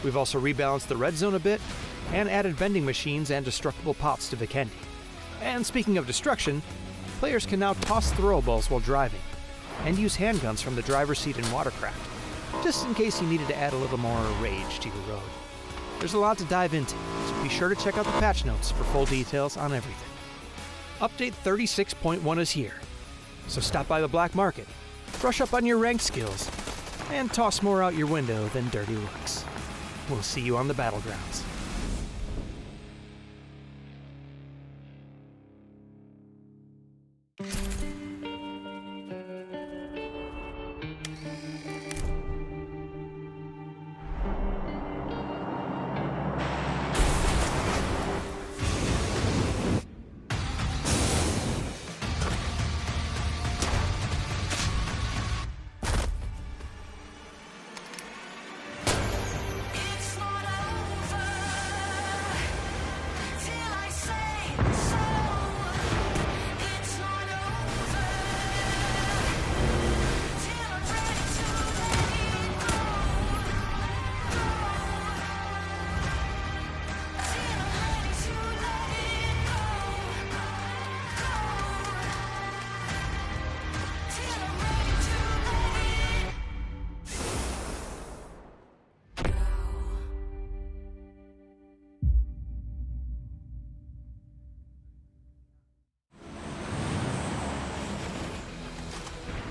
We've also rebalanced the red zone a bit, and added vending machines and destructible pots to Vikendi. And speaking of destruction, players can now toss throwables while driving, and use handguns from the driver's seat in watercraft, just in case you needed to add a little more rage to your road. There's a lot to dive into, so be sure to check out the patch notes for full details on everything. Update 36.1 is here, so stop by the black market, brush up on your ranked skills, and toss more out your window than dirty looks. We'll see you on the battlegrounds.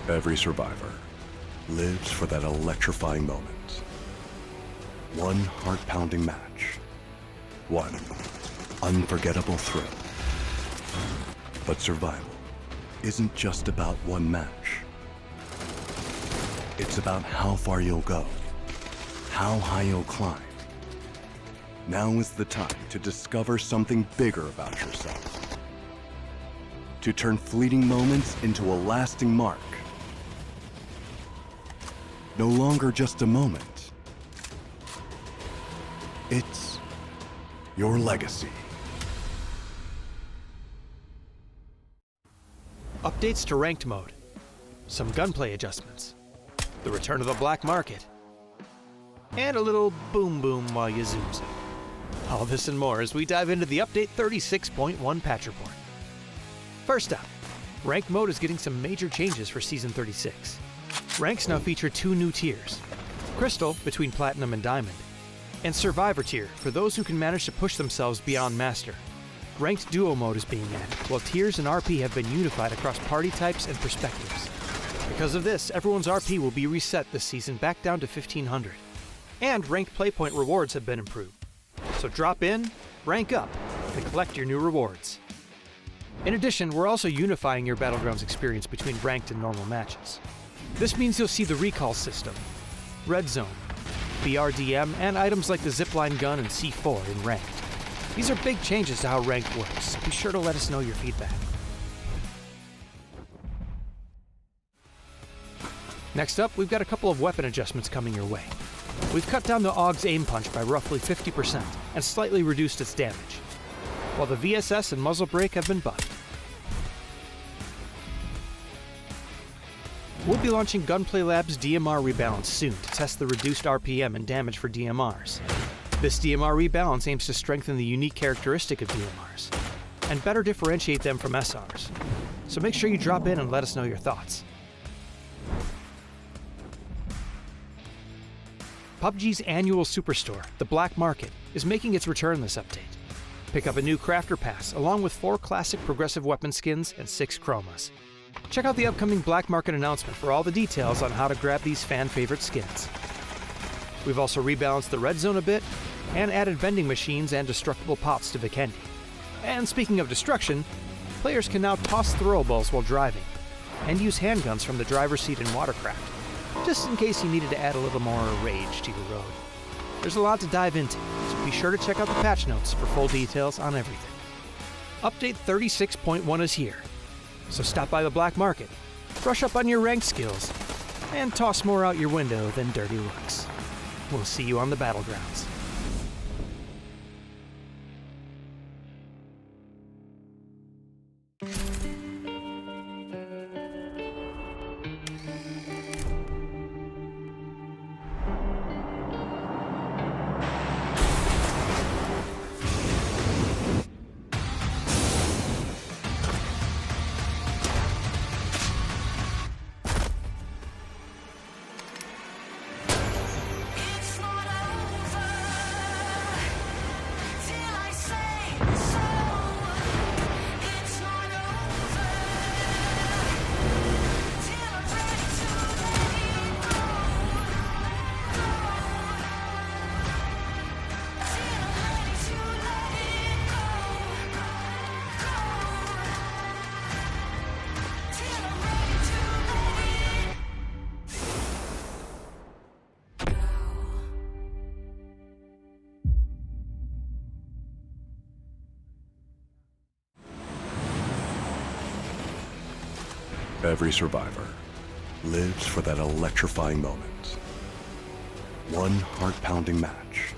Every survivor lives for that electrifying moment. One heart-pounding match. One unforgettable thrill. But survival isn't just about one match. It's about how far you'll go, how high you'll climb. Now is the time to discover something bigger about yourself. To turn fleeting moments into a lasting mark. No longer just a moment. It's your legacy. Updates to ranked mode, some gunplay adjustments, the return of the black market, and a little boom boom while you zoom zoom. All this and more as we dive into the Update 36.1 patch report. First up, ranked mode is getting some major changes for Season 36. Ranks now feature two new tiers, Crystal between Platinum and Diamond, and Survivor tier for those who can manage to push themselves beyond Master. Ranked Duo mode is being added, while tiers and RP have been unified across party types and perspectives. Because of this, everyone's RP will be reset this season back down to 1500. And ranked playpoint rewards have been improved. So drop in, rank up, and collect your new rewards. In addition, we're also unifying your Battlegrounds experience between ranked and normal matches. This means you'll see the recall system, red zone, BRDM, and items like the zipline gun and C4 in ranked. These are big changes to how ranked works, so be sure to let us know your feedback. Next up, we've got a couple of weapon adjustments coming your way. We've cut down the AUG's aim punch by roughly 50% and slightly reduced its damage, while the VSS and muzzle brake have been buffed. We'll be launching Gunplay Labs DMR Rebalance soon to test the reduced RPM and damage for DMRs. This DMR rebalance aims to strengthen the unique characteristic of DMRs and better differentiate them from SRs. So make sure you drop in and let us know your thoughts. PUBG's annual superstore, the Black Market, is making its return this update. Pick up a new Crafter Pass along with 4 classic progressive weapon skins and 6 chromas. Check out the upcoming Black Market announcement for all the details on how to grab these fan-favorite skins. We've also rebalanced the red zone a bit, and added vending machines and destructible pots to Vikendi. And speaking of destruction, players can now toss throwables while driving, and use handguns from the driver's seat in watercraft, just in case you needed to add a little more rage to your road. There's a lot to dive into, so be sure to check out the patch notes for full details on everything. Update 36.1 is here, so stop by the black market, brush up on your ranked skills, and toss more out your window than dirty looks. We'll see you on the battlegrounds. Every survivor lives for that electrifying moment. One heart-pounding match.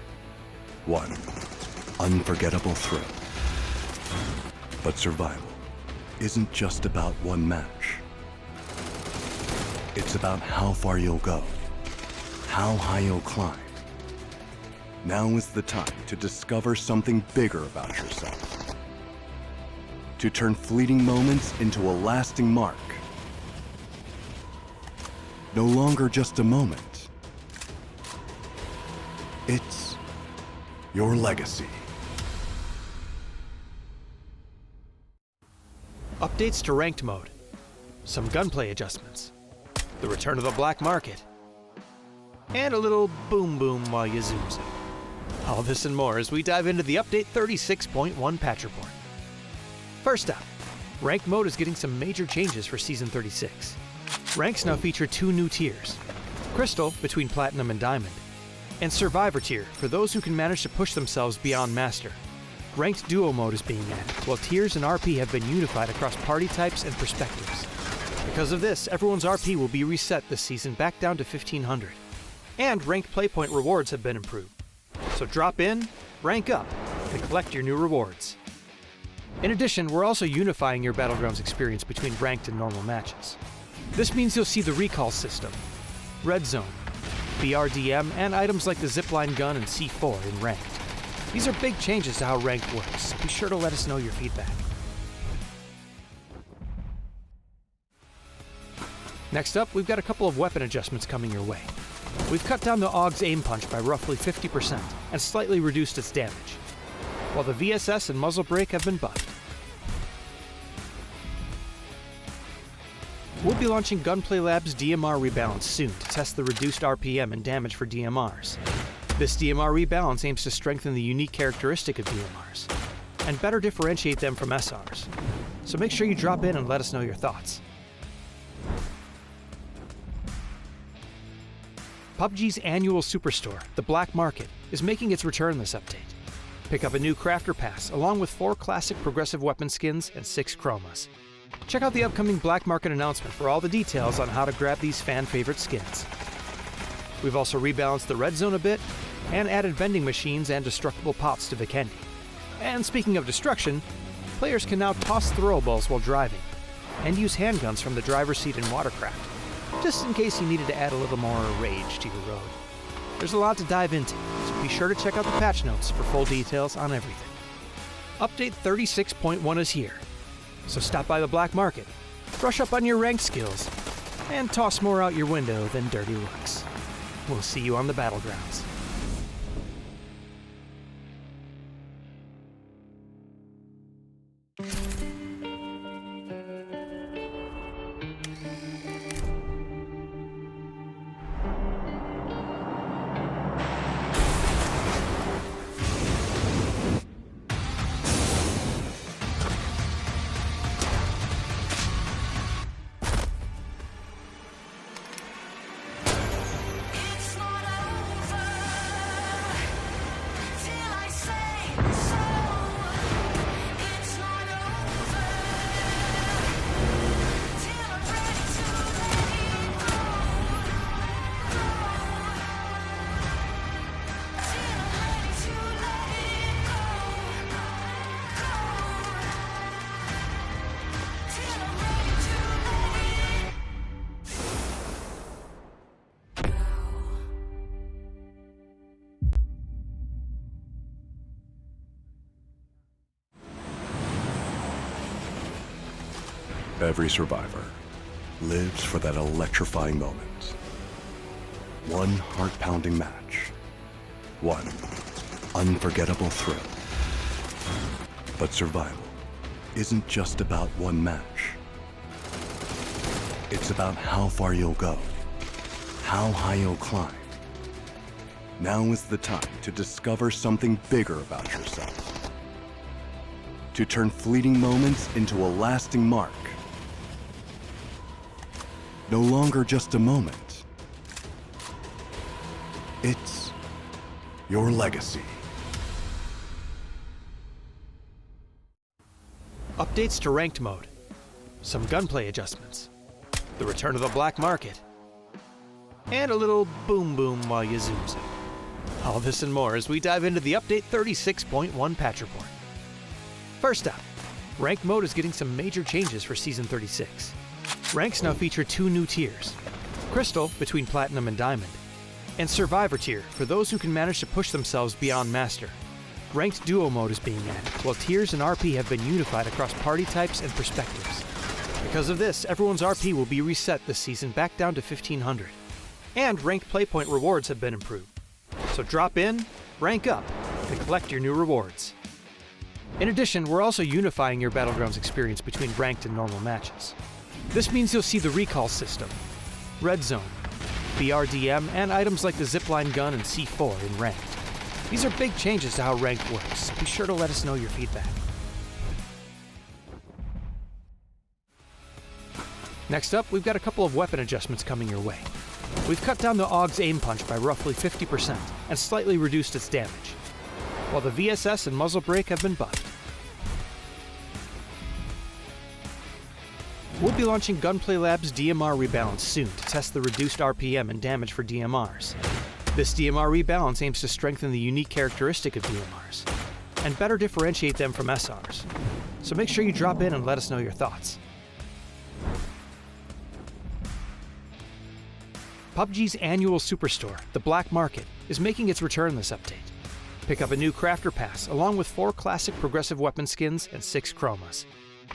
One unforgettable thrill. But survival isn't just about one match. It's about how far you'll go, how high you'll climb. Now is the time to discover something bigger about yourself. To turn fleeting moments into a lasting mark. No longer just a moment. It's your legacy. Updates to ranked mode, some gunplay adjustments, the return of the black market, and a little boom boom while you zoom. All this and more as we dive into the update 36.1 patch report. First up, ranked mode is getting some major changes for Season 36. Ranks now feature 2 new tiers, Crystal between Platinum and Diamond, and Survivor tier for those who can manage to push themselves beyond Master. Ranked Duo mode is being added, while tiers and RP have been unified across party types and perspectives. Because of this, everyone's RP will be reset this season back down to 1500. And ranked playpoint rewards have been improved. So drop in, rank up, and collect your new rewards. In addition, we're also unifying your Battlegrounds experience between ranked and normal matches. This means you'll see the recall system, Red Zone, BRDM, and items like the zipline gun and C4 in ranked. These are big changes to how ranked works, so be sure to let us know your feedback. Next up, we've got a couple of weapon adjustments coming your way. We've cut down the AUG's aim punch by roughly 50% and slightly reduced its damage, while the VSS and muzzle brake have been buffed. We'll be launching Gunplay Lab's DMR rebalance soon to test the reduced RPM and damage for DMRs. This DMR rebalance aims to strengthen the unique characteristic of DMRs and better differentiate them from SRs. So make sure you drop in and let us know your thoughts. PUBG's annual superstore, the Black Market, is making its return this update. Pick up a new Crafter Pass along with 4 classic progressive weapon skins and 6 chromas. Check out the upcoming Black Market announcement for all the details on how to grab these fan-favorite skins. We've also rebalanced the red zone a bit and added vending machines and destructible pots to Vikendi. And speaking of destruction, players can now toss throwables while driving and use handguns from the driver's seat in Watercraft, just in case you needed to add a little more rage to your road. There's a lot to dive into, so be sure to check out the patch notes for full details on everything. Update 36.1 is here, so stop by the Black Market, brush up on your ranked skills, and toss more out your window than dirty looks. We'll see you on the battlegrounds. Every survivor lives for that electrifying moment. One heart-pounding match. One unforgettable thrill. But survival isn't just about one match. It's about how far you'll go, how high you'll climb. Now is the time to discover something bigger about yourself. To turn fleeting moments into a lasting mark. No longer just a moment. It's your legacy. Updates to ranked mode, some gunplay adjustments, the return of the black market, and a little boom boom while you zoom zoom. All this and more as we dive into the Update 36.1 patch report. First up, Ranked mode is getting some major changes for Season 36. Ranks now feature 2 new tiers: Crystal between Platinum and Diamond, and Survivor tier for those who can manage to push themselves beyond Master. Ranked Duo mode is being added, while tiers and RP have been unified across party types and perspectives. Because of this, everyone's RP will be reset this season back down to 1500. And ranked playpoint rewards have been improved. So drop in, rank up, and collect your new rewards. In addition, we're also unifying your Battlegrounds experience between ranked and normal matches. This means you'll see the recall system, Red Zone, BRDM, and items like the Zipline gun and C4 in ranked. These are big changes to how ranked works. Be sure to let us know your feedback. Next up, we've got a couple of weapon adjustments coming your way. We've cut down the AUG's aim punch by roughly 50% and slightly reduced its damage, while the VSS and muzzle brake have been buffed. We'll be launching Gunplay Lab's DMR Rebalance soon to test the reduced RPM and damage for DMRs. This DMR rebalance aims to strengthen the unique characteristic of DMRs and better differentiate them from SRs. So make sure you drop in and let us know your thoughts. PUBG's annual superstore, the Black Market, is making its return this update. Pick up a new Crafter Pass along with 4 classic progressive weapon skins and 6 chromas.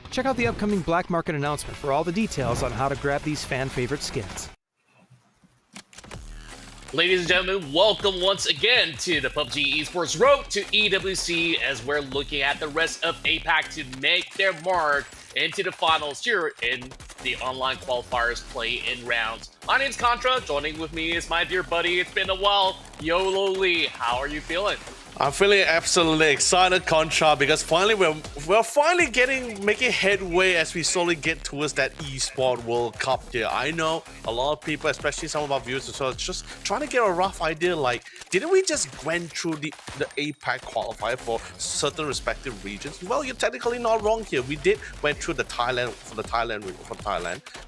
Check out the upcoming Black Market announcement for all the details on how to grab these fan-favorite skins. Ladies and gentlemen, welcome once again to the PUBG Esports Road to EWC as we're looking at the rest of APAC to make their mark into the finals here in the online qualifiers play-in rounds. My name's Contra, joining with me is my dear buddy, it's been a while, Yolo Lee. How are you feeling? I'm feeling absolutely excited, Contra, because finally we're finally making headway as we slowly get towards that Esports World Cup here. I know a lot of people, especially some of our viewers as well, just trying to get a rough idea, like, didn't we just went through the APAC qualifier for certain respective regions? Well, you're technically not wrong here. We did went through the Thailand.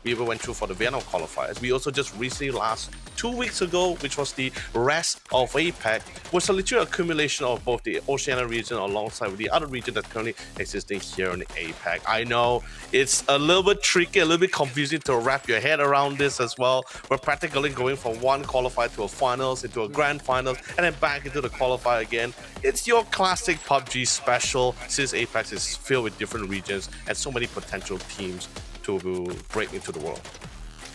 We even went through for the Vietnam qualifiers. We also just recently last 2 weeks ago, which was the rest of APAC, was a literal accumulation of both the Oceania region alongside with the other region that's currently existing here in the APAC. I know it's a little bit tricky, a little bit confusing to wrap your head around this as well. We're practically going from one qualifier to a finals, into a grand finals, and then back into the qualifier again. It's your classic PUBG special, since APAC is filled with different regions and so many potential teams to break into the world.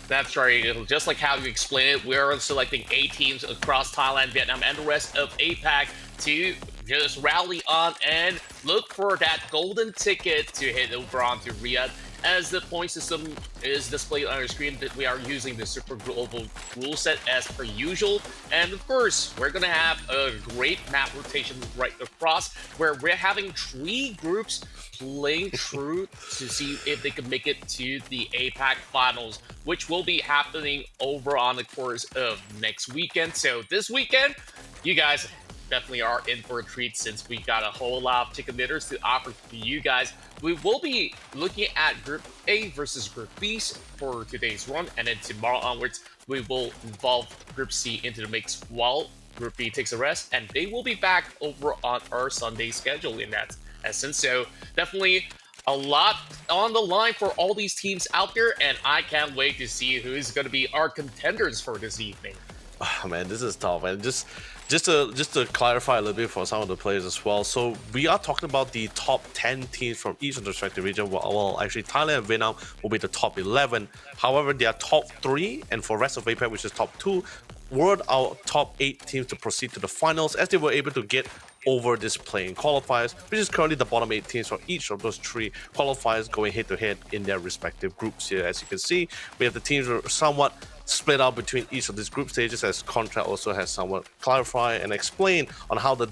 That's right, just like how you explained it, we're selecting 8 teams across Thailand, Vietnam, and the rest of APAC to just rally on and look for that golden ticket to hit over onto Riyadh. As the point system is displayed on our screen, that we are using the super global rule set as per usual. And of course, we're going to have a great map rotation right across, where we're having 3 groups playing through to see if they can make it to the APAC Finals, which will be happening over on the course of next weekend. So this weekend, you guys definitely are in for a treat, since we got a whole lot of ticket knitters to offer to you guys. We will be looking at Group A versus Group B for today's run, and then tomorrow onwards, we will involve Group C into the mix while Group B takes a rest, and they will be back over on our Sunday schedule in that essence. So definitely a lot on the line for all these teams out there, and I can't wait to see who's going to be our contenders for this evening. Oh man, this is tough, and just to clarify a little bit for some of the players as well. So we are talking about the top 10 teams from each of the respective region. Well, actually Thailand and Vietnam will be the top 11. However, they are top 3, and for rest of APAC, which is top 2, were our top 8 teams to proceed to the finals, as they were able to get over this play-in qualifiers, which is currently the bottom 8 teams for each of those 3 qualifiers going head-to-head in their respective groups here. As you can see, we have the teams are somewhat split out between each of these group stages, as Contra also has somewhat clarified and explained on how the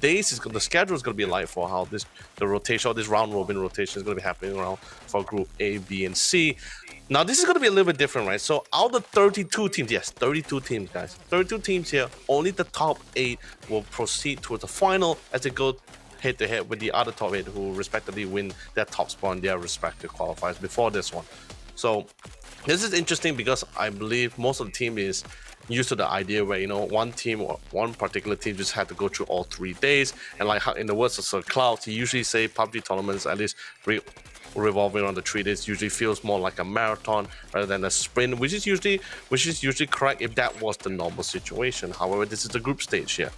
schedule is going to be like for how the rotation, or this round robin rotation, is going to be happening around for Group A, B, and C. Now, this is going to be a little bit different, right? So, out of the 32 teams, yes, 32 teams, guys. 32 teams here, only the top 8 will proceed towards the final as they go head-to-head with the other top 8 who respectively win their top spot in their respective qualifiers before this one. So, This is interesting because I believe most of the team is used to the idea where, you know, one team or one particular team just had to go through all 3 days. And like how, in the words of Sir Cloud, he usually say PUBG tournaments, at least revolving around the 3 days, usually feels more like a marathon rather than a sprint, which is usually correct if that was the normal situation. However, this is the group stage here.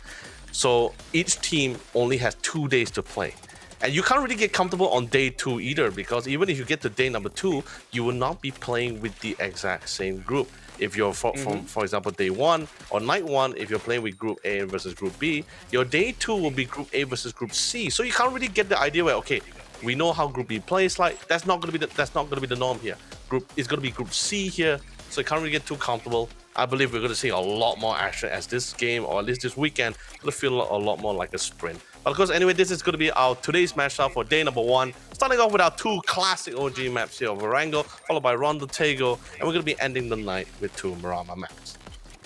So each team only has 2 days to play. And you can't really get comfortable on day 2 either, because even if you get to day number 2, you will not be playing with the exact same group. If you're, for example, day 1 or night 1, if you're playing with group A versus group B, your day 2 will be group A versus group C. So you can't really get the idea where, okay, we know how group B plays like. That's not gonna be the norm here. It's gonna be group C here, so you can't really get too comfortable. I believe we're going to see a lot more action as this game, or at least this weekend, going to feel a lot more like a sprint. But of course, anyway, this is going to be our today's matchup for day number 1. Starting off with our 2 classic OG maps here of Erangel, followed by Rondo, and we're going to be ending the night with 2 Miramar maps.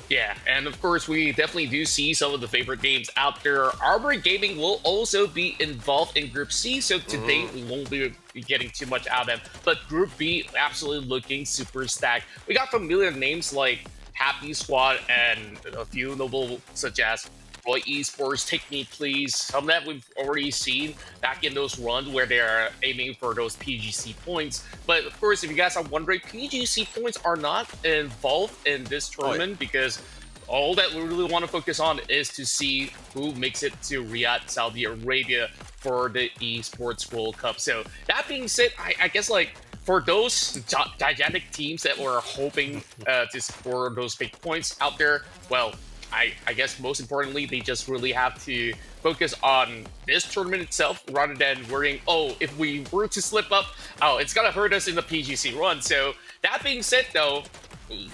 Yeah, and of course, we definitely do see some of the favorite names out there. Arbor Gaming will also be involved in Group C, so today we won't be getting too much out of them. But Group B, absolutely looking super stacked. We got familiar names like Happy Squad and a few notable such as Roy Esports, Take Me Please. Some that we've already seen back in those runs where they're aiming for those PGC points. But of course, if you guys are wondering, PGC points are not involved in this tournament because all that we really want to focus on is to see who makes it to Riyadh, Saudi Arabia for the Esports World Cup. So that being said, I guess like for those gigantic teams that were hoping to score those big points out there, well, I guess most importantly, they just really have to focus on this tournament itself rather than worrying, oh, if we were to slip up, oh, it's going to hurt us in the PGC run. So that being said, though,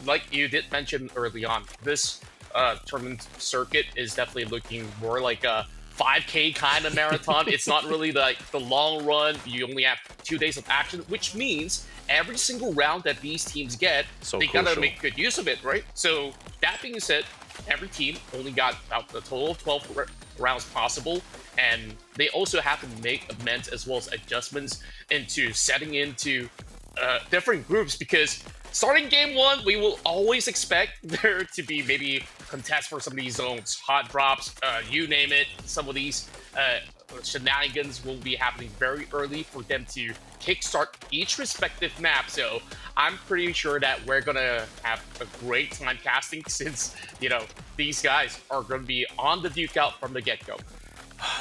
like you did mention early on, this tournament circuit is definitely looking more like a 5K kind of marathon. It's not really like the long run. You only have 2 days of action, which means every single round that these teams get, they gotta make good use of it, right? So that being said, every team only got about a total of 12 rounds possible, and they also have to make amends as well as adjustments into setting into different groups, because starting game 1, we will always expect there to be maybe contests for some of these zones, hot drops, you name it. Some of these shenanigans will be happening very early for them to kickstart each respective map. So I'm pretty sure that we're gonna have a great time casting, since, you know, these guys are gonna be on the duke out from the get-go.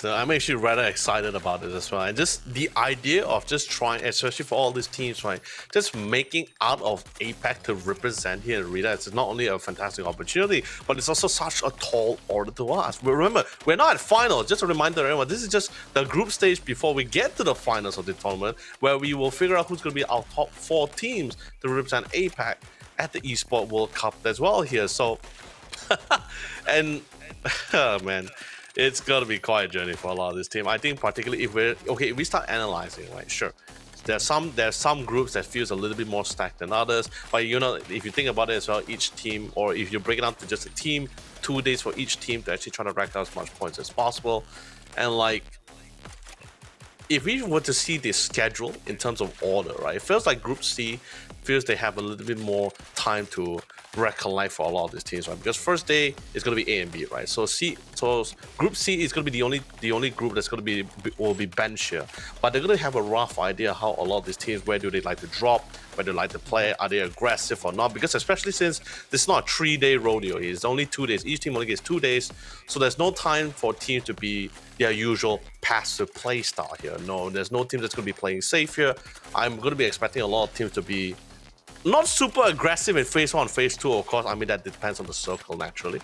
I'm actually rather excited about it as well. And just the idea of just trying, especially for all these teams, right, just making out of APAC to represent here in Riyadh, it's not only a fantastic opportunity, but it's also such a tall order to us. But remember, we're not at finals. Just a reminder, everyone, this is just the group stage before we get to the finals of the tournament, where we will figure out who's going to be our top 4 teams to represent APAC at the Esports World Cup as well here. So, and, oh man, it's gonna be quite a journey for a lot of this team. I think particularly if we start analyzing, right? Sure, there's some groups that feels a little bit more stacked than others. But you know, if you think about it as well, each team, or if you break it down to just a team, 2 days for each team to actually try to rack down as much points as possible. And like, if we were to see this schedule in terms of order, right? It feels like Group C feels they have a little bit more time to recollect for a lot of these teams, right? Because first day is going to be A and B, right? So Group C is going to be the only group that's going to be bench here, but they're going to have a rough idea how a lot of these teams, where do they like to drop, where do they like to play, are they aggressive or not? Because especially since this is not a 3-day rodeo, it's only 2 days. Each team only gets 2 days, so there's no time for teams to be their usual passive play style here. No, there's no team that's going to be playing safe here. I'm going to be expecting a lot of teams to be not super aggressive in phase 1, phase 2, of course. I mean, that depends on the circle naturally,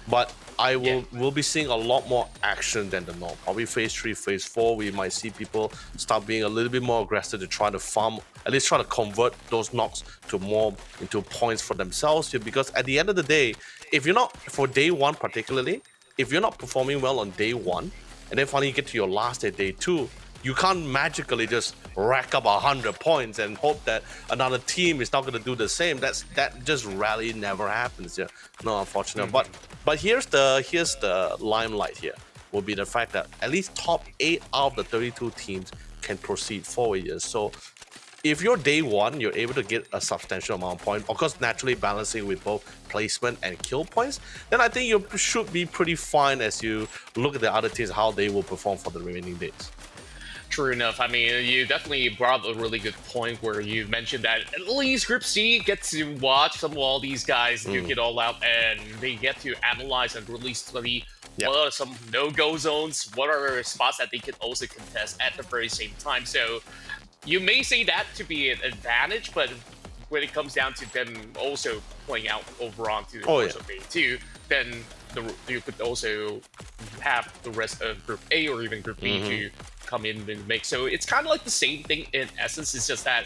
but I will be seeing a lot more action than the norm. Probably phase 3, phase 4, we might see people start being a little bit more aggressive to try to farm, at least try to convert those knocks to more into points for themselves here. Because at the end of the day, if you're not, for day 1 particularly, if you're not performing well on day 1, and then finally you get to your last day 2, you can't magically just rack up 100 points and hope that another team is not going to do the same. That just rarely never happens here. No, unfortunately. But here's the limelight here. Will be the fact that at least top 8 out of the 32 teams can proceed forward here. So if you're day one, you're able to get a substantial amount of points, of course, naturally balancing with both placement and kill points, then I think you should be pretty fine as you look at the other teams, how they will perform for the remaining days. True enough. I mean, you definitely brought up a really good point where you mentioned that at least Group C gets to watch some of all these guys duke it all out, and they get to analyze and really study what are some no-go zones, what are spots that they can also contest at the very same time. So you may say that to be an advantage, but when it comes down to them also playing out over onto the course of A2, then you could also have the rest of Group A or even Group B to come in and make. So it's kind of like the same thing in essence. It's just that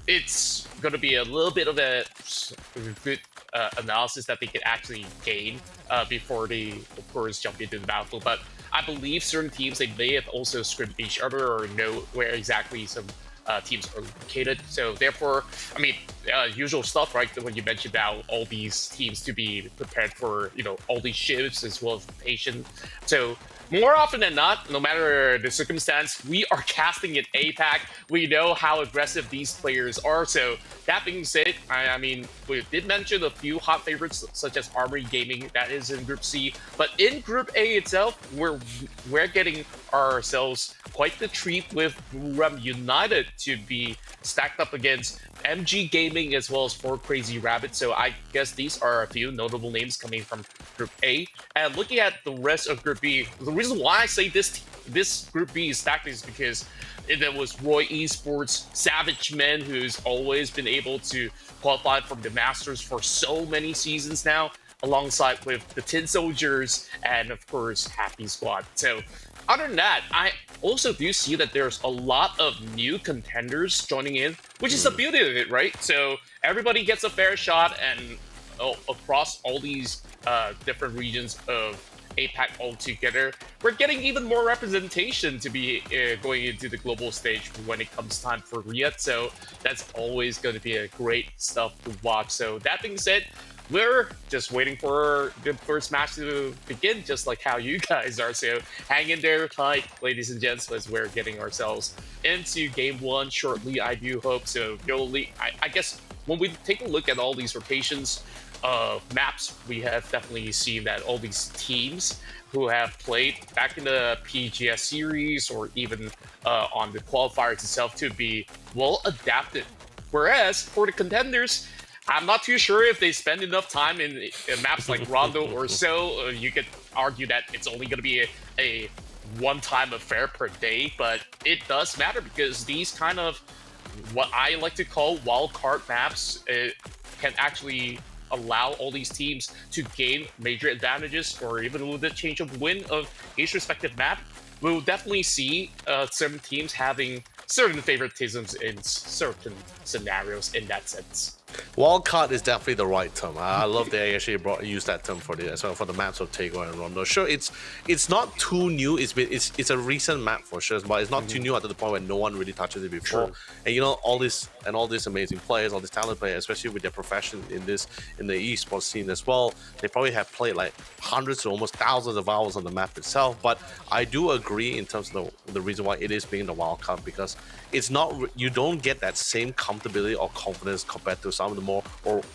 it's going to be a little bit of a good analysis that they can actually gain before they, of course, jump into the battlefield. But I believe certain teams, they may have also scripted each other or know where exactly some teams are located. So therefore, I mean, usual stuff, right? When you mentioned about all these teams to be prepared for, you know, all these shifts as well as patient. So more often than not, no matter the circumstance, we are casting in APAC. We know how aggressive these players are. So that being said, I mean, we did mention a few hot favorites such as Armory Gaming, that is in Group C. But in Group A itself, we're getting ourselves quite the treat with Ram United to be stacked up against MG Gaming as well as 4 Crazy Rabbits. So I guess these are a few notable names coming from Group A. And looking at the rest of Group B, the reason why I say this Group B is stacked is because there was Roy Esports, Savage Men, who's always been able to qualify from the Masters for so many seasons now, alongside with the Tin Soldiers and, of course, Happy Squad. So other than that, I also do see that there's a lot of new contenders joining in, which is the beauty of it, right? So everybody gets a fair shot, and across all these different regions of APAC altogether, we're getting even more representation to be going into the global stage when it comes time for Riyadh. So that's always going to be a great stuff to watch. So that being said, we're just waiting for the first match to begin, just like how you guys are. So hang in there tight, ladies and gents, as we're getting ourselves into Game 1 shortly, I do hope. So I guess when we take a look at all these rotations of maps, we have definitely seen that all these teams who have played back in the PGS series or even on the qualifiers itself to be well adapted. Whereas for the contenders, I'm not too sure if they spend enough time in maps like Rondo or so. You could argue that it's only going to be a one-time affair per day, but it does matter because these kind of what I like to call wildcard maps can actually allow all these teams to gain major advantages or even with the change of win of each respective map. We'll definitely see certain teams having certain favoritisms in certain scenarios in that sense. Wildcard is definitely the right term. I love that they actually used that term for the maps of Tego and Rondo. Sure, it's not too new. It's a recent map for sure, but it's not too new at the point where no one really touches it before. True. And you know, all these amazing players, all these talented players, especially with their profession in the esports scene as well, they probably have played like hundreds to almost thousands of hours on the map itself. But I do agree in terms of the reason why it is being the wildcard, because it's not, you don't get that same comfortability or confidence compared to some of the more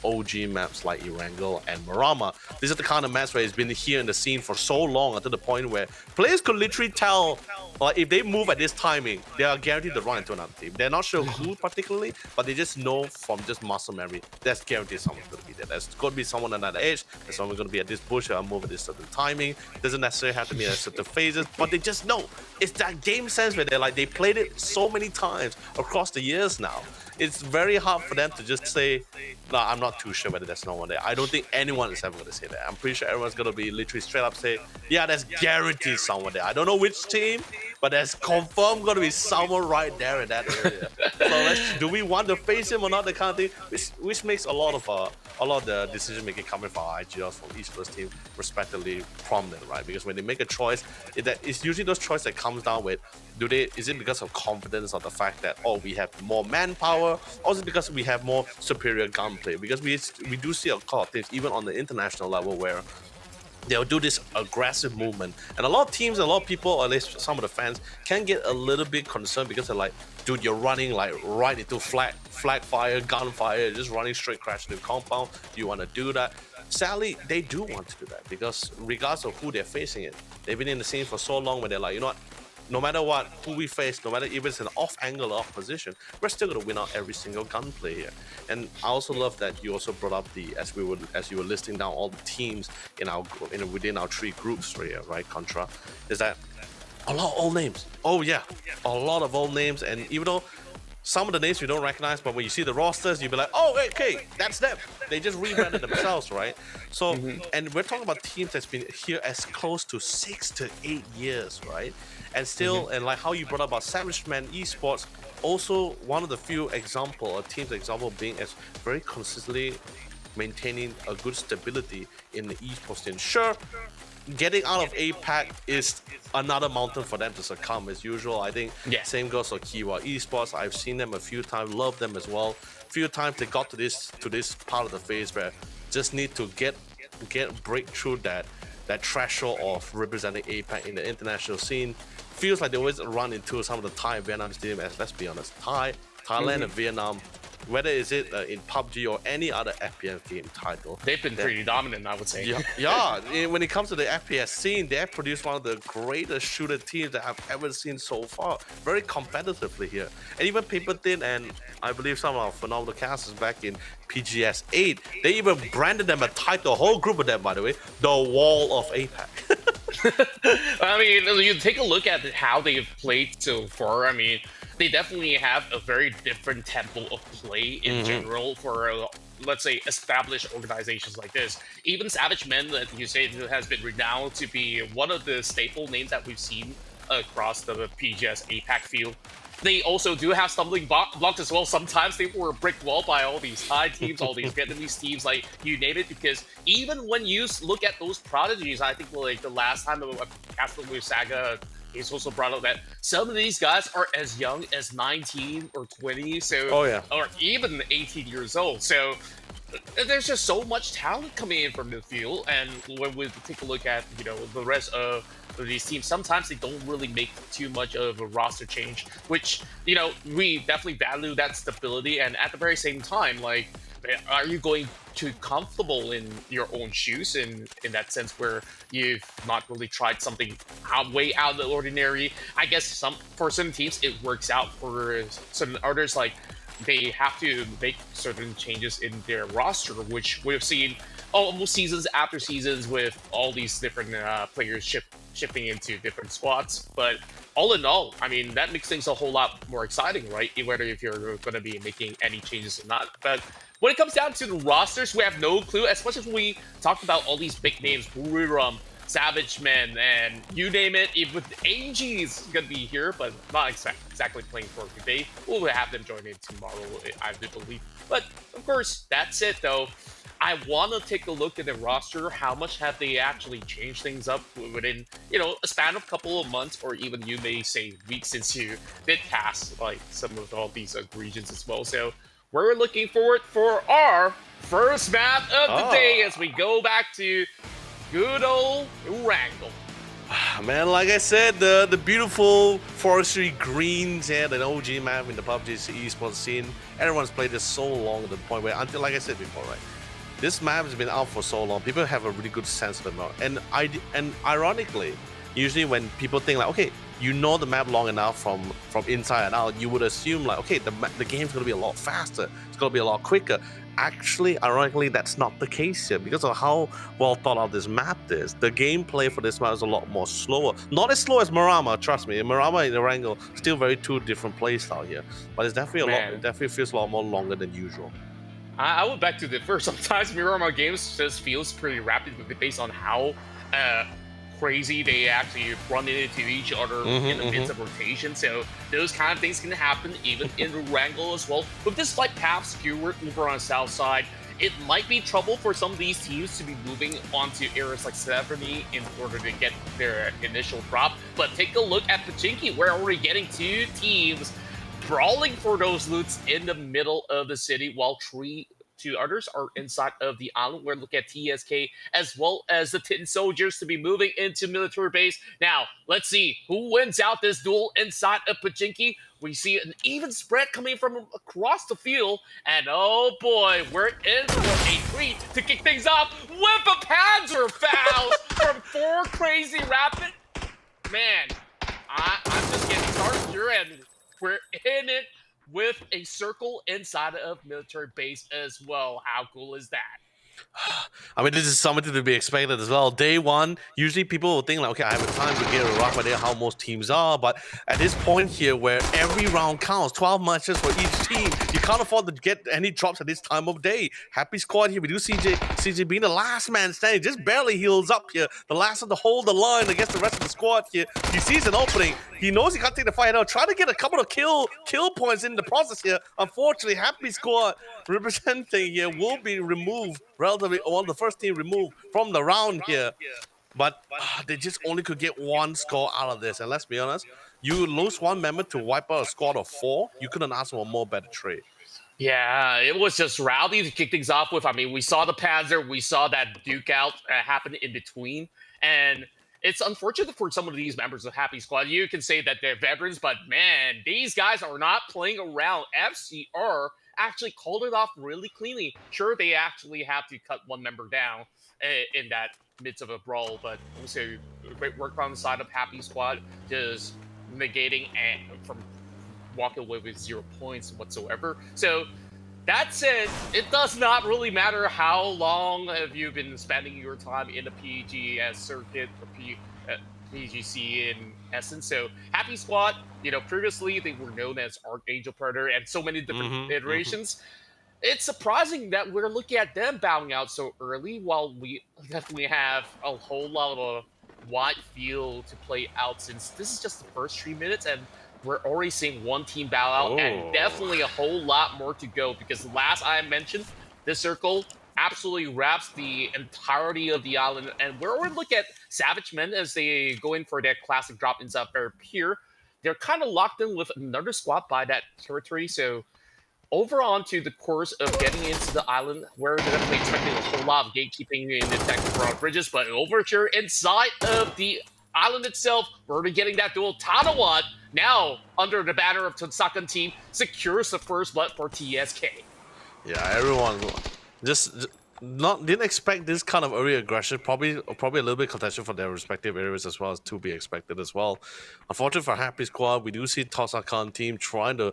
OG maps like Erangel and Miramar. These are the kind of maps where it's been here in the scene for so long, to the point where players could literally tell, if they move at this timing, they are guaranteed to run into another team. They're not sure who particularly, but they just know from just muscle memory, that's guaranteed someone's going to be there. There's going to be someone on that edge, there's someone going to be at this bush, I'll move at this certain timing. Doesn't necessarily have to be at certain phases, but they just know. It's that game sense where they played it so many times across the years now. It's very hard for them to just say, no, I'm not too sure whether there's no one there. I don't think anyone is ever going to say that. I'm pretty sure everyone's going to be literally straight up say, yeah, there's guaranteed someone there. I don't know which team, but there's confirmed going to be someone right there in that area. So do we want to face him or not, the kind of thing, which makes a lot of the decision making coming from our IGLs from each first team respectively prominent, right? Because when they make a choice, it's usually those choices that comes down with, is it because of confidence or the fact that, we have more manpower, or is it because we have more superior gunplay? Because we do see a lot of things even on the international level where they'll do this aggressive movement. And a lot of teams, a lot of people, or at least some of the fans, can get a little bit concerned because they're like, dude, you're running like right into flag fire, gunfire, just running straight crash into the compound. Do you want to do that? Sadly, they do want to do that because regardless of who they're facing it, they've been in the scene for so long where they're like, you know what? No matter what, who we face, no matter if it's an off angle or off position, we're still gonna win out every single gunplay here. And I also love that you also brought up as you were listing down all the teams within our 3 groups right here, right? Contra, is that a lot of old names. Oh yeah, a lot of old names, and even though some of the names we don't recognize, but when you see the rosters, you'll be like, oh, okay, that's them. They just rebranded themselves, right? So, and we're talking about teams that's been here as close to 6 to 8 years, right? And still, and like how you brought up about Savage Man Esports, also one of the few teams example being as very consistently maintaining a good stability in the esports scene. Sure, getting out of APAC is another mountain for them to succumb as usual. I think same goes for Kiwa Esports. I've seen them a few times, love them as well. Few times they got to this part of the phase where just need to break through that threshold of representing APAC in the international scene. Feels like they always run into some of the Thai and Vietnam team, as let's be honest, Thailand and Vietnam, whether is it in PUBG or any other FPS game title, they've been pretty dominant, I would say. When it comes to the FPS scene, they have produced one of the greatest shooter teams that I've ever seen so far, very competitively here. And even Paper Thin and I believe some of our phenomenal casters back in PGS 8, they even branded them a title, a whole group of them, by the way, the Wall of APAC. I mean, you take a look at how they've played so far. I mean, they definitely have a very different tempo of play in general for, let's say, established organizations like this. Even Savage Men, that you say has been renowned to be one of the staple names that we've seen across the PGS APAC field. They also do have stumbling blocks as well. Sometimes they were brick wall by all these Thai teams, all these Vietnamese teams, like you name it. Because even when you look at those prodigies, I think like the last time after the Saga, he's also brought up that some of these guys are as young as 19 or 20, or even 18 years old. So there's just so much talent coming in from the field. And when we take a look at the rest of these teams, sometimes they don't really make too much of a roster change, which we definitely value that stability. And at the very same time, like, are you going too comfortable in your own shoes in that sense where you've not really tried something way out of the ordinary? I guess for some teams it works out. For some others, like, they have to make certain changes in their roster, which we've seen almost seasons after seasons with all these different players shifting into different squads. But all in all, I mean, that makes things a whole lot more exciting, right? Whether if you're going to be making any changes or not. But when it comes down to the rosters, we have no clue. As much as we talked about all these big names, Buriram, Savage Men, and you name it, even AG's going to be here, but not exactly playing for today. We'll have them join in tomorrow, I do believe. But, of course, that's it, though. I want to take a look at the roster. How much have they actually changed things up within, a span of a couple of months, or even you may say weeks, since you did cast like some of all these regions as well. So we're looking forward for our first map of the day as we go back to good old Erangel. Man, like I said, the beautiful forestry greens and an OG map in the PUBG esports scene. Everyone's played this so long to the point where, until, like I said before, right? This map has been out for so long. People have a really good sense of the map. And ironically, usually when people think like, okay, you know the map long enough from inside and out, you would assume like, okay, the game's gonna be a lot faster. It's gonna be a lot quicker. Actually, ironically, that's not the case here because of how well thought out this map is. The gameplay for this map is a lot more slower. Not as slow as Miramar, trust me. Miramar and Erangel still very two different playstyle here, but it's definitely it definitely feels a lot more longer than usual. I would beg to differ. Sometimes Miramar games just feels pretty rapid based on how crazy they actually run into each other in the midst of rotation. So those kind of things can happen even in Erangel as well. With this like path skewer over on the south side, it might be trouble for some of these teams to be moving onto areas like 70 in order to get their initial drop. But take a look at Pachinki. We're already getting 2 teams brawling for those loots in the middle of the city, while 3 two others are inside of the island. We're looking at TSK as well as the Tin Soldiers to be moving into military base. Now, let's see who wins out this duel inside of Pachinki. We see an even spread coming from across the field. And oh boy, we're in for a treat to kick things off with a Panzer fouls from 4 Crazy Rapid. Man, I'm just getting started here, and we're in it with a circle inside of military base as well. How cool is that? I mean, this is something to be expected as well. Day one, usually people will think like, okay, I have a time to get a rough idea how most teams are, but at this point here where every round counts, 12 matches for each team, you can't afford to get any drops at this time of day. Happy squad here. We do CJ being the last man standing, just barely heals up here. The last one to hold the line against the rest of the squad here. He sees an opening. He knows he can't take the fight out. Try to get a couple of kill points in the process here. Unfortunately, Happy squad representing here will be removed relatively, well, the first team removed from the round here. But they just only could get one score out of this. And let's be honest, you lose one member to wipe out a squad of 4. You couldn't ask for a more better trade. Yeah, it was just rowdy to kick things off with. I mean, we saw the Panzer, we saw that Duke out happen in between. And it's unfortunate for some of these members of Happy Squad. You can say that they're veterans, but man, these guys are not playing around. FCR actually called it off really cleanly. Sure, they actually have to cut one member down in that midst of a brawl, but also great work on the side of Happy Squad, just negating from walking away with 0 points whatsoever. So that said, it does not really matter how long have you been spending your time in the PGS circuit or PGC in essence. So Happy Squad, previously they were known as Archangel Predator and so many different iterations. It's surprising that we're looking at them bowing out so early, while we definitely have a whole lot of wide field to play out, since this is just the first 3 minutes and we're already seeing one team bow out, and definitely a whole lot more to go, because last I mentioned, this circle absolutely wraps the entirety of the island, and we're already looking at Savage Men as they go in for their classic drop inside their pier. They're kind of locked in with another squad by that territory, so over onto the course of getting into the island, we're definitely expecting a whole lot of gatekeeping in the tech broad bridges, but over here inside of the island itself, we're already getting that duel. Tanawat, now under the banner of Totsakan team, secures the first blood for TSK. Yeah, everyone just didn't expect this kind of early aggression. Probably a little bit contention for their respective areas as well, as to be expected as well. Unfortunately for Happy Squad, we do see Totsakan team trying to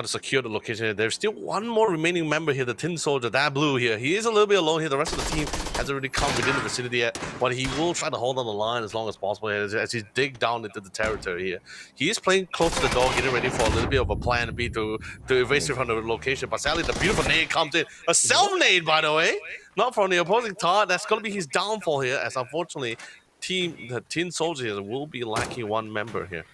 secure the location. There's still one more remaining member here, the Tin Soldier, that blue here. He is a little bit alone here. The rest of the team hasn't really come within the vicinity yet, but he will try to hold on the line as long as possible as he dig down into the territory here. He is playing close to the door, getting ready for a little bit of a plan B to evasive from the location. But sadly, the beautiful nade comes in. A self-nade, by the way. Not from the opposing target. That's going to be his downfall here, as unfortunately, the Tin Soldier here will be lacking one member here.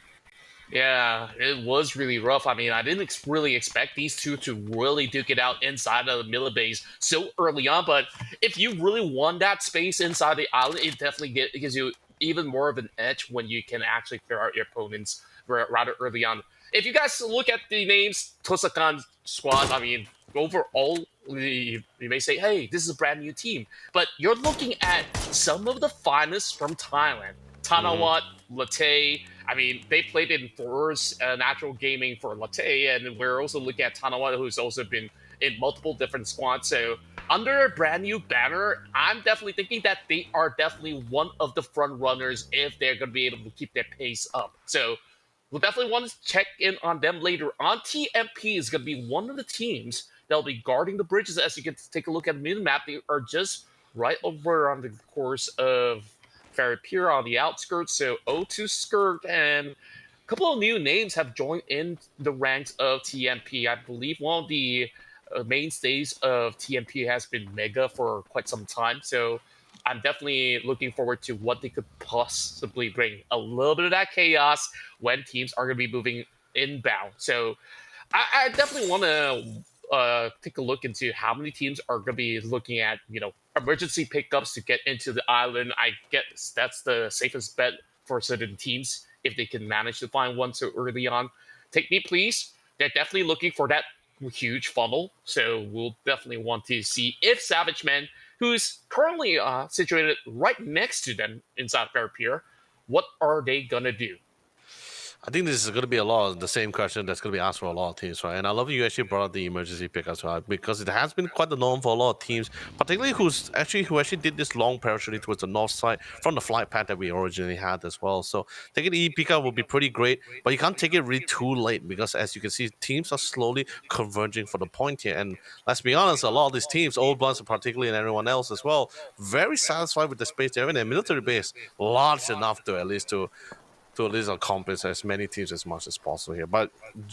Yeah, it was really rough. I mean, I didn't really expect these two to really duke it out inside of the Miller base so early on, but if you really want that space inside the island, it definitely gives you even more of an edge when you can actually clear out your opponents rather early on. If you guys look at the names, Tosakan squad, I mean, overall, you may say, hey, this is a brand new team, but you're looking at some of the finest from Thailand. Tanawat, Latte. I mean, they played in Force Natural Gaming for Latte, and we're also looking at Tanawat, who's also been in multiple different squads. So under a brand new banner, I'm definitely thinking that they are definitely one of the front runners if they're going to be able to keep their pace up. So we'll definitely want to check in on them later on. TMP is going to be one of the teams that'll be guarding the bridges. As you can take a look at the mini-map, they are just right over on the course of Ferry Pier on the outskirts. So O2 Skirt and a couple of new names have joined in the ranks of TMP. I believe one of the mainstays of TMP has been Mega for quite some time. So I'm definitely looking forward to what they could possibly bring. A little bit of that chaos when teams are going to be moving inbound. So I definitely want to take a look into how many teams are going to be looking at, emergency pickups to get into the island. I guess that's the safest bet for certain teams if they can manage to find one so early on. Take me, please. They're definitely looking for that huge funnel. So we'll definitely want to see if Savage Man, who's currently situated right next to them inside their pier, what are they gonna do? I think this is going to be a lot of the same question that's going to be asked for a lot of teams, right? And I love you actually brought up the emergency pick as well, because it has been quite the norm for a lot of teams, particularly who actually did this long parachuting towards the north side from the flight path that we originally had as well. So taking the E pickup will be pretty great, but you can't take it really too late because, as you can see, teams are slowly converging for the point here. And let's be honest, a lot of these teams, Old Bloods particularly, and everyone else as well, very satisfied with the space they're in. Their military base large enough to at least accomplish as many teams as much as possible here. But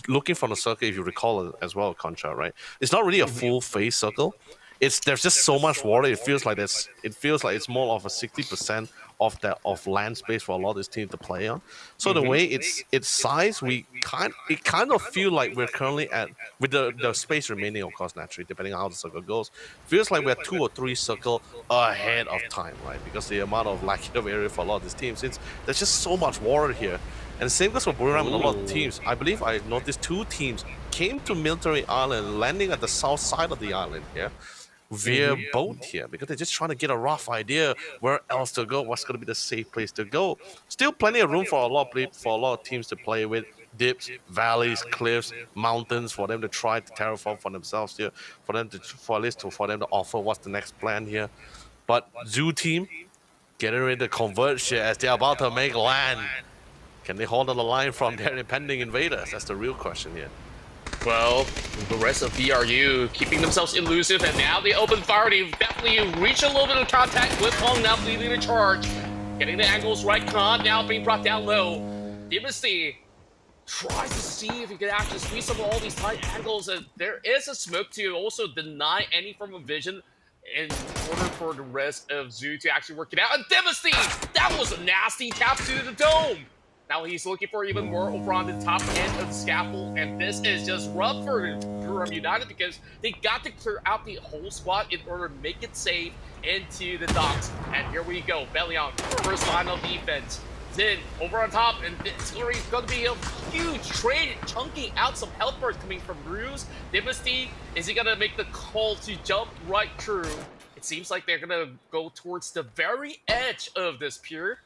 looking from the circle, if you recall as well, Concha, right? It's not really a full phase circle. There's just so much water. It feels like it's more of a 60% of land space for a lot of these teams to play on. So the way its size, it kind of feel like we're currently at, with the space remaining, of course, naturally, depending on how the circle goes, feels like we're 2 or 3 circle ahead of time, right? Because the amount of lack of area for a lot of these teams, there's just so much water here. And the same goes for Buriram and a lot of teams. I believe I noticed 2 teams came to Military Island, landing at the south side of the island here via boat here, because they're just trying to get a rough idea where else to go, what's going to be the safe place to go. Still plenty of room for a lot of teams to play with. Dips, valleys, cliffs, mountains for them to try to terraform for themselves here, for them to offer what's the next plan here. But Zoo team getting ready to converge here as they're about to make land. Can they hold on the line from their impending invaders? That's the real question here. Well, the rest of BRU keeping themselves elusive, and now they open fire. They've definitely reached a little bit of contact with Hong, now leading the charge. Getting the angles right, Khan now being brought down low. Dynasty tries to see if he can actually squeeze some of all these tight angles, and there is a smoke to also deny any form of vision in order for the rest of Zoo to actually work it out. And Dynasty! That was a nasty tap to the dome! Now he's looking for even more over on the top end of the scaffold, and this is just rough for Buriram United because they got to clear out the whole squad in order to make it safe into the docks. And here we go, Bellion, first line of defense. Zin over on top, and it's going to be a huge trade, chunking out some health bars coming from Ruse. Dynasty, is he going to make the call to jump right through? It seems like they're going to go towards the very edge of this pier.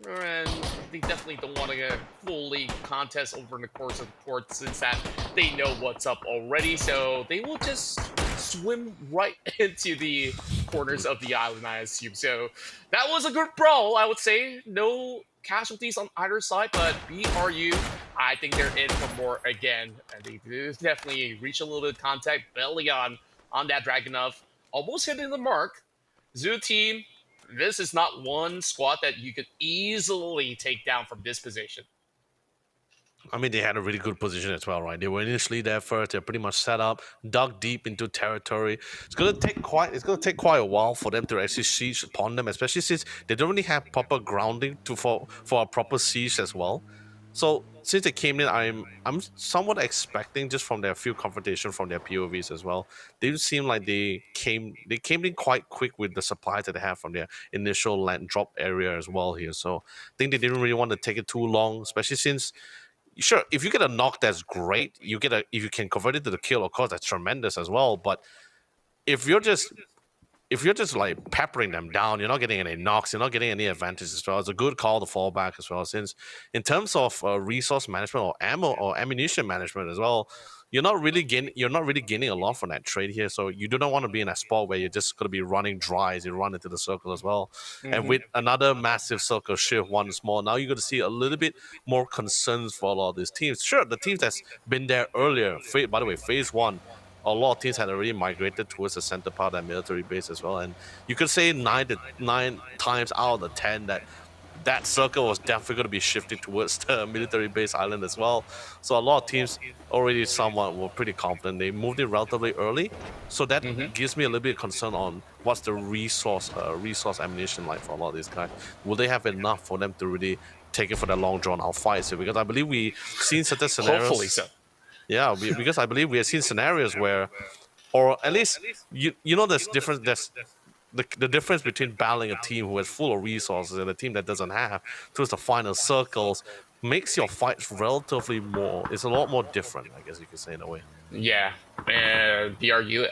And they definitely don't want to get fully contest over in the course of the port, since that they know what's up already. So they will just swim right into the corners of the island, I assume. So that was a good brawl, I would say. No casualties on either side, but BRU, I think they're in for more again. And they definitely reach a little bit of contact. Belly on that Dragunov, almost hitting the mark. Zoo team, this is not one squad that you could easily take down from this position. I mean, they had a really good position as well, right? They were initially there first. They're pretty much set up, dug deep into territory. It's gonna take quite a while for them to actually siege upon them, especially since they don't really have proper grounding for a proper siege as well. So since they came in, I'm somewhat expecting, just from their few confrontation from their POVs as well, they seem like they came in quite quick with the supplies that they have from their initial land drop area as well here. So I think they didn't really want to take it too long, especially since, sure, if you get a knock, that's great. If you can convert it to the kill, of course, that's tremendous as well. But if you're just like peppering them down, you're not getting any knocks, you're not getting any advantages as well. It's a good call to fall back as well, since in terms of resource management or ammo or ammunition management as well, you're not really gaining a lot from that trade here. So you do not want to be in a spot where you're just going to be running dry as you run into the circle as well. And with another massive circle shift once more, now you're going to see a little bit more concerns for a lot of these teams. Sure, the teams that's been there earlier, by the way, phase 1, a lot of teams had already migrated towards the center part of that military base as well. And you could say 9 times out of the 10 that circle was definitely going to be shifted towards the military base island as well. So a lot of teams already somewhat were pretty confident. They moved in relatively early. So that gives me a little bit of concern on what's the resource ammunition like for a lot of these guys. Will they have enough for them to really take it for the long drawn out fights? Because I believe we've seen certain scenarios. Hopefully so. Yeah, because I believe we have seen scenarios where, or at least you know, there's difference. There's the difference between battling a team who is full of resources and a team that doesn't have, towards the final circles, makes your fights relatively more. It's a lot more different, I guess you could say in a way. Yeah, and BRU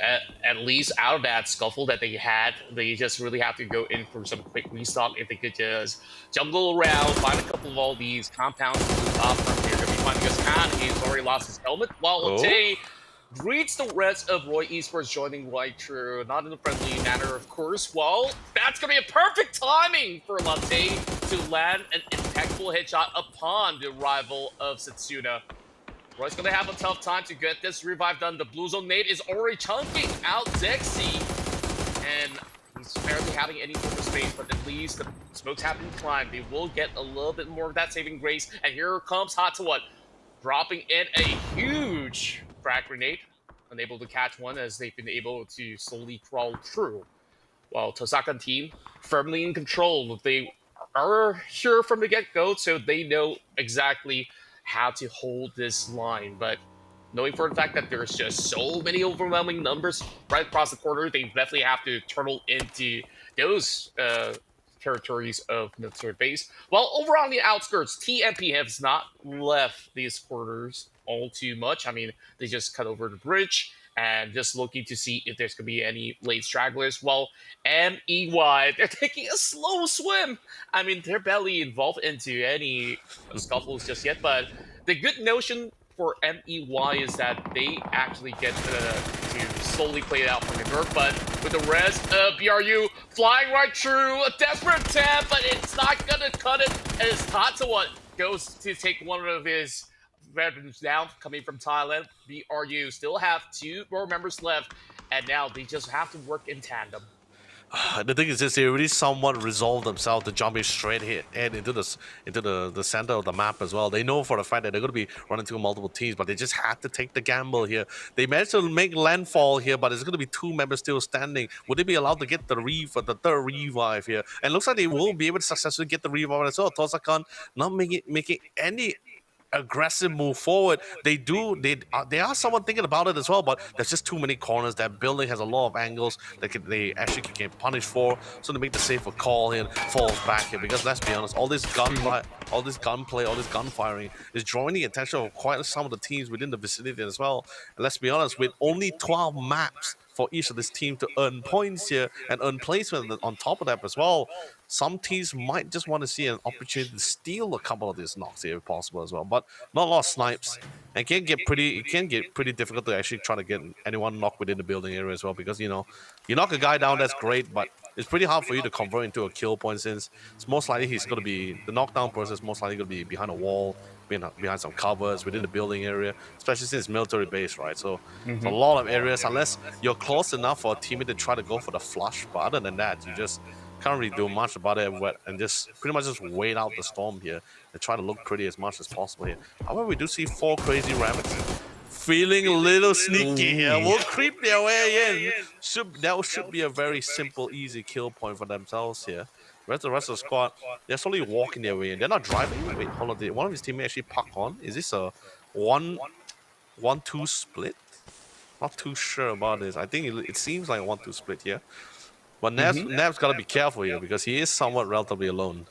at least out of that scuffle that they had, they just really have to go in for some quick restock. If they could just jungle around, find a couple of all these compounds to move up from here, gonna be fine because Khan, he's already lost his helmet. While Latte greets the rest of Roy Esports joining White True, not in a friendly manner, of course. Well, that's gonna be a perfect timing for Latte to land an impeccable headshot upon the arrival of Setsuna. Roy's gonna have a tough time to get this revive done. The blue zone nade is already chunking out Dexy, and he's barely having any more space, but at least the smokes have been climbed. They will get a little bit more of that saving grace, and here comes Hot to what? Dropping in a huge frag grenade, unable to catch one as they've been able to slowly crawl through. While Tosaka team firmly in control, they are sure from the get-go, so they know exactly how to hold this line. But knowing for the fact that there's just so many overwhelming numbers right across the corner, they definitely have to turtle into those territories of military base. While over on the outskirts, TMP has not left these quarters all too much. I mean, they just cut over the bridge and just looking to see if there's going to be any late stragglers. While MEY, they're taking a slow swim. I mean, they're barely involved into any scuffles just yet, but the good notion for MEY is that they actually get to slowly play it out from the dirt, but with the rest of BRU flying right through, a desperate attempt, but it's not going to cut it, and it's Tatsuwa goes to take one of his veterans down, coming from Thailand. BRU still have 2 more members left, and now they just have to work in tandem. The thing is this, they already somewhat resolved themselves to jumping straight here and into the center of the map as well. They know for the fact that they're going to be running through multiple teams, but they just had to take the gamble here. They managed to make landfall here, but there's going to be 2 members still standing. Would they be allowed to get the third revive here? And it looks like they won't be able to successfully get the revive as well. Tosakan not making any aggressive move forward. They are someone thinking about it as well, but there's just too many corners. That building has a lot of angles that they actually can get punished for. So to make the safer call here, falls back here, because let's be honest, all this gunplay, all this gunfiring is drawing the attention of quite some of the teams within the vicinity as well. And let's be honest, with only 12 maps for each of this team to earn points here and earn placement on top of that as well, some teams might just want to see an opportunity to steal a couple of these knocks here if possible as well. But not a lot of snipes. And it can get pretty difficult to actually try to get anyone knocked within the building area as well, because you knock a guy down, that's great, but it's pretty hard for you to convert into a kill point, since it's most likely he's going to be, the knockdown process most likely going to be behind a wall, behind some covers within the building area, especially since it's military base, right? So it's a lot of areas, unless you're close enough for a teammate to try to go for the flush. But other than that, you just can't really do much about it, and just pretty much just wait out the storm here and try to look pretty as much as possible here. However, we do see 4 crazy rabbits feeling a little sneaky here. Will creep their way in. That should be a very simple, easy kill point for themselves here. The rest of the squad, they're slowly walking their way in. They're not driving. Wait, hold on. Did one of his teammates actually park on? Is this a 1-2 split? Not too sure about this. I think it seems like a 1-2 split here. But Nev's got to be careful here, because he is somewhat relatively alone.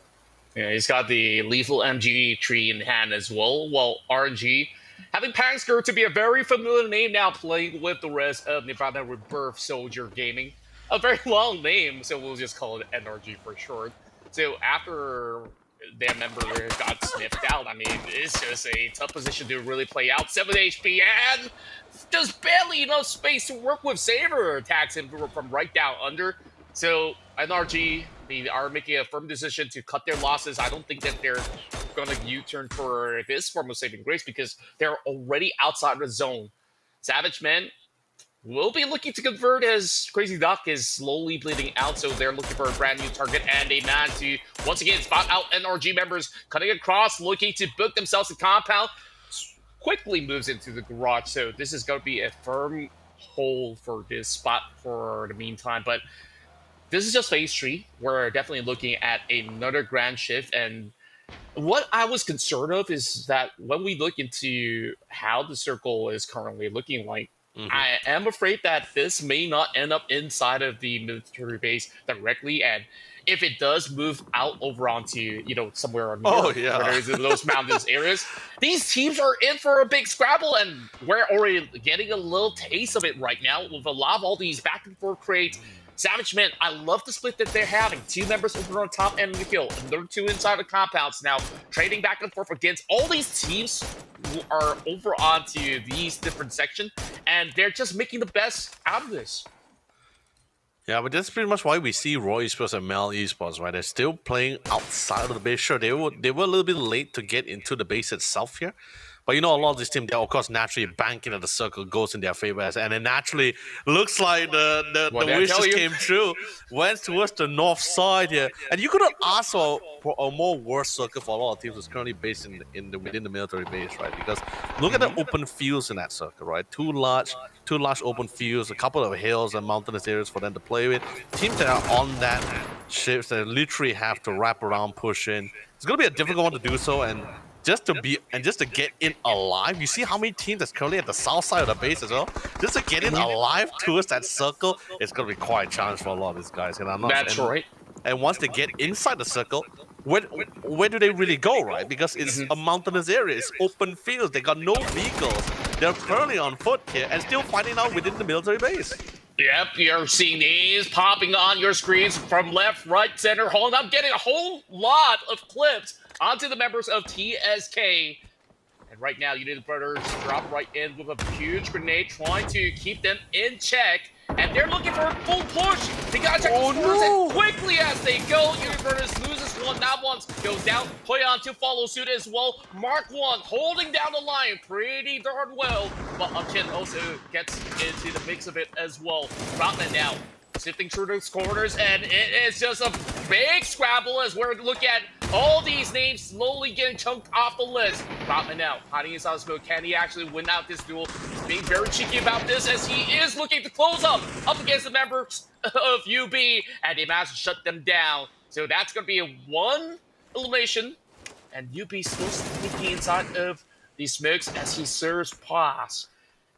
Yeah, he's got the lethal MG tree in hand as well, while RNG, having Pangsker to be a very familiar name now, playing with the rest of Nevada Rebirth Soldier Gaming. A very long name, so we'll just call it NRG for short. So after their member got sniffed out, I mean, it's just a tough position to really play out. 7 HP and just barely enough space to work with. Saber attacks him from right down under. So NRG, they are making a firm decision to cut their losses. I don't think that they're going to U-turn for this form of saving grace, because they're already outside the zone. Savage Men will be looking to convert, as Crazy Duck is slowly bleeding out, so they're looking for a brand new target, and a man to once again spot out NRG members cutting across, looking to book themselves a compound. Quickly moves into the garage, so this is going to be a firm hold for this spot for the meantime. But this is just phase 3. We're definitely looking at another grand shift, and what I was concerned of is that when we look into how the circle is currently looking like, I am afraid that this may not end up inside of the military base directly, and if it does move out over onto, somewhere near Oh, where yeah. there's those mountainous areas, these teams are in for a big scrabble, and we're already getting a little taste of it right now with a lot of all these back and forth crates. Savage Man, I love the split that they're having. 2 members over on top end of the hill, another 2 inside the compounds now, trading back and forth against all these teams who are over onto these different sections, and they're just making the best out of this. Yeah, but that's pretty much why we see Roy Esports and Mel Esports, right? They're still playing outside of the base. Sure, they were a little bit late to get into the base itself here. But a lot of these teams, they're of course naturally banking that the circle goes in their favor, and it naturally looks like the wishes came true. Went towards the north side here, and you could have asked for a more worse circle for a lot of teams that's currently based within the military base, right? Because look at the open fields in that circle, right? Two large open fields, a couple of hills and mountainous areas for them to play with. Teams that are on that ships that literally have to wrap around, push in. It's gonna be a difficult one to do so, and just to get in alive. You see how many teams that's currently at the south side of the base as well? Just to get in alive towards that circle, it's going to be quite a challenge for a lot of these guys. That's right. And once they get inside the circle, where do they really go, right? Because it's a mountainous area, it's open fields, they got no vehicles. They're currently on foot here and still fighting out within the military base. Yep, you're seeing these popping on your screens from left, right, center. Hold up, getting a whole lot of clips onto the members of TSK. And right now, United Brothers drop right in with a huge grenade, trying to keep them in check. And they're looking for a full push. They gotta check the scores in quickly as they go. United Brothers loses one, that one goes down. Hoyan to follow suit as well. Mark 1 holding down the line pretty darn well. But Upchin also gets into the mix of it as well. Rotman now sifting through those corners, and it is just a big scrabble as we're looking at all these names slowly getting chunked off the list. Rotman now hiding inside the smoke. Can he actually win out this duel? He's being very cheeky about this as he is looking to close up against the members of UB, and they managed to shut them down. So that's going to be a 1 elimination, and UB still sneaking inside of these smokes as he serves pass.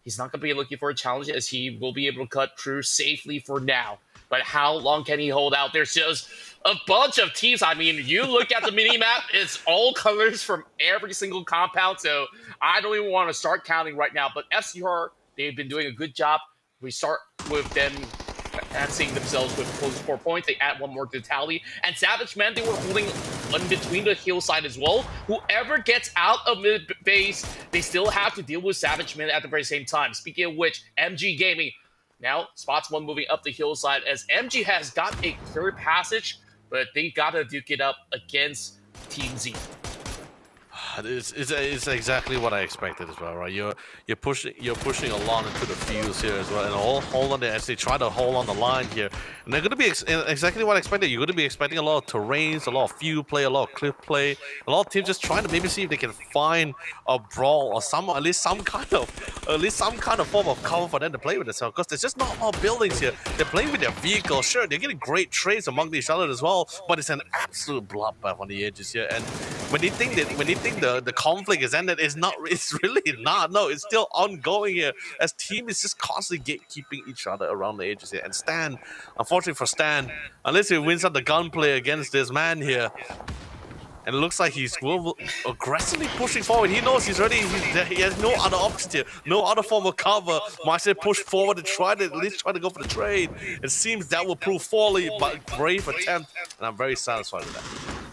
He's not going to be looking for a challenge as he will be able to cut through safely for now. But how long can he hold out? There's just a bunch of teams. I mean, you look at the mini-map, it's all colors from every single compound, so I don't even want to start counting right now. But FCR, they've been doing a good job. We start with them advancing themselves with close 4 points. They add 1 more to the tally. And Savage Men, they were holding in between the hillside as well. Whoever gets out of mid-base, they still have to deal with Savage Men at the very same time. Speaking of which, MG Gaming now spots 1 moving up the hillside as MG has got a clear passage, but they gotta duke it up against Team Z. It's exactly what I expected as well, right? You're pushing along into the fields here as well, and hold on there as they try to hold on the line here. And they're going to be exactly what I expected. You're going to be expecting a lot of terrains, a lot of field play, a lot of cliff play, a lot of teams just trying to maybe see if they can find a brawl or at least some kind of form of cover for them to play with themselves. Because there's just not a lot of buildings here. They're playing with their vehicles. Sure, they're getting great trades among each other as well, but it's an absolute bloodbath on the edges here. And when they think the conflict is ended, it's really not. No, it's still ongoing here as team is just constantly gatekeeping each other around the edges here. And Stan, unfortunately for Stan, unless he wins out the gunplay against this man here, and it looks like he's aggressively pushing forward. He knows he has no other options here, no other form of cover. Might say push forward to at least try to go for the trade. It seems that will prove folly, but brave attempt, and I'm very satisfied with that.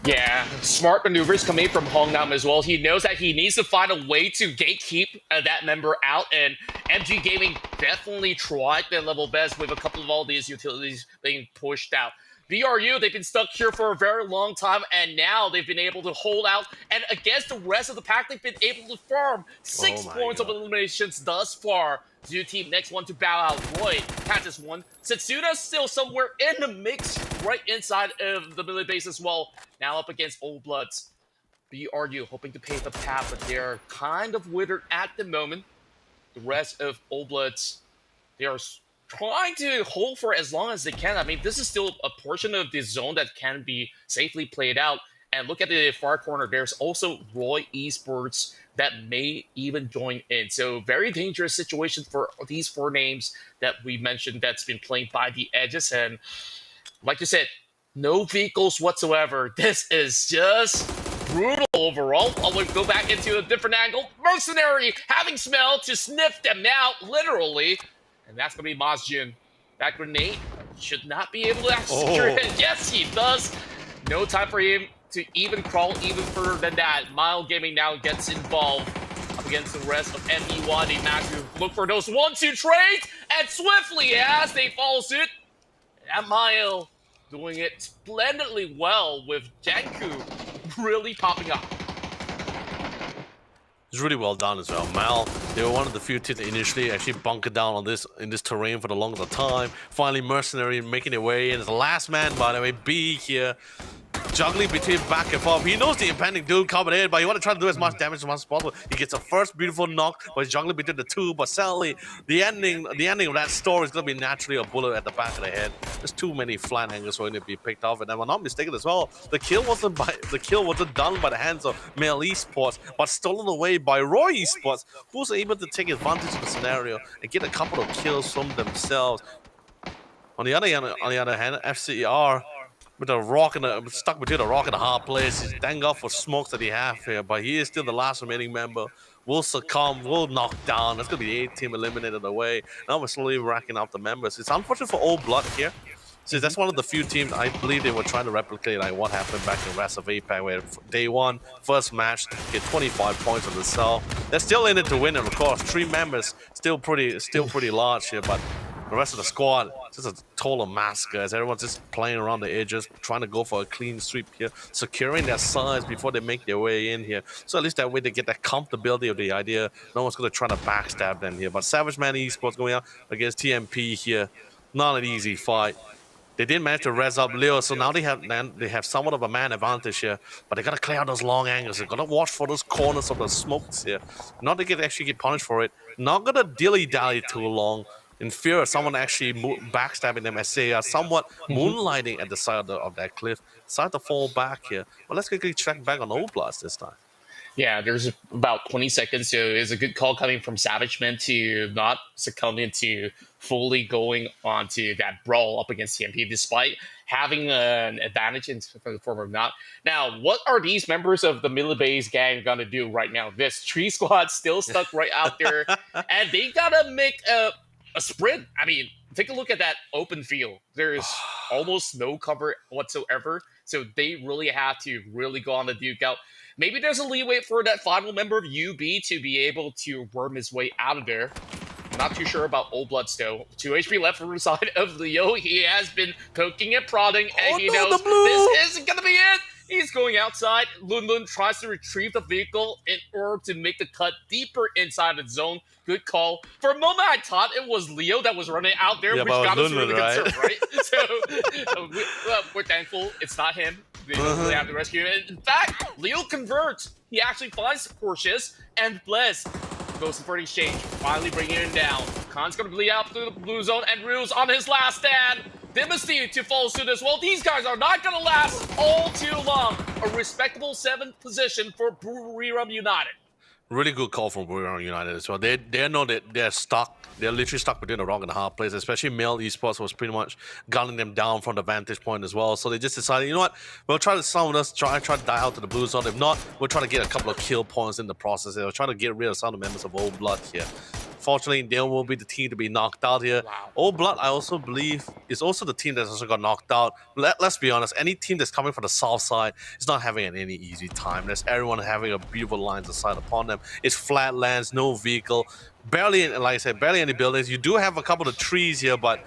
Yeah, smart maneuvers coming from Hongnam as well. He knows that he needs to find a way to gatekeep that member out, and MG Gaming definitely tried their level best with a couple of all these utilities being pushed out. BRU, they've been stuck here for a very long time, and now they've been able to hold out. And against the rest of the pack, they've been able to farm 6 points of eliminations thus far. Zoo team, next one to bow out. Roy catches 1. Setsuda's still somewhere in the mix, right inside of the military base as well. Now up against Old Bloods. BRU hoping to pave the path, but they're kind of withered at the moment. The rest of Old Bloods, they are trying to hold for as long as they can. I mean, this is still a portion of the zone that can be safely played out. And look at the far corner. There's also Roy Esports that may even join in. So very dangerous situation for these 4 names that we mentioned that's been playing by the edges. And like you said, no vehicles whatsoever. This is just brutal overall. I'll go back into a different angle. Mercenary having smell to sniff them out, literally. And that's going to be Mazjun. That grenade should not be able to secure it. Yes, he does. No time for him to even crawl even further than that. Mile Gaming now gets involved up against the rest of ME1. They manage to look for those 1-2 trades, and swiftly as they follow suit, and Mile doing it splendidly well with Janku really popping up. It's really well done as well. Mal, they were one of the few teams that initially actually bunkered down on this in this terrain for the longest time. Finally, Mercenary making their way in. It's the last man, by the way, B here. Juggling between back and forth. He knows the impending dude coming in, but you want to try to do as much damage as possible. He gets a first beautiful knock, but he's juggling between the two. But sadly, the ending of that story is going to be naturally a bullet at the back of the head. There's too many flank angles for him to be picked off, and if I'm not mistaken as well, the kill wasn't done by the hands of Male Esports, but stolen away by Roy Esports, who's able to take advantage of the scenario and get a couple of kills from themselves. On the other hand, FCR. With a rock stuck between a rock and a hard place. He's thank God for smokes that he have here, but he is still the last remaining member. Will succumb, will knock down. That's gonna be the 8 team eliminated away. Now we're slowly racking up the members. It's unfortunate for Old Blood here. Since that's one of the few teams I believe they were trying to replicate like what happened back in rest of APAC, where day 1, first match, get 25 points on the cell. They're still in it to win, and of course, 3 members still pretty large here, but the rest of the squad, just a total massacre as everyone's just playing around the edges, trying to go for a clean sweep here, securing their sides before they make their way in here. So at least that way they get that comfortability of the idea. No one's going to try to backstab them here. But Savage Man Esports going out against TMP here. Not an easy fight. They did manage to res up Leo, so now they have somewhat of a man advantage here. But they got to clear out those long angles. They got to watch for those corners of the smokes here. Not to actually get punished for it. Not going to dilly-dally too long, in fear of someone actually backstabbing them as they are somewhat moonlighting at the side of that cliff. Decide to fall back here. But let's quickly check back on Old Blast this time. Yeah, there's about 20 seconds, so it's a good call coming from Savageman to not succumb into fully going onto that brawl up against TMP, despite having an advantage in the form of not. Now, what are these members of the Middle Bay's gang going to do right now? This tree squad still stuck right out there, and they got to make a sprint. I mean, take a look at that open field. There's almost no cover whatsoever, so they really have to really go on the duke out. Maybe there's a leeway for that final member of UB to be able to worm his way out of there. Not too sure about Old Blood still. 2 HP left from the side of Leo. He has been poking and prodding, and he knows this isn't going to be it. He's going outside. Lun Lun tries to retrieve the vehicle in order to make the cut deeper inside the zone. Good call. For a moment, I thought it was Leo that was running out there, which got us really concerned, right? So we're thankful it's not him. They have to rescue him. In fact, Leo converts. He actually finds Porsches, and Bless goes for the exchange, finally bringing him down. Khan's going to bleed out through the blue zone, and Rue's on his last stand. Dynasty to follow suit as well. These guys are not going to last all too long. A respectable 7th position for Buriram United. Really good call from Buriram United as well. They know that they're stuck. They're literally stuck between a rock and a hard place, especially Male Esports was pretty much gunning them down from the vantage point as well. So they just decided, you know what, we'll try to summon us, try to die out to the blue zone. If not, we'll try to get a couple of kill points in the process. They'll try to get rid of some of the members of Old Blood here. Fortunately, they will be the team to be knocked out here. Wow. Old Blood, I also believe, is also the team that's also got knocked out. Let's be honest, any team that's coming from the south side is not having any easy time. There's everyone having a beautiful lines of sight upon them. It's flat lands, no vehicle, barely, like I said, barely any buildings. You do have a couple of trees here, but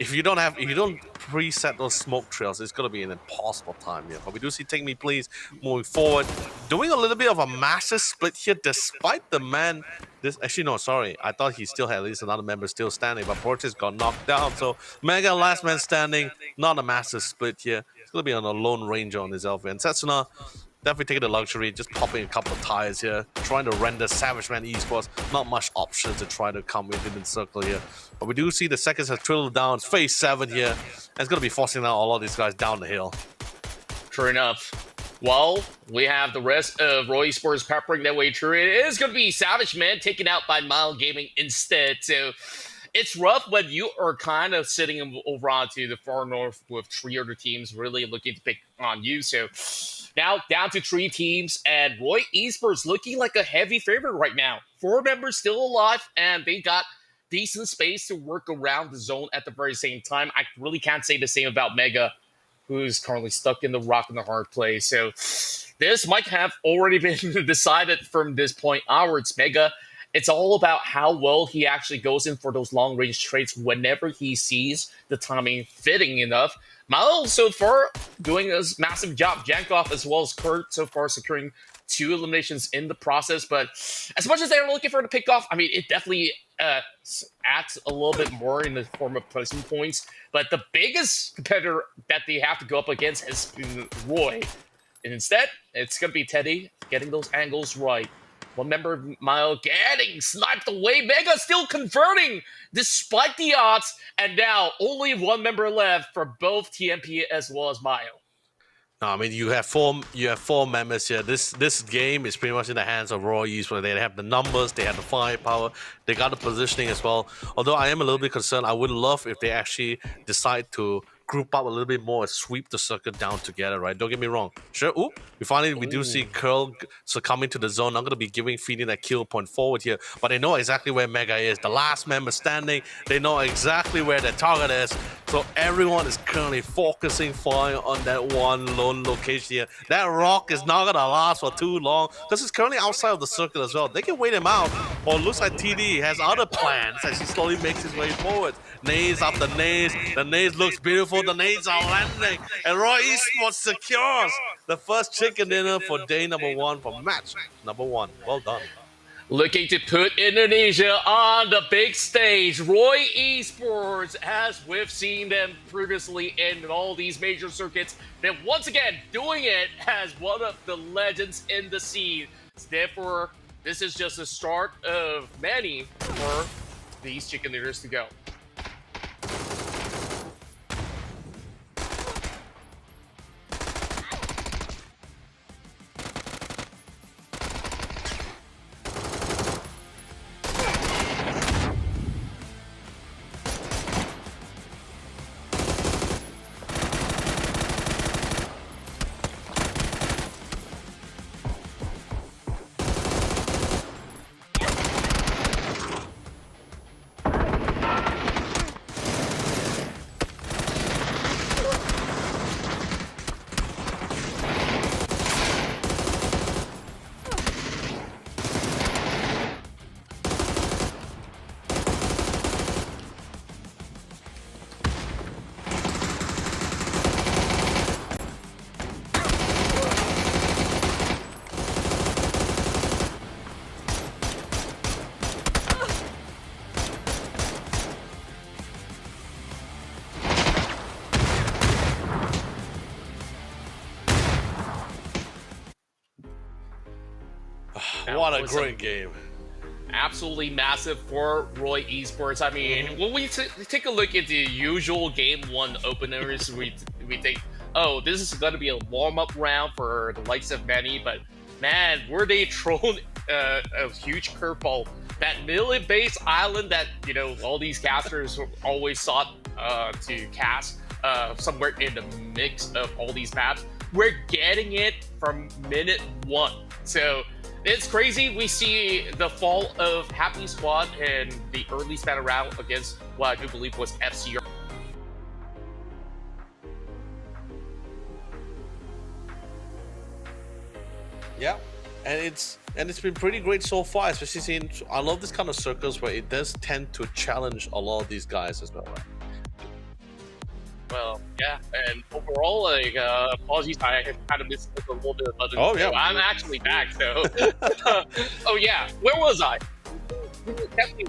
if you don't preset those smoke trails, it's going to be an impossible time here. But we do see Take Me Please moving forward, doing a little bit of a massive split here, despite the man. Actually, no, sorry. I thought he still had at least another member still standing, but Portis got knocked down. So Mega last man standing, not a massive split here. It's going to be on a lone ranger on his Elfie. And Setsuna definitely taking the luxury, just popping a couple of tires here, trying to render Savage Man Esports. Not much options to try to come within the circle here. But we do see the seconds have trilled down. It's phase 7 here. And it's going to be forcing out all of these guys down the hill. True enough. Well, we have the rest of Roy Esports peppering their way through. It is going to be Savage Man taken out by Mile Gaming instead. So it's rough when you are kind of sitting over onto the far north with 3 other teams really looking to pick on you. So now down to 3 teams, and Roy Esports looking like a heavy favorite right now. 4 members still alive, and they got decent space to work around the zone at the very same time. I really can't say the same about Mega, who's currently stuck in the rock and the hard place. So this might have already been decided from this point onwards. Mega, it's all about how well he actually goes in for those long-range trades whenever he sees the timing fitting enough. Mal so far doing a massive job. Jankov as well as Kurt so far securing 2 eliminations in the process. But as much as they're looking for the pick-off, I mean, it definitely adds a little bit more in the form of placement points. But the biggest competitor that they have to go up against has been Roy. And instead, it's going to be Teddy getting those angles right. One member of Mile getting sniped away. Mega still converting despite the odds. And now only 1 member left for both TMP as well as Mile. No, I mean you have four members here. This game is pretty much in the hands of Roy Esports. They have the numbers, they have the firepower, they got the positioning as well. Although I am a little bit concerned, I would love if they actually decide to group up a little bit more and sweep the circuit down together, right? Don't get me wrong. Sure, we do see Curl succumbing to the zone. I'm going to be feeding that kill point forward here, but they know exactly where Mega is. The last member standing, they know exactly where their target is. So everyone is currently focusing fire on that one lone location here. That rock is not going to last for too long because it's currently outside of the circle as well. They can wait him out, or it looks like TD has other plans as he slowly makes his way forward. Nades after nades. The nades looks beautiful. The nades are landing. And Roy Esports secures the first chicken dinner for day number 1 for match number 1. Well done. Looking to put Indonesia on the big stage. Roy Esports, as we've seen them previously in all these major circuits, then once again doing it as one of the legends in the scene. Therefore, this is just the start of many for these chicken dinners to go. What a great game. Absolutely massive for Roy Esports. I mean, when we take a look at the usual Game 1 openers, we think, oh, this is going to be a warm-up round for the likes of many, but man, were they thrown a huge curveball. That million-base island that, you know, all these casters always sought to cast somewhere in the mix of all these maps, we're getting it from minute 1. So it's crazy. We see the fall of Happy Squad in the early span round against what I do believe was FC. Yeah, and it's been pretty great so far, especially seeing. I love this kind of circles where it does tend to challenge a lot of these guys as well. Right? Well, yeah, and overall, like, apologies, I kind of missed a little bit of other. Oh, yeah. I'm actually back, so. Oh, yeah, where was I? We were definitely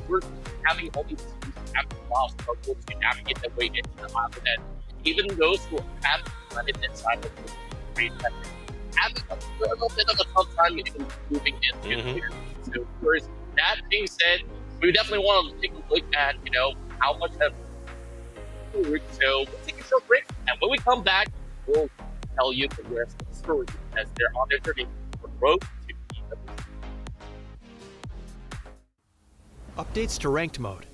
having all these teams have lost struggle to navigate their way into the island, and even those who have landed inside of the great having a little bit of a tough time even moving into here. So, of course, that being said, we definitely want to take a look at, you know, how much have. So we'll take a short break, and when we come back, we'll tell you the rest of the story. as they're on their journey for the road to EWC. Updates to ranked mode,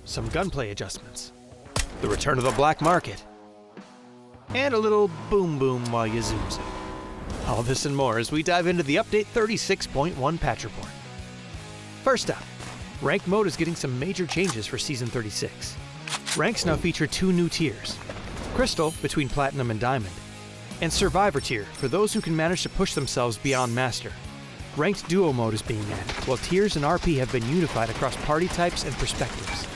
some gunplay adjustments, the return of the black market, and a little boom boom while you zoom zoom. All this and more as we dive into the update 36.1 patch report. First up, ranked mode is getting some major changes for Season 36. Ranks now feature 2 new tiers, Crystal between Platinum and Diamond, and Survivor tier for those who can manage to push themselves beyond Master. Ranked Duo mode is being added, while tiers and RP have been unified across party types and perspectives.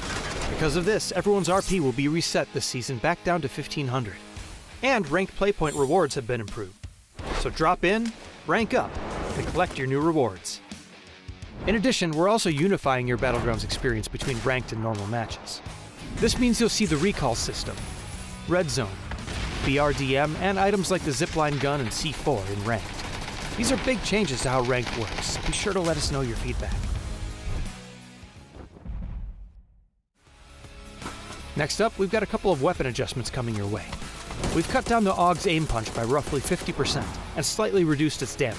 Because of this, everyone's RP will be reset this season back down to 1500. And ranked playpoint rewards have been improved. So drop in, rank up, and collect your new rewards. In addition, we're also unifying your Battlegrounds experience between ranked and normal matches. This means you'll see the recall system, Red Zone, BRDM, and items like the Zipline gun and C4 in ranked. These are big changes to how ranked works, so be sure to let us know your feedback. Next up, we've got a couple of weapon adjustments coming your way. We've cut down the AUG's aim punch by roughly 50% and slightly reduced its damage,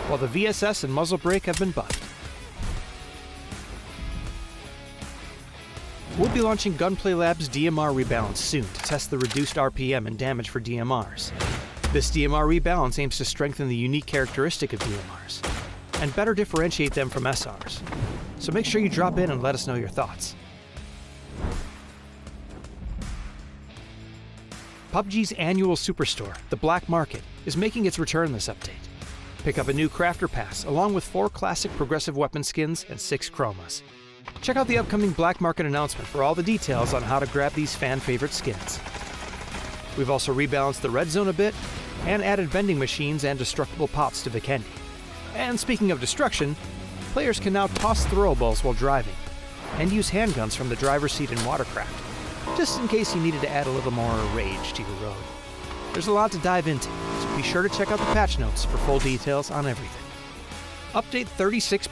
while the VSS and muzzle brake have been buffed. We'll be launching Gunplay Lab's DMR Rebalance soon to test the reduced RPM and damage for DMRs. This DMR rebalance aims to strengthen the unique characteristic of DMRs and better differentiate them from SRs. So make sure you drop in and let us know your thoughts. PUBG's annual superstore, the Black Market, is making its return this update. Pick up a new Crafter Pass along with 4 classic progressive weapon skins and 6 chromas. Check out the upcoming Black Market announcement for all the details on how to grab these fan-favorite skins. We've also rebalanced the red zone a bit and added vending machines and destructible pops to Vikendi. And speaking of destruction, players can now toss throwables while driving and use handguns from the driver's seat in Watercraft, just in case you needed to add a little more rage to your road. There's a lot to dive into, so be sure to check out the patch notes for full details on everything. Update 36.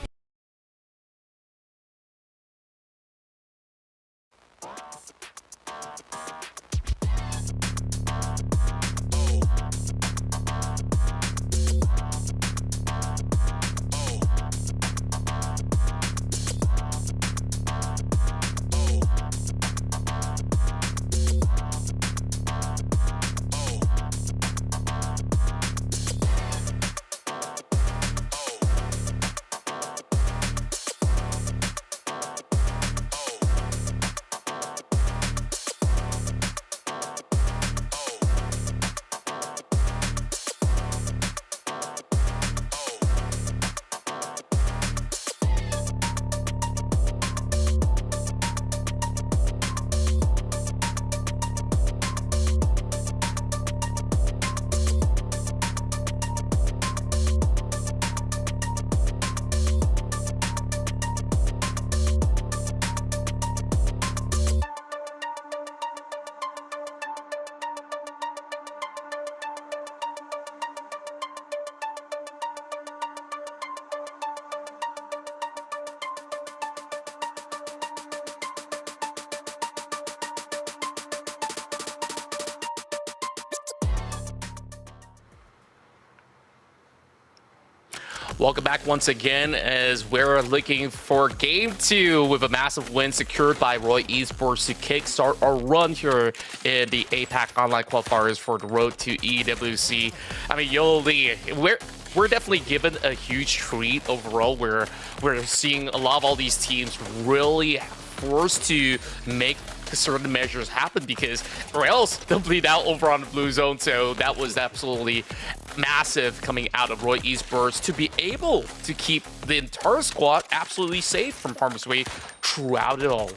Welcome back once again as we're looking for Game 2 with a massive win secured by Roy Esports to kickstart our run here in the APAC Online Qualifiers for the road to EWC. I mean, Yoli, we're definitely given a huge treat overall where we're seeing a lot of all these teams really forced to make certain measures happen, because or else they'll bleed out over on the blue zone. So that was absolutely massive coming out of Roy Esports to be able to keep the entire squad absolutely safe from harm's way throughout it all.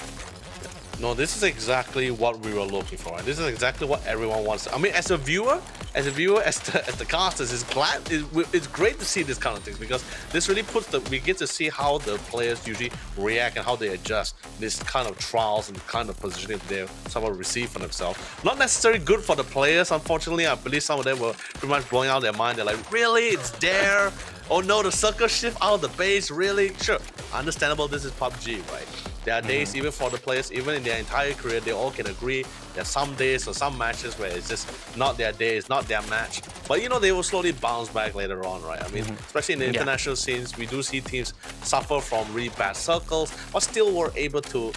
No, this is exactly what we were looking for. This is exactly what everyone wants. I mean, as a viewer, as the casters, it's great to see this kind of things, because this really puts we get to see how the players usually react and how they adjust this kind of trials and kind of positioning they somehow receive for themselves. Not necessarily good for the players, unfortunately. I believe some of them were pretty much blowing out their mind. They're like, really? It's there? Oh no, the circle shift out of the base? Really? Sure, understandable, this is PUBG, right? There are days, even for the players, even in their entire career, they all can agree there's some days or some matches where it's just not their day, it's not their match. But you know, they will slowly bounce back later on, right? I mean, especially in the international scenes, we do see teams suffer from really bad circles, but still were able to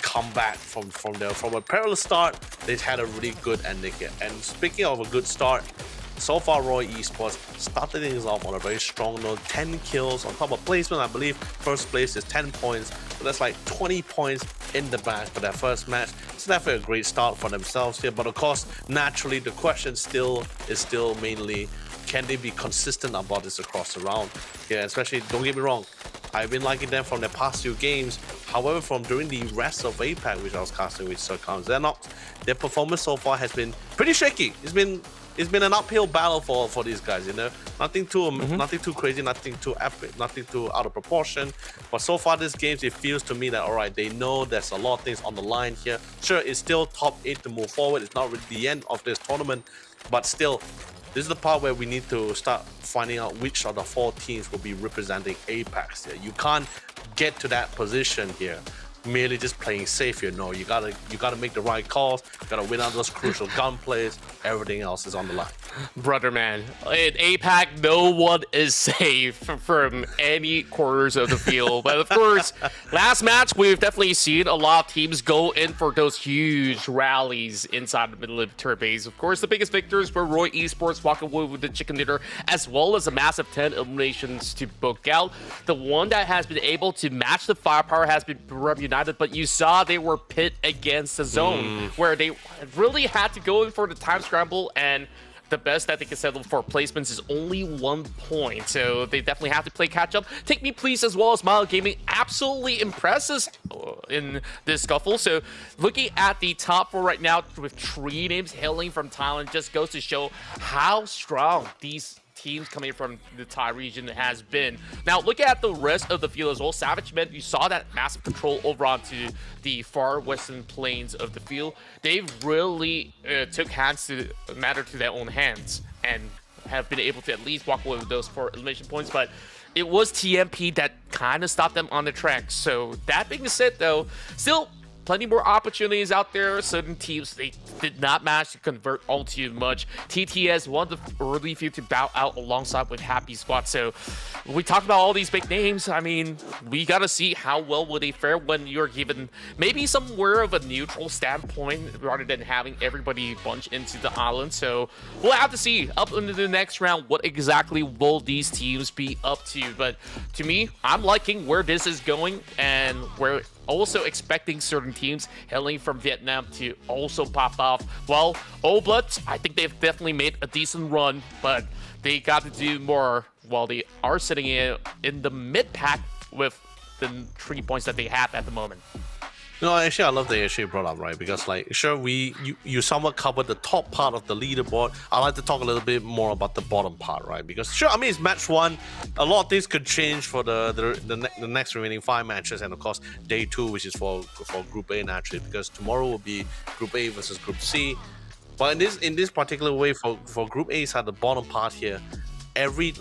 come back from a perilous start. They had a really good ending here. And speaking of a good start, so far Roy Esports started things off on a very strong note. 10 kills on top of placement. I believe first place is 10 points. So that's like 20 points in the bag for their first match. It's definitely a great start for themselves here. But of course, naturally, the question is still mainly, can they be consistent about this across the round? Yeah, especially, don't get me wrong, I've been liking them from their past few games. However, from during the rest of APAC, which I was casting with Sir Counts, their performance so far has been pretty shaky. It's been an uphill battle for these guys, you know. Nothing too crazy, nothing too epic, nothing too out of proportion. But so far this game, it feels to me that alright, they know there's a lot of things on the line here. Sure, it's still top 8 to move forward. It's not really the end of this tournament, but still, this is the part where we need to start finding out which of the 4 teams will be representing APAC here. You can't get to that position here merely just playing safe here. No, you gotta make the right calls. You gotta win out those crucial gun plays. Everything else is on the line. Brother man, in APAC, no one is safe from any corners of the field. But of course, last match, we've definitely seen a lot of teams go in for those huge rallies inside the middle of the turret base. Of course, the biggest victors were Roy Esports walking away with the chicken dinner, as well as a massive 10 eliminations to book out. The one that has been able to match the firepower has been Rum United, but you saw they were pit against the zone, where they really had to go in for the time scramble, and the best that they can settle for placements is only 1 point, so they definitely have to play catch up. Take Me Please as well as Mile Gaming absolutely impresses in this scuffle. So looking at the top 4 right now with 3 names hailing from Thailand just goes to show how strong these teams coming from the Thai region has been. Now, look at the rest of the field as well. Savage Men, you saw that massive control over onto the far western plains of the field. They really took matter to their own hands and have been able to at least walk away with those 4 elimination points, but it was TMP that kind of stopped them on the track. So that being said, though, still plenty more opportunities out there. Certain teams, they did not manage to convert all too much. TTS, one of the early few to bow out alongside with Happy Squad. So when we talk about all these big names, I mean, we got to see how well will they fare when you're given maybe somewhere of a neutral standpoint rather than having everybody bunch into the island. So we'll have to see up into the next round what exactly will these teams be up to. But to me, I'm liking where this is going, and we're also expecting certain teams hailing from Vietnam to also pop off. Well, Old Bloods, I think they've definitely made a decent run, but they got to do more while they are sitting in the mid-pack with the 3 points that they have at the moment. No, actually, I love the issue you brought up, right? Because, like, sure, you somewhat covered the top part of the leaderboard. I'd like to talk a little bit more about the bottom part, right? Because, sure, I mean, it's match 1. A lot of things could change for the next remaining 5 matches, and of course, day 2, which is for Group A naturally, because tomorrow will be Group A versus Group C. But in this particular way, for Group A side, the bottom part here,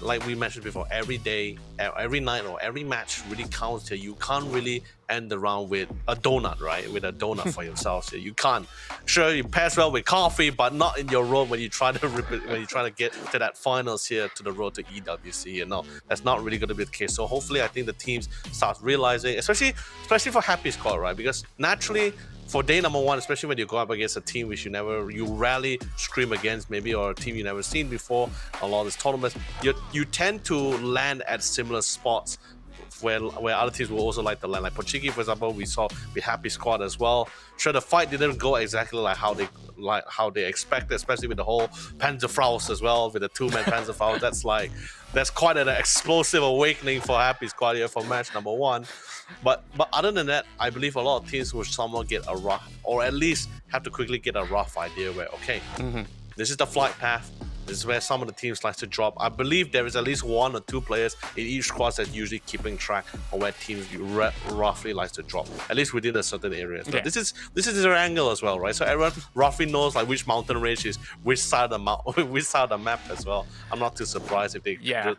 like we mentioned before, every day, every night, or every match really counts here. You can't really end the round with a donut, right? With a donut for yourselves here. You can't. Sure, you pass well with coffee, but not in your road when you try to get to that finals here, to the road to EWC. You know, that's not really going to be the case. So hopefully, I think the teams start realizing, especially for Happy Squad, right? Because naturally, for day number 1, especially when you go up against a team which you rarely scream against, maybe, or a team you've never seen before, a lot of these tournaments, you tend to land at similar spots where other teams will also like to land. Like Pochiki, for example, we saw with Happy Squad as well. Sure, the fight didn't go exactly like how they expected, especially with the whole Panzerfaust as well, with the 2-man Panzerfaust. That's quite an explosive awakening for Happy Squad here for match number 1. But other than that, I believe a lot of teams will somewhat get a rough, or at least have to quickly get a rough idea where, okay, this is the flight path. This is where some of the teams like to drop. I believe there is at least 1 or 2 players in each squad that's usually keeping track of where teams roughly likes to drop, at least within a certain area. So this is Erangel as well, right? So everyone roughly knows like which mountain range is which side of the map as well. I'm not too surprised if they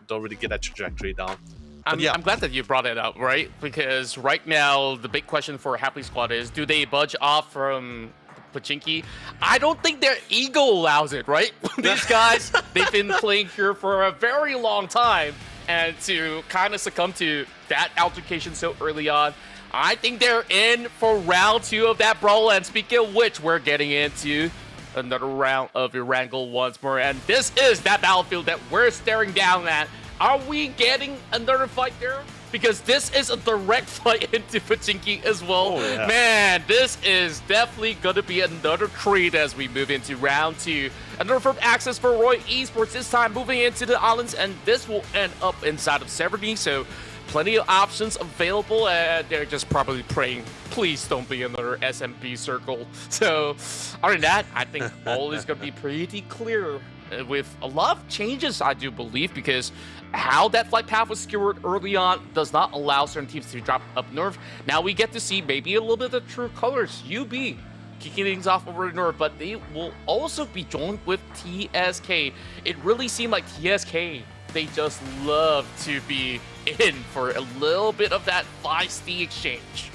don't really get that trajectory down. I'm glad that you brought it up, right? Because right now, the big question for Happy Squad is, do they budge off from Pachinki, I don't think their ego allows it, right? These guys, they've been playing here for a very long time, and to kind of succumb to that altercation so early on, I think they're in for round 2 of that brawl. And speaking of which, we're getting into another round of Erangel once more, and this is that battlefield that we're staring down at. Are we getting another fight there? Because this is a direct fight into Pachinki as well. Oh, yeah. Man, this is definitely going to be another treat as we move into round 2. Another firm access for Roy Esports, this time moving into the islands, and this will end up inside of Severny, so plenty of options available, and they're just probably praying, please don't be another SMP circle. So, other than that, I think all is going to be pretty clear with a lot of changes, I do believe, because how that flight path was skewered early on does not allow certain teams to drop up north. Now we get to see maybe a little bit of true colors. UB kicking things off over north, but they will also be joined with TSK. It really seemed like TSK, they just love to be in for a little bit of that feisty exchange.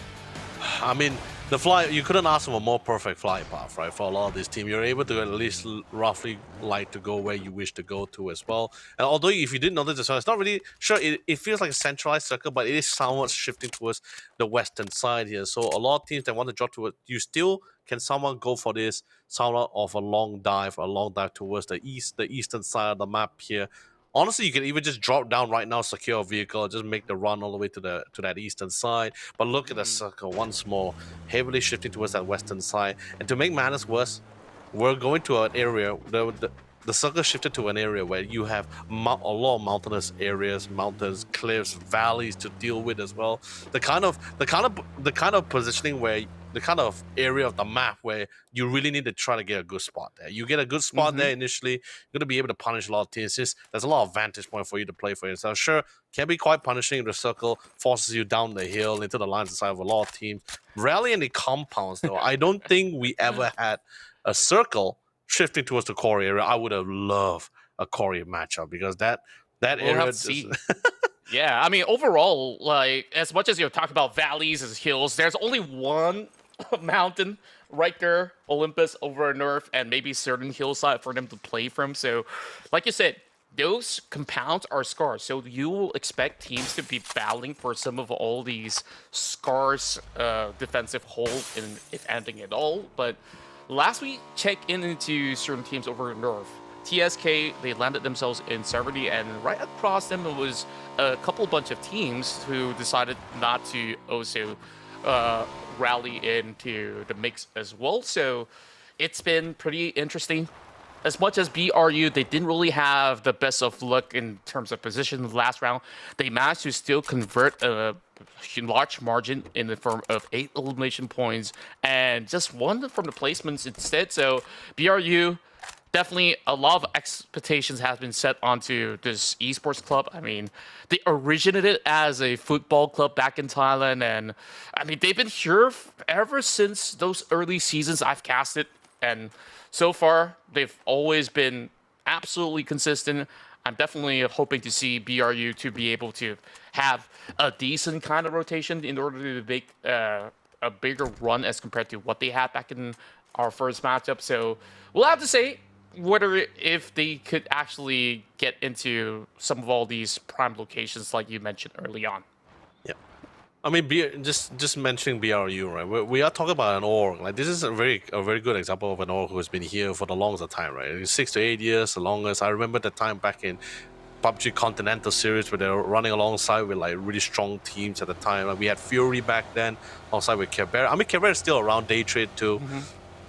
I mean, the fly, you couldn't ask for a more perfect flight path, right? For a lot of this team, you're able to at least roughly like to go where you wish to go to as well. And although if you didn't notice as well, it's not really sure. It feels like a centralized circle, but it is somewhat shifting towards the western side here. So a lot of teams that want to drop towards, you still can someone go for this somewhat of a long dive towards the eastern side of the map here. Honestly, you can even just drop down right now, secure a vehicle, just make the run all the way to that eastern side. But look at the circle once more, heavily shifting towards that western side. And to make matters worse, we're going to an area, the circle shifted to an area where you have a lot of mountainous areas, mountains, cliffs, valleys to deal with as well. The kind of positioning where the kind of area of the map where you really need to try to get a good spot there. You get a good spot there initially, you're going to be able to punish a lot of teams. There's a lot of vantage point for you to play for yourself. Sure, can be quite punishing if the circle forces you down the hill into the lines inside of a lot of teams. Rarely any compounds though. I don't think we ever had a circle shifting towards the core area. I would have loved a core matchup because that area. Yeah, I mean, overall, like, as much as you're talking about valleys and hills, there's only one mountain right there, Olympus over north, and maybe certain hillside for them to play from. So, like you said, those compounds are scarce. So you will expect teams to be battling for some of all these scarce defensive holes, in if anything at all. But last we checked into certain teams over north, TSK, they landed themselves in Severny, and right across them it was a bunch of teams who decided not to also rally into the mix as well. So it's been pretty interesting. As much as BRU, they didn't really have the best of luck in terms of position last round, they managed to still convert a large margin in the form of 8 elimination points and just 1 from the placements instead. So BRU, definitely a lot of expectations have been set onto this esports club. I mean, they originated as a football club back in Thailand, and I mean, they've been here ever since those early seasons I've casted, and so far, they've always been absolutely consistent. I'm definitely hoping to see BRU to be able to have a decent kind of rotation in order to make a bigger run as compared to what they had back in our first matchup. So we'll have to say whether if they could actually get into some of all these prime locations like you mentioned early on. Yeah. I mean, just mentioning BRU, right? We are talking about an org. Like, this is a very good example of an org who has been here for the longest time, right? 6 to 8 years, the longest. I remember the time back in PUBG Continental Series where they were running alongside with like really strong teams at the time. Like, we had Fury back then, alongside with Cabrera. I mean, Cabrera is still around day trade too.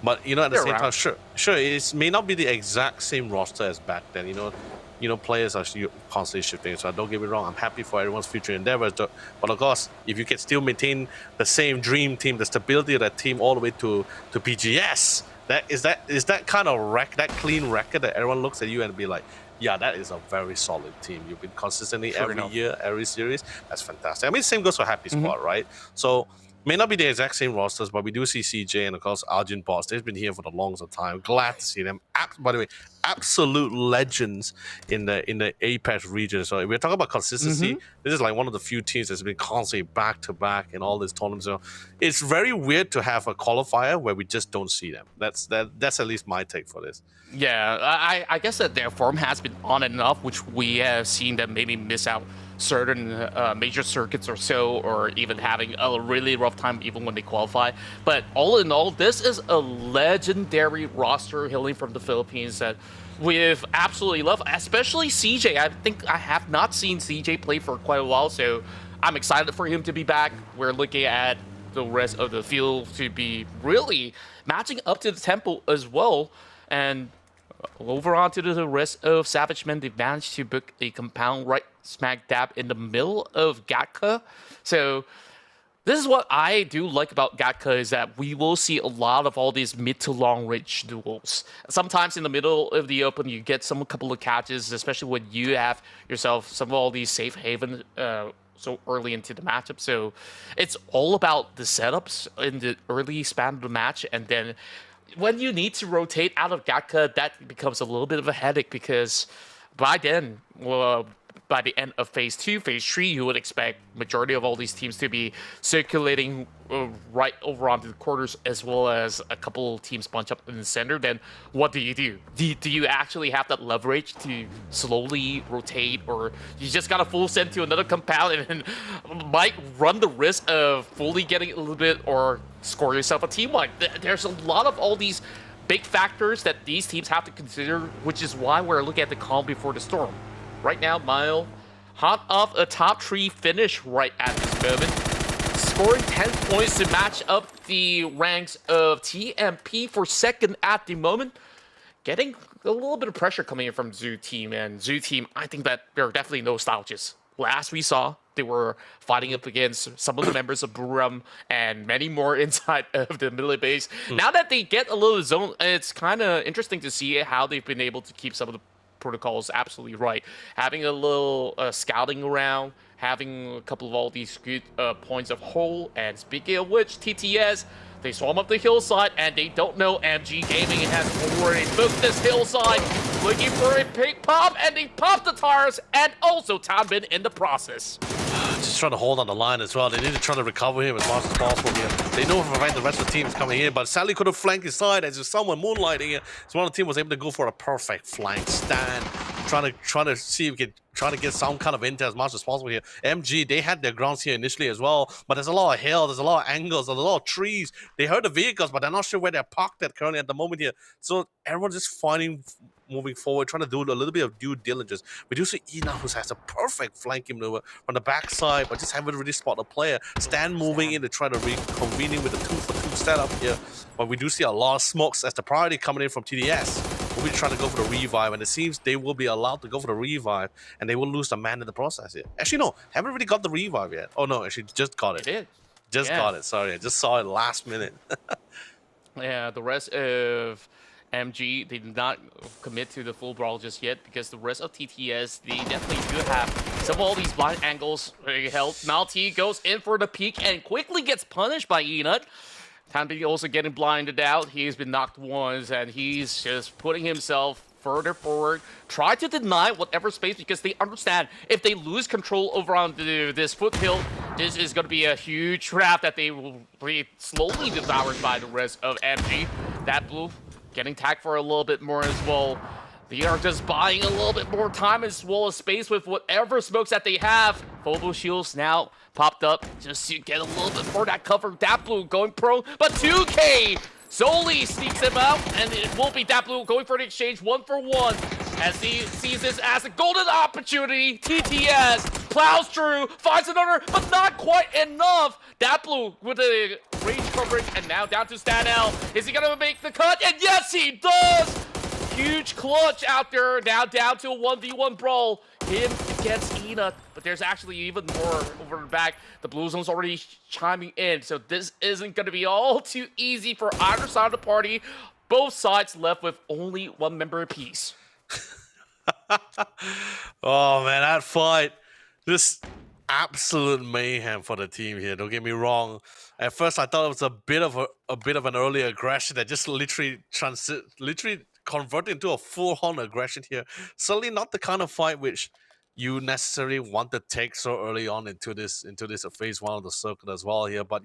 But you know, at the same time, sure, it may not be the exact same roster as back then. You know, players are constantly shifting. So don't get me wrong, I'm happy for everyone's future endeavors. But of course, if you can still maintain the same dream team, the stability of that team all the way to PGS, that is that kind of that clean record that everyone looks at you and be like, yeah, that is a very solid team. You've been consistently every year, every series. That's fantastic. I mean, same goes for Happy Squad, right? So May not be the exact same rosters, but we do see CJ and of course Arjun Boss. They've been here for the longest time. Glad to see them. By the way, absolute legends in the APAC region. So if we're talking about consistency, this is like one of the few teams that's been constantly back to back in all these tournaments. So it's very weird to have a qualifier where we just don't see them. That's at least my take for this. Yeah, I guess that their form has been on and off, which we have seen them maybe miss out certain major circuits or so, or even having a really rough time even when they qualify. But all in all, this is a legendary roster hailing from the Philippines that we've absolutely loved, especially CJ. I think I have not seen CJ play for quite a while, so I'm excited for him to be back. We're looking at the rest of the field to be really matching up to the tempo as well. And over on to the rest of Savage Men, they've managed to book a compound right smack dab in the middle of Gatka. So this is what I do like about Gatka, is that we will see a lot of all these mid to long range duels. Sometimes in the middle of the open, you get some couple of catches, especially when you have yourself some of all these safe haven so early into the matchup. So it's all about the setups in the early span of the match, and then when you need to rotate out of Gatka, that becomes a little bit of a headache, because by then, by the end of Phase 2, Phase 3, you would expect majority of all these teams to be circulating right over onto the quarters, as well as a couple teams bunch up in the center. Then what do? Do you actually have that leverage to slowly rotate, or you just got to full send to another compound and might run the risk of fully getting a little bit or score yourself a team wipe? There's a lot of all these big factors that these teams have to consider, which is why we're looking at the calm before the storm. Right now, Mile, hot off a top 3 finish right at this moment, scoring 10 points to match up the ranks of TMP for second at the moment, getting a little bit of pressure coming in from Zoo Team. And Zoo Team, I think that they're definitely nostalgics. Last we saw, they were fighting up against some of the members of Buram and many more inside of the middle base. Now that they get a little zone, it's kind of interesting to see how they've been able to keep some of the protocols absolutely right. Having a little scouting around, having a couple of all these good points of hole, and speaking of which, TTS, they swarm up the hillside, and they don't know MG Gaming has already booked this hillside, looking for a big pop, and they pop the tires, and also Tanbin in the process. Just trying to hold on the line as well. They need to try to recover him as much as possible here. They know for a fact the rest of the team is coming in, but sadly could have flanked his side as if someone moonlighting here. So one of the team was able to go for a perfect flank stand, trying to see if we can try to get some kind of intel as much as possible here. MG, they had their grounds here initially as well, but there's a lot of hill, there's a lot of angles, there's a lot of trees. They heard the vehicles, but they're not sure where they're parked at currently at the moment here. So everyone's just moving forward, trying to do a little bit of due diligence. We do see Ina, who has a perfect flanking maneuver from the backside, but just haven't really spotted a player. Stan moving in to try to reconvening with a 2-for-2 setup here. But we do see a lot of smokes as the priority coming in from TDS. We'll be trying to go for the revive, and it seems they will be allowed to go for the revive, and they will lose the man in the process here. Actually, no, haven't really got the revive yet. Oh no, actually just got it. They did. Just got it, sorry. I just saw it last minute. Yeah, the rest of MG, they did not commit to the full brawl just yet, because the rest of TTS, they definitely do have some of all these blind angles held. Malti goes in for the peek and quickly gets punished by Enut. Tanbi also getting blinded out. He's been knocked once, and he's just putting himself further forward. Try to deny whatever space, because they understand if they lose control over on this foothill, this is going to be a huge trap that they will be slowly devoured by the rest of MG. That blue getting tagged for a little bit more as well. They are just buying a little bit more time as well as space with whatever smokes that they have. Photo shields now popped up just to get a little bit more of that cover. That blue going prone, but 2K Zoli sneaks him out, and it will be that blue going for the exchange 1-for-1 as he sees this as a golden opportunity. TTS plows through, finds another, but not quite enough. That blue with a range coverage, and now down to Stanel. Is he gonna make the cut? And yes, he does! Huge clutch out there, now down to a 1v1 brawl. Him against Ina, but there's actually even more over the back. The blue zone's already chiming in, so this isn't gonna be all too easy for either side of the party. Both sides left with only one member apiece. Oh man, that fight. absolute mayhem for the team here. Don't get me wrong. At first, I thought it was a bit of an early aggression that just literally converted into a full-on aggression here. Certainly not the kind of fight which you necessarily want to take so early on into this phase one of the circuit as well here. But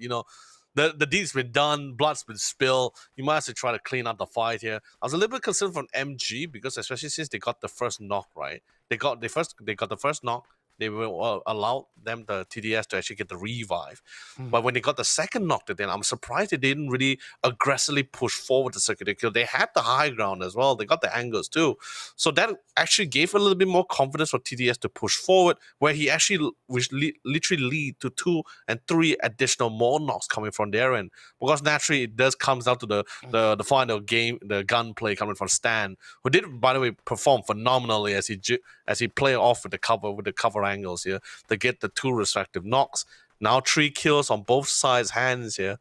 the deed's been done, blood's been spilled. You might have to try to clean up the fight here. I was a little bit concerned from MG because especially since they got the first knock, right? They got the first knock. They will allow them, the TDS, to actually get the revive. But when they got the second knock, then I'm surprised they didn't really aggressively push forward the circuit kill. They had the high ground as well. They got the angles too. So that actually gave a little bit more confidence for TDS to push forward, where he actually literally lead to 2 and 3 additional more knocks coming from their end. Because naturally, it does comes down to the final game, the gunplay coming from Stan, who did, by the way, perform phenomenally as he played off with the cover angles here to get the 2 respective knocks. Now 3 kills on both sides' hands here.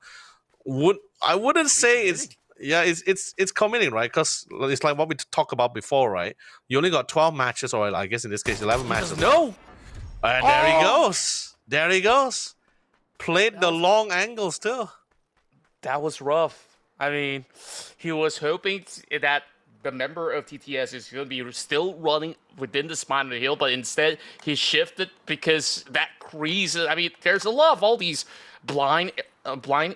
I wouldn't say it's committing, right? Because it's like what we talked about before, right? You only got 12 matches, or I guess in this case 11 matches. No. And there he goes. There he goes. Played the long angles too. That was rough. I mean, he was hoping that the member of TTS is going to be still running within the spine of the hill, but instead he shifted because that crease. I mean, there's a lot of all these blind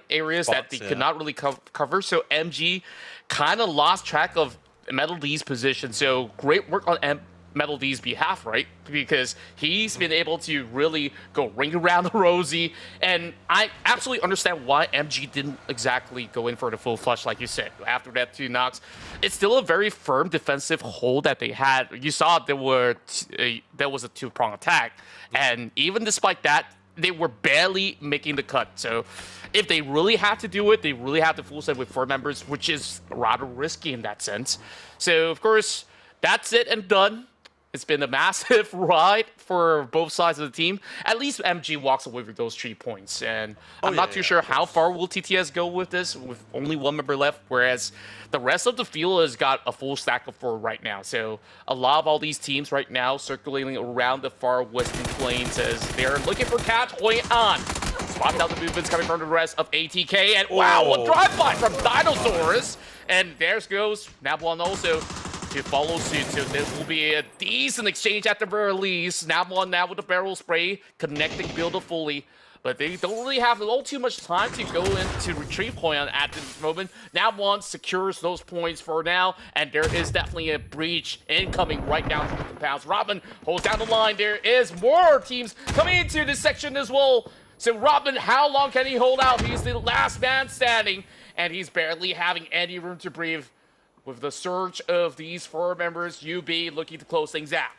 areas that they could not really cover. So MG kind of lost track of Metal D's position. So great work on Metal D's behalf, right? Because he's been able to really go ring around the rosy. And I absolutely understand why MG didn't exactly go in for the full flush, like you said. After that 2 knocks, it's still a very firm defensive hold that they had. You saw there was a 2-prong attack. And even despite that, they were barely making the cut. So if they really had to do it, they really had to full set with 4 members, which is rather risky in that sense. So, of course, that's it and done. It's been a massive ride for both sides of the team. At least MG walks away with those 3 points. And I'm not too sure how far will TTS go with this, with only 1 member left, whereas the rest of the field has got a full stack of 4 right now. So a lot of all these teams right now circulating around the far western plains as they're looking for catch point on. Spotted out the movements coming from the rest of ATK. And wow, a drive-by from Dinosaurus. And there goes Nablon also to follow suit. So there will be a decent exchange at the very least. Nablon now with the barrel spray, connecting Builder fully. But they don't really have all too much time to go in to retrieve point at this moment. Nablon secures those points for now, and there is definitely a breach incoming right down from the compounds. Robin holds down the line. There is more teams coming into this section as well. So Robin, how long can he hold out? He's the last man standing, and he's barely having any room to breathe. With the surge of these 4 members, UB looking to close things out.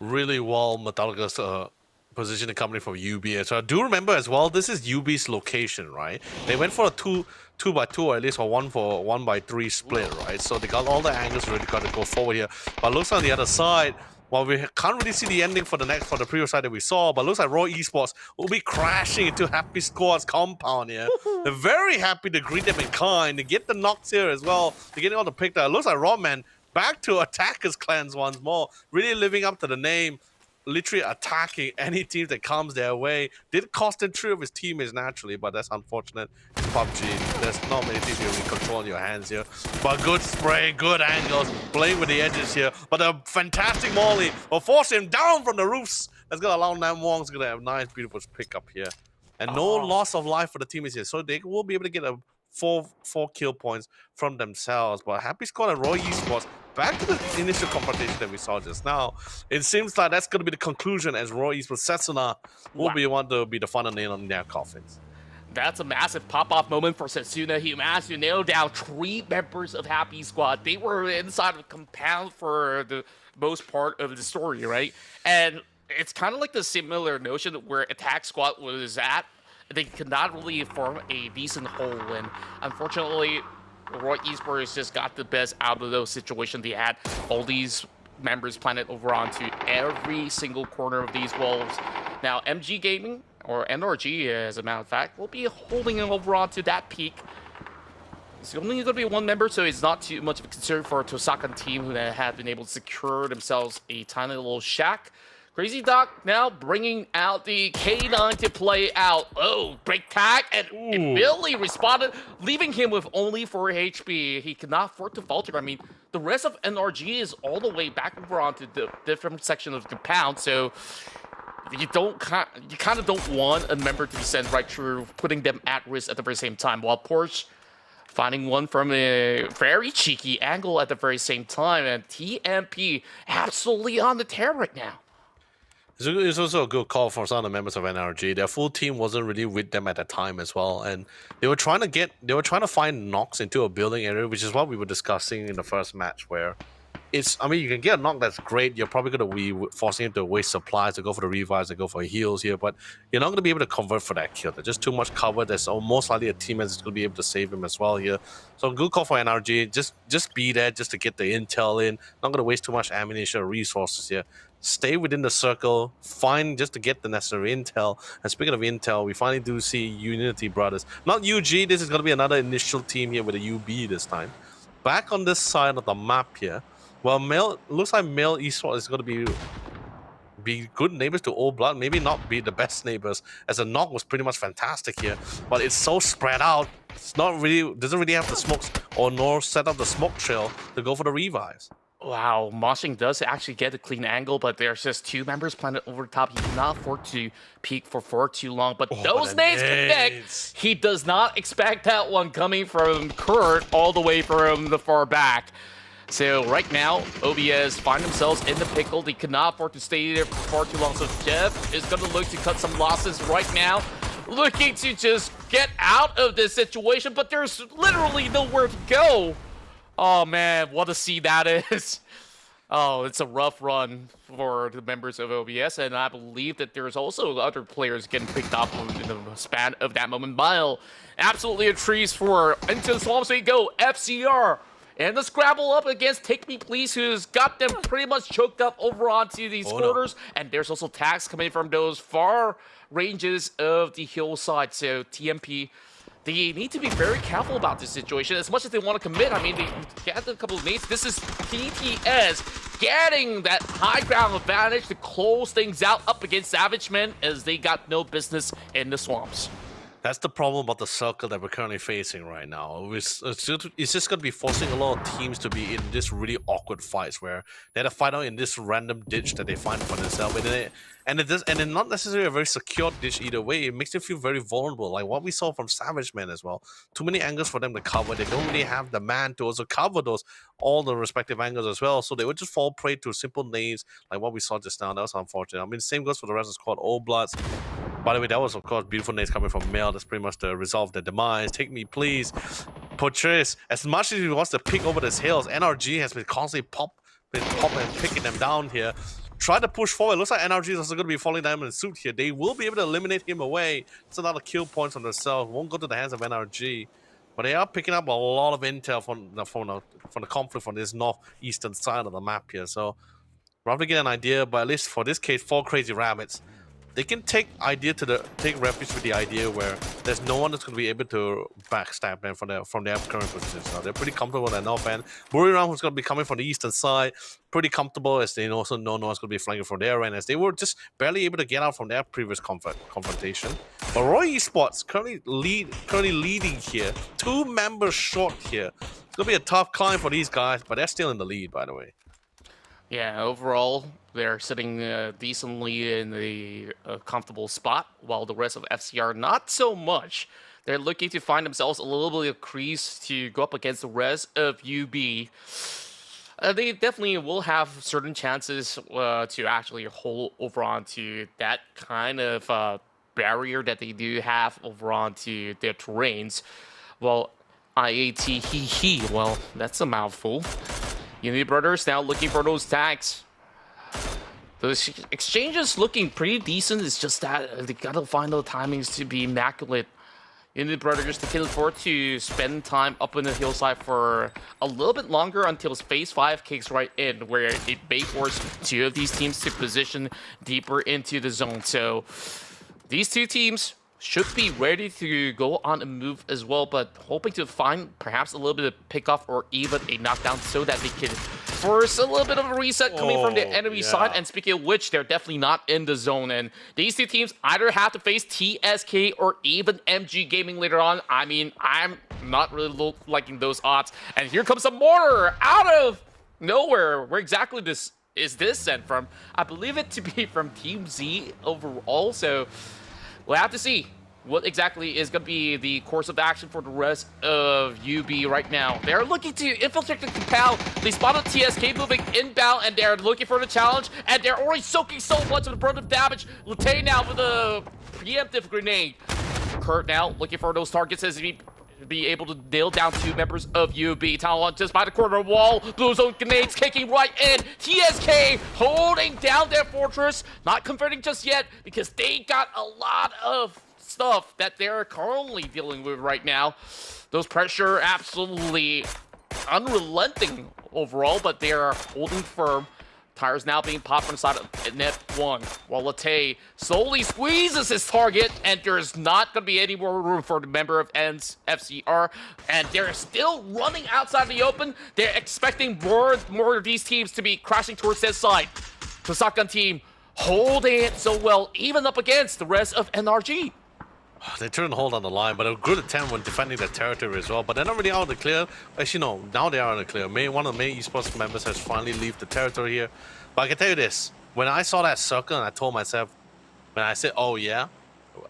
Really well, Metallica's positioning coming from UB. So I do remember as well, this is UB's location, right? They went for a 2x2 or at least a 1x3 split, right? So they got all the angles really got to go forward here. But looks on the other side, well, we can't really see the ending for the previous side that we saw, but looks like Raw Esports will be crashing into Happy Squad's compound here. They're very happy to greet them in kind, to get the knocks here as well, to get all the pick. It looks like Raw Man back to Attackers clans once more, really living up to the name, literally attacking any team that comes their way. Did cost him 3 of his teammates naturally, but that's unfortunate. In PUBG, there's not many things you can control in your hands here. But good spray, good angles, playing with the edges here. But a fantastic molly will force him down from the roofs. That's gonna allow Nam Wong's gonna have a nice, beautiful pick up here. And no loss of life for the teammates here. So they will be able to get a 4 kill points from themselves. But Happy Squad and Roy Esports back to the initial confrontation that we saw just now. It seems like that's going to be the conclusion as Roy Esports Setsuna will be one to be the final nail on their coffins. That's a massive pop-off moment for Setsuna. He managed to nail down 3 members of Happy Squad. They were inside of a compound for the most part of the story, right? And it's kind of like the similar notion where Attack Squad was at. They could not really form a decent whole, and unfortunately, Roy Esports just got the best out of those situations. They had all these members planted over onto every single corner of these walls. Now, MG Gaming, or NRG as a matter of fact, will be holding it over onto that peak. It's only going to be 1 member, so it's not too much of a concern for a Tosakan team who have been able to secure themselves a tiny little shack. Of Crazy Doc now bringing out the K9 to play out. Oh, break tag, and immediately responded, leaving him with only 4 HP. He cannot afford to falter. I mean, the rest of NRG is all the way back over onto the different section of the pound, so you kind of don't want a member to be sent right through, putting them at risk at the very same time, while Porsche finding one from a very cheeky angle at the very same time, and TMP absolutely on the tear right now. It's also a good call for some of the members of NRG. Their full team wasn't really with them at the time as well, and they were trying to find knocks into a building area, which is what we were discussing in the first match, where I mean, you can get a knock that's great. You're probably going to be forcing him to waste supplies, to go for the revives, to go for heals here, but you're not going to be able to convert for that kill. There's just too much cover. There's most likely a teammate that's going to be able to save him as well here. So good call for NRG. Just be there just to get the intel in. Not going to waste too much ammunition or resources here. Stay within the circle, just to get the necessary intel. And speaking of intel, we finally do see Unity Brothers. Not UG, this is going to be another initial team here with a UB this time. Back on this side of the map here. Well, looks like Male Esports is going to be good neighbors to Old Blood. Maybe not be the best neighbors, as the knock was pretty much fantastic here. But it's so spread out. It's not really, doesn't really have the smokes or nor set up the smoke trail to go for the revives. Wow, Moshing does actually get a clean angle, but there's just 2 members planted over the top. He cannot afford to peek for too long, but those nades connect. He does not expect that one coming from Kurt all the way from the far back. So right now, OBS find themselves in the pickle. They cannot afford to stay there for far too long. So Jeff is going to look to cut some losses right now, looking to just get out of this situation, but there's literally nowhere to go. Oh man, what a scene that is. Oh, it's a rough run for the members of OBS, and I believe that there's also other players getting picked up in the span of that moment. Mile, absolutely a trees for into the swamps they go. FCR. And the scrabble up against Take Me Please, who's got them pretty much choked up over onto these quarters. No. And there's also tags coming from those far ranges of the hillside. So TMP, they need to be very careful about this situation. As much as they want to commit, I mean, they get a couple of nades. This is PTS getting that high ground advantage to close things out up against Savage Men, as they got no business in the swamps. That's the problem about the circle that we're currently facing right now. It's just going to be forcing a lot of teams to be in this really awkward fights where they have to fight out in this random ditch that they find for themselves. And it's not necessarily a very secure ditch either way. It makes them feel very vulnerable, like what we saw from Savage Men as well. Too many angles for them to cover. They don't really have the man to also cover all the respective angles as well. So they would just fall prey to simple nades like what we saw just now. That was unfortunate. I mean, same goes for the rest of the squad. Old Bloods. By the way, that was, of course, beautiful nades coming from Mel. That's pretty much to resolve the demise. Take Me Please. Portrays, as much as he wants to pick over these hills, NRG has been constantly popping and picking them down here. Try to push forward. Looks like NRG is also going to be falling down in suit here. They will be able to eliminate him away. It's a lot of kill points on themselves. Won't go to the hands of NRG. But they are picking up a lot of intel from the conflict from this northeastern side of the map here. So, probably get an idea, but at least for this case, 4 Crazy Rabbits, they can take refuge with the idea where there's no one that's going to be able to backstab them from their current position. So they're pretty comfortable at north end. Miramar, who's going to be coming from the eastern side, pretty comfortable, as they also know no one's going to be flanking from their end, as they were just barely able to get out from their previous confrontation. But Roy Esports currently leading here, 2 members short here. It's going to be a tough climb for these guys, but they're still in the lead, by the way. Yeah, overall, they're sitting decently in the comfortable spot, while the rest of FCR not so much. They're looking to find themselves a little bit of crease to go up against the rest of UB. They definitely will have certain chances to actually hold over onto that kind of barrier that they do have over onto their terrains. Well, IAT, well, that's a mouthful. Unity Brothers now looking for those tags. The exchange is looking pretty decent. It's just that they gotta find the timings to be immaculate. Unity Brothers can afford to spend time up on the hillside for a little bit longer until phase 5 kicks right in, where it may force 2 of these teams to position deeper into the zone. So these 2 teams should be ready to go on a move as well, but hoping to find perhaps a little bit of pickoff or even a knockdown so that they can First, a little bit of a reset coming from the enemy yeah. side, and speaking of which, they're definitely not in the zone, and these two teams either have to face TSK or even MG Gaming later on. I mean, I'm not really liking those odds, and here comes a mortar out of nowhere. Where exactly is this sent from? I believe it to be from Team Z overall, so we'll have to see what exactly is going to be the course of action for the rest of UB right now. They're looking to infiltrate the compound. They spotted TSK moving inbound, and they're looking for the challenge, and they're already soaking so much of the brunt of damage. Latay now with a preemptive grenade. Kurt now looking for those targets as he be able to nail down 2 members of UB. Talon just by the corner wall. Blue zone grenades kicking right in. TSK holding down their fortress. Not converting just yet because they got a lot of stuff that they're currently dealing with right now. Those pressure absolutely unrelenting overall, but they are holding firm. Tires now being popped from the side of net 1, while Latay slowly squeezes his target, and there's not going to be any more room for the member of ENS FCR, and they're still running outside the open. They're expecting more of these teams to be crashing towards this side. The shotgun team holding it so well, even up against the rest of NRG. They couldn't hold on the line, but a good attempt when defending their territory as well. But they're not really out of the clear. Actually, no, now they are in the clear. One of the main esports members has finally left the territory here. But I can tell you this. When I saw that circle and I told myself, when I said, oh yeah,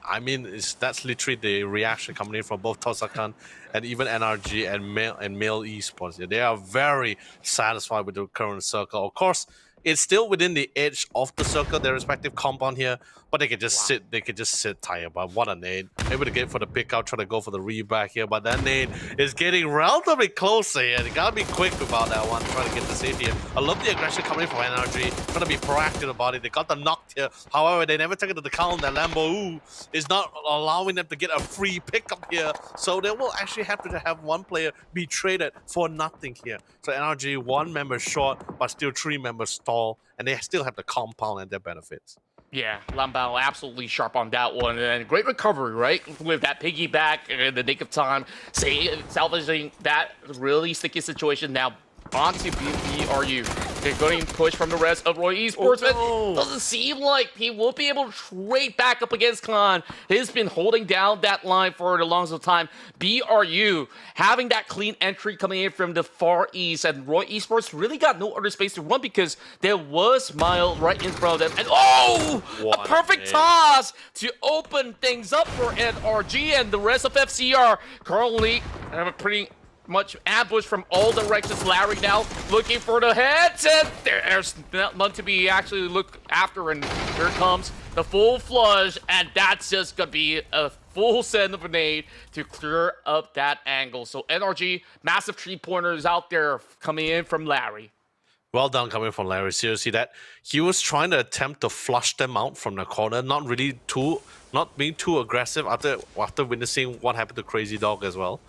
I mean, that's literally the reaction coming in from both Tosakan and even NRG and male esports. They are very satisfied with the current circle. Of course, it's still within the edge of the circle, their respective compound here, but they can just sit. They can just sit tight. But what a nade! Able to get for the pick out, try to go for the reback here, but that nade is getting relatively closer here. You gotta be quick about that one, trying to get the safety here. I love the aggression coming from NRG, trying to be proactive about it. They got the knocked here. However, they never take it to the count. That Lambo is not allowing them to get a free pickup here, so they will actually have to have one player be traded for nothing here. So NRG 1 member short, but still 3 members stall, and they still have the compound and their benefits. Yeah, Lambao absolutely sharp on that one, and great recovery, right? With that piggyback in the nick of time, salvaging that really sticky situation. Now on to BRU. They're going to push from the rest of Roy Esports, but doesn't seem like he will be able to trade back up against Khan. He's been holding down that line for the longest of time. BRU having that clean entry coming in from the far east, and Roy Esports really got no other space to run because there was Mile right in front of them. And a perfect toss to open things up for NRG, and the rest of FCR currently have a pretty much ambush from all directions. Larry now looking for the heads, and there's none to be actually looked after, and here comes the full flush, and that's just gonna be a full send of a grenade to clear up that angle. So NRG, massive 3-pointers out there coming in from Larry. Well done coming from Larry. Seriously, that he was trying to attempt to flush them out from the corner, not being too aggressive after witnessing what happened to Crazy Dog as well.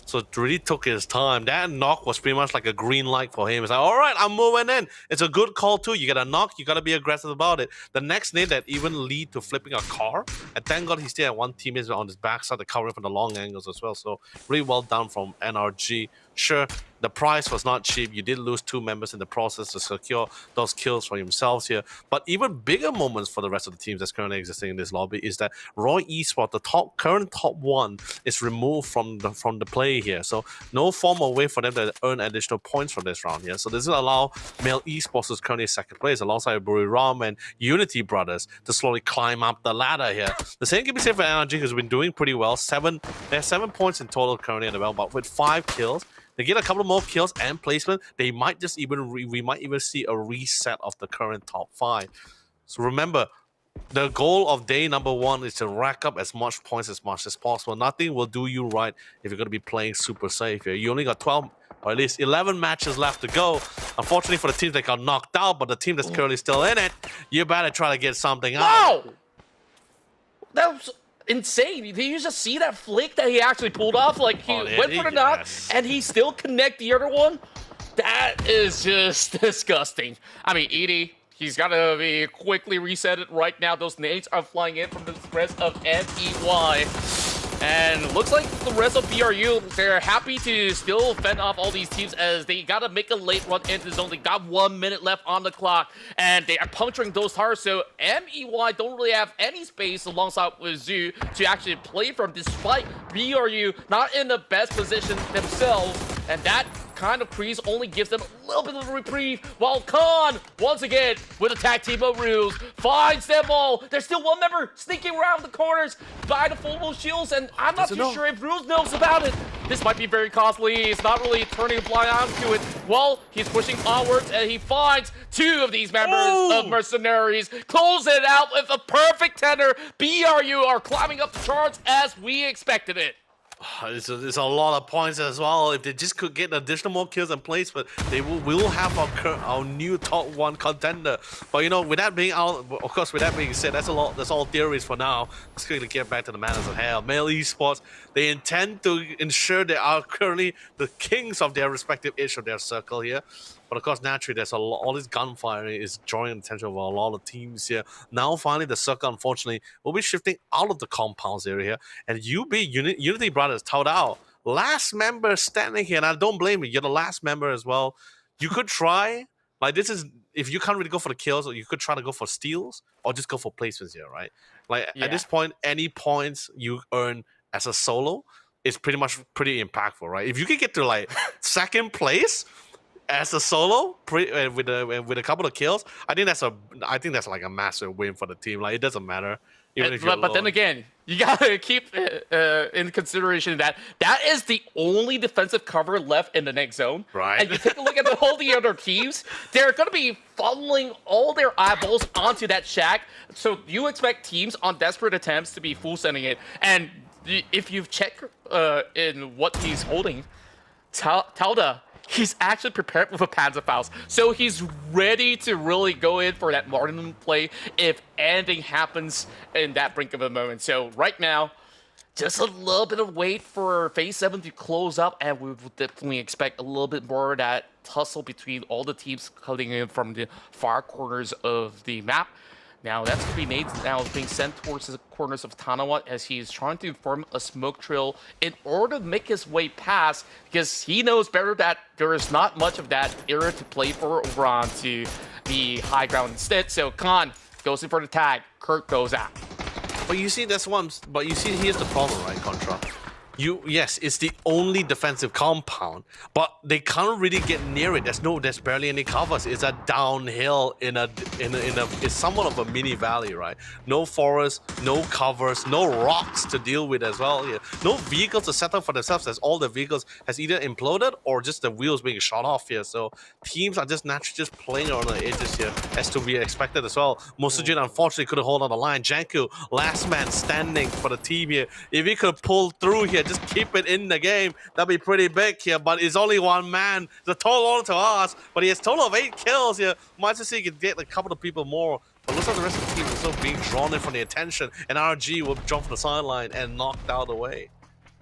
So it really took his time. That knock was pretty much like a green light for him. It's like, all right, I'm moving in. It's a good call too. You get a knock, you got to be aggressive about it. The next nade that even lead to flipping a car. And thank God he still had one teammate on his backside to cover from the long angles as well. So really well done from NRG. Sure, the price was not cheap. You did lose 2 members in the process to secure those kills for yourselves here. But even bigger moments for the rest of the teams that's currently existing in this lobby is that Roy Esports, the current top 1, is removed from the play here. So no formal way for them to earn additional points from this round here. So this will allow Male Esports, who's currently second place, alongside Buriram and Unity Brothers, to slowly climb up the ladder here. The same can be said for NRG, who's been doing pretty well. They have 7 points in total currently in the belt, but with 5 kills. They get a couple more kills and placement. They might just we might even see a reset of the current top 5. So remember, the goal of day number 1 is to rack up as much points as much as possible. Nothing will do you right if you're going to be playing super safe here. You only got 12 or at least 11 matches left to go. Unfortunately for the teams that got knocked out, but the team that's currently still in it, you better try to get something out. Wow! That was insane. Did you just see that flick that he actually pulled off? Like, he went for the knock, and he still connect the other one? That is just disgusting. I mean, Edie, he's got to be quickly reset it right now. Those nades are flying in from the rest of NEY. And looks like the rest of BRU, they're happy to still fend off all these teams as they gotta make a late run into the zone. They got 1 minute left on the clock, and they are puncturing those tires. So MEY don't really have any space alongside with Zoo to actually play from, despite BRU not in the best position themselves. And that kind of freeze only gives them a little bit of a reprieve, while Khan, once again, with the tag team of rules, finds them all. There's still one member sneaking around the corners by the foldable shields, and I'm not too sure if Rules knows about it. This might be very costly. He's not really turning a blind eye to it. Well, he's pushing onwards, and he finds 2 of these members of Mercenaries, close it out with a perfect tender. BRU are climbing up the charts as we expected it. It's a lot of points as well. If they just could get additional more kills and placement, we will have our new top 1 contender. But you know, with that being out, of course, with that being said, that's all theories for now. Let's quickly get back to the matters at hand. Male Esports, they intend to ensure they are currently the kings of their respective edge of their circle here. But of course, naturally, there's all this gunfire is drawing attention of a lot of teams here. Now, finally, the circle, unfortunately, will be shifting out of the compounds area here. And Unity Brothers, Tao Dao, last member standing here. And I don't blame you. You're the last member as well. You could try, like, this is, if you can't really go for the kills, or you could try to go for steals, or just go for placements here, right? Like, at this point, any points you earn as a solo is pretty impactful, right? If you can get to, like, 2nd place as a solo with a couple of kills, I think that's like a massive win for the team. Like, it doesn't matter. But then again, you gotta keep in consideration that is the only defensive cover left in the next zone. Right. And you take a look at all the other teams, they're gonna be funneling all their eyeballs onto that shack. So you expect teams on desperate attempts to be full sending it. And if you've checked in what he's holding, Talda, he's actually prepared with a Panzerfaust, so he's ready to really go in for that martyrdom play if anything happens in that brink of a moment. So right now, just a little bit of wait for Phase 7 to close up, and we would definitely expect a little bit more of that tussle between all the teams coming in from the far corners of the map. Now, that's going to be Nate now being sent towards the corners of Tanawa as he's trying to form a smoke trail in order to make his way past, because he knows better that there is not much of that area to play for over onto the high ground instead. So Khan goes in for the tag. Kurt goes out. But you see, here's the problem, right, Contra? Yes, it's the only defensive compound, but they can't really get near it. There's barely any covers. It's a downhill it's somewhat of a mini valley, right? No forest, no covers, no rocks to deal with as well. Yeah. No vehicles to set up for themselves, as all the vehicles has either imploded or just the wheels being shot off here. So teams are just naturally just playing on the edges here, as to be expected as well. Mosujin unfortunately couldn't hold on the line. Janku, last man standing for the team here. If he could pull through here, just keep it in the game, that'd be pretty big here, but it's only 1 man. The total on to us, but he has a total of 8 kills here. Might just see he could get a couple of people more, but looks like the rest of the team is still being drawn in from the attention, and RG will jump from the sideline and knocked out away.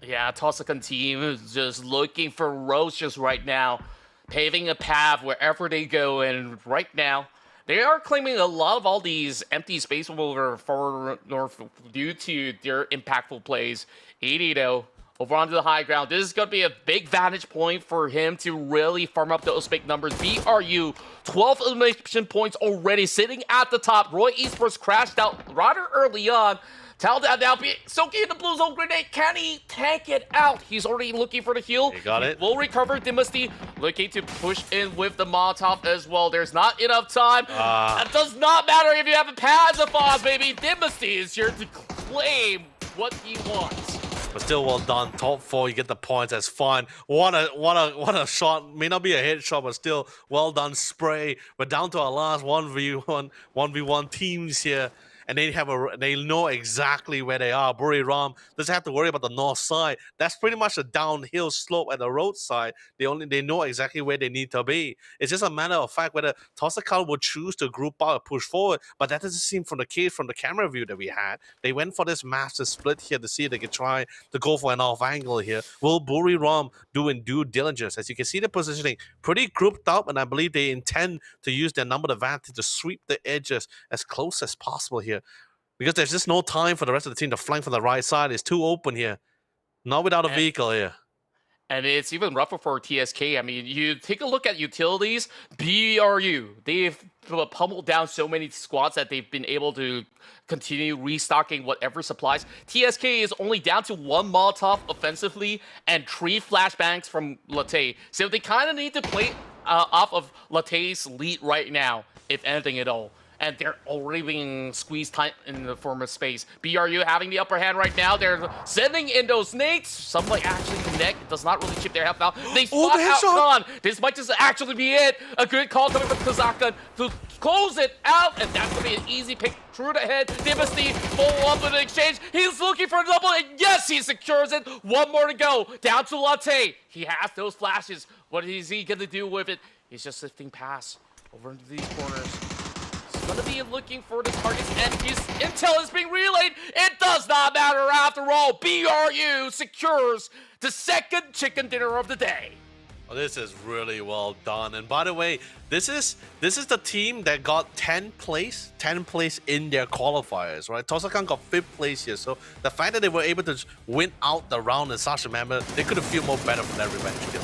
Yeah, Tosakan team is just looking for roaches right now, paving a path wherever they go, and right now, they are claiming a lot of all these empty space over far north due to their impactful plays. Edito over onto the high ground. This is going to be a big vantage point for him to really farm up those big numbers. BRU, 12 elimination points already sitting at the top. Roy Esports crashed out rather early on. Talda now soaking in the blue zone grenade. Can he tank it out? He's already looking for the heal. He got it. Will recover. Dynasty looking to push in with the Molotov as well. There's not enough time. It does not matter if you have a Panzerfaust, baby. Dynasty is here to claim what he wants. But still well done. Top 4, you get the points. That's fine. What a shot. May not be a headshot, but still well done spray. We're down to our last 1v1 teams here. And they know exactly where they are. Buriram doesn't have to worry about the north side. That's pretty much a downhill slope at the roadside. They know exactly where they need to be. It's just a matter of fact whether Tosakan will choose to group out and push forward. But that doesn't seem from the case from the camera view that we had. They went for this massive split here to see if they could try to go for an off angle here. Will Buriram do in due diligence? As you can see, the positioning pretty grouped up, and I believe they intend to use their number advantage to sweep the edges as close as possible here. Because there's just no time for the rest of the team to flank from the right side. It's too open here. Not without a vehicle here. And it's even rougher for TSK. I mean, you take a look at utilities, BRU. They've pummeled down so many squads that they've been able to continue restocking whatever supplies. TSK is only down to 1 Molotov offensively and 3 flashbangs from Latte. So they kind of need to play off of Latte's lead right now, if anything at all. And they're already being squeezed tight in the form of space. BRU having the upper hand right now. They're sending in those nades. Some might actually connect. It does not really chip their health out. They spot the out headshot. Khan. This might just actually be it. A good call coming from Kazakhstan to close it out. And that's going to be an easy pick through the head. Dimosty follow up with an exchange. He's looking for a double. And yes, he secures it. 1 more to go. Down to Latte. He has those flashes. What is he going to do with it? He's just sifting past over into these corners. Gonna be looking for the targets, and his intel is being relayed. It does not matter after all. BRU secures the second chicken dinner of the day. Oh, this is really well done. And by the way, this is the team that got 10th place in their qualifiers, right? Tosakan got 5th place here. So the fact that they were able to win out the round in such a manner, they couldn't feel more better for that revenge kill.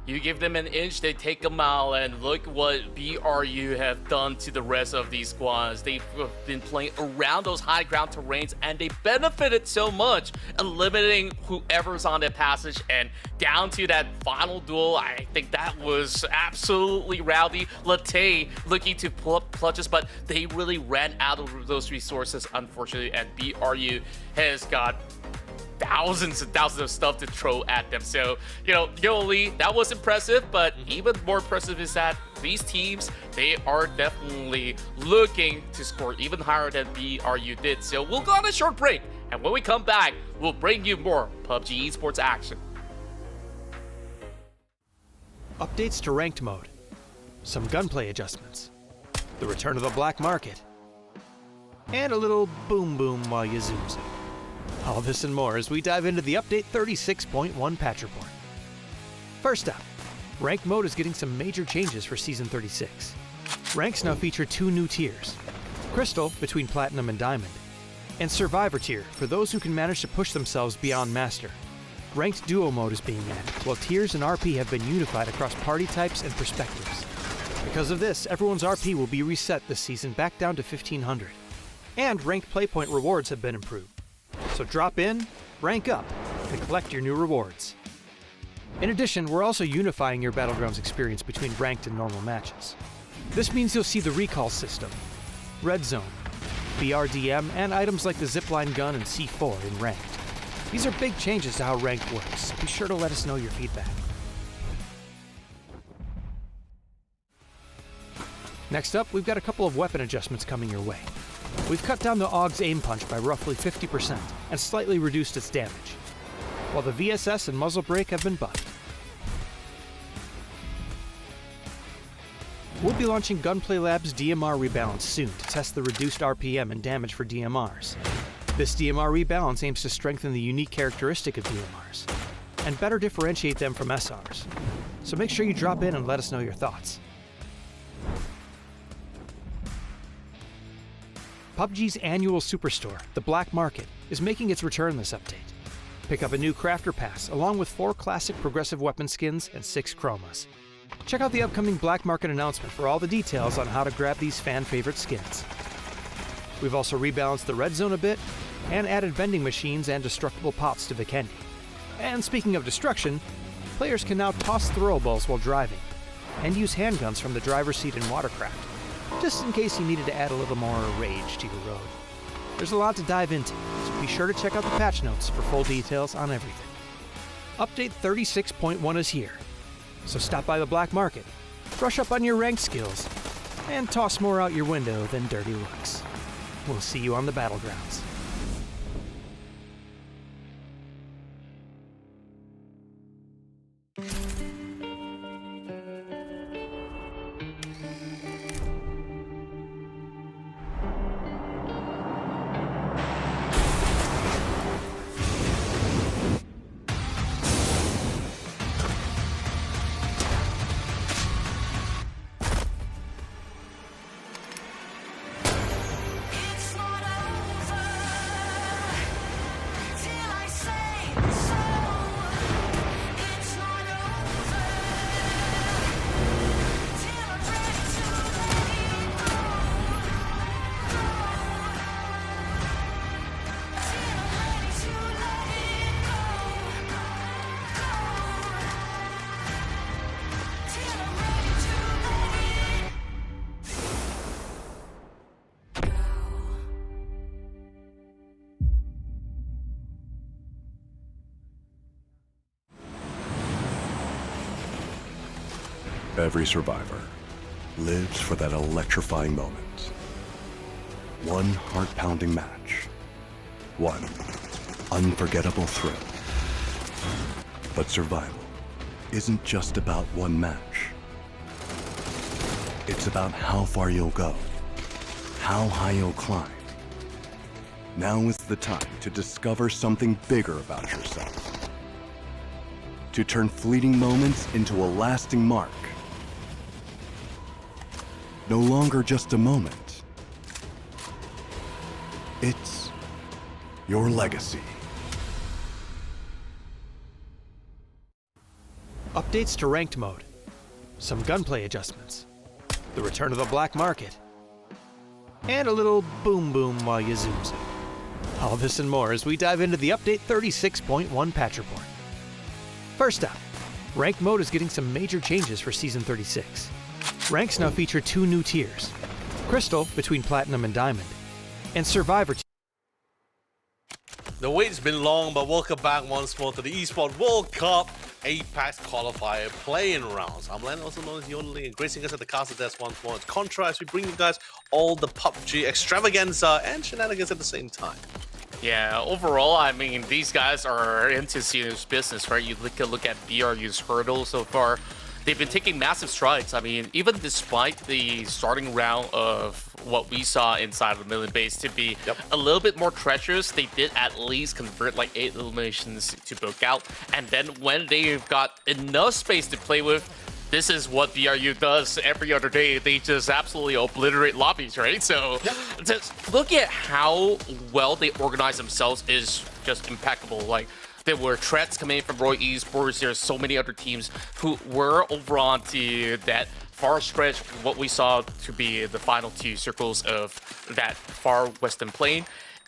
You give them an inch, they take a mile, and look what BRU have done to the rest of these squads. They've been playing around those high ground terrains, and they benefited so much, eliminating whoever's on their passage, and down to that final duel. I think that was absolutely rowdy. Latte looking to pull up clutches, but they really ran out of those resources, unfortunately, and BRU has got thousands and thousands of stuff to throw at them. So, Lee, that was impressive, but even more impressive is that these teams, they are definitely looking to score even higher than BRU did. So we'll go on a short break, and when we come back, we'll bring you more PUBG esports action. Updates to ranked mode, some gunplay adjustments, the return of the black market, and a little boom boom while you zoom zoom. All this and more as we dive into the update 36.1 patch report. First up, ranked mode is getting some major changes for Season 36. Ranks now feature 2 new tiers, Crystal between Platinum and Diamond, and Survivor tier for those who can manage to push themselves beyond Master. Ranked Duo mode is being added, while tiers and RP have been unified across party types and perspectives. Because of this, everyone's RP will be reset this season back down to 1500. And ranked playpoint rewards have been improved. So drop in, rank up, and collect your new rewards. In addition, we're also unifying your Battlegrounds experience between ranked and normal matches. This means you'll see the recall system, Red Zone, BRDM, and items like the Zipline gun and C4 in ranked. These are big changes to how ranked works, so be sure to let us know your feedback. Next up, we've got a couple of weapon adjustments coming your way. We've cut down the AUG's aim punch by roughly 50% and slightly reduced its damage, while the VSS and muzzle brake have been buffed. We'll be launching Gunplay Labs DMR Rebalance soon to test the reduced RPM and damage for DMRs. This DMR rebalance aims to strengthen the unique characteristic of DMRs and better differentiate them from SRs. So make sure you drop in and let us know your thoughts. PUBG's annual superstore, the Black Market, is making its return this update. Pick up a new Crafter Pass, along with 4 classic progressive weapon skins and 6 chromas. Check out the upcoming Black Market announcement for all the details on how to grab these fan-favorite skins. We've also rebalanced the red zone a bit, and added vending machines and destructible pops to Vikendi. And speaking of destruction, players can now toss throwables while driving, and use handguns from the driver's seat in Watercraft, just in case you needed to add a little more rage to your road. There's a lot to dive into, so be sure to check out the patch notes for full details on everything. Update 36.1 is here, so stop by the Black Market, brush up on your ranked skills, and toss more out your window than dirty looks. We'll see you on the battlegrounds. Every survivor lives for that electrifying moment. One heart-pounding match. One unforgettable thrill. But survival isn't just about one match. It's about how far you'll go, how high you'll climb. Now is the time to discover something bigger about yourself. To turn fleeting moments into a lasting mark. No longer just a moment. It's your legacy. Updates to ranked mode, some gunplay adjustments, the return of the Black Market, and a little boom boom while you zoom zoom. All this and more as we dive into the Update 36.1 patch report. First up, ranked mode is getting some major changes for Season 36. Ranks now feature 2 new tiers, Crystal between Platinum and Diamond, and Survivor. The wait's been long, but welcome back once more to the Esports World Cup APAC Qualifier Play-In rounds. I'm Len, also known as Yonli, and gracing us at the castle desk once more. It's Contra as we bring you guys all the PUBG extravaganza and shenanigans at the same time. Yeah, overall, I mean, these guys are into serious business, right? You look at BRU's hurdle so far. They've been taking massive strides. I mean, even despite the starting round of what we saw inside of the Million base to be a little bit more treacherous, they did at least convert like 8 eliminations to book out. And then when they've got enough space to play with, this is what BRU does every other day. They just absolutely obliterate lobbies, right? So just look at how well they organize themselves is just impeccable. Like, there were threats coming in from Roy Esports. There's so many other teams who were over onto that far stretch, what we saw to be the final 2 circles of that far western plane.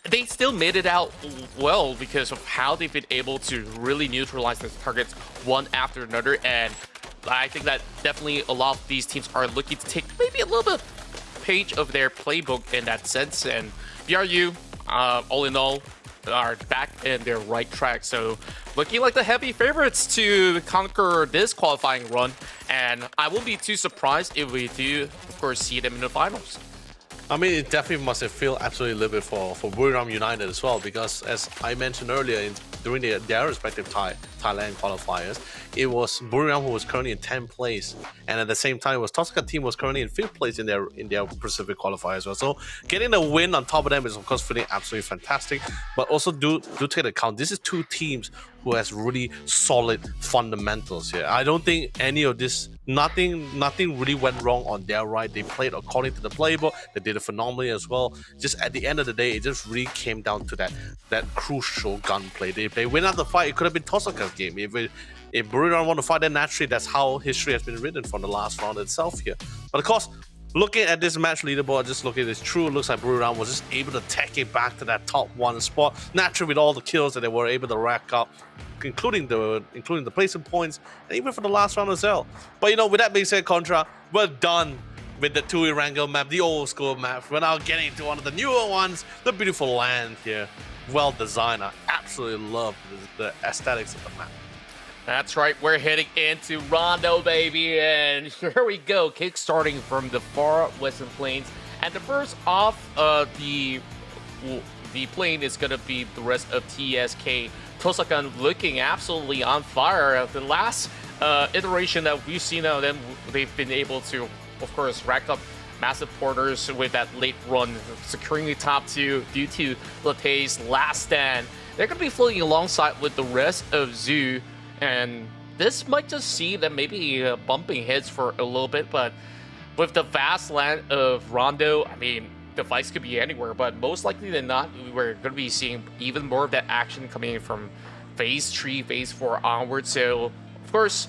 They still made it out well because of how they've been able to really neutralize the targets one after another. And I think that definitely a lot of these teams are looking to take maybe a little bit page of their playbook in that sense. And BRU, all in all, are back in their right track. So looking like the heavy favorites to conquer this qualifying run. And I won't be too surprised if we do, of course, see them in the finals. I mean, it definitely must have felt absolutely livid for Buriram United as well, because as I mentioned earlier, during their respective Thailand qualifiers, it was Buriram who was currently in 10th place, and at the same time, it was Tosca team was currently in 5th place in their Pacific qualifier as well. So getting a win on top of them is of course feeling absolutely fantastic, but also do take into account this is two teams who has really solid fundamentals here. I don't think any of this, nothing really went wrong on their right. They played according to the playbook. They did it phenomenally as well. Just at the end of the day, it just really came down to that crucial gunplay. If they win out the fight, it could have been Tosaka's game. If Buriram won the fight, then naturally that's how history has been written from the last round itself here. But of course, looking at this match leaderboard, just looking at this, true, it looks like Buriram was just able to take it back to that top 1 spot. Naturally, with all the kills that they were able to rack up, including the placing points, and even for the last round as well. But you know, with that being said, Contra, we're done with the 2 Erangel map, the old school map. We're now getting to one of the newer ones, the beautiful land here. Well designed. I absolutely love the aesthetics of the map. That's right, we're heading into Rondo, baby, and here we go, kick-starting from the far western plains. And the first off the plane is going to be the rest of TSK. Tosakan looking absolutely on fire. The last iteration that we've seen of them, they've been able to, of course, rack up massive quarters with that late run, securing the top 2 due to Latte's last stand. They're going to be floating alongside with the rest of Zoo. And this might just see them maybe bumping heads for a little bit, but with the vast land of Rondo, I mean, the fights could be anywhere, but most likely than not, we're going to be seeing even more of that action coming in from Phase 3, Phase 4 onward. So, of course,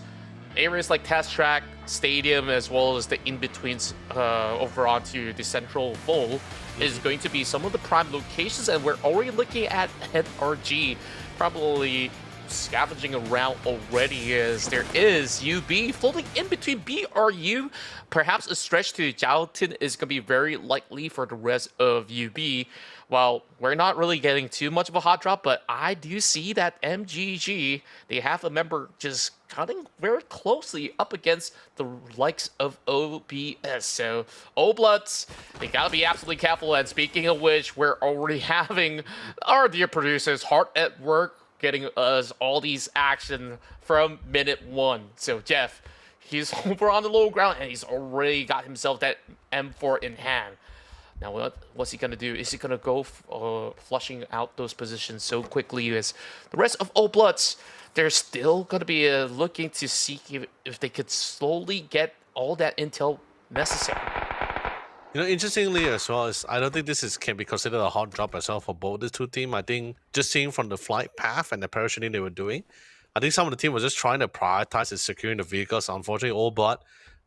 areas like Test Track, Stadium, as well as the in-betweens over onto the Central Bowl is going to be some of the prime locations, and we're already looking at NRG probably scavenging around already, as there is UB floating in between BRU. Perhaps a stretch to Jalton is going to be very likely for the rest of UB. While we're not really getting too much of a hot drop, but I do see that MGG, they have a member just cutting very closely up against the likes of OBS. So Oblutz, they gotta be absolutely careful. And speaking of which, we're already having our dear producers hard at work getting us all these action from minute 1. So Jeff, he's over on the low ground and he's already got himself that M4 in hand. Now what's he gonna do? Is he gonna go flushing out those positions so quickly as the rest of Oblutz? They're still gonna be looking to see if they could slowly get all that intel necessary. You know, interestingly as well, is I don't think this can be considered a hot drop as well for both the two teams. I think just seeing from the flight path and the parachuting they were doing, I think some of the team was just trying to prioritize and securing the vehicles. Unfortunately, Oblutz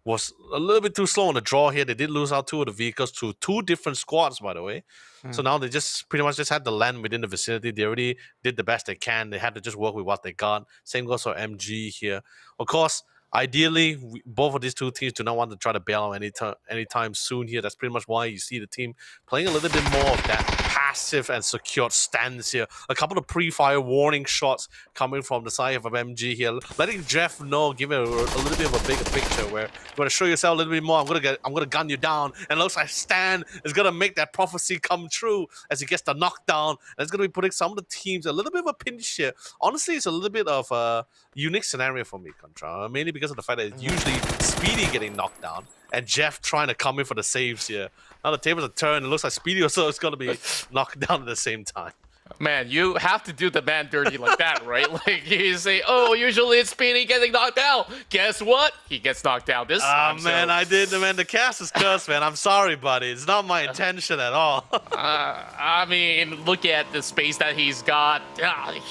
was a little bit too slow on the draw here. They did lose out 2 of the vehicles to 2 different squads, by the way. So now they just pretty much just had to land within the vicinity. They already did the best they can. They had to just work with what they got. Same goes for MG here. Of course, ideally, both of these two teams do not want to try to bail out anytime soon here. That's pretty much why you see the team playing a little bit more of that passive and secured stance here. A couple of pre-fire warning shots coming from the side of MG here, letting Jeff know, give it a little bit of a bigger picture where you want to show yourself a little bit more. I'm gonna gun you down, and it looks like Stan is gonna make that prophecy come true as he gets the knockdown. And it's gonna be putting some of the teams a little bit of a pinch here. Honestly, it's a little bit of a unique scenario for me, Contra, mainly because of the fact that it's usually Speedy getting knocked down and Jeff trying to come in for the saves here. Now the tables are turned. It looks like Speedy also is going to be knocked down at the same time. Man, you have to do the man dirty like that, right? Like you say, oh, usually it's Speedy getting knocked out. Guess what? He gets knocked out this time. Man, so. I did. Man, the cast is cursed, man. I'm sorry, buddy. It's not my intention at all. I mean, look at the space that he's got.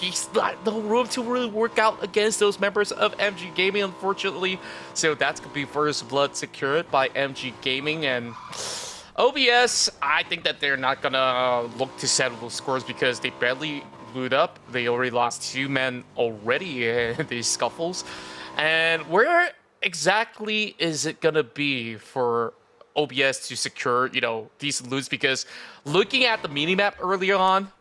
He's got no room to really work out against those members of MG Gaming, unfortunately. So that's going to be first blood secured by MG Gaming. And OBS, I think that they're not going to look to settle those scores because they barely blew up. They already lost 2 men already in these scuffles. And where exactly is it going to be for OBS to secure, you know, decent loots? Because looking at the minimap earlier on,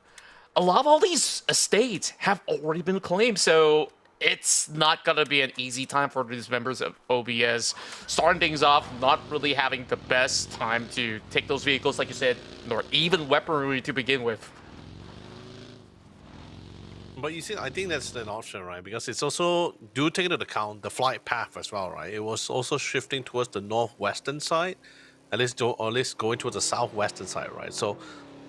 a lot of all these estates have already been claimed. So it's not gonna be an easy time for these members of OBS. Starting things off, not really having the best time to take those vehicles, like you said, nor even weaponry to begin with. But you see, I think that's an option, right? Because it's also, do take into account the flight path as well, right? It was also shifting towards the northwestern side, at least going towards the southwestern side, right? So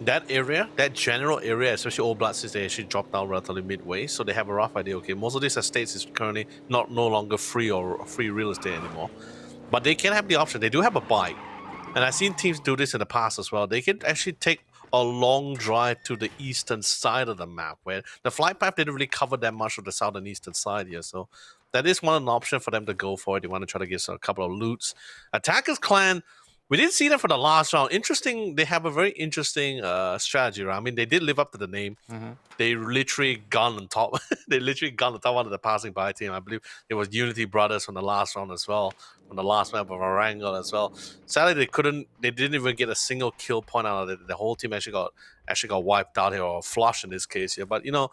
that area, that general area, especially Old Blood, since they actually dropped down relatively midway, so they have a rough idea. Okay, most of these estates is currently no longer free or free real estate anymore, but they can have the option. They do have a bike, and I've seen teams do this in the past as well. They can actually take a long drive to the eastern side of the map, where the flight path didn't really cover that much of the southern eastern side here. So that is one option for them to go for it. They want to try to get a couple of loots. Attackers Clan, we didn't see them for the last round. Interesting, they have a very interesting strategy, right? I mean, they did live up to the name. They literally gone on top. They literally gone on top of the passing by team. I believe it was Unity Brothers from the last round as well, on the last map of Erangel as well. Sadly, they didn't even get a single kill point out of it. The whole team actually got wiped out here, or flushed in this case here. But you know,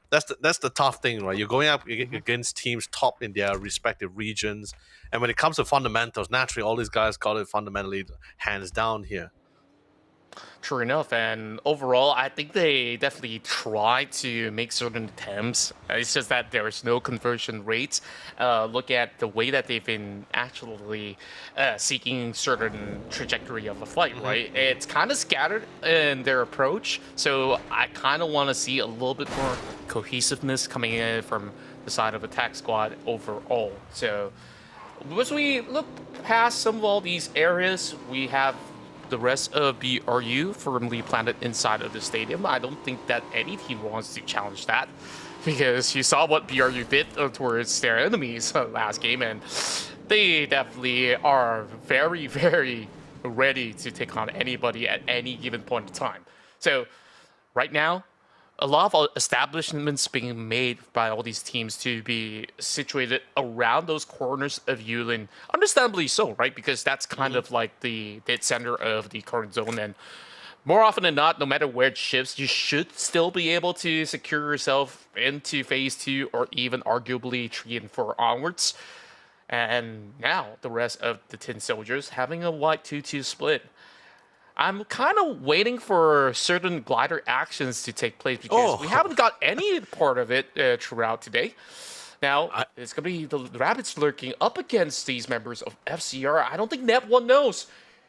that's the tough thing, right? You're going up against teams top in their respective regions, and when it comes to fundamentals, naturally all these guys got it fundamentally hands down here. True enough, and overall, I think they definitely tried to make certain attempts. It's just that there is no conversion rates. Look at the way that they've been actually seeking certain trajectory of a flight, right? It's kind of scattered in their approach, so I kind of want to see a little bit more cohesiveness coming in from the side of Attack Squad overall. So as we look past some of all these areas, we have the rest of BRU firmly planted inside of the stadium. I don't think that any team wants to challenge that, because you saw what BRU did towards their enemies last game, and they definitely are very, very ready to take on anybody at any given point in time. So right now, a lot of establishments being made by all these teams to be situated around those corners of Yulin. Understandably so, right? Because that's kind of like the dead center of the current zone. And more often than not, no matter where it shifts, you should still be able to secure yourself into phase 2 or even arguably 3 and 4 onwards. And now the rest of the Tin Soldiers having a white 2-2 split. I'm kind of waiting for certain glider actions to take place, because we haven't got any part of it throughout today. Now, it's going to be the Rabbits lurking up against these members of FCR. I don't think Net1 knows.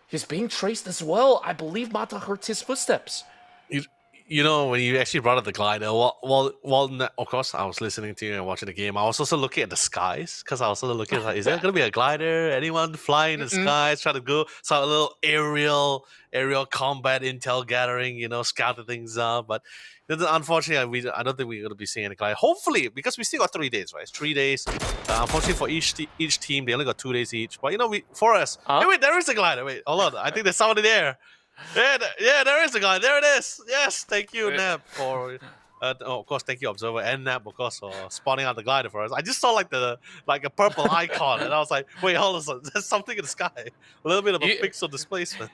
He's being traced as well. I believe Mata heard his footsteps. You know, when you actually brought up the glider, well, of course, I was listening to you and watching the game. I was also looking at the skies, because I was also looking at, is there going to be a glider? Anyone flying in the skies, trying to go? So a little aerial combat intel gathering, you know, scouting things out. But unfortunately, I don't think we're going to be seeing any glider. Hopefully, because we still got 3 days, right? It's 3 days. Unfortunately, for each team, they only got 2 days each. But, you know, for us, hey, wait, there is a glider. Wait, hold on. I think there's somebody there. Yeah, there is a guy. There it is. Yes, thank you, Nab, for of course, thank you, Observer, and Nab, of course, for spawning out the glider for us. I just saw like a purple icon, and I was like, wait, hold on, there's something in the sky. A little bit of a pixel displacement.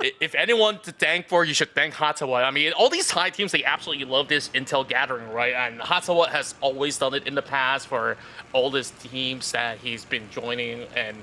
If anyone to thank for, you should thank Hatawa. I mean, all these Thai teams, they absolutely love this intel gathering, right? And Hatawa has always done it in the past for all these teams that he's been joining, and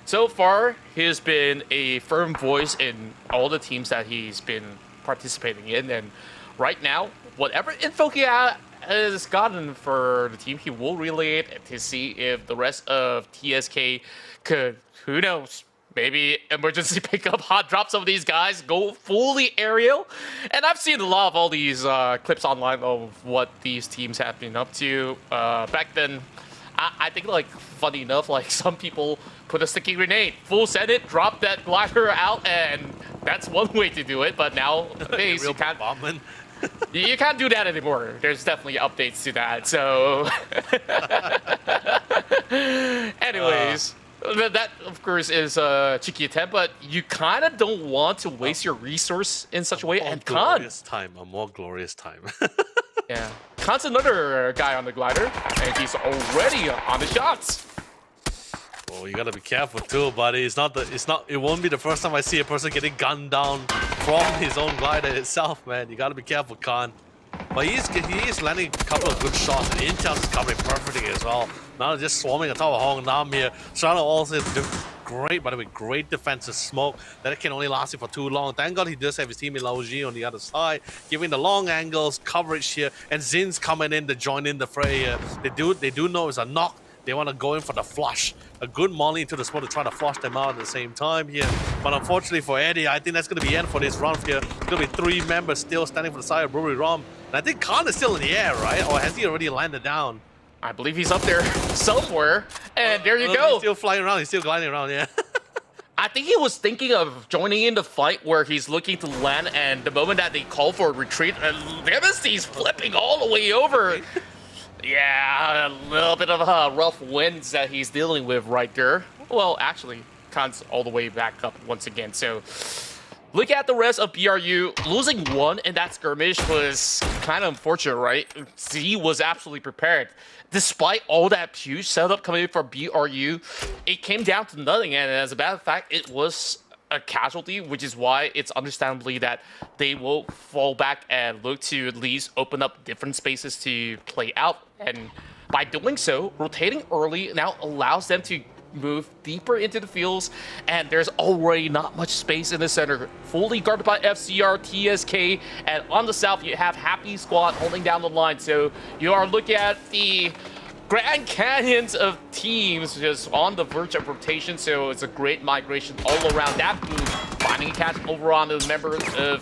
so far, he's been a firm voice in all the teams that he's been participating in. And right now, whatever info he has gotten for the team, he will relay it to see if the rest of TSK could, who knows, maybe emergency pick up, hot drop some of these guys, go fully aerial. And I've seen a lot of all these clips online of what these teams have been up to. Back then, I think, like, funny enough, like, some people put a sticky grenade, full send it, drop that glider out, and that's one way to do it. But nowadays, you can't you can't do that anymore. There's definitely updates to that. So, anyways, that of course is a cheeky attempt, but you kind of don't want to waste your resource in such a way. And Khan, a more glorious time. Yeah, Khan's another guy on the glider, and he's already on the shots. Well, you gotta be careful too, buddy. It won't be the first time I see a person getting gunned down from his own glider itself, man. You gotta be careful, Khan. But he is landing a couple of good shots, and Intel's is covering perfectly as well. Now just swarming on top of Hong Nam here. Shadow also great, by the way, great defensive smoke. That can only last him for too long. Thank God he does have his teammate Lao Ji on the other side, giving the long angles, coverage here, and Zin's coming in to join in the fray here. They do know it's a knock. They want to go in for the flush. A good molly into the smoke to try to flush them out at the same time here. But unfortunately for Eddie, I think that's going to be end for this round here. It's going to be 3 members still standing for the side of Brewery Rom. And I think Khan is still in the air, right? Or has he already landed down? I believe he's up there somewhere. And there you go. He's still flying around. He's still gliding around, yeah. I think he was thinking of joining in the fight where he's looking to land, and the moment that they call for a retreat, he's flipping all the way over. Yeah, a little bit of rough winds that he's dealing with right there. Well, actually, Khan's all the way back up once again. So look at the rest of BRU. Losing 1 in that skirmish was kind of unfortunate, right? Z was absolutely prepared. Despite all that huge setup coming in for BRU, it came down to nothing. And as a matter of fact, it was a casualty, which is why it's understandably that they will fall back and look to at least open up different spaces to play out. And by doing so, rotating early now allows them to move deeper into the fields, and there's already not much space in the center. Fully guarded by FCR, TSK, and on the south you have Happy Squad holding down the line. So you are looking at the Grand Canyons of teams just on the verge of rotation, so it's a great migration all around. That move finding a catch over on the members of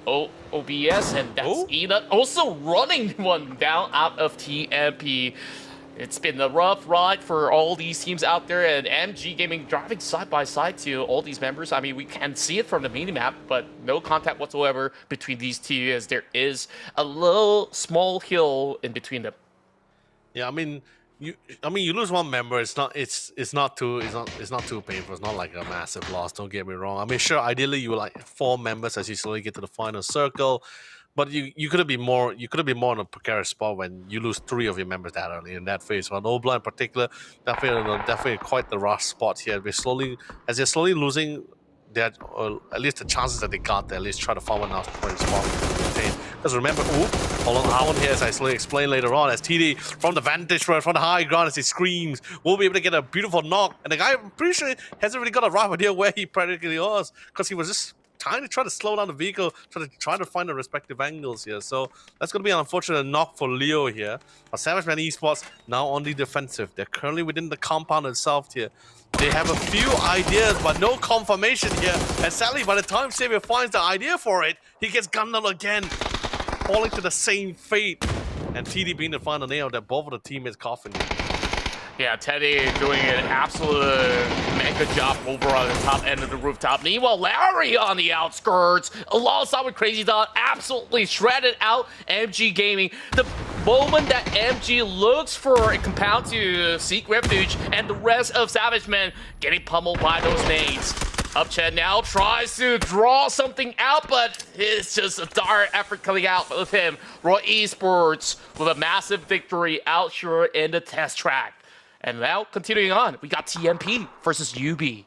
OBS, and that's Ina also running one down out of TMP. It's been a rough ride for all these teams out there, and MG Gaming driving side by side to all these members. I mean, we can see it from the minimap, but no contact whatsoever between these two, as there is a little small hill in between them. Yeah, I mean, you lose 1 member. It's not too painful. It's not like a massive loss. Don't get me wrong. I mean, sure, ideally you would like 4 members as you slowly get to the final circle. But you could have been more in a precarious spot when you lose 3 of your members that early in that phase. Well, Obla in particular, definitely quite the rough spot here. They're slowly losing their, at least the chances that they got to at least try to farm one out for the spot. Because remember, hold on here, as I slowly explain later on, as TD from the vantage point, from the high ground, as he screams, will be able to get a beautiful knock. And the guy, I'm pretty sure, hasn't really got a rough idea where he practically was, because he was just try to slow down the vehicle, try to find the respective angles here. So that's going to be an unfortunate knock for Leo here. But Savage Man Esports now on the defensive. They're currently within the compound itself here. They have a few ideas, but no confirmation here. And sadly, by the time Xavier finds the idea for it, he gets gunned down again, falling to the same fate. And TD being the final nail that both of the teammates coffin. Yeah, Teddy doing an absolute mega job over on the top end of the rooftop. Meanwhile, Larry on the outskirts, alongside with Crazy Dot, absolutely shredded out MG Gaming. The moment that MG looks for a compound to seek refuge, and the rest of Savage Men getting pummeled by those nades. Upchat now tries to draw something out, but it's just a dire effort coming out of him. Roy Esports with a massive victory out here in the test track. And now, continuing on, we got TMP versus UB.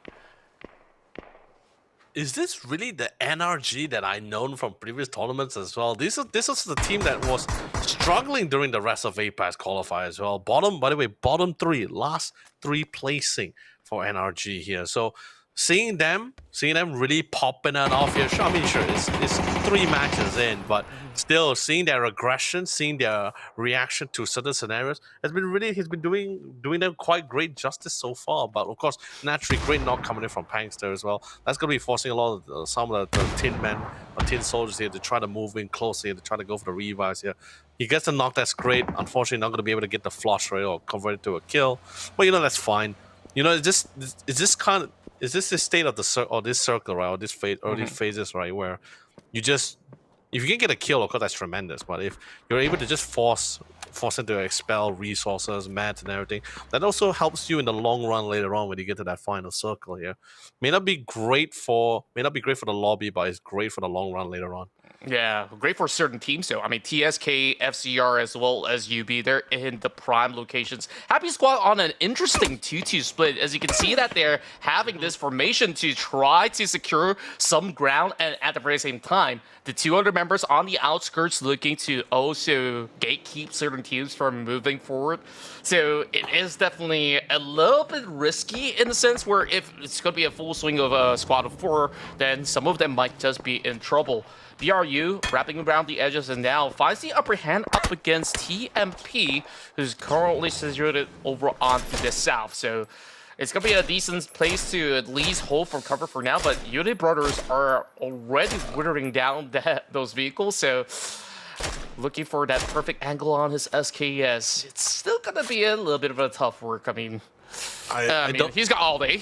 Is this really the NRG that I known from previous tournaments as well? This is the team that was struggling during the rest of APAC Qualifier as well. By the way, bottom 3, last 3 placing for NRG here. So seeing them really popping it off here. Sure, I mean, sure, it's 3 matches in, but still seeing their aggression, seeing their reaction to certain scenarios has been doing them quite great justice so far. But of course, naturally, great knock coming in from Pangster as well. That's going to be forcing a lot of some of the tin men or tin soldiers here to try to move in closely, to try to go for the revives here. He gets the knock, that's great. Unfortunately, not going to be able to get the flush rate or convert it to a kill. But that's fine. Is this the state of this circle, right? Or this phase, or these phases, right? Where you just, if you can get a kill, of course, that's tremendous. But if you're able to just force them to expel resources, mats, and everything, that also helps you in the long run later on when you get to that final circle here. May not be great for the lobby, but it's great for the long run later on. Yeah, great for certain teams, though. I mean, TSK, FCR, as well as UB, they're in the prime locations. Happy Squad on an interesting 2-2 split. As you can see that they're having this formation to try to secure some ground, and at the very same time, the 200 members on the outskirts looking to also gatekeep certain teams from moving forward. So it is definitely a little bit risky in the sense where if it's going to be a full swing of a squad of 4, then some of them might just be in trouble. BRU wrapping around the edges and now finds the upper hand up against TMP, who's currently situated over onto the south. So it's going to be a decent place to at least hold for cover for now, but Unity Brothers are already withering down those vehicles, so looking for that perfect angle on his SKS. It's still going to be a little bit of a tough work. I mean, he's got all day.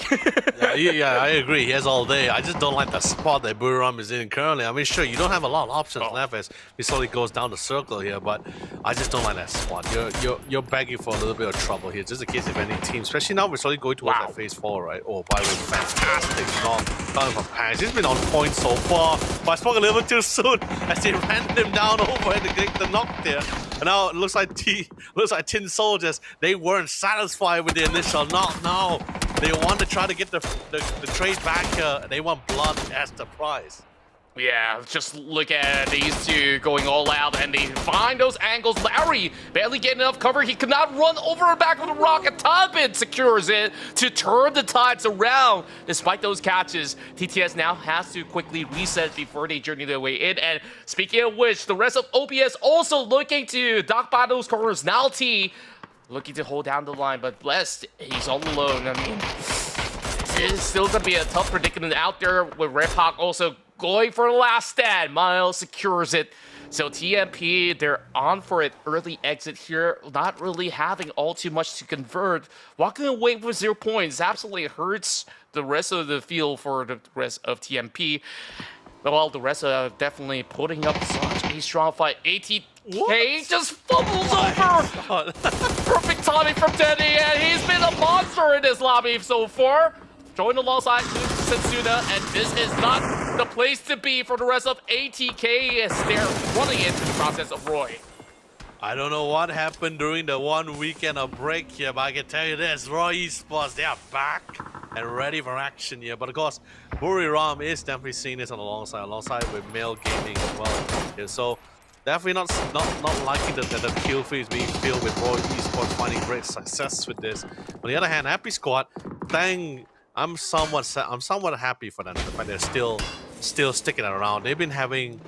yeah, I agree. He has all day. I just don't like the spot that Buram is in currently. I mean, sure, you don't have a lot of options left as he slowly goes down the circle here, but I just don't like that spot. You're begging for a little bit of trouble here, just in case if any team, especially now we're slowly going towards that phase 4, right? Oh, by the way, fantastic knock coming from Pax. He's been on point so far, but I spoke a little bit too soon as he ran him down over and get the knock there. And now it looks like Tin Soldiers, they weren't satisfied with the initial knock. No, they want to try to get the trade back. They want blood as the prize. Yeah, just look at these two going all out, and they find those angles. Larry barely getting enough cover. He could not run over the back of the rock. A Tobbit secures it to turn the tides around. Despite those catches, TTS now has to quickly reset before they journey their way in. And speaking of which, the rest of OPS also looking to dock by those corners. Now T looking to hold down the line, but Blessed, he's all alone. I mean, it's still going to be a tough predicament out there with Red Hawk also going for the last stand. Miles secures it. So TMP, they're on for an early exit here, not really having all too much to convert. Walking away with 0 points absolutely hurts the rest of the field for the rest of TMP. Well, the rest are definitely putting up such a strong fight. ATK just fumbles over. Perfect timing from Teddy, and he's been a monster in this lobby so far. Joined alongside Setsuna, and this is not the place to be for the rest of ATK as they're running into the process of Roy. I don't know what happened during the 1 weekend of break here, but I can tell you this, Roy Esports, they are back and ready for action here. But of course, Buriram is definitely seeing this alongside with Male Gaming as well. Yeah, so definitely not liking that the kill feed is being filled with Roy Esports finding great success with this. On the other hand, Happy Squad, I'm somewhat happy for them, the fact they're still sticking around. They've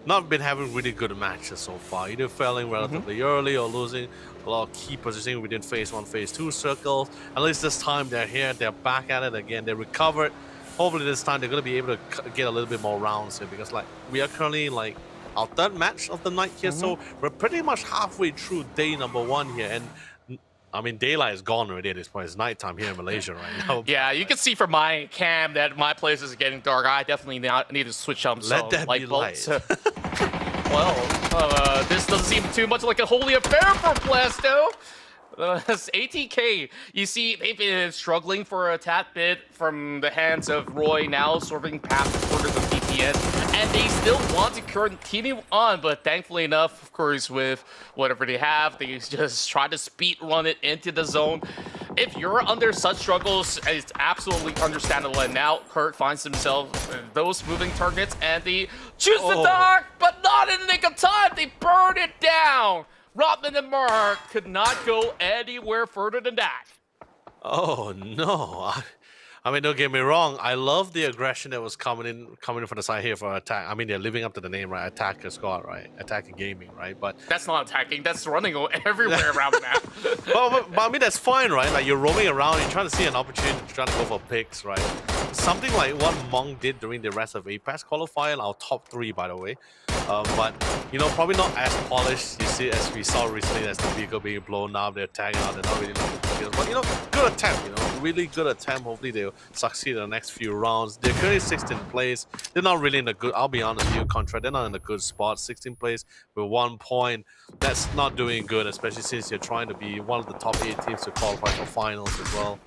not been having really good matches so far, either failing relatively early or losing a lot of key positioning within phase 1, phase 2 circles. At least this time they're here, they're back at it again, they recovered. Hopefully this time they're going to be able to get a little bit more rounds here, because we are currently our third match of the night here, so we're pretty much halfway through day number 1 here, and I mean, daylight is gone already at this point. It's nighttime here in Malaysia right now. Yeah, you can see from my cam that my place is getting dark. I definitely need to switch on some light bulbs. Well, this doesn't seem too much like a holy affair for Blasto. As ATK, you see, they've been struggling for a tad bit from the hands of Roy, now serving past the quarters of TTS, and they still want to continue on, but thankfully enough, of course, with whatever they have, they just try to speed run it into the zone. If you're under such struggles, it's absolutely understandable, and now Kurt finds himself those moving targets, and they choose the dark, but not in the nick of time, they burn it down. Robin and Mark could not go anywhere further than that. Oh no! I mean, don't get me wrong. I love the aggression that was coming in from the side here for attack. I mean, they're living up to the name, right? Attacker squad, right? Attacking gaming, right? But that's not attacking. That's running everywhere around the map. but I mean, that's fine, right? Like you're roaming around, you're trying to see an opportunity, trying to go for picks, right? Something like what Monk did during the rest of APAC Qualifier, our top 3, by the way. But you know, probably not as polished. You see, as we saw recently, as the vehicle being blown up, they're tagging out, they're not really looking for kills. But you know, good attempt. You know, really good attempt. Hopefully they'll succeed in the next few rounds. They're currently 16th place. They're not really in a good. I'll be honest with you, contract. They're not in a good spot. 16th place with 1 point. That's not doing good, especially since you're trying to be one of the top 8 teams to qualify for finals as well.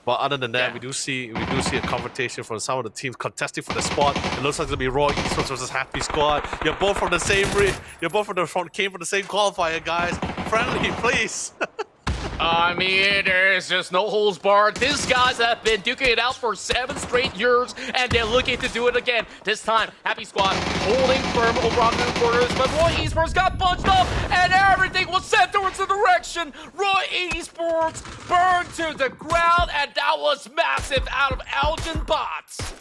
But other than that, we do see a confrontation from some of the teams contesting for the spot. It looks like it'll be Roy Esports versus Happy Squad. You're both from the same came from the same qualifier, guys. Friendly, please. I mean, there's just no holds barred. These guys have been duking it out for 7 straight years, and they're looking to do it again. This time, Happy Squad holding firm over on the quarters, but Roy Esports got punched up, and everything was sent towards the direction. Roy Esports burned to the ground, and that was massive out of Elgin Bots.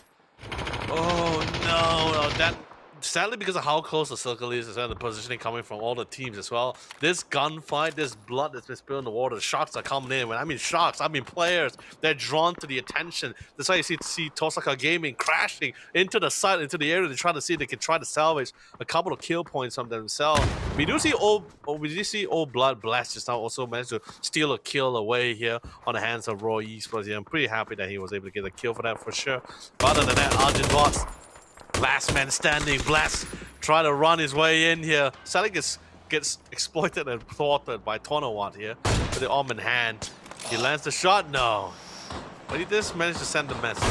Oh no, that sadly because of how close the circle is, as well, the positioning coming from all the teams as well. This gunfight, this blood that's been spilled in the water, the sharks are coming in. When I mean sharks, I mean players. They're drawn to the attention. That's why you see Tosaka Gaming crashing into the site, into the area to try to see if they can try to salvage a couple of kill points from themselves. We do see Old Blood Blast just now also managed to steal a kill away here on the hands of Roy Esports. Yeah, I'm pretty happy that he was able to get a kill for that for sure. But other than that, Arjun Bots, last man standing. Blast try to run his way in here. Sadly gets exploited and thwarted by Tonawat here with the arm in hand. He lands the shot, no. But he just managed to send the message.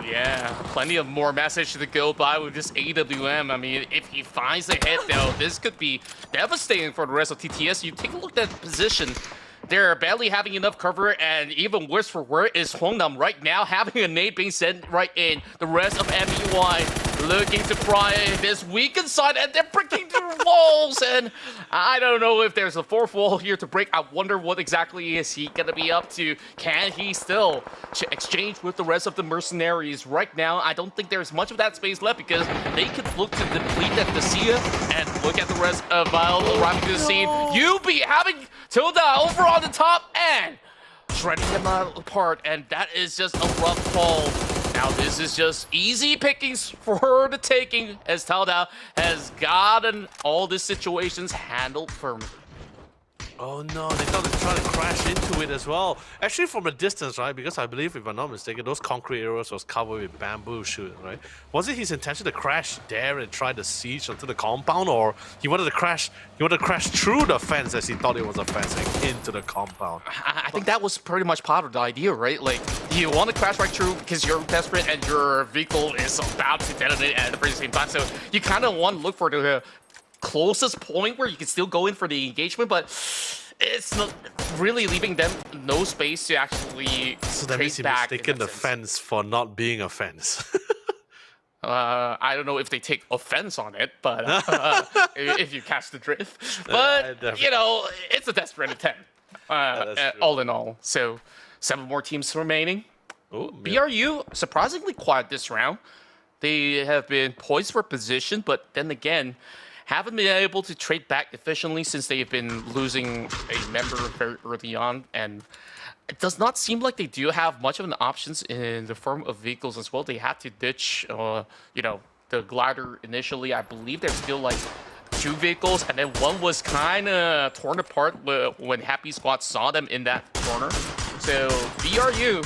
Yeah, plenty of more message to go by with this AWM. I mean, if he finds a hit though, this could be devastating for the rest of TTS. You take a look at that position. They're barely having enough cover, and even worse for wear is Hongnam right now having a nade being sent right in. The rest of MEY looking to pry this weakened side, and they're breaking through walls. And I don't know if there's a fourth wall here to break. I wonder what exactly is he gonna be up to. Can he still exchange with the rest of the mercenaries? Right now, I don't think there's much of that space left because they could look to deplete that Dacia and look at the rest of Vile arriving to the scene. UB having Tilda over on the top and shredding them apart, and that is just a rough call. Now this is just easy pickings for her to taking as Tilda has gotten all these situations handled firmly. Oh no, they thought they were trying to crash into it as well. Actually from a distance, right? Because I believe, if I'm not mistaken, those concrete areas was covered with bamboo shoot, right? Was it his intention to crash there and try to siege onto the compound, or he wanted to crash through the fence as he thought it was a fence and into the compound? I think that was pretty much part of the idea, right? Like, you want to crash right through because you're desperate and your vehicle is about to detonate at the very same time. So you kind of want to look for the closest point where you can still go in for the engagement, but it's not really leaving them no space to actually so that means he mistaken the fence for not being a fence. I don't know if they take offense on it, but if you catch the drift. But, you know, it's a desperate attempt, all in all. So, 7 more teams remaining. Ooh, BRU, surprisingly quiet this round. They have been poised for position, but then again, haven't been able to trade back efficiently since they've been losing a member very early on, and it does not seem like they do have much of an options in the form of vehicles as well. They had to ditch, you know, the glider initially. I believe there's still like 2 vehicles, and then one was kind of torn apart when Happy Squad saw them in that corner. So BRU,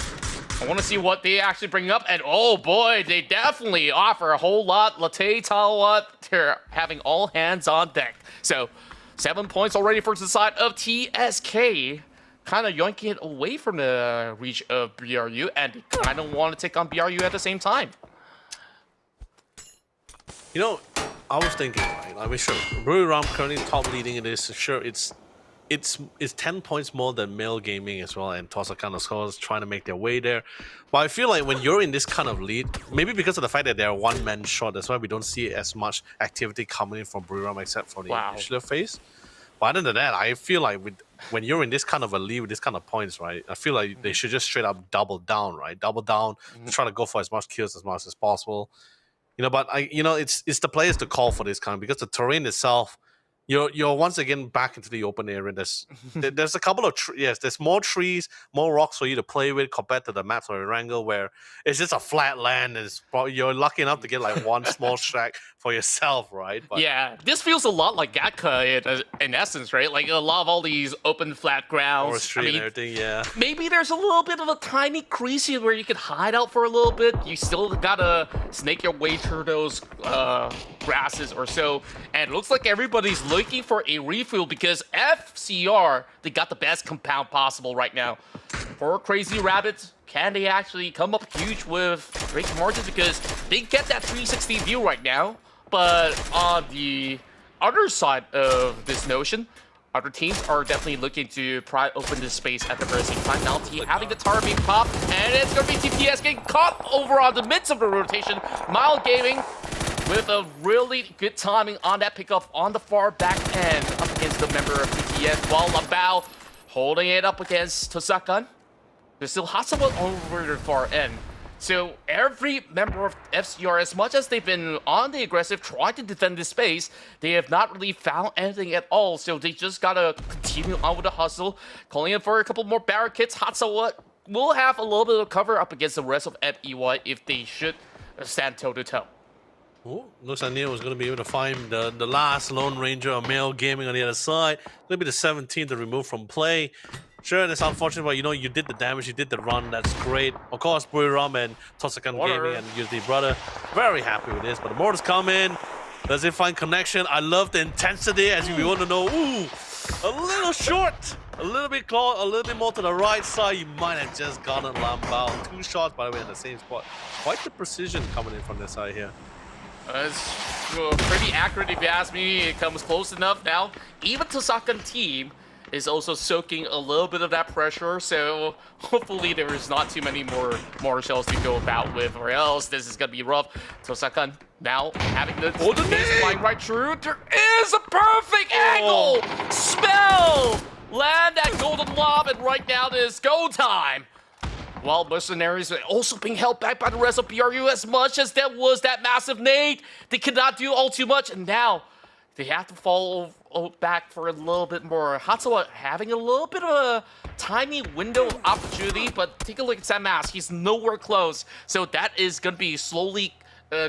I want to see what they actually bring up, and oh boy, they definitely offer a whole lot. Latte Talawat, they're having all hands on deck. So 7 points already for the side of TSK, kind of yoinking it away from the reach of BRU, and they kind of want to take on BRU at the same time. You know, I was thinking, right? I mean, sure, Miramar currently top leading in this. Sure, it's 10 points more than Male Gaming as well, and Tosa kind of scores trying to make their way there. But I feel like when you're in this kind of lead, maybe because of the fact that they're one-man short, that's why we don't see as much activity coming in from Miramar except for the initial phase. But other than that, I feel like when you're in this kind of a lead with this kind of points, right, I feel like they should just straight up double down, right? Double down, try to go for as much kills as much as possible. You know, but it's the players to call for this kind, because the terrain itself, you're once again back into the open area. There's a couple of there's more trees, more rocks for you to play with compared to the maps or Erangel, where it's just a flat land and you're lucky enough to get like one small shack for yourself, right? But yeah, this feels a lot like Gatka in essence, right? Like a lot of all these open flat grounds. or street and everything, yeah. Maybe there's a little bit of a tiny crease here where you can hide out for a little bit. You still gotta snake your way through those grasses or so. And it looks like everybody's looking for a refuel because FCR, they got the best compound possible right now. For Crazy Rabbits, can they actually come up huge with great margins? Because they get that 360 view right now. But on the other side of this notion, Other teams are definitely looking to pry open this space at the very same time. Now team having the tower being popped, and it's going to be TTS getting caught over on the midst of the rotation. Mild Gaming with a really good timing on that pickup on the far back end up against the member of TTS, while Labao holding it up against Tosakan. There's still Hatsuwa over the far end. So every member of FCR, as much as they've been on the aggressive, trying to defend this space, they have not really found anything at all. So they just gotta continue on with the hustle, calling in for a couple more barricades. Hatsuwa will have a little bit of cover up against the rest of FEY if they should stand toe-to-toe. Oh, looks like Neil was going to be able to find the last Lone Ranger of Male Gaming on the other side. Going to be the 17th to remove from play. Sure, it's unfortunate, but you did the damage, you did the run, that's great. Of course, Buiram and Tosakan Gaming and Unity Brother, very happy with this. But the mortars come in. Does it find connection? I love the intensity, as you want to know. Ooh, a little short. A little bit close, a little bit more to the right side. You might have just gotten Lambao. 2 shots, by the way, in the same spot. Quite the precision coming in from this side here. It's pretty accurate if you ask me. It comes close enough now. Even Tosakan team is also soaking a little bit of that pressure, so hopefully there is not too many more shells to go about with, or else this is gonna be rough. Tosakan now having the base flying right through. There is a perfect angle! Spell! Land that golden lob, and right now it is go time. While Mercenaries are also being held back by the rest of PRU, as much as there was that massive nade, they could not do all too much, and now they have to fall back for a little bit more. Hatsuwa having a little bit of a tiny window of opportunity, but take a look at Sam Mask. He's nowhere close, so that is going to be slowly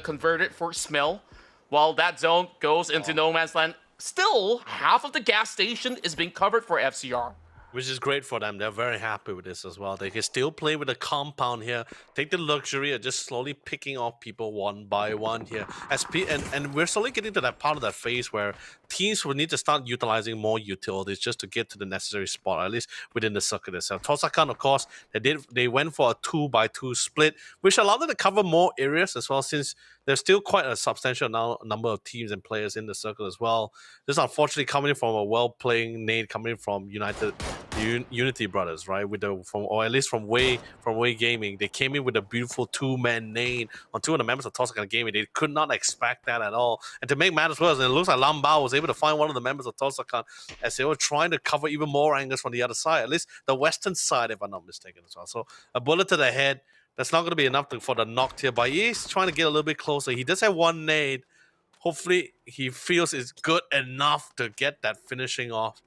converted for Smell. While that zone goes into no man's land, still half of the gas station is being covered for FCR. Which is great for them. They're very happy with this as well. They can still play with the compound here. Take the luxury of just slowly picking off people one by one here. And we're slowly getting to that part of that phase where teams will need to start utilizing more utilities just to get to the necessary spot, at least within the circuit itself. Tosakan, of course, they went for a 2x2 split, which allowed them to cover more areas as well, since there's still quite a substantial number of teams and players in the circle as well. This is unfortunately coming from a well-playing nade coming from Unity Brothers, right? Or at least from Way Gaming. They came in with a beautiful 2-man nade on 2 of the members of Tosakan Gaming. They could not expect that at all. And to make matters worse, it looks like Lambao was able to find one of the members of Tosakan as they were trying to cover even more angles from the other side, at least the western side, if I'm not mistaken as well. So a bullet to the head. That's not going to be enough for the knock here, but he's trying to get a little bit closer. He does have one nade. Hopefully, he feels it's good enough to get that finishing off.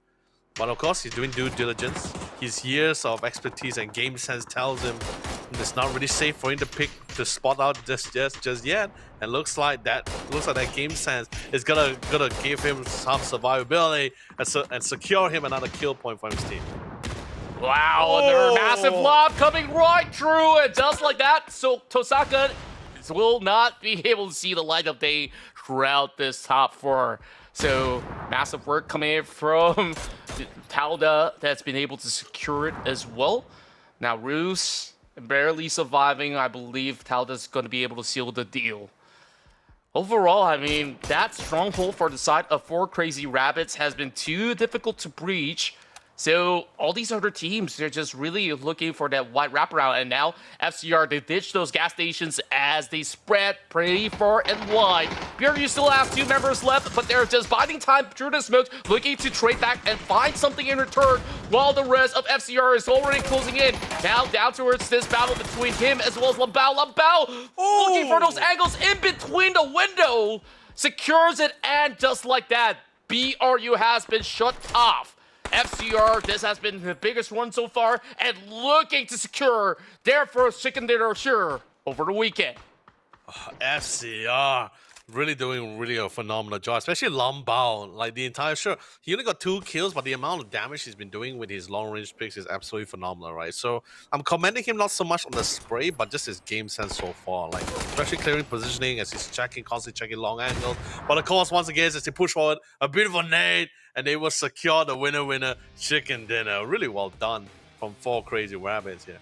But of course, he's doing due diligence. His years of expertise and game sense tells him it's not really safe for him to spot out just yet. And looks like that game sense is gonna give him some survivability and secure him another kill point for his team. Wow, another massive lob coming right through, and just like that, so Tosakan will not be able to see the light of day throughout this top 4. So massive work coming in from Talda that's been able to secure it as well. Now Roos barely surviving. I believe Talda's going to be able to seal the deal. Overall, I mean, that stronghold for the side of 4 Crazy Rabbits has been too difficult to breach. So all these other teams, they're just really looking for that wide wraparound. And now FCR, they ditched those gas stations as they spread pretty far and wide. PRU still have 2 members left, but they're just biding time through the smoke, looking to trade back and find something in return, while the rest of FCR is already closing in. Now down towards this battle between him as well as Lambao. Lambao looking for those angles in between the window. Secures it, and just like that, BRU has been shut off. FCR, this has been the biggest one so far, and looking to secure their first chicken dinner sure over the weekend. FCR really doing a phenomenal job, especially Lambao. Like the entire he only got 2 kills, but the amount of damage he's been doing with his long range picks is absolutely phenomenal, right? So I'm commending him not so much on the spray, but just his game sense so far, like especially clearing positioning as he's constantly checking long angles. But of course, once again, as they push forward, a beautiful nade, and they will secure the winner chicken dinner. Really well done from 4 Crazy Rabbits here.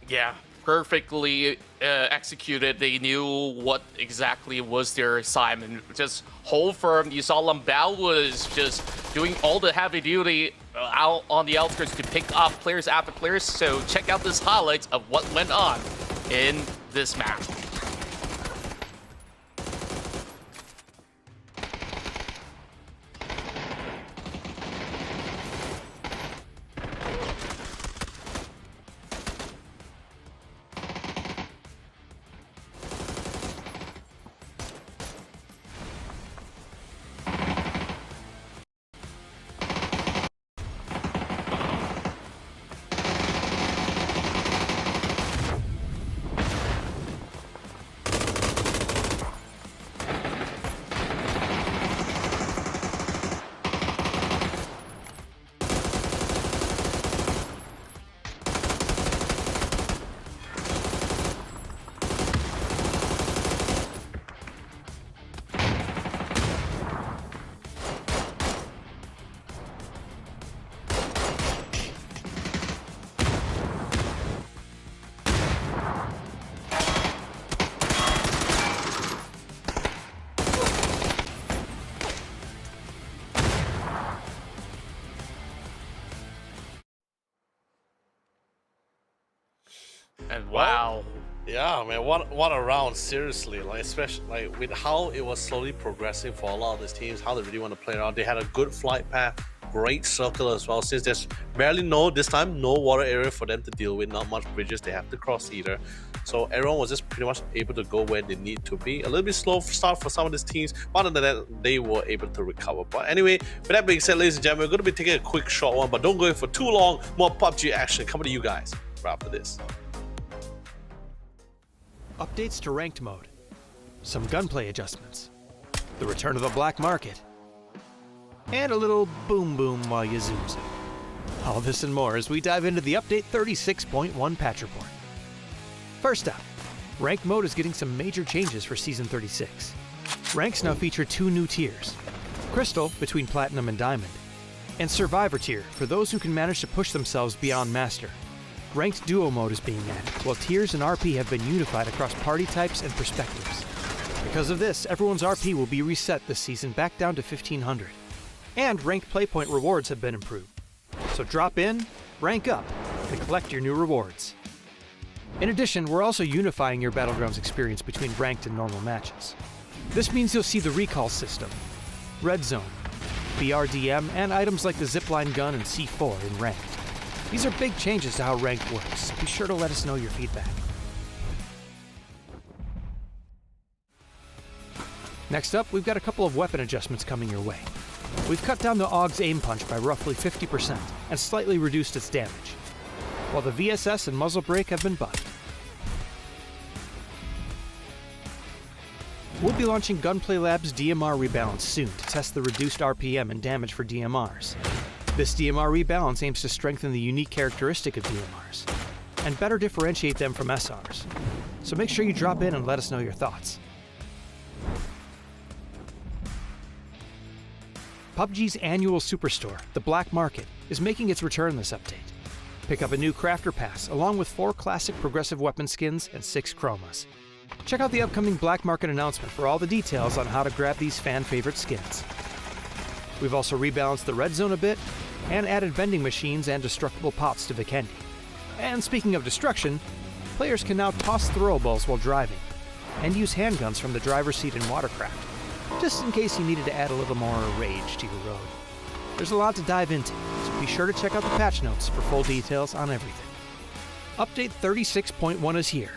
Yeah, perfectly executed. They knew what exactly was their assignment. Just hold firm. You saw Lambao was just doing all the heavy duty out on the outskirts to pick off players after players. So check out this highlights of what went on in this map. And wow. Yeah, man, what a round, seriously. Like, especially like with how it was slowly progressing for a lot of these teams, how they really want to play around. They had a good flight path, great circle as well, since there's barely no water area for them to deal with, not much bridges they have to cross either. So everyone was just pretty much able to go where they need to be. A little bit slow start for some of these teams, but other than that, they were able to recover. But anyway, with that being said, ladies and gentlemen, we're going to be taking a quick short one, but don't go in for too long. More PUBG action coming to you guys right after this. Updates to ranked mode, some gunplay adjustments, the return of the black market, and a little boom boom while you zoom zoom. All this and more as we dive into the update 36.1 patch report. First up, ranked mode is getting some major changes for Season 36. Ranks now feature 2 new tiers, Crystal between Platinum and Diamond, and Survivor tier for those who can manage to push themselves beyond Master. Ranked Duo mode is being added, while tiers and RP have been unified across party types and perspectives. Because of this, everyone's RP will be reset this season back down to 1500. And ranked playpoint rewards have been improved. So drop in, rank up, and collect your new rewards. In addition, we're also unifying your Battlegrounds experience between ranked and normal matches. This means you'll see the recall system, Red Zone, BRDM, and items like the Zipline gun and C4 in ranked. These are big changes to how ranked works, so be sure to let us know your feedback. Next up, we've got a couple of weapon adjustments coming your way. We've cut down the AUG's aim punch by roughly 50% and slightly reduced its damage, while the VSS and muzzle brake have been buffed. We'll be launching Gunplay Lab's DMR Rebalance soon to test the reduced RPM and damage for DMRs. This DMR rebalance aims to strengthen the unique characteristic of DMRs and better differentiate them from SRs. So make sure you drop in and let us know your thoughts. PUBG's annual superstore, the Black Market, is making its return this update. Pick up a new Crafter Pass along with 4 classic progressive weapon skins and 6 chromas. Check out the upcoming Black Market announcement for all the details on how to grab these fan-favorite skins. We've also rebalanced the red zone a bit and added vending machines and destructible pots to Vikendi. And speaking of destruction, players can now toss throwables while driving and use handguns from the driver's seat in Watercraft, just in case you needed to add a little more rage to your road. There's a lot to dive into, so be sure to check out the patch notes for full details on everything. Update 36.1 is here,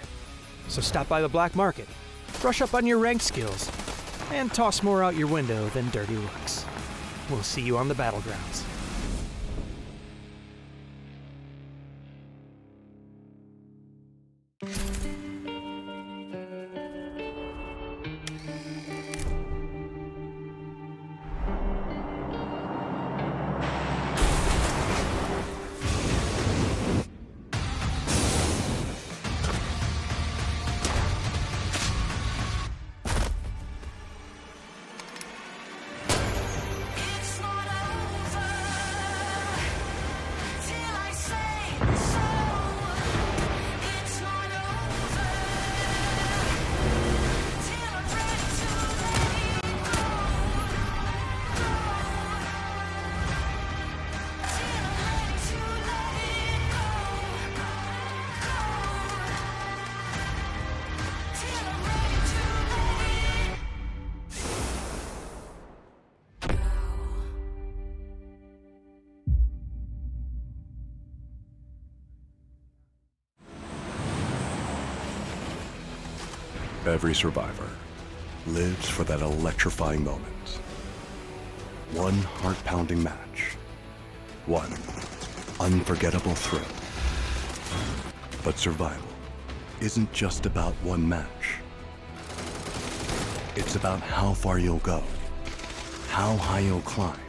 so stop by the Black Market, brush up on your ranked skills, and toss more out your window than dirty looks. We'll see you on the battlegrounds. Every survivor lives for that electrifying moment. One heart-pounding match. One unforgettable thrill. But survival isn't just about one match. It's about how far you'll go, how high you'll climb.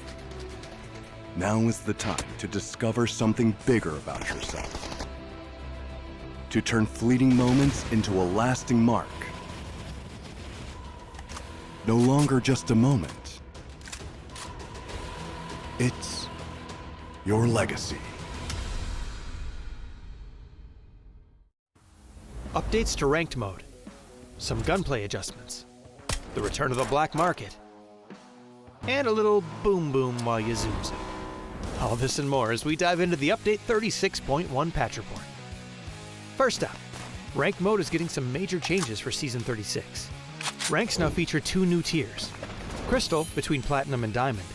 Now is the time to discover something bigger about yourself. To turn fleeting moments into a lasting mark. No longer just a moment. It's your legacy. Updates to ranked mode, some gunplay adjustments, the return of the black market, and a little boom boom while you zoom zoom. All this and more as we dive into the update 36.1 patch report. First up, ranked mode is getting some major changes for Season 36. Ranks now feature 2 new tiers, Crystal between Platinum and Diamond,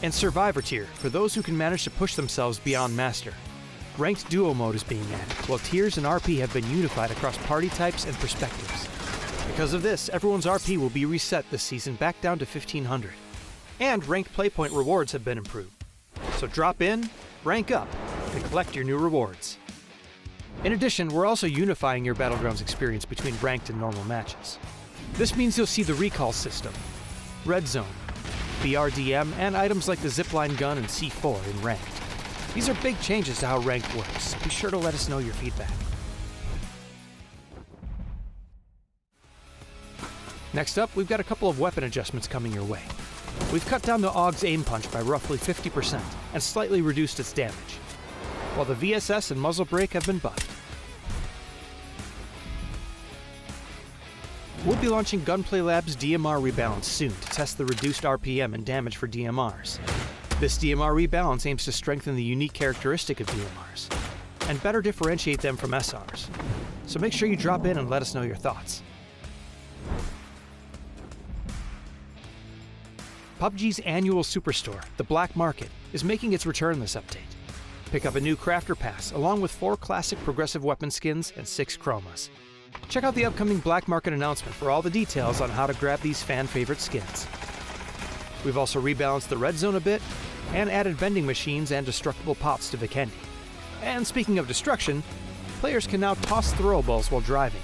and Survivor tier for those who can manage to push themselves beyond Master. Ranked Duo mode is being added, while tiers and RP have been unified across party types and perspectives. Because of this, everyone's RP will be reset this season back down to 1500. And ranked playpoint rewards have been improved. So drop in, rank up, and collect your new rewards. In addition, we're also unifying your Battlegrounds experience between ranked and normal matches. This means you'll see the recall system, Red Zone, BRDM, and items like the zipline gun and C4 in ranked. These are big changes to how ranked works. Be sure to let us know your feedback. Next up, we've got a couple of weapon adjustments coming your way. We've cut down the AUG's aim punch by roughly 50% and slightly reduced its damage, while the VSS and muzzle brake have been buffed. We'll be launching Gunplay Lab's DMR Rebalance soon to test the reduced RPM and damage for DMRs. This DMR rebalance aims to strengthen the unique characteristic of DMRs and better differentiate them from SRs. So make sure you drop in and let us know your thoughts. PUBG's annual superstore, the Black Market, is making its return this update. Pick up a new Crafter Pass along with 4 classic progressive weapon skins and 6 chromas. Check out the upcoming Black Market announcement for all the details on how to grab these fan-favorite skins. We've also rebalanced the red zone a bit and added vending machines and destructible pots to Vikendi. And speaking of destruction, players can now toss throwables while driving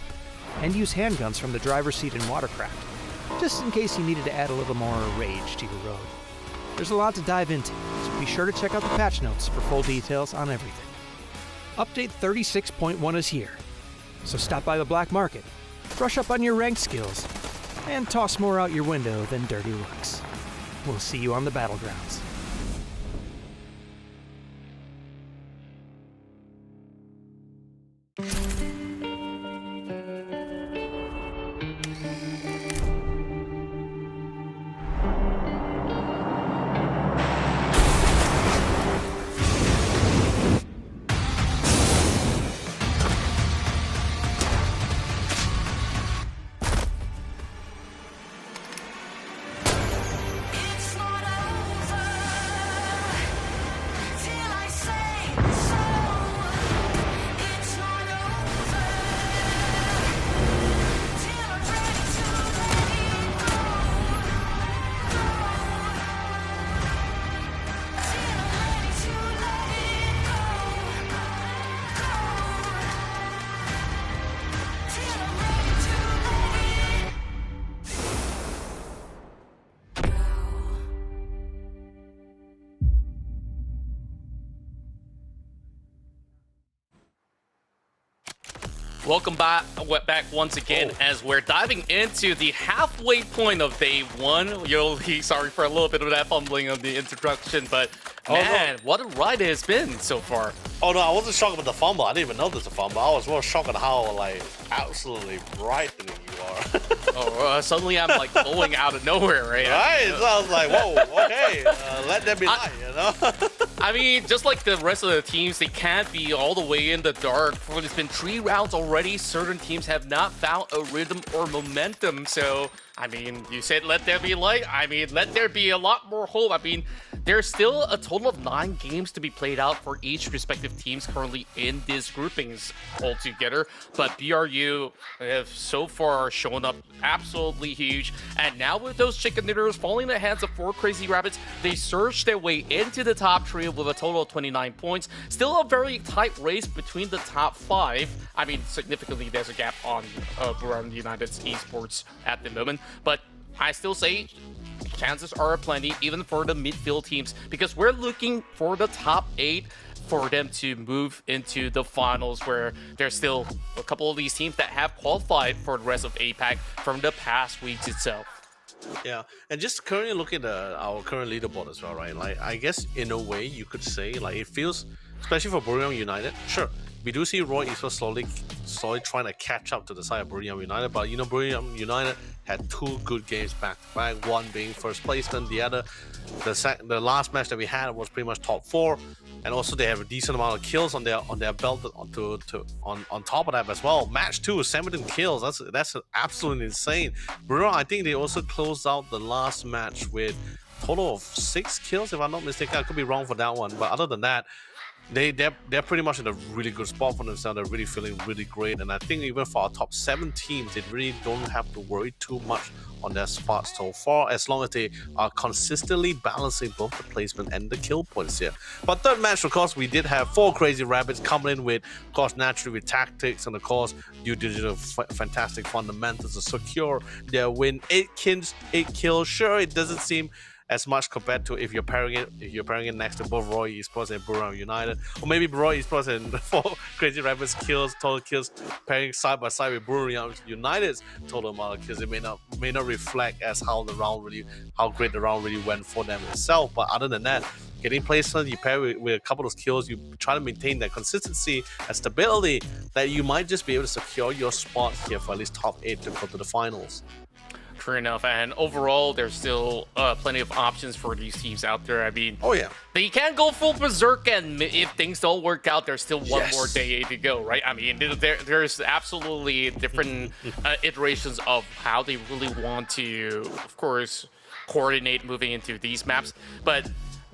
and use handguns from the driver's seat in Watercraft, just in case you needed to add a little more rage to your road. There's a lot to dive into, so be sure to check out the patch notes for full details on everything. Update 36.1 is here, so stop by the Black Market, brush up on your ranked skills, and toss more out your window than dirty looks. We'll see you on the battlegrounds. Welcome back once again as we're diving into the halfway point of day 1. You'll be sorry for a little bit of that fumbling of the introduction, but man, what a ride it has been so far. Oh no, I wasn't shocked about the fumble. I didn't even know there's a fumble. I was more shocked at how like absolutely frightening you are. Suddenly I'm like going out of nowhere, right? Right? So I was like, whoa, okay, let them be light, you know? I mean, just like the rest of the teams, they can't be all the way in the dark. It's been 3 rounds already. Certain teams have not found a rhythm or momentum. So, I mean, you said let there be light. I mean, let there be a lot more hope. I mean, there's still a total of 9 games to be played out for each respective teams currently in these groupings altogether. But BRU have so far are showing up absolutely huge. And now with those chicken dinners falling in the hands of 4 Crazy Rabbits, they surged their way into the top 3 with a total of 29 points. Still a very tight race between the top 5. I mean, significantly, there's a gap on Buran United's esports at the moment. But I still say chances are plenty, even for the midfield teams, because we're looking for the top 8 for them to move into the finals, where there's still a couple of these teams that have qualified for the rest of APAC from the past weeks itself. Yeah, and just currently looking at our current leaderboard as well, right? Like, I guess in a way you could say, like, it feels, especially for Buriram United, sure, we do see Roy Esports slowly trying to catch up to the side of Buriram United, but you know, Buriram United had 2 good games back to back, one being first placement, the other, the last match that we had was pretty much top 4, and also they have a decent amount of kills on their belt on top of that as well. Match 2, 17 kills. That's absolutely insane. Buriram, I think they also closed out the last match with a total of 6 kills, if I'm not mistaken. I could be wrong for that one, but other than that, they're pretty much in a really good spot for themselves. They're really feeling really great, and I think even for our top 7 teams, they really don't have to worry too much on their spots so far, as long as they are consistently balancing both the placement and the kill points here. But third match, of course, we did have 4 Crazy Rabbits coming in with, of course, naturally with tactics and of course due diligence, fantastic fundamentals to secure their win. 8 kills. Sure, it doesn't seem as much compared to if you're pairing it next to both Roy Esports and Buriram United, or maybe Roy Esports and 4 Crazy Rabbits total kills pairing side by side with Buriram United's total amount of kills. It may not reflect as how great the round really went for them itself. But other than that, getting placement, you pair with a couple of skills, you try to maintain that consistency and stability that you might just be able to secure your spot here for at least top 8 to go to the finals. True enough, and overall, there's still plenty of options for these teams out there. I mean, oh yeah, they can go full berserk, and if things don't work out, there's still one more day to go, right? I mean, there's absolutely different iterations of how they really want to, of course, coordinate moving into these maps. But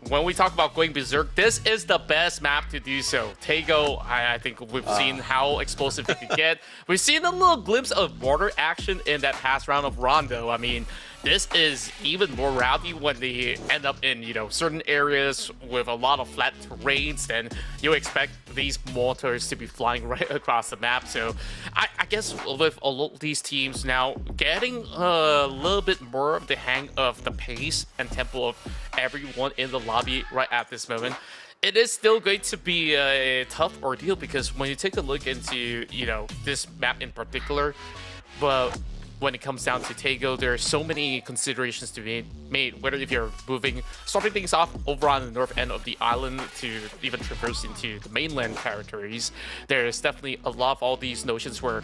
when we talk about going berserk, this is the best map to do so. Tego, I think we've seen how explosive it can get. We've seen a little glimpse of border action in that past round of Rondo. I mean, this is even more rowdy when they end up in, you know, certain areas with a lot of flat terrains. Then you expect these mortars to be flying right across the map. So I guess with a lot of these teams now getting a little bit more of the hang of the pace and tempo of everyone in the lobby right at this moment, it is still going to be a tough ordeal, because when you take a look into, you know, this map in particular, but when it comes down to Tego, there are so many considerations to be made, whether if you're starting things off over on the north end of the island to even traverse into the mainland territories. There's definitely a lot of all these notions where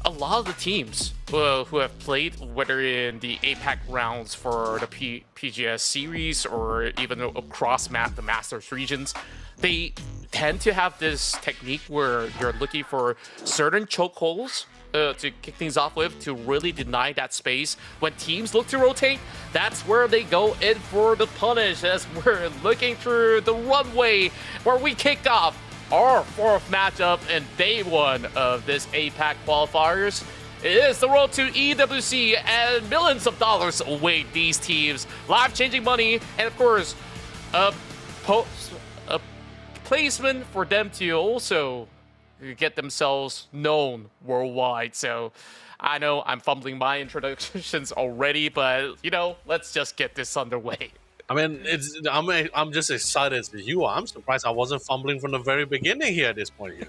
a lot of the teams who have played, whether in the APAC rounds for the PGS series or even across the Masters regions, they tend to have this technique where you're looking for certain chokeholds to kick things off with, to really deny that space. When teams look to rotate, that's where they go in for the punish, as we're looking through the runway where we kick off our 4th matchup in day 1 of this APAC qualifiers. It is the road to EWC, and millions of dollars await these teams. Life-changing money, and of course, a placement for them to also get themselves known worldwide. So I know I'm fumbling my introductions already, but, you know, let's just get this underway. I mean, I'm just excited as you are. I'm surprised I wasn't fumbling from the very beginning here at this point here.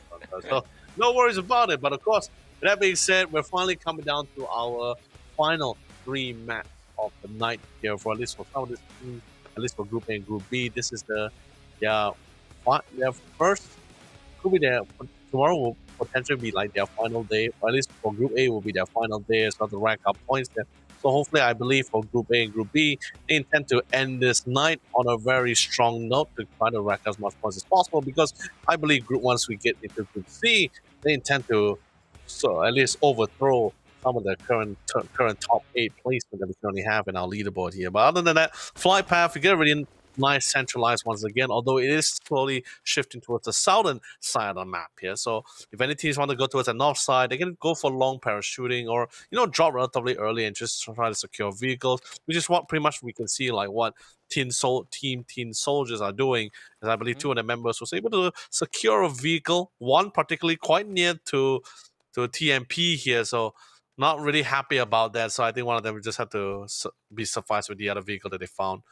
So no worries about it. But of course, with that being said, we're finally coming down to our final 3 match of the night here, for at least for some of this team, at least for Group A and Group B. This is their first, could be their, tomorrow will potentially be like their final day, or at least for Group A will be their final day as well to rack up points there. So hopefully, I believe for Group A and Group B, they intend to end this night on a very strong note to try to rack as much points as possible, because I believe once we get into Group C, they intend to at least overthrow some of the current top 8 placement that we currently have in our leaderboard here. But other than that, flight path, we get already nice centralized once again, although it is slowly shifting towards the southern side of the map here. So if any teams want to go towards the north side, they can go for long parachuting or, drop relatively early and just try to secure vehicles, which is what pretty much we can see like what Team Soldiers are doing. As I believe two of the members was able to secure a vehicle, one particularly quite near to a TMP here. So not really happy about that. So I think one of them just had to be sufficed with the other vehicle that they found.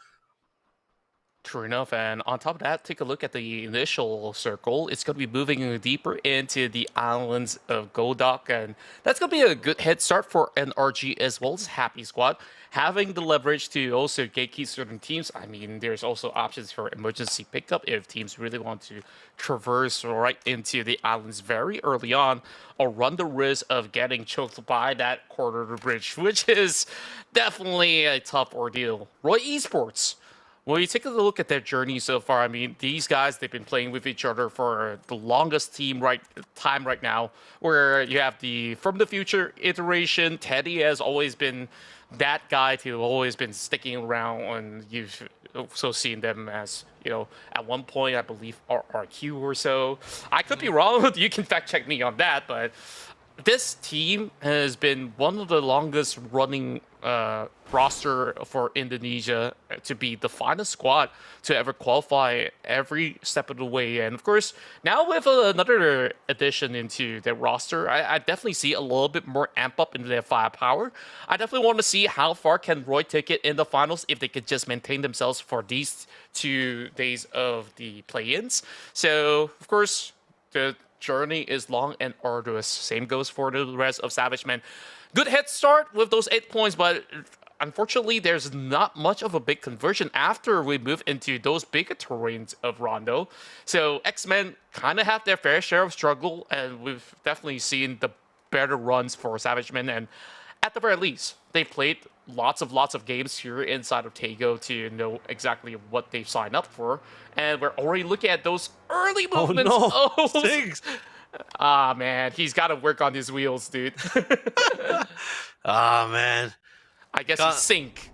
True enough, and on top of that, take a look at the initial circle. It's going to be moving deeper into the islands of Godok, and that's going to be a good head start for NRG as well as Happy Squad. Having the leverage to also gatekeep certain teams, I mean, there's also options for emergency pickup if teams really want to traverse right into the islands very early on, or run the risk of getting choked by that corner of the bridge, which is definitely a tough ordeal. Roy Esports. When you take a look at their journey so far, I mean, these guys, they've been playing with each other for the longest time right now, where you have the From the Future iteration. Teddy has always been that guy to always been sticking around, and you've also seen them as, at one point, I believe, RRQ or so. I could be wrong. You can fact check me on that, but this team has been one of the longest running roster for Indonesia to be the finest squad to ever qualify every step of the way. And of course, now with another addition into their roster, I definitely see a little bit more amp up into their firepower. I definitely want to see how far can Roy take it in the finals if they could just maintain themselves for these 2 days of the play-ins. So, of course, the journey is long and arduous. Same goes for the rest of Savage Men. Good head start with those 8 points, but unfortunately, there's not much of a big conversion after we move into those bigger terrains of Rondo. So X-Men kind of have their fair share of struggle, and we've definitely seen the better runs for Savage Men. And at the very least, they played lots of games here inside of Tago to know exactly what they've signed up for. And we're already looking at those early movements. Oh no, Stinks. Ah, man, he's got to work on his wheels, dude. Ah, man. I guess he's Sink.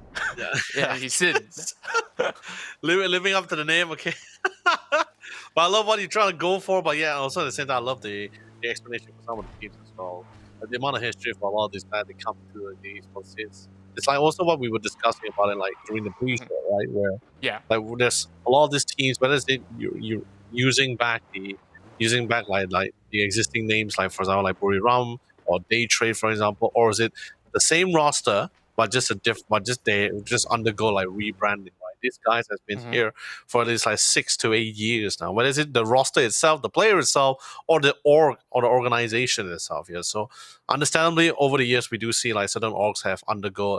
Yeah, he's Sin. Living up to the name, okay. But I love what you're trying to go for, but yeah, also at the same time, I love the explanation for some of the teams as well. The amount of history for a lot of these guys that come to the esports it's like also what we were discussing about it, like during the pre-show, right? Where like there's a lot of these teams, whether it's you're using back like the existing names, like for example like Buriram or Day Trade, for example, or is it the same roster but just they just undergo like rebranding, right? These guys has been here for at least like 6 to 8 years now. Whether is it the roster itself, the player itself, or the org or the organization itself? Yeah. So understandably, over the years we do see like certain orgs have undergo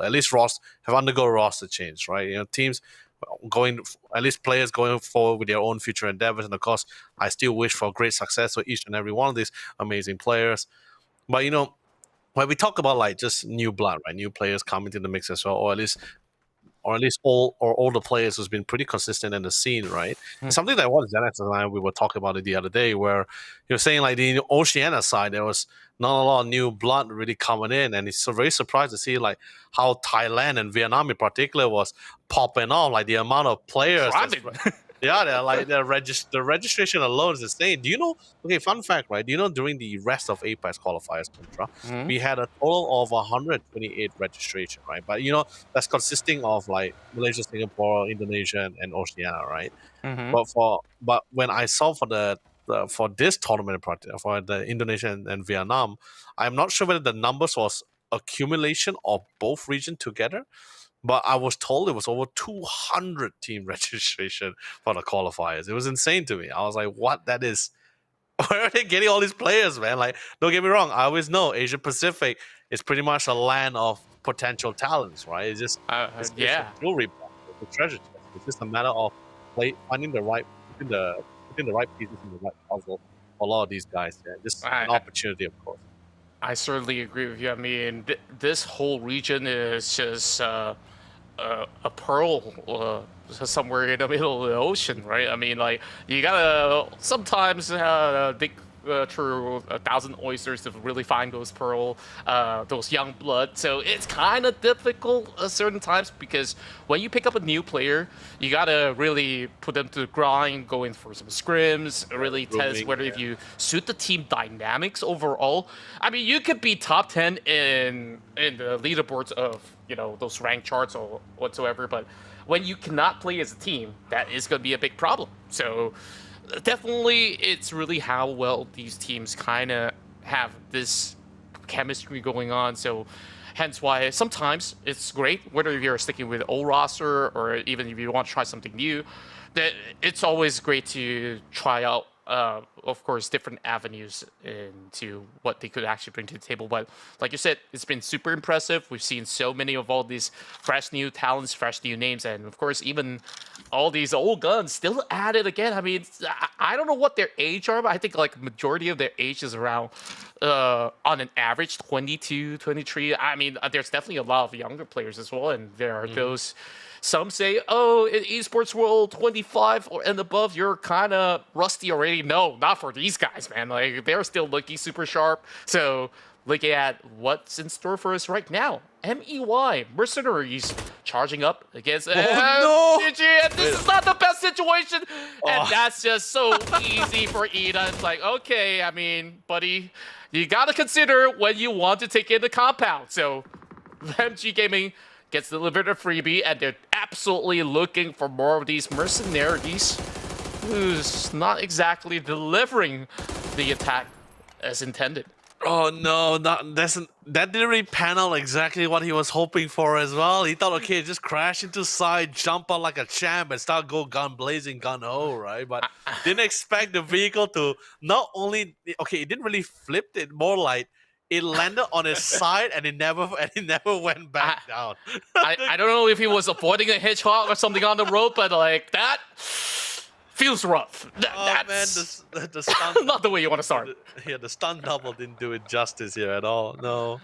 roster change, right? Teams going, at least players going forward with their own future endeavors. And of course, I still wish for great success for each and every one of these amazing players. But when we talk about like just new blood, right, new players coming to the mix as well, or at least all the players who's been pretty consistent in the scene, right? Something that what Xanax and I we were talking about it the other day, where you're saying like the Oceania side there was not a lot of new blood really coming in, and it's so very surprised to see like how Thailand and Vietnam in particular was popping off, like the amount of players. Yeah, they're like the registration alone is insane. Do you know? Okay, fun fact, right? Do you know during the rest of APAC qualifiers, we had a total of 128 registration, right? But that's consisting of like Malaysia, Singapore, Indonesia, and Oceania, right? But when I saw for this tournament for the Indonesia and Vietnam, I'm not sure whether the numbers was accumulation of both regions together. But I was told it was over 200 team registration for the qualifiers. It was insane to me. I was like, what? That is... Where are they getting all these players, man? Like, don't get me wrong. I always know Asia Pacific is pretty much a land of potential talents, right? It's just... it's a jewelry box. It's a treasure chest. It's just a matter of finding the right... putting the right pieces in the right puzzle for a lot of these guys. Yeah, just an opportunity, of course. I certainly agree with you. I mean, this whole region is just... a pearl somewhere in the middle of the ocean, right? I mean, like, you gotta sometimes dig through 1,000 oysters to really find those pearl, those young blood. So it's kind of difficult at certain times because when you pick up a new player, you gotta really put them to the grind, go in for some scrims, really test whether if you suit the team dynamics overall. I mean, you could be top 10 in the leaderboards of those rank charts or whatsoever, but when you cannot play as a team, that is going to be a big problem. So definitely, it's really how well these teams kind of have this chemistry going on. So hence why sometimes it's great, whether if you're sticking with old roster or even if you want to try something new, that it's always great to try out, of course, different avenues into what they could actually bring to the table. But like you said, it's been super impressive. We've seen so many of all these fresh new talents, fresh new names, and of course, even all these old guns still added again. I mean, I don't know what their age are, but I think like majority of their age is around, on an average, 22, 23. I mean, there's definitely a lot of younger players as well, and there are those. Some say, oh, in Esports World 25 and above, you're kind of rusty already. No, not for these guys, man. Like, they're still looking super sharp. So, looking at what's in store for us right now. MEY, Mercenaries, charging up against PUBG, and this is not the best situation. And that's just so easy for Eden. It's like, okay, I mean, buddy, you got to consider when you want to take in the compound. So, MG Gaming gets delivered a freebie, and they're absolutely looking for more of these mercenaries who's not exactly delivering the attack as intended. Oh no, that didn't really pan out exactly what he was hoping for as well. He thought, okay, just crash into side, jump out like a champ, and start go gun blazing, gun ho, right? But didn't expect the vehicle to not only it didn't really flip it, more like it landed on his side and it never went back down. I don't know if he was avoiding a hedgehog or something on the road, but like that feels rough. That's man, the stunt not the way you want to start. The stunt double didn't do it justice here at all. No,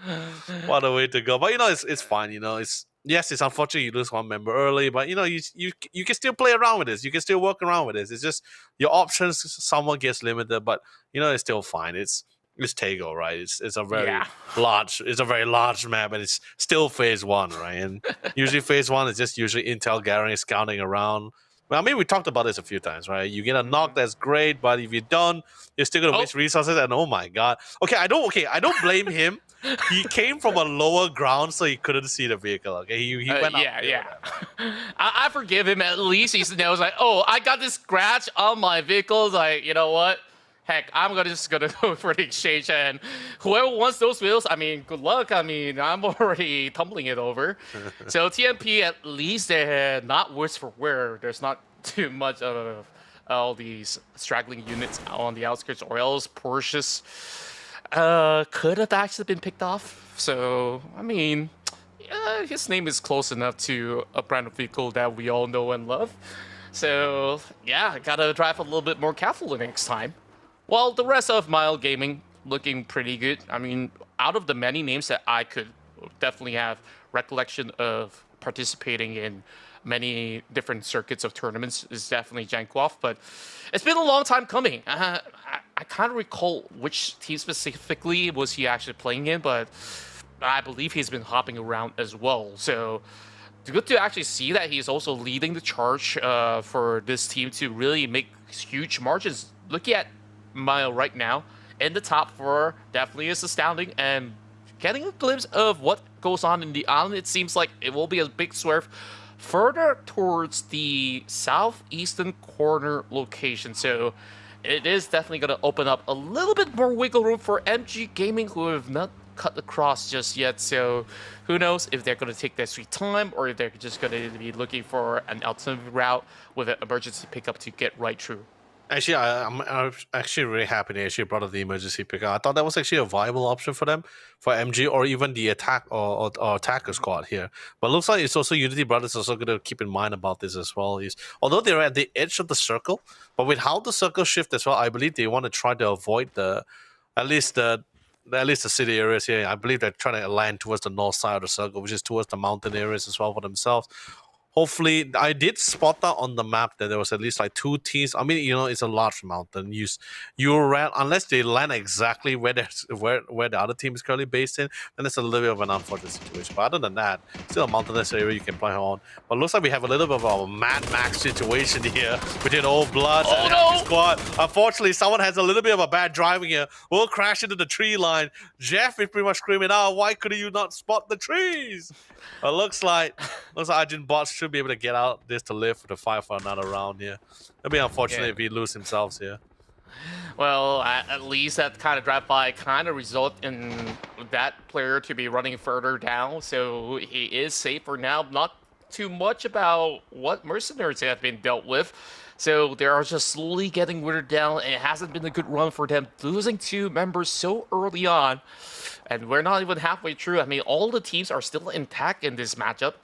what a way to go. But it's fine. It's unfortunate you lose one member early, but you can still play around with this. You can still work around with this. It's just your options somewhat gets limited, but it's still fine. It's Tego, right? It's a very large map, and it's still phase 1, right? And usually phase 1 is just usually intel gathering, scouting around. Well, I mean, we talked about this a few times, right? You get a knock, that's great, but if you don't, you're still gonna waste resources. And oh my god, I don't blame him. He came from a lower ground, so he couldn't see the vehicle. Okay, he went up. Yeah. I forgive him. At least he was like, oh, I got this scratch on my vehicle. Like, you know what? Heck, I'm just gonna go for the exchange, and whoever wants those wheels, I mean, good luck. I mean, I'm already tumbling it over. So TMP, at least they're not worse for wear. There's not too much of all these straggling units on the outskirts, or else Porsches could have actually been picked off. So, I mean, his name is close enough to a brand of vehicle that we all know and love. So, yeah, gotta drive a little bit more careful next time. Well, the rest of Mile Gaming looking pretty good. I mean, out of the many names that I could definitely have recollection of participating in many different circuits of tournaments is definitely Jankoff, but it's been a long time coming. I can't recall which team specifically was he actually playing in, but I believe he's been hopping around as well. So it's good to actually see that he's also leading the charge for this team to really make huge margins. Looking at Mile right now in the top 4 definitely is astounding, and getting a glimpse of what goes on in the island, it seems like it will be a big swerve further towards the southeastern corner location. So it is definitely going to open up a little bit more wiggle room for MG Gaming, who have not cut across just yet. So who knows if they're going to take their sweet time, or if they're just going to be looking for an alternative route with an emergency pickup to get right through. Actually, I'm actually really happy they actually brought up the emergency pickup. I thought that was actually a viable option for them, for MG, or even the attack or attacker squad here. But it looks like it's also Unity Brothers also going to keep in mind about this as well. Although they're at the edge of the circle, but with how the circle shift as well, I believe they want to try to avoid at least the city areas here. I believe they're trying to land towards the north side of the circle, which is towards the mountain areas as well for themselves. hopefully, I did spot that on the map that there was at least like 2 teams. I mean, it's a large mountain. You ran unless they land exactly where the other team is currently based in, then it's a little bit of an unfortunate situation. But other than that, still a mountainous area you can play on. But it looks like we have a little bit of a Mad Max situation here between Old Bloods and Happy Squad. Unfortunately, someone has a little bit of a bad driving here. We'll crash into the tree line. Jeff is pretty much screaming, "Oh, why could you not spot the trees?" But looks like Arjun Bots should be able to get out this to live for the fight for another round here. It'll be unfortunate if he lose himself here. Well, at least that kind of drive-by kind of result in that player to be running further down, so he is safe for now. Not too much about what mercenaries have been dealt with. So they are just slowly getting withered down, and it hasn't been a good run for them, losing 2 members so early on. And we're not even halfway through. I mean, all the teams are still intact in this matchup.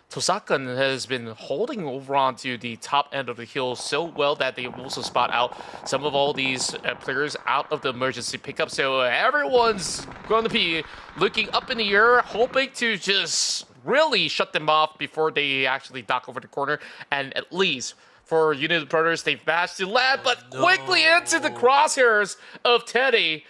Tosakan has been holding over onto the top end of the hill so well that they also spot out some of all these players out of the emergency pickup. So everyone's going to be looking up in the air, hoping to just really shut them off before they actually dock over the corner. And at least for United Brothers, they've managed to land, but quickly into the crosshairs of Teddy.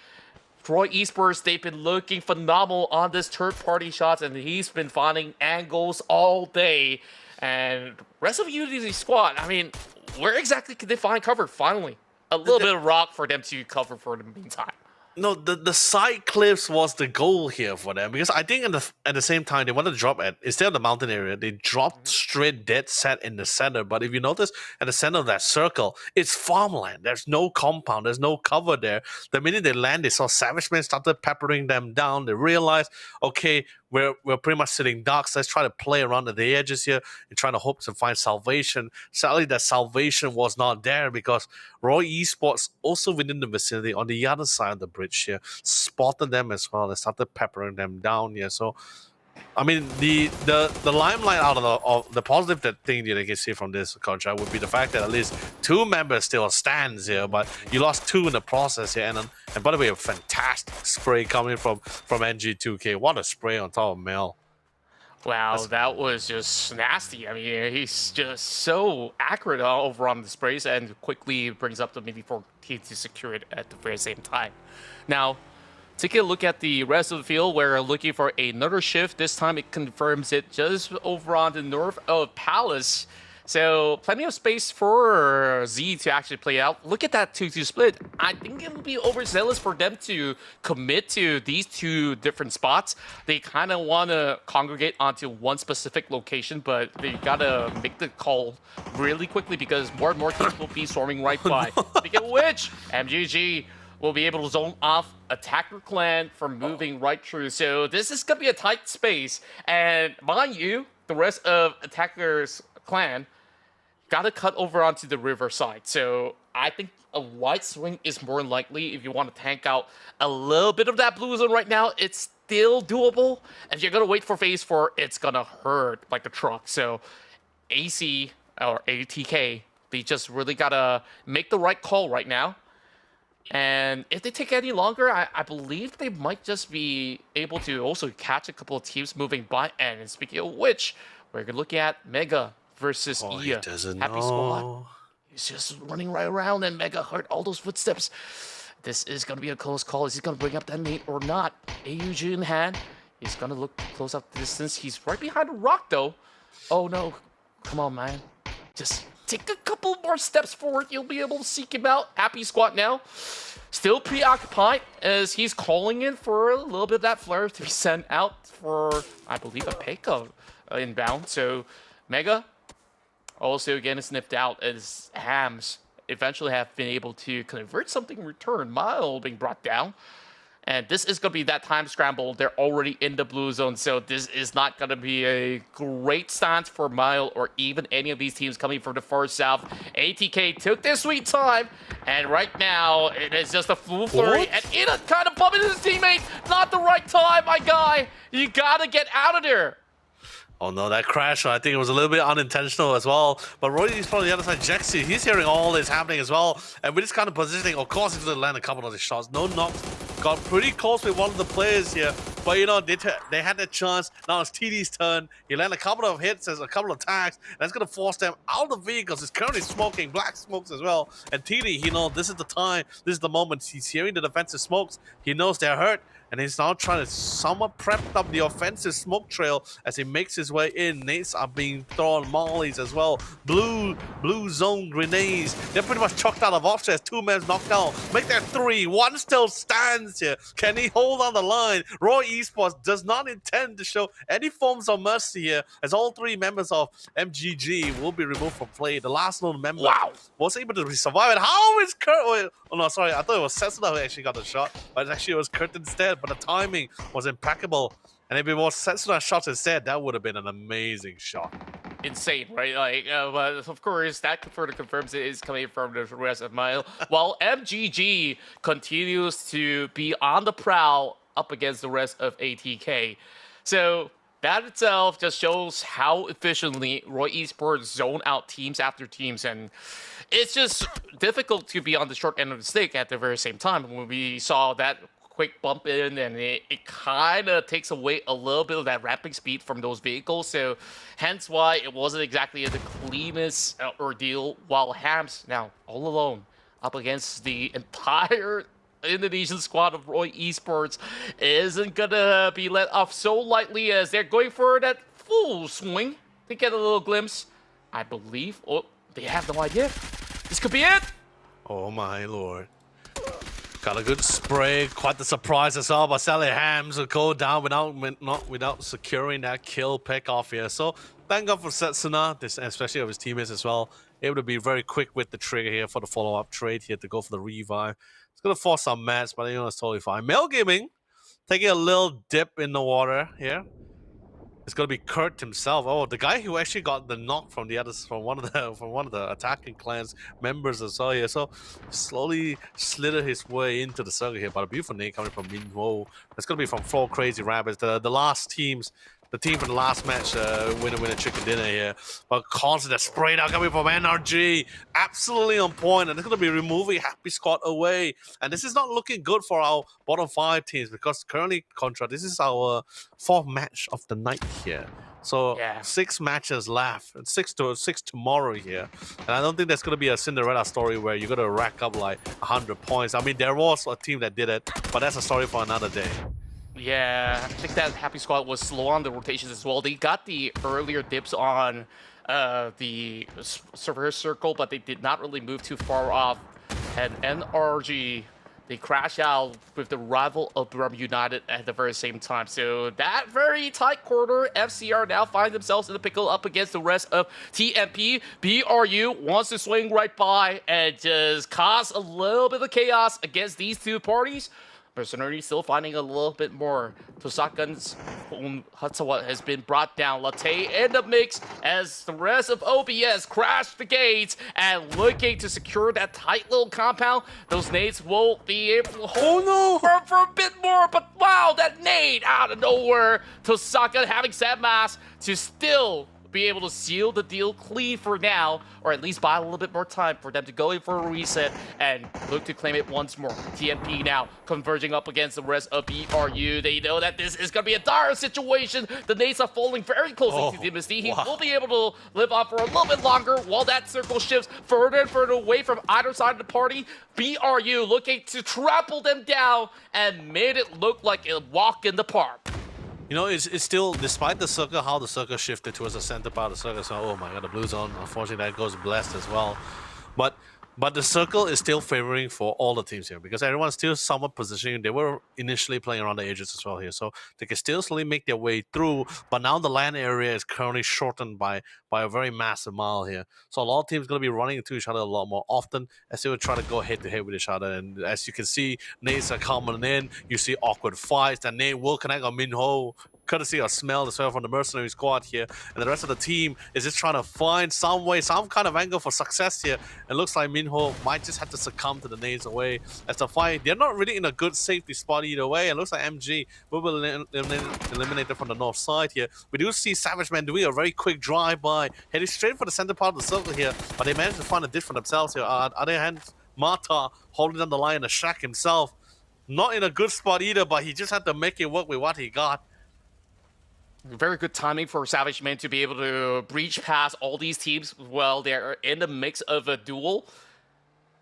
Troy Esports, they've been looking phenomenal on this third-party shots, and he's been finding angles all day. And rest of Unity's squad, I mean, where exactly can they find cover? Finally, a little bit of rock for them to cover for the meantime. No, the side cliffs was the goal here for them, because I think at the same time they wanted to drop at instead of the mountain area, they dropped straight dead set in the center. But if you notice at the center of that circle, it's farmland. There's no compound, there's no cover there. The minute they land, they saw Savage Men started peppering them down. They realized, okay, we're pretty much sitting ducks. Let's try to play around at the edges here and trying to hope to find salvation. Sadly, that salvation was not there because Roy Esports, also within the vicinity on the other side of the bridge here, spotted them as well and started peppering them down here. So, I mean, the limelight out of the positive thing that you can see from this contract would be the fact that at least 2 members still stands here, but you lost 2 in the process here. And by the way, a fantastic spray coming from NG2K. What a spray on top of Mel. Wow, that was just nasty. I mean, he's just so accurate over on the sprays and quickly brings up the midi for team to secure it at the very same time. Now, take a look at the rest of the field. We're looking for another shift. This time it confirms it just over on the north of Palace. So plenty of space for Z to actually play out. Look at that 2-2 split. I think it would be overzealous for them to commit to these 2 different spots. They kind of want to congregate onto one specific location, but they got to make the call really quickly because more and more teams will be storming right by. Speaking of which, MGG will be able to zone off Attacker Clan from moving right through. So this is going to be a tight space. And mind you, the rest of Attacker's Clan got to cut over onto the river side. So I think a wide swing is more likely if you want to tank out a little bit of that blue zone right now. It's still doable. And if you're going to wait for phase 4, it's going to hurt like the truck. So AC or ATK, they just really got to make the right call right now. And if they take any longer, I believe they might just be able to also catch a couple of teams moving by. And speaking of which, we're going to look at Mega versus Ia. Happy Squad. He's just running right around, and Mega heard all those footsteps. This is going to be a close call. Is he going to bring up that mate or not? AUG in hand. He's going to look close up the distance. He's right behind a rock, though. Oh, no. Come on, man. Just take a couple more steps forward. You'll be able to seek him out. Happy Squad now. Still preoccupied as he's calling in for a little bit of that flare to be sent out for, I believe, a Peko inbound. So Mega also again is sniffed out as Hams eventually have been able to convert something in return. Mile being brought down. And this is going to be that time scramble. They're already in the blue zone, so this is not going to be a great stance for Mile or even any of these teams coming from the far south. ATK took their sweet time, and right now it is just a full flurry. And Ina kind of bumping his teammate. Not the right time, my guy. You got to get out of there. Oh no, that crash, I think it was a little bit unintentional as well. But Roy is probably the other side. Jexy, he's hearing all this happening as well. And with this kind of positioning, of course he's going to land a couple of the shots. No knocks. Got pretty close with one of the players here. But you know, they had the chance. Now it's TD's turn. He landed a couple of hits, a couple of tags, and that's gonna force them out of the vehicles. He's currently smoking black smokes as well. And TD, you know, this is the time, this is the moment. He's hearing the defensive smokes. He knows they're hurt. And he's now trying to somewhat prep up the offensive smoke trail as he makes his way in. Nades are being thrown, mollies as well. Blue zone grenades. They're pretty much chucked out of options. 2 men knocked down. Make that 3. 1 still stands here. Can he hold on the line? Roy Esports does not intend to show any forms of mercy here, as all 3 members of MGG will be removed from play. The last known member was able to survive it. How is Kurt? Oh no, sorry. I thought it was Cessna who actually got the shot, but actually it was Kurt instead. But the timing was impeccable. And if it was Cessna shot instead, that would have been an amazing shot. Insane, right? Like, but of course, that further confirms it is coming from the rest of Mile. While MGG continues to be on the prowl up against the rest of ATK. So that itself just shows how efficiently Roy Esports zone out teams after teams, and it's just difficult to be on the short end of the stick at the very same time. When we saw that quick bump in, and it kind of takes away a little bit of that ramping speed from those vehicles, so hence why it wasn't exactly the cleanest ordeal, while Hams now all alone up against the entire Indonesian squad of Roy Esports isn't gonna be let off so lightly, as they're going for that full swing. They get a little glimpse, I believe. Oh, they have no idea. This could be it. Oh my lord. Got a good spray, quite the surprise as well, but Sally Hams will go down without securing that kill pick off here. So thank God for Setsuna, especially of his teammates as well, able to be very quick with the trigger here for the follow-up trade here to go for the revive. It's gonna force some mats, but you know it's totally fine. Male Gaming taking a little dip in the water here. It's gonna be Kurt himself. Oh, the guy who actually got the knock from the others, from one of the attacking clans members as well here. So slowly slither his way into the circle here. But a beautiful nade coming from Minho. It's gonna be from 4 Crazy Rabbits. The last teams. The team from the last match, winner chicken dinner here. But constant spray now coming from NRG. Absolutely on point. And it's going to be removing Happy Squad away. And this is not looking good for our bottom 5 teams, because currently, Contra, this is our 4th match of the night here. So 6 matches left. And 6 tomorrow here. And I don't think there's going to be a Cinderella story where you're going to rack up like 100 points. I mean, there was a team that did it, but that's a story for another day. Yeah, I think that Happy Squad was slow on the rotations as well. They got the earlier dips on the reverse circle, but they did not really move too far off. And NRG, they crash out with the rival of Brum United at the very same time. So that very tight corner, FCR now find themselves in the pickle up against the rest of TMP. BRU wants to swing right by and just cause a little bit of chaos against these 2 parties. Mercenary still finding a little bit more. Tosakan's own Hatsawa has been brought down. Latte in the mix as the rest of OBS crash the gates and looking to secure that tight little compound. Those nades won't be able to hold for a bit more, but wow, that nade out of nowhere. Tosaka having Sad Mass to still be able to seal the deal clean for now, or at least buy a little bit more time for them to go in for a reset and look to claim it once more. TMP now converging up against the rest of BRU. They know that this is going to be a dire situation. The nades are falling very closely to Dimity. He will be able to live on for a little bit longer while that circle shifts further and further away from either side of the party. BRU looking to trample them down and made it look like a walk in the park. You know, it's still, despite the circle, how the circle shifted towards the center part of the circle. So, oh my god, the blue zone, unfortunately, that goes blessed as well. But the circle is still favoring for all the teams here, because everyone's still somewhat positioning. They were initially playing around the edges as well here, so they can still slowly make their way through. But now the land area is currently shortened by a very massive mile here. So a lot of teams are going to be running into each other a lot more often as they will try to go head-to-head with each other. And as you can see, nades are coming in. You see awkward fights. That nade will connect on Minho, courtesy of Smell as well from the Mercenary squad here. And the rest of the team is just trying to find some way, some kind of angle for success here. It looks like Minho might just have to succumb to the nades away as the fight. They're not really in a good safety spot either way. It looks like MG will be eliminated from the north side here. We do see Savage Man doing a very quick drive-by, heading straight for the center part of the circle here, but they managed to find a ditch for themselves here. On the other hand, Mata holding down the line, the Shack himself. not in a good spot either, but he just had to make it work with what he got. Very good timing for Savage Man to be able to breach past all these teams while they're in the mix of a duel.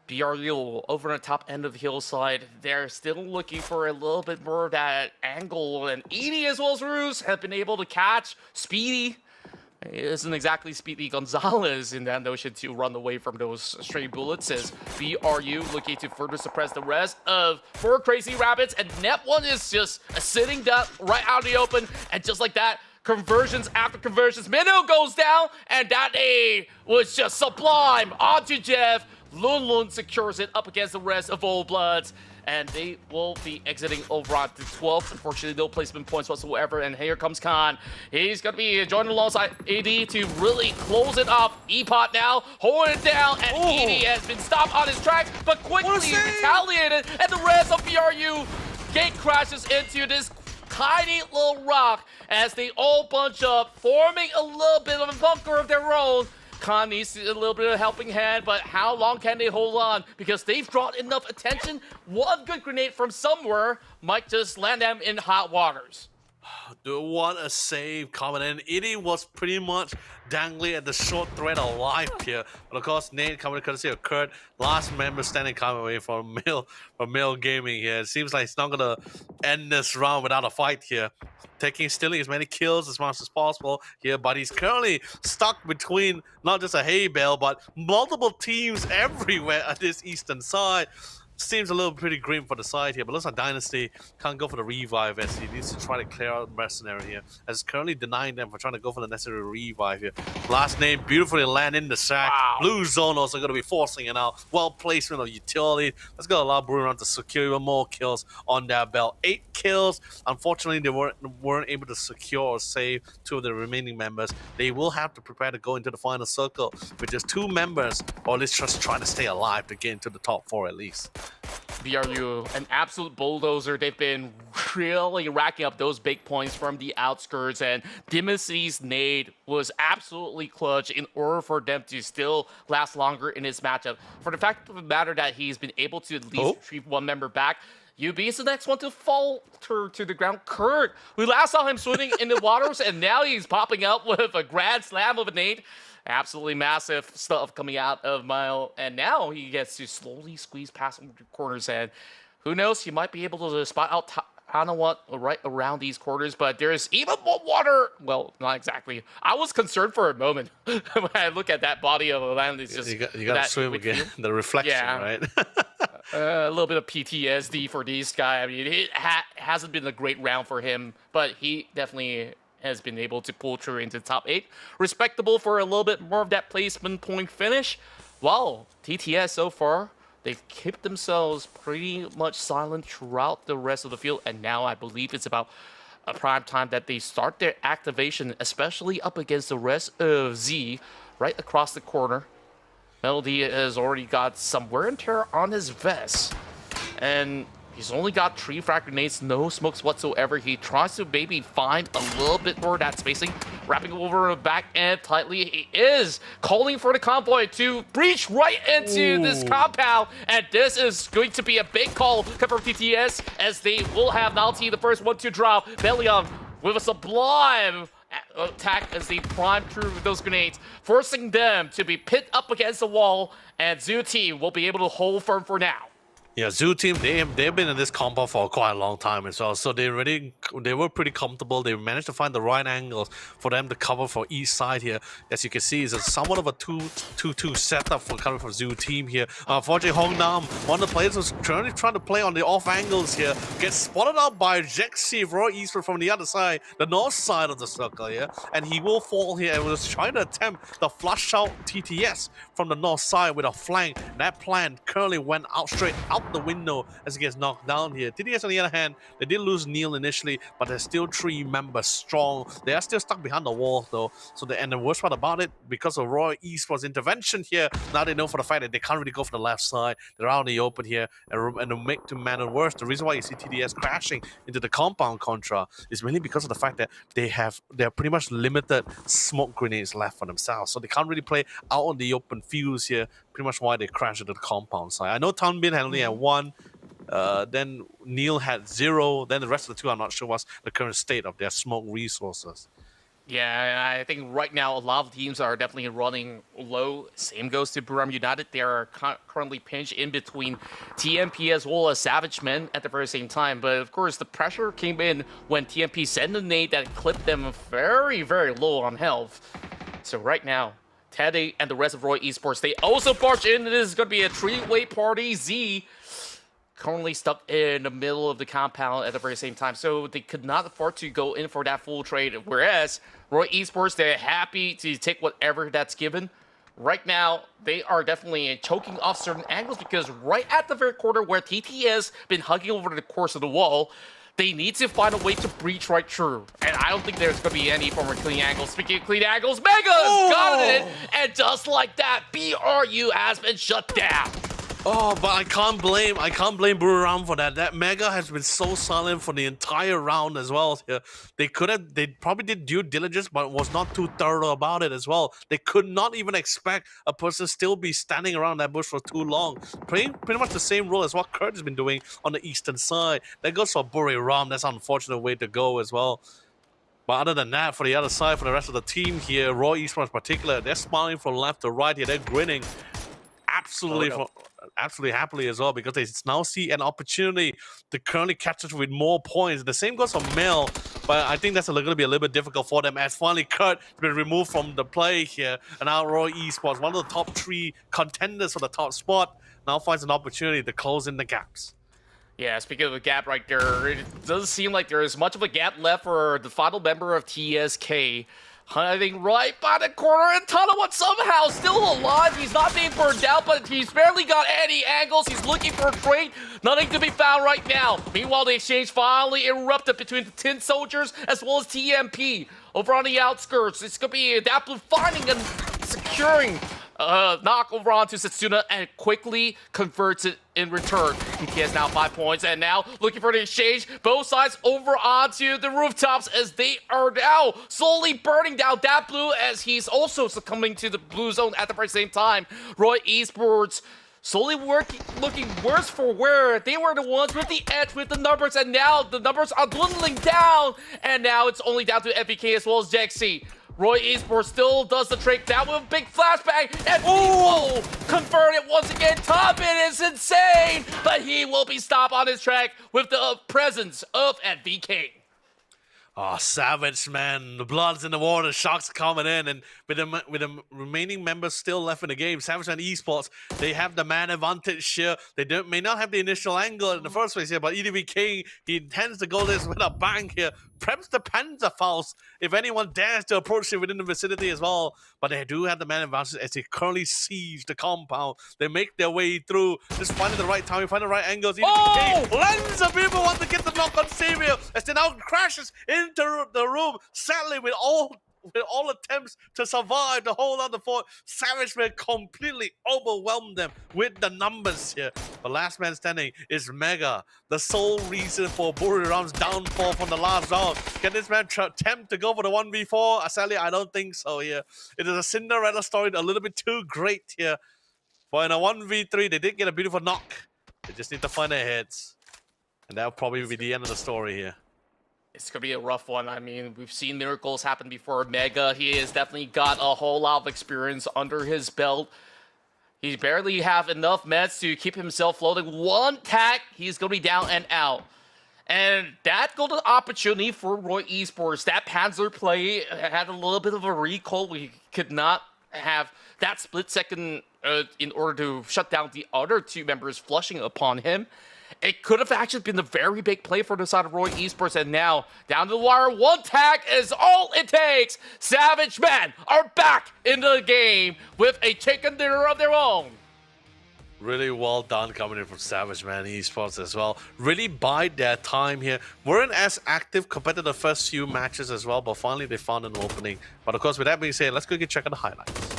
BRU over on the top end of the hillside, they're still looking for a little bit more of that angle, and Edie as well as Ruse have been able to catch Speedy. It isn't exactly Speedy Gonzalez in that notion to run away from those stray bullets, as BRU looking to further suppress the rest of 4 Crazy Rabbits, and Net1 is just sitting down right out in the open, and just like that, conversions after conversions, Minnow goes down, and that A was just sublime onto Jeff. Lun Lun secures it up against the rest of Old Bloods, and they will be exiting over on to 12th. Unfortunately, no placement points whatsoever, and here comes Khan. He's going to be joining alongside AD to really close it off. EPOT now holding it down, and ED has been stopped on his track, but quickly retaliated, and the rest of BRU gate crashes into this tiny little rock as they all bunch up, forming a little bit of a bunker of their own. Khan needs a little bit of a helping hand, but how long can they hold on? Because they've drawn enough attention. One good grenade from somewhere might just land them in hot waters. What a save coming in. Edie was pretty much dangling at the short thread of life here. But of course, Nate coming courtesy of Kurt. Last member standing coming away from Mill Gaming here. It seems like it's not gonna end this round without a fight here. Stealing as many kills as much as possible here, but he's currently stuck between not just a hay bale, but multiple teams everywhere at this eastern side. Seems a little pretty grim for the side here, but looks like Dynasty can't go for the revive as he needs to try to clear out Mercenary here. As currently denying them for trying to go for the necessary revive here. Last name beautifully land in the sack. Wow. Blue Zone also going to be forcing it out. Well placement of utility. That's going to allow Bruno to secure even more kills on that belt. 8 kills. Unfortunately, they weren't able to secure or save 2 of the remaining members. They will have to prepare to go into the final circle with just 2 members, or at least just try to stay alive to get into the top 4 at least. BRU, an absolute bulldozer. They've been really racking up those big points from the outskirts, and Dimicity's nade was absolutely clutch in order for them to still last longer in this matchup. For the fact of the matter that he's been able to at least retrieve 1 member back, UB is the next one to falter to the ground. Kurt, we last saw him swimming in the waters, and now he's popping up with a grand slam of a nade. Absolutely massive stuff coming out of Mile, and now he gets to slowly squeeze past some corners, and who knows, he might be able to spot out Hanawat right around these corners, but there's even more water. Well, not exactly. I was concerned for a moment when I look at that body of land. It's just you got to swim again. The reflection, right? A little bit of PTSD for this guy. I mean, it hasn't been a great round for him, but he definitely has been able to pull through into the top 8. Respectable for a little bit more of that placement point finish. Wow, TTS so far, they've kept themselves pretty much silent throughout the rest of the field, and now I believe it's about a prime time that they start their activation, especially up against the rest of Z right across the corner. Melody has already got some wear and tear on his vest, and he's only got 3 frag grenades, no smokes whatsoever. He tries to maybe find a little bit more of that spacing, wrapping over the back end tightly. He is calling for the convoy to breach right into this compound, and this is going to be a big call from TTS, as they will have Nalty, the first one to drop. Belion with a sublime attack as they prime through those grenades, forcing them to be pit up against the wall, and Zoo Team will be able to hold firm for now. Yeah, Zoo Team, they've been in this compound for quite a long time as well, so they were pretty comfortable. They managed to find the right angles for them to cover for each side here. As you can see, it's somewhat of a 2-2 setup for coming from Zoo Team here. Unfortunately, Hong Nam, one of the players was currently trying to play on the off angles here, gets spotted out by Jexi Roy Eastwood from the other side, the north side of the circle here, and he will fall here and was trying to attempt the flush out TTS from the north side with a flank. That plan currently went out straight out the window as he gets knocked down here. TTS, on the other hand, they did lose Neil initially, but there's still 3 members strong. They are still stuck behind the wall though. So and the worst part about it, because of Roy Esports intervention here, now they know for the fact that they can't really go for the left side. They're out in the open here, and to make the matter worse, the reason why you see TTS crashing into the compound Contra is mainly because of the fact that they're pretty much limited smoke grenades left for themselves. So they can't really play out on the open fields here. Pretty much why they crashed into the compound side. I know Tanbin only had 1 Then Neil had 0. Then the rest of the two, I'm not sure what's the current state of their smoke resources. Yeah, I think right now a lot of teams are definitely running low. Same goes to Miramar United. They are currently pinched in between TMP as well as Savage Men at the very same time. But of course, the pressure came in when TMP sent a nade that clipped them very, very low on health. So right now, Teddy and the rest of Roy Esports, they also barge in. This is going to be a three-way party. Z currently stuck in the middle of the compound at the very same time, so they could not afford to go in for that full trade. Whereas Roy Esports, they're happy to take whatever that's given. Right now, they are definitely choking off certain angles because right at the very corner where TT has been hugging over the course of the wall, they need to find a way to breach right through. And I don't think there's going to be any form of clean angles. Speaking of clean angles, Mega has got it! And just like that, BRU has been shut down. Oh, but I can't blame Buriram for that. That Mega has been so silent for the entire round as well. They probably did due diligence, but was not too thorough about it as well. They could not even expect a person still be standing around that bush for too long, playing pretty much the same role as what Kurt has been doing on the eastern side. That goes for Buriram. That's an unfortunate way to go as well. But other than that, for the other side, for the rest of the team here, Roy Esports in particular, they're smiling from left to right here. They're grinning absolutely happily as well because they now see an opportunity to currently catch us with more points. The same goes for Mel, but I think that's going to be a little bit difficult for them as finally Kurt has been removed from the play here. And now Roy Esports, one of the top 3 contenders for the top spot, now finds an opportunity to close in the gaps. Yeah, speaking of a gap right there, it doesn't seem like there is much of a gap left for the final member of TSK. Hiding right by the corner, and Tanawan somehow still alive. He's not being burned out, but he's barely got any angles. He's looking for a trade. Nothing to be found right now. Meanwhile, the exchange finally erupted between the Tin Soldiers as well as TMP. Over on the outskirts, it's going to be Adaptive finding and securing knock over onto Setsuna and quickly converts it in return. He has now 5 points and now looking for the exchange. Both sides over onto the rooftops as they are now slowly burning down that blue as he's also succumbing to the blue zone at the very same time. Roy Esports slowly looking worse for wear. They were the ones with the edge with the numbers, and now the numbers are dwindling down. And now it's only down to FVK as well as Jexy. Roy Esports still does the trick down with a big flashbang, and he will convert it once again. Toppin is insane, but he will be stopped on his track with the presence of FVK. Oh, savage, man. The blood's in the water. Sharks are coming in. And with the remaining members still left in the game, Savage and Esports, they have the man advantage here. They may not have the initial angle in the first place here, but EWK, he intends to go this with a bang here. Preps the Panzer Faust if anyone dares to approach it within the vicinity as well. But they do have the man advantage as they currently siege the compound. They make their way through, just finding the right time, find the right angles. EWK lands a people want to get the knock on Savior as they now crashes into the room. Sadly, with all attempts to survive, to hold on the fort, Savage Man completely overwhelmed them with the numbers here. The last man standing is Mega, the sole reason for Buriram's downfall from the last round. Can this man attempt to go for the 1v4? Sadly, I don't think so here. It is a Cinderella story, a little bit too great here. But in a 1v3, they did get a beautiful knock. They just need to find their heads. And that'll probably be the end of the story here. It's going to be a rough one. I mean, we've seen miracles happen before. Mega, he has definitely got a whole lot of experience under his belt. He barely have enough meds to keep himself floating. One tack, he's going to be down and out. And that golden opportunity for Roy Esports, that Panzer play had a little bit of a recall. We could not have that split second in order to shut down the other 2 members flushing upon him. It could have actually been a very big play for the side of Roy Esports, and now, down to the wire, one tag is all it takes. Savage Men are back in the game with a chicken dinner of their own. Really well done coming in from Savage Man Esports as well. Really bide their time here. Weren't as active compared to the first few matches as well, but finally they found an opening. But of course, with that being said, let's go check out the highlights.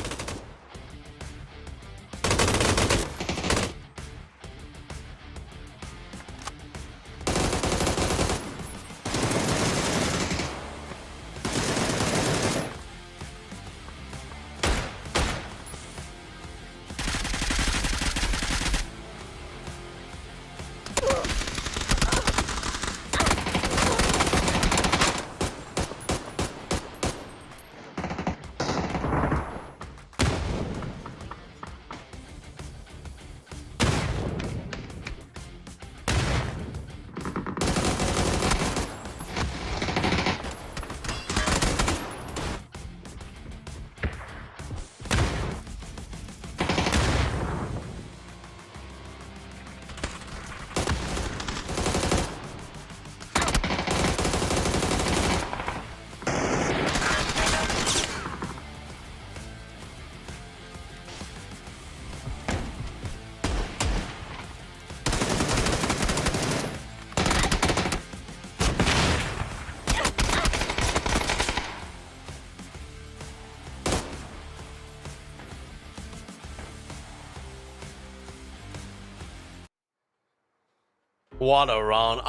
What a round.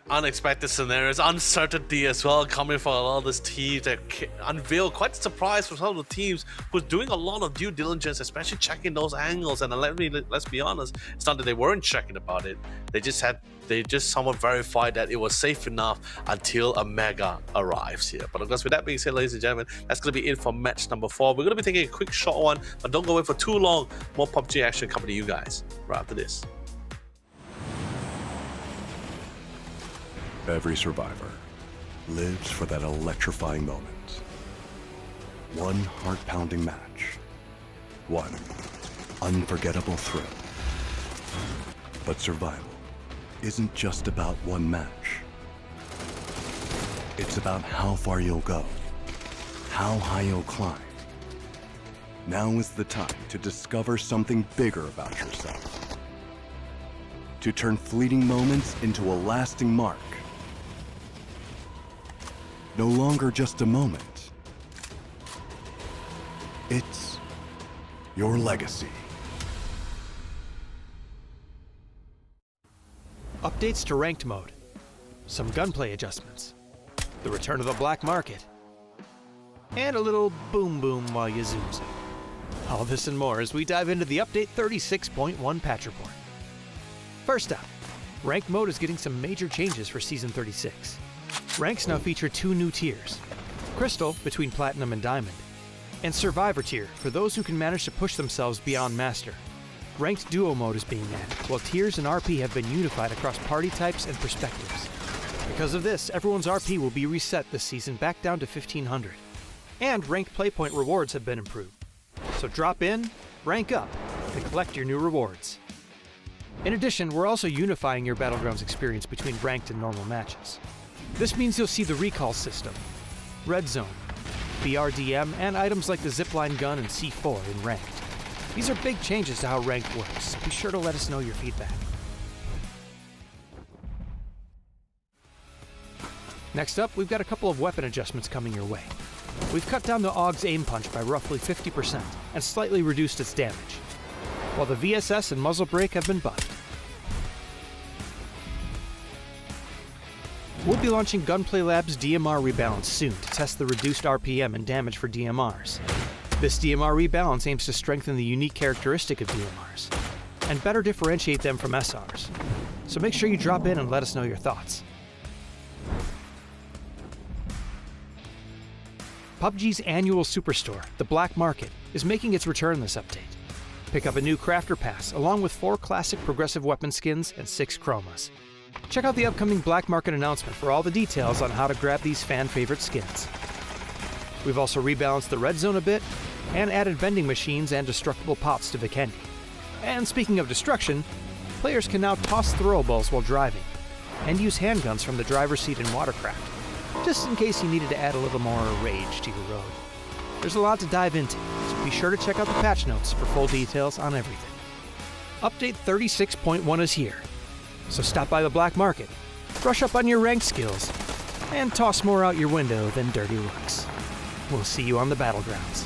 Unexpected scenarios, uncertainty as well coming from a lot of this teams that unveil quite a surprise for some of the teams who's doing a lot of due diligence, especially checking those angles. And let's be honest, it's not that they weren't checking about it. They just somewhat verified that it was safe enough until a mega arrives here. But of course, with that being said, ladies and gentlemen, that's going to be it for match number 4. We're going to be taking a quick short one, but don't go away for too long. More PUBG action coming to you guys right after this. Every survivor lives for that electrifying moment. One heart-pounding match. One unforgettable thrill. But survival isn't just about one match. It's about how far you'll go, how high you'll climb. Now is the time to discover something bigger about yourself. To turn fleeting moments into a lasting mark. No longer just a moment. It's your legacy. Updates to ranked mode, some gunplay adjustments, the return of the black market, and a little boom boom while you zoom zoom. All this and more as we dive into the update 36.1 patch report. First up, ranked mode is getting some major changes for Season 36. Ranks now feature 2 new tiers, Crystal between Platinum and Diamond, and Survivor tier for those who can manage to push themselves beyond Master. Ranked Duo mode is being added, while tiers and RP have been unified across party types and perspectives. Because of this, everyone's RP will be reset this season back down to 1500, and ranked playpoint rewards have been improved. So drop in, rank up, and collect your new rewards. In addition, we're also unifying your Battlegrounds experience between ranked and normal matches. This means you'll see the recall system, red zone, BRDM, and items like the zipline gun and C4 in ranked. These are big changes to how ranked works. Be sure to let us know your feedback. Next up, we've got a couple of weapon adjustments coming your way. We've cut down the AUG's aim punch by roughly 50% and slightly reduced its damage, while the VSS and muzzle brake have been buffed. We'll be launching Gunplay Labs DMR Rebalance soon to test the reduced RPM and damage for DMRs. This DMR rebalance aims to strengthen the unique characteristic of DMRs and better differentiate them from SRs. So make sure you drop in and let us know your thoughts. PUBG's annual superstore, the Black Market, is making its return this update. Pick up a new Crafter Pass along with 4 classic progressive weapon skins and 6 chromas. Check out the upcoming Black Market announcement for all the details on how to grab these fan-favorite skins. We've also rebalanced the red zone a bit and added vending machines and destructible pots to Vikendi. And speaking of destruction, players can now toss throwables while driving and use handguns from the driver's seat in Watercraft, just in case you needed to add a little more rage to your road. There's a lot to dive into, so be sure to check out the patch notes for full details on everything. Update 36.1 is here, so stop by the Black Market, brush up on your ranked skills, and toss more out your window than dirty looks. We'll see you on the battlegrounds.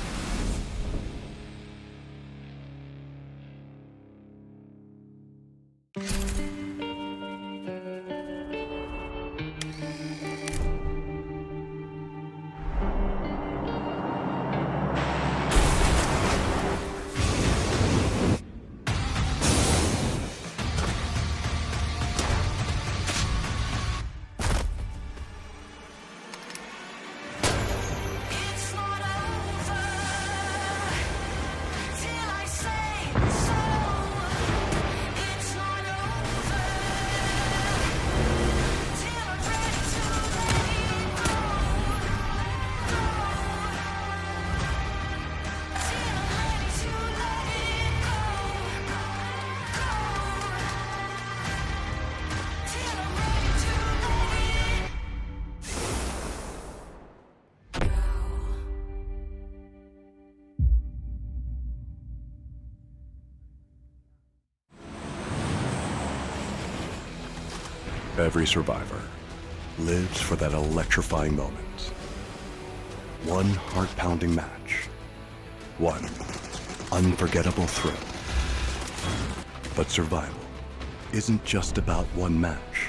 Every survivor lives for that electrifying moment. One heart-pounding match. One unforgettable thrill. But survival isn't just about one match.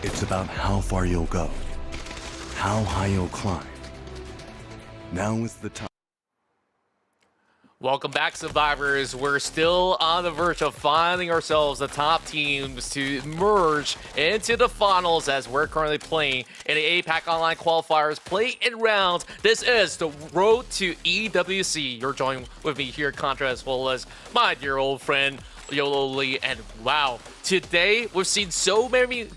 It's about how far you'll go, how high you'll climb. Now is the time. Welcome back, survivors. We're still on the verge of finding ourselves the top teams to merge into the finals as we're currently playing in the APAC Online Qualifiers play-in rounds. This is the road to EWC. You're joining with me here, Contra, as well as my dear old friend, Yolo Lee. And wow, today we've seen so many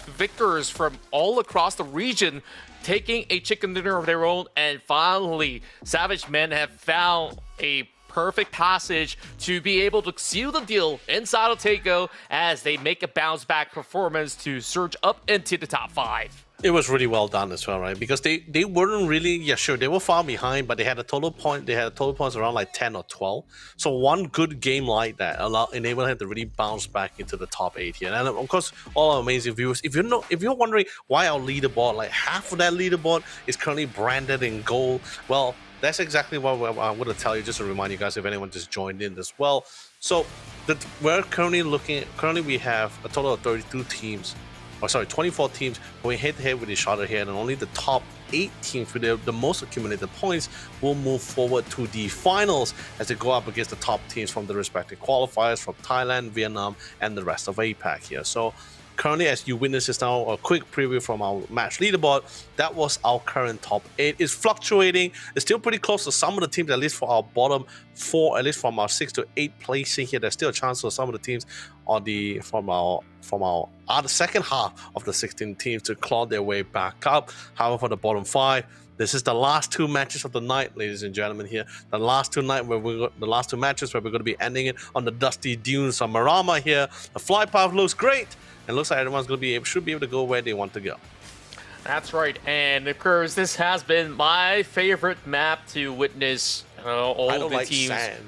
victors from all across the region taking a chicken dinner of their own, and finally, Savage Men have found a perfect passage to be able to seal the deal inside of Takeo as they make a bounce back performance to surge up into the top 5. It was really well done as well, right? Because they weren't really, yeah, sure, they were far behind, but they had a total points around like 10 or 12. So one good game like that enabled them to really bounce back into the top 8 here. And of course, all our amazing viewers, if you're wondering why our leaderboard, like half of that leaderboard is currently branded in gold, well, that's exactly what I'm going to tell you, just to remind you guys if anyone just joined in as well. So we're currently we have a total of 32 teams. 24 teams going head-to-head with each other here, and only the top 8 teams with the most accumulated points will move forward to the finals as they go up against the top teams from the respective qualifiers from Thailand, Vietnam, and the rest of APAC here. So currently, as you witness this now, a quick preview from our match leaderboard, that was our current top 8. It's fluctuating. It's still pretty close to some of the teams, at least for our bottom 4, at least from our 6 to 8 placing here. There's still a chance for some of the teams on from our second half of the 16 teams to claw their way back up. However, for the bottom 5, this is the last 2 matches of the night, ladies and gentlemen. Here, the last 2 matches where we're going to be ending it on the dusty dunes of Miramar. Here, the fly path looks great. It looks like everyone's going to should be able to go where they want to go. That's right, and of course, this has been my favorite map to witness all I don't the like teams. sand.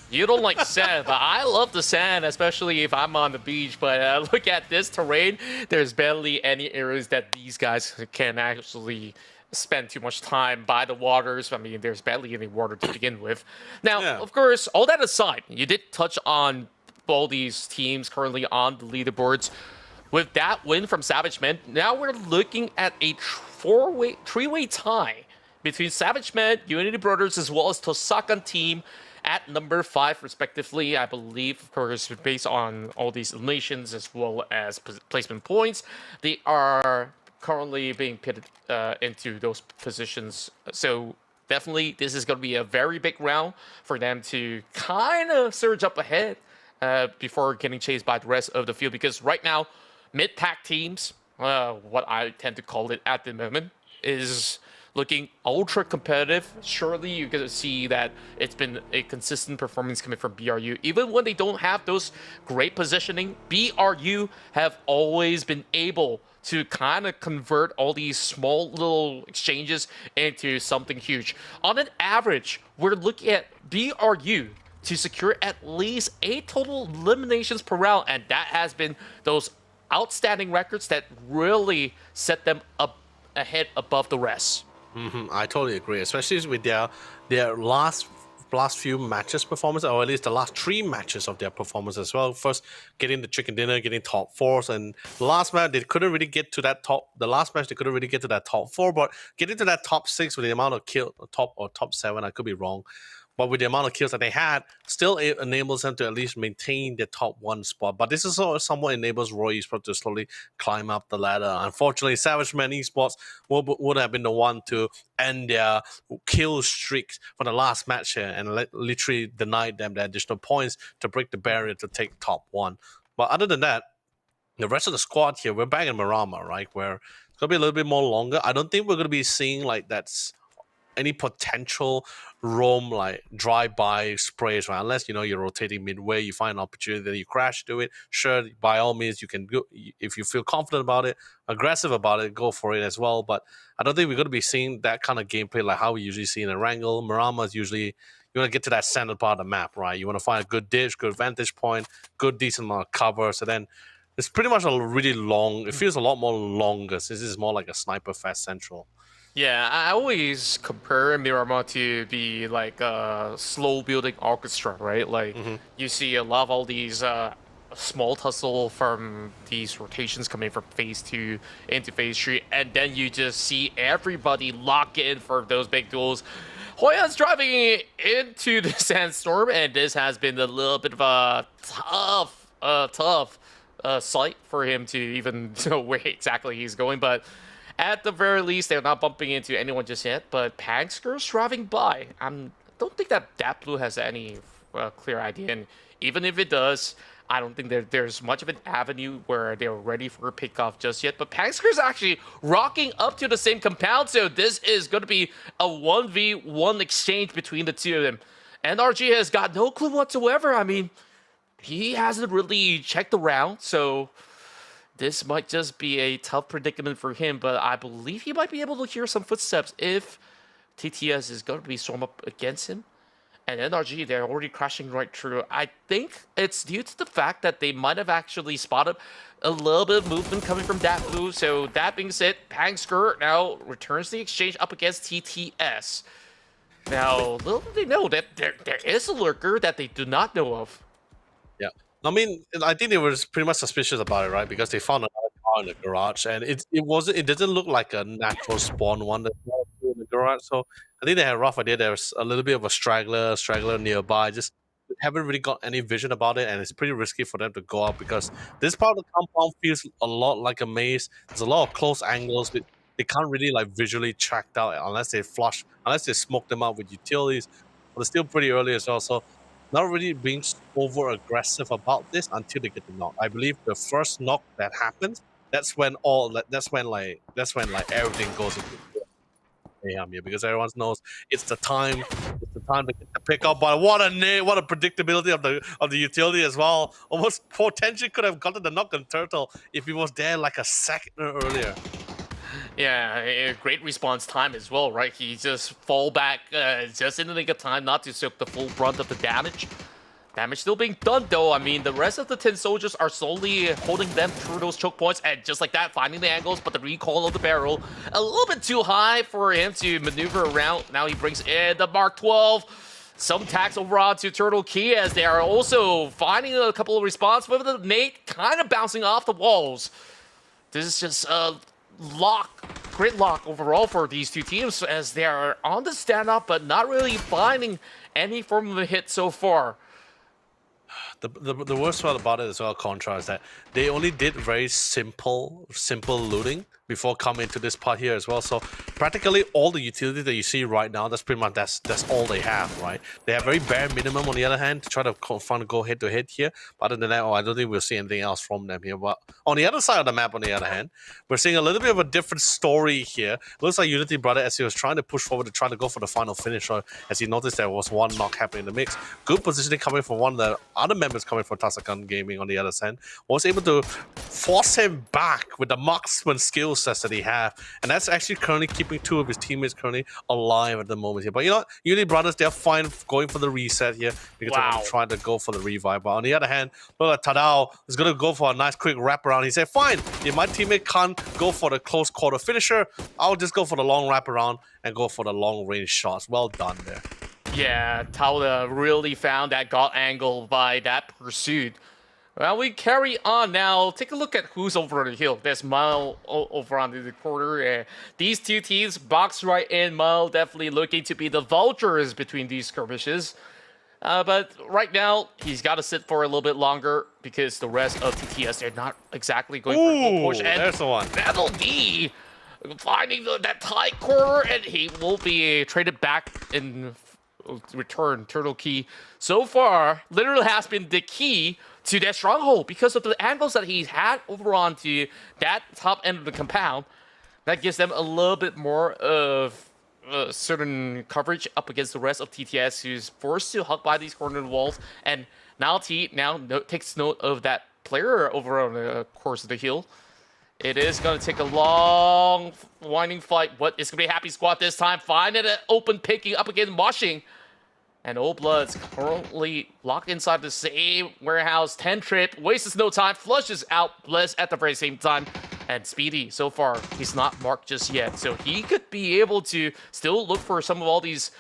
You don't like sand, but I love the sand, especially if I'm on the beach. But look at this terrain. There's barely any areas that these guys can actually spend too much time by the waters. I mean, there's barely any water to begin with. Now, Yeah. of course, all that aside, you did touch on all these teams currently on the leaderboards. With that win from Savage Men, now we're looking at a three-way tie between Savage Men, Unity Brothers, as well as Tosakan team at number 5, respectively. I believe, of course, based on all these eliminations as well as placement points, they are currently being pitted into those positions. So definitely, this is going to be a very big round for them to kind of surge up ahead before getting chased by the rest of the field. Because right now, mid-pack teams, what I tend to call it at the moment, is looking ultra competitive. Surely you're going to see that it's been a consistent performance coming from BRU. Even when they don't have those great positioning, BRU have always been able to kind of convert all these small little exchanges into something huge. On an average, we're looking at BRU to secure at least 8 total eliminations per round, and that has been those outstanding records that really set them up ahead above the rest. I totally agree, especially with their last few matches performance, or at least the last 3 matches of their performance as well. First, getting the chicken dinner, getting top 4s, and the last match they couldn't really get to that top. The last match they couldn't really get to that top 4, but getting to that top 6 with the amount of kill, top 7, I could be wrong. But with the amount of kills that they had, still it enables them to at least maintain their top 1 spot. But this is also somewhat enables Roy Esports to slowly climb up the ladder. Unfortunately, Savage Men Esports would have been the one to end their kill streaks for the last match here and literally denied them the additional points to break the barrier to take top 1. But other than that, the rest of the squad here, we're back in Miramar, right? Where it's going to be a little bit more longer. I don't think we're going to be seeing like that's any potential roam like drive-by sprays, right? Unless you're rotating midway, you find an opportunity, then you crash to it. Sure, by all means, you can go if you feel confident about it, aggressive about it, go for it as well. But I don't think we're going to be seeing that kind of gameplay like how we usually see in Erangel. Miramar is usually you want to get to that center part of the map, right? You want to find a good ditch, good vantage point, good decent amount of cover. So then it's pretty much a really long. It feels a lot more longer since this is more like a sniper fest central. Yeah, I always compare Miramar to be like a slow building orchestra, right? Like you see a lot of all these small tussle from these rotations coming from phase 2 into phase 3, and then you just see everybody lock in for those big duels. Hoyan's driving into the sandstorm, and this has been a little bit of a tough sight for him to even know where exactly he's going, but at the very least, they're not bumping into anyone just yet. But Pangskir's driving by. I don't think that Blue has any clear idea, and even if it does, I don't think there's much of an avenue where they're ready for a pickoff just yet. But Pangskir's actually rocking up to the same compound, so this is going to be a 1v1 exchange between the two of them. NRG has got no clue whatsoever. I mean, he hasn't really checked around, so this might just be a tough predicament for him. But I believe he might be able to hear some footsteps if TTS is going to be stormed up against him. And NRG, they're already crashing right through. I think it's due to the fact that they might have actually spotted a little bit of movement coming from that Blue. So that being said, Pangskir now returns the exchange up against TTS. Now, little do they know that there is a lurker that they do not know of. Yeah. I mean, I think they were pretty much suspicious about it, right? Because they found another car in the garage, and it didn't look like a natural spawn one that was in the garage. So I think they had a rough idea. There was a little bit of a straggler nearby. Just haven't really got any vision about it, and it's pretty risky for them to go out because this part of the compound feels a lot like a maze. There's a lot of close angles. They can't really like visually track out unless they smoke them out with utilities. But it's still pretty early as well, so not really being over aggressive about this until they get the knock. I believe the first knock that happens, that's when everything goes into mayhem here, because everyone knows it's the time to get the pick up. But what a predictability of the utility as well. Almost potentially could have gotten the knock on Turtle if he was there like a second earlier. Yeah, a great response time as well, right? He just fall back just in the nick of time not to soak the full brunt of the damage. Damage still being done, though. I mean, the rest of the 10 soldiers are slowly holding them through those choke points, and just like that, finding the angles, but the recoil of the barrel a little bit too high for him to maneuver around. Now he brings in the Mark 12. Some tax over onto Turtle Key as they are also finding a couple of response with the nade kind of bouncing off the walls. This is just a gridlock overall for these two teams as they are on the stand-up but not really finding any form of a hit so far. The worst part about it as well, Contra, is that they only did very simple looting before coming to this part here as well. So practically all the utility that you see right now, that's pretty much that's all they have, right? They have very bare minimum on the other hand to try to go head to head here. But other than that, I don't think we'll see anything else from them here. But on the other side of the map, on the other hand, we're seeing a little bit of a different story here. Looks like Unity Brother, as he was trying to push forward to try to go for the final finisher, as he noticed there was one knock happening in the mix. Good positioning coming from one of the other members coming from Tasakan Gaming on the other side, was able to force him back with the marksman skill sets that he have, and that's actually currently keeping two of his teammates currently alive at the moment here. But you know what, Unity Brothers, they're fine going for the reset here because they're trying to go for the revive. But on the other hand, look like Tadao is going to go for a nice quick wraparound. He said, fine, if my teammate can't go for the close quarter finisher, I'll just go for the long wraparound and go for the long range shots. Well done there. Yeah, Tauda really found that got angle by that pursuit. Well, we carry on now. Take a look at who's over on the hill. There's Mile over on the corner. These two teams box right in. Mile definitely looking to be the vultures between these skirmishes. But right now, he's got to sit for a little bit longer because the rest of TTS, they're not exactly going for a full push. And there's the one. Battle D finding that tight corner, and he will be traded back in return. Turtle Key so far literally has been the key to that stronghold because of the angles that he's had over onto that top end of the compound. That gives them a little bit more of certain coverage up against the rest of TTS, who's forced to hug by these cornered walls. And now T takes note of that player over on the course of the hill. It is going to take a long, winding fight. What is going to be Happy Squad this time? Finding an open picking up against Washing. And Old Blood's currently locked inside the same warehouse. 10 trip, wastes no time, flushes out Bless at the very same time. And Speedy, so far, he's not marked just yet. So he could be able to still look for some of all these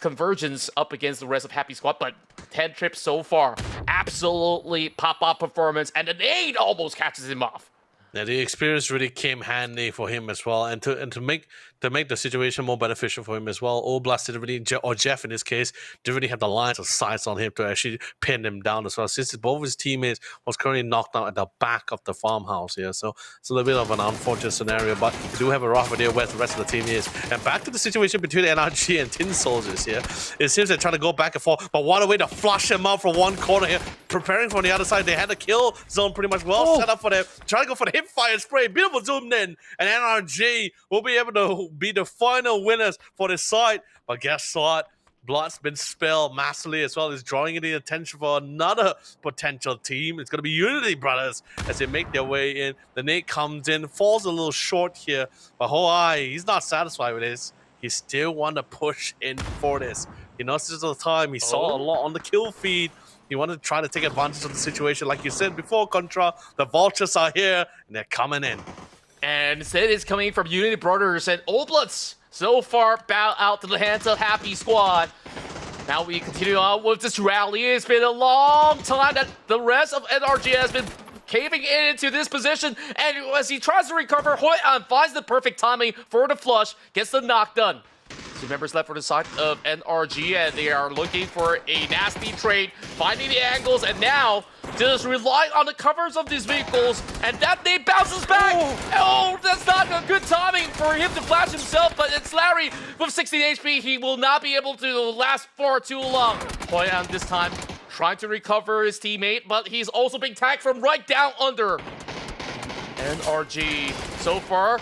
convergence up against the rest of Happy Squad, but 10 trips so far. Absolutely pop-up performance, and the nade almost catches him off. Yeah, the experience really came handy for him as well, and to make the situation more beneficial for him as well. Oblast didn't really, or Jeff in this case, didn't really have the lines of sights on him to actually pin him down as well. Since both of his teammates was currently knocked out at the back of the farmhouse here, so it's a little bit of an unfortunate scenario. But we do have a rough idea where the rest of the team is. And back to the situation between NRG and Tin Soldiers here. It seems they're trying to go back and forth, but what a way to flush him out from one corner here, preparing for the other side. They had the kill zone pretty much well set up for them. Trying to go for the hip fire spray. Beautiful zoomed in, and NRG will be able to be the final winners for this side. But guess what? Blood's been spilled massively as well. It's drawing in the attention for another potential team. It's going to be Unity Brothers as they make their way in. The nade comes in, falls a little short here, but Hawaii, he's not satisfied with this. He still want to push in for this. You know, this is the time he saw a lot on the kill feed. He wanted to try to take advantage of the situation. Like you said before, Contra, the Vultures are here, and they're coming in. And instead it's coming from Unity Brothers, and Old Bloods so far bow out to the hands of Happy Squad. Now we continue on with this rally. It's been a long time that the rest of NRG has been caving into this position, and as he tries to recover, Hoi An finds the perfect timing for the flush, gets the knock done. Two members left for the side of NRG, and they are looking for a nasty trade, finding the angles, and now just relying on the covers of these vehicles, and that nade bounces back. Oh, that's not a good timing for him to flash himself, but it's Larry with 16 HP. He will not be able to last for too long. Hoi An this time trying to recover his teammate, but he's also being tagged from right down under. NRG so far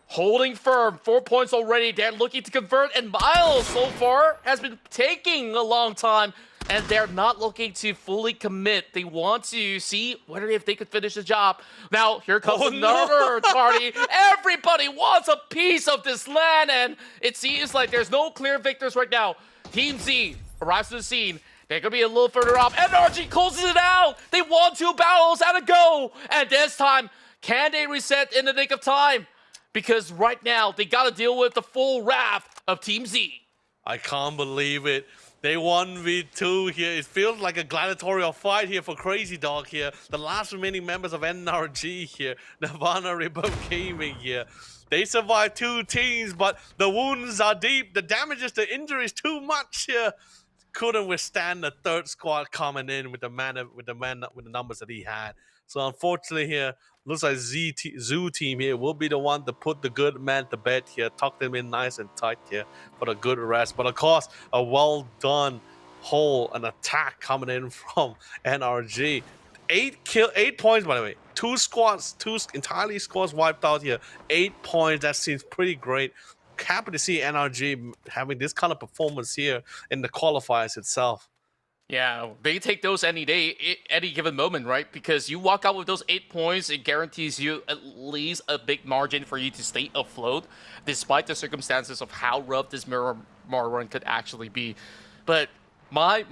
holding firm, 4 points already. They're looking to convert, and Miles so far has been taking a long time, and they're not looking to fully commit. They want to see whether if they could finish the job. Now, here comes another party. Everybody wants a piece of this land, and it seems like there's no clear victors right now. Team Z arrives to the scene. They're going to be a little further off. NRG closes it out. They won 2 battles at a go, and this time, can they reset in the nick of time? Because right now, they got to deal with the full wrath of Team Z. I can't believe it. They 1v2 here. It feels like a gladiatorial fight here for Crazy Dog here. The last remaining members of NRG here. Nirvana Rebirth Gaming here. They survived 2 teams, but the wounds are deep. The damages, the injuries too much here. Couldn't withstand the third squad coming in with the numbers that he had. So unfortunately here, looks like Zoo team here will be the one to put the good man to bed here, tuck them in nice and tight here for the good rest. But of course, a well done hole, an attack coming in from NRG. 8 points, by the way. 2 entirely squads wiped out here. 8 points, that seems pretty great. Happy to see NRG having this kind of performance here in the qualifiers itself. Yeah, they take those any day, any given moment, right? Because you walk out with those 8 points, it guarantees you at least a big margin for you to stay afloat, despite the circumstances of how rough this Miramar run could actually be. But my,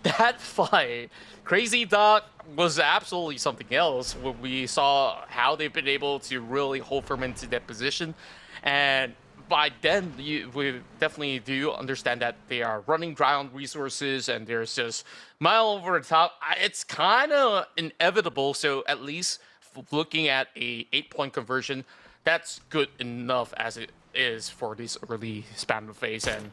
that fight, Crazy Dog was absolutely something else when we saw how they've been able to really hold firm into that position. And by then, we definitely do understand that they are running dry on resources, and there's just mile over the top. It's kind of inevitable, so at least looking at a 8-point conversion, that's good enough as it is for this early span of phase. And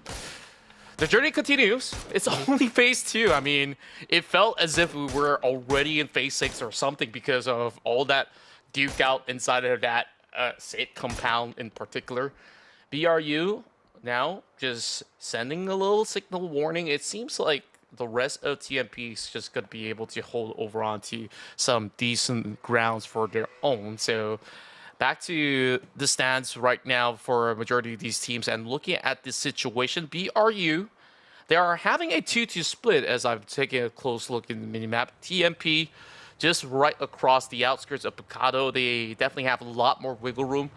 the journey continues. It's only phase 2. I mean, it felt as if we were already in phase 6 or something because of all that duke out inside of that SAIT compound in particular. BRU now just sending a little signal warning. It seems like the rest of TMP is just going to be able to hold over onto some decent grounds for their own. So back to the stands right now for a majority of these teams, and looking at this situation, BRU, they are having a 2-2 split as I'm taking a close look in the minimap. TMP just right across the outskirts of Picado. They definitely have a lot more wiggle room.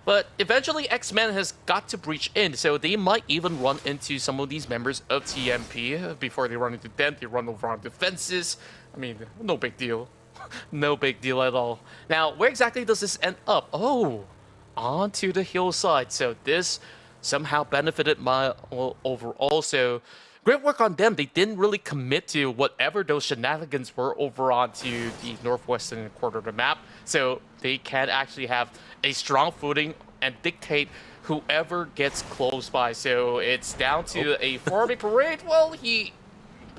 But eventually, X-Men has got to breach in, so they might even run into some of these members of TMP. Before they run into them, they run over on defenses. I mean, no big deal. No big deal at all. Now, where exactly does this end up? Oh, onto the hillside. So this somehow benefited my overall. So great work on them. They didn't really commit to whatever those shenanigans were over onto the northwestern quarter of the map. So they can actually have a strong footing and dictate whoever gets close by. So it's down to a 4-big parade. Well,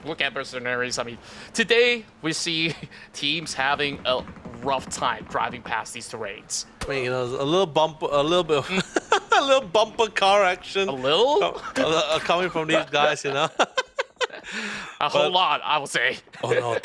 look at mercenaries. I mean, today we see teams having a rough time driving past these terrains. I mean, a little bump, a little bit, a little bumper car action. A little? Coming from these guys, A whole lot, I would say. Oh no,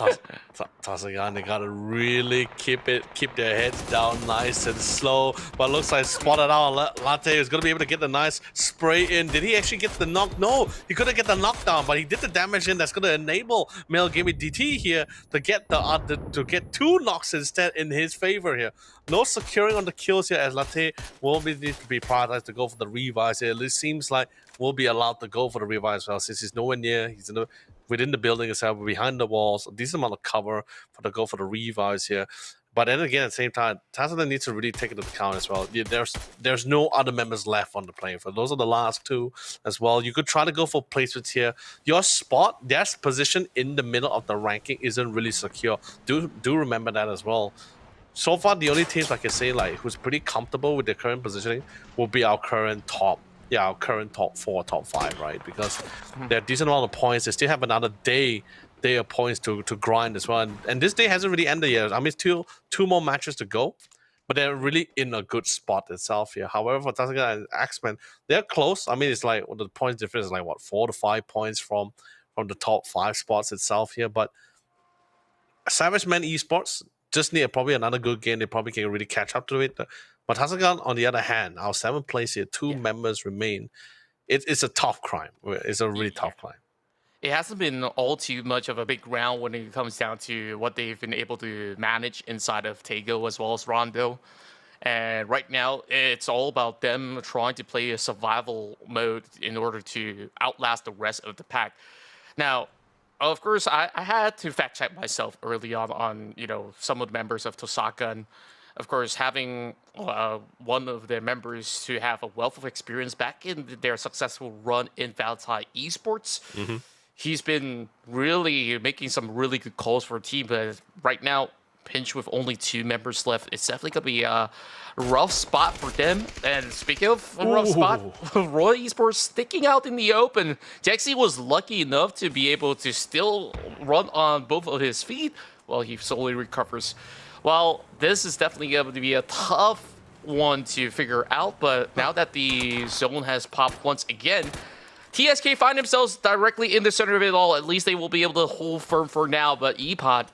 Tasagan, they gotta really keep their heads down nice and slow. But looks like spotted out. Latte is gonna be able to get the nice spray in. Did he actually get the knock? No, he couldn't get the knockdown, but he did the damage in. That's gonna enable Male Gaming DT here to get to get 2 knocks instead in his favor here. No securing on the kills here, as Latte will need to be prioritized to go for the revives here. It seems like will be allowed to go for the revive as well, since he's nowhere near. He's within the building itself, behind the walls. A decent amount of cover for the go for the revives here. But then again, at the same time, Tassada needs to really take it into account as well. There's no other members left on the playing field. Those are the last 2 as well. You could try to go for placements here. Your spot, their position in the middle of the ranking isn't really secure. Do remember that as well. So far, the only teams I can say who's pretty comfortable with their current positioning will be our current top 4, top 5, right? Because they're a decent amount of points. They still have another day of points to grind as well. And this day hasn't really ended yet. I mean, still 2 more matches to go, but they're really in a good spot itself here. However, for Tasaga and Axeman, they're close. I mean, it's like the points difference is like what, 4 to 5 points from the top 5 spots itself here. But Savage Man Esports just need probably another good game. They probably can really catch up to it. But Tasagan, on the other hand, our 7th place here, 2 members remain. It's a tough climb. It's a really tough climb. It hasn't been all too much of a big round when it comes down to what they've been able to manage inside of Tego as well as Rondo. And right now, it's all about them trying to play a survival mode in order to outlast the rest of the pack. Now, of course, I had to fact check myself early on some of the members of Tosaka. And of course, having one of their members to have a wealth of experience back in their successful run in Valentine Esports, he's been really making some really good calls for a team. But right now, pinch with only 2 members left, it's definitely going to be a rough spot for them. And speaking of a rough spot, Roy Esports sticking out in the open. Jexy was lucky enough to be able to still run on both of his feet while he slowly recovers. Well, this is definitely going to be a tough one to figure out, but now that the zone has popped once again, TSK find themselves directly in the center of it all. At least they will be able to hold firm for now, but EPOD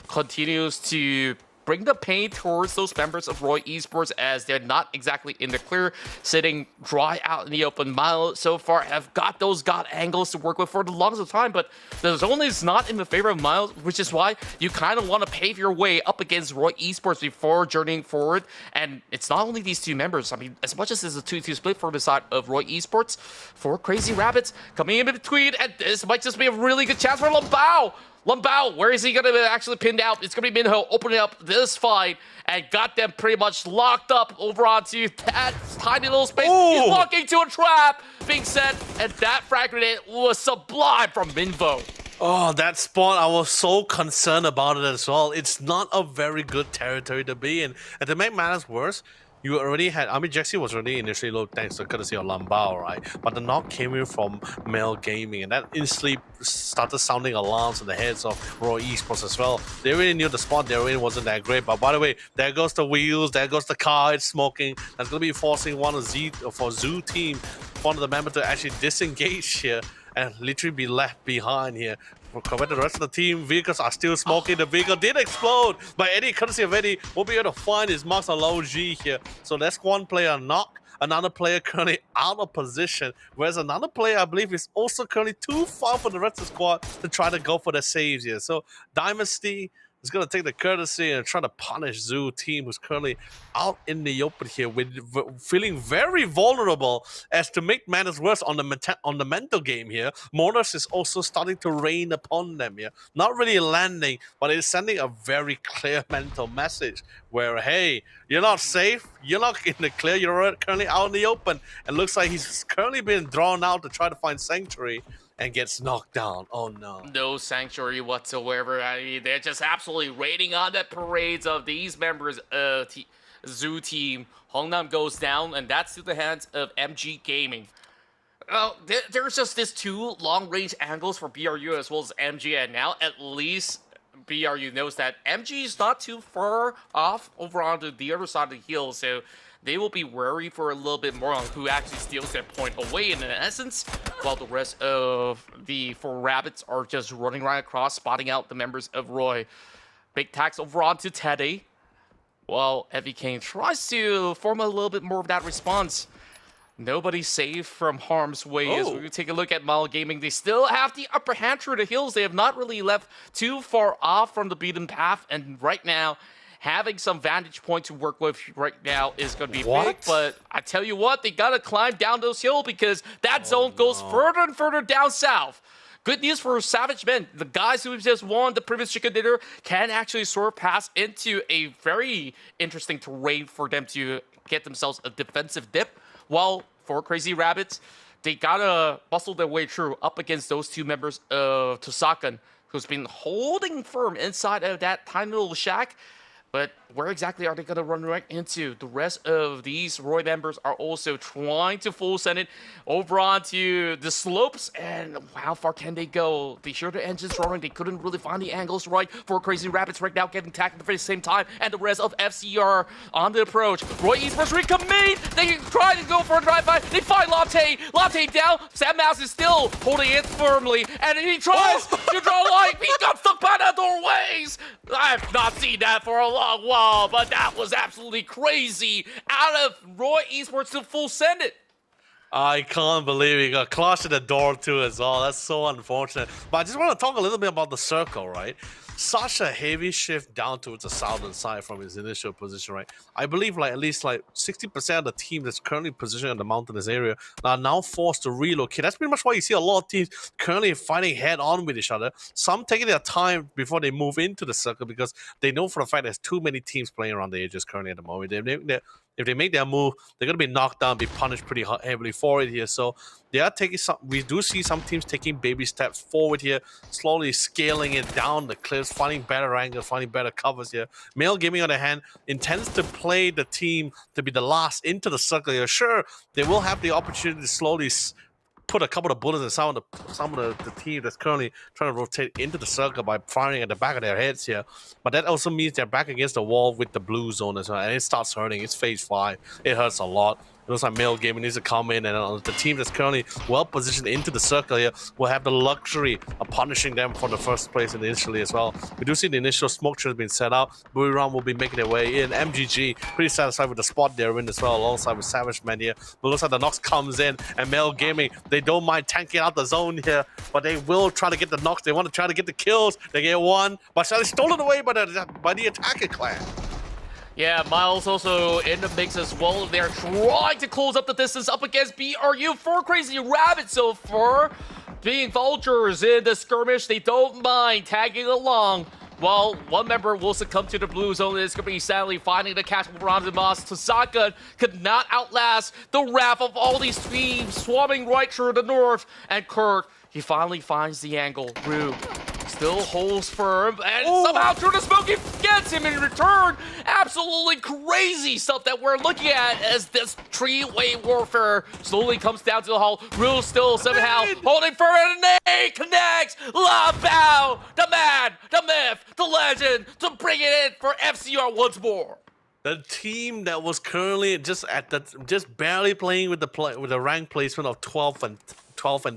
continues to bring the pain towards those members of Roy Esports as they're not exactly in the clear, sitting dry out in the open. Milo so far have got those angles to work with for the longest time, but the zone is not in the favor of Miles, which is why you kind of want to pave your way up against Roy Esports before journeying forward. And it's not only these 2 members. I mean, as much as it's a 2-2 split for the side of Roy Esports, 4 Crazy Rabbits coming in between, and this might just be a really good chance for Lambao. Lambao, where is he going to be actually pinned out? It's going to be Minho opening up this fight and got them pretty much locked up over onto that tiny little space. Ooh. He's walking to a trap being set, and that frag grenade was sublime from Minvo. Oh, that spot, I was so concerned about it as well. It's not a very good territory to be in. And to make matters worse, you already had, I mean, Jexy was already initially low thanks to courtesy of Lambao, right? But the knock came in from Male Gaming, and that instantly started sounding alarms in the heads of Roy Esports as well. They really knew the spot they were in wasn't that great. But by the way, there goes the wheels, there goes the car, it's smoking. That's going to be forcing one of Zoo team, one of the members to actually disengage here and literally be left behind here. Compared to the rest of the team, vehicles are still smoking. The vehicle did explode, but Eddie, courtesy of Eddie, will be able to find his marks on low G here. So that's one player knock, another player currently out of position, whereas another player, I believe, is also currently too far for the rest of the squad to try to go for the saves here. So Dynasty is going to take the courtesy and try to punish Zoo team, who's currently out in the open here, with feeling very vulnerable. As to make matters worse on the mental game here, Mortis is also starting to rain upon them here. Not really landing, but it's sending a very clear mental message where, hey, you're not safe, you're not in the clear, you're currently out in the open. And looks like he's currently being drawn out to try to find sanctuary and gets knocked down. Oh no. No sanctuary whatsoever. I mean, they're just absolutely raining on the parades of these members of Zoo team. Hongnam goes down, and that's to the hands of MG Gaming. There's just these two long-range angles for BRU as well as MG, and now at least BRU knows that MG is not too far off over onto the other side of the hill, so they will be wary for a little bit more on who actually steals their point away in essence, while the rest of the 4 rabbits are just running right across, spotting out the members of Roy. Big tax over onto Teddy, while Evie Kane tries to form a little bit more of that response. Nobody's safe from harm's way. As we take a look at Mile Gaming, they still have the upper hand through the hills. They have not really left too far off from the beaten path, and right now, having some vantage point to work with right now is going to be big, but I tell you what, they got to climb down those hills because that zone goes further and further down south. Good news for Savage Men. The guys who just won the previous chicken dinner can actually sort of pass into a very interesting terrain for them to get themselves a defensive dip, while for Crazy Rabbits, they got to bustle their way through up against those 2 members of Tosakan, who's been holding firm inside of that tiny little shack. But where exactly are they going to run right into? The rest of these Roy members are also trying to full send it over onto the slopes. And how far can they go? They hear the engines roaring. They couldn't really find the angles right for Crazy Rabbits right now, getting tagged at the very same time. And the rest of FCR on the approach. Roy Esports recommit. They try to go for a drive-by. They find Latte. Latte down. Sam Mouse is still holding it firmly. And he tries to draw a line. He got stuck by the doorways. I've not seen that for a long while, but that was absolutely crazy. Out of Roy Esports to full send it. I can't believe he got closed at the door too as well. That's so unfortunate. But I just want to talk a little bit about the circle, right? Such a heavy shift down towards the southern side from his initial position, right? I believe at least 60% of the team that's currently positioned in the mountainous area are now forced to relocate. That's pretty much why you see a lot of teams currently fighting head on with each other. Some taking their time before they move into the circle because they know for a fact there's too many teams playing around the edges currently at the moment. If they make their move, they're going to be knocked down, be punished pretty heavily for it here. So they are taking some. We do see some teams taking baby steps forward here, slowly scaling it down the cliffs, finding better angles, finding better covers here. Male Gaming, on the hand, intends to play the team to be the last into the circle here. Sure, they will have the opportunity to slowly put a couple of bullets in some of the team that's currently trying to rotate into the circle by firing at the back of their heads here. But that also means they're back against the wall with the blue zone as well. And it starts hurting. It's phase 5. It hurts a lot. It looks like Male Gaming needs to come in, and the team that's currently well positioned into the circle here will have the luxury of punishing them for the first place initially as well. We do see the initial smoke trail has been set out. Miramar will be making their way in. MGG pretty satisfied with the spot they're in as well, alongside with Savage Man here. But looks like the Nox comes in, and Male Gaming, they don't mind tanking out the zone here, but they will try to get the Nox. They want to try to get the kills. They get one, but it's stolen away by the Attacker clan. Yeah, Miles also in the mix as well. They're trying to close up the distance up against BRU. 4 Crazy Rabbits so far. Being vultures in the skirmish, they don't mind tagging along. While one member will succumb to the blue zone, it's going to be sadly finding the catch with Moss. Tosaka could not outlast the wrath of all these teams swarming right through the north. And Kurt, he finally finds the angle. Rue still holds firm, and somehow through the smoke, he gets him in return. Absolutely crazy stuff that we're looking at as this three-way warfare slowly comes down to the hull. Rue still somehow holding firm, and Nate connects. La Bao, the man, the myth, the legend, to bring it in for FCR once more. The team that was currently just barely playing with the rank placement of 12 and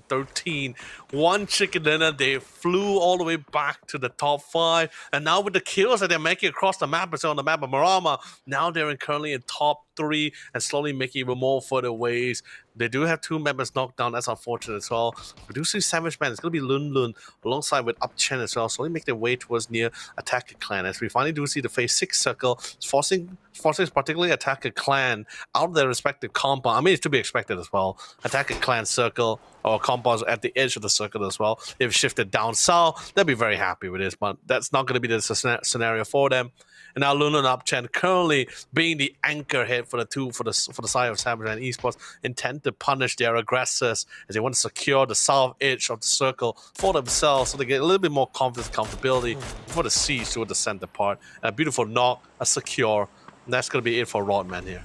13. One chicken dinner, they flew all the way back to the top 5. And now with the kills that they're making across the map, it's on the map of Miramar, now they're currently in top 3 and slowly making even more further ways. They do have 2 members knocked down. That's unfortunate as well. We do see Savage Man. It's going to be Lun Lun alongside with Up Chen as well. Slowly make their way towards near Attacker Clan. As we finally do see the phase 6 circle, forcing particularly Attacker Clan out of their respective compound. I mean, it's to be expected as well. Attacker Clan circle or compounds at the edge of the circle as well. They've shifted down south. They'll be very happy with this, but that's not going to be the scenario for them. And now Luna and Upchen currently being the anchor head for the side of Savage and Esports, intend to punish their aggressors as they want to secure the south edge of the circle for themselves, so they get a little bit more confidence, comfortability before the siege toward the center part. And a beautiful knock, a secure. And that's going to be it for Rodman here.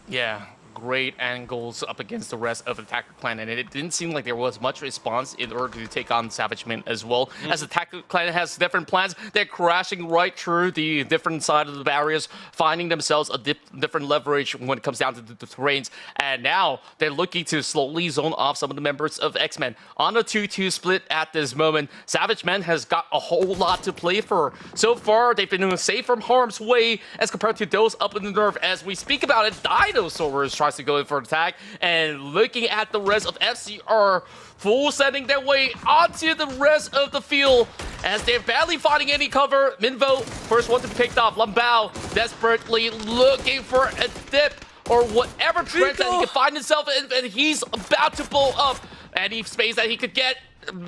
Yeah, great angles up against the rest of Attacker Clan, and it didn't seem like there was much response in order to take on Savage Men as well. As Attacker Clan has different plans, they're crashing right through the different side of the barriers, finding themselves a different leverage when it comes down to the terrains, and now they're looking to slowly zone off some of the members of X-Men. On a 2-2 split at this moment, Savage Men has got a whole lot to play for. So far, they've been safe from harm's way as compared to those up in the north. As we speak about it, Dinosaurs tries to go in for an attack, and looking at the rest of FCR, full sending their way onto the rest of the field as they're badly finding any cover. Minvo, first one to be picked off. Lambao desperately looking for a dip or whatever trench that he can find himself in, and he's about to blow up. Any space that he could get,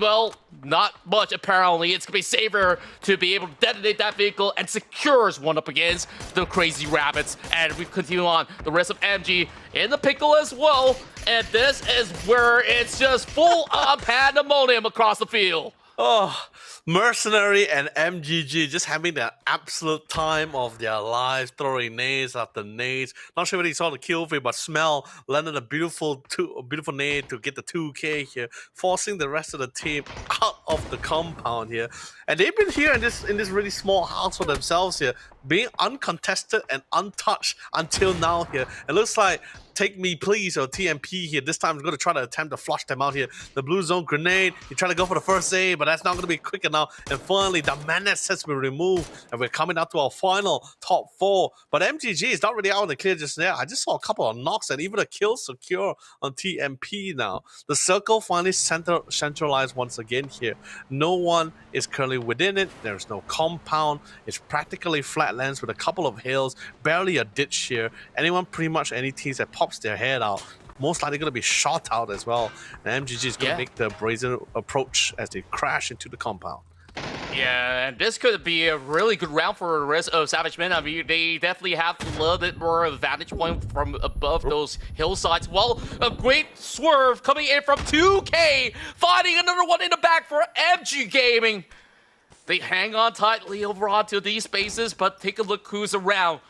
well, not much apparently. It's gonna be safer to be able to detonate that vehicle and secures one up against the crazy rabbits. And we continue on. The rest of MG in the pickle as well. And this is where it's just full on pandemonium across the field. Oh, Mercenary and MGG just having the absolute time of their lives, throwing nades after nades. Not sure whether you saw the kill feed, but Smell landed a beautiful nade to get the 2K here, forcing the rest of the team out of the compound here. And they've been here in this really small house for themselves here, being uncontested and untouched until now here. It looks like Take Me Please or TMP here. This time is going to try to attempt to flush them out here. The blue zone grenade, he tried to go for the first aid, but that's not going to be quick enough. And finally, the menace has been removed, and we're coming out to our final top 4. But MGG is not really out in the clear just now. I just saw a couple of knocks and even a kill secure on TMP now. The circle finally centralized once again here. No one is currently within it. There's no compound. It's practically flatlands with a couple of hills, barely a ditch here. Pretty much any teams that pops their head out, most likely going to be shot out as well. And MGG is going to make the brazen approach as they crash into the compound. Yeah, and this could be a really good round for the rest of Savage Men. I mean, they definitely have a little bit more of a vantage point from above those hillsides. Well, a great swerve coming in from 2K, finding another one in the back for MG Gaming. They hang on tightly over onto these spaces, but take a look who's around.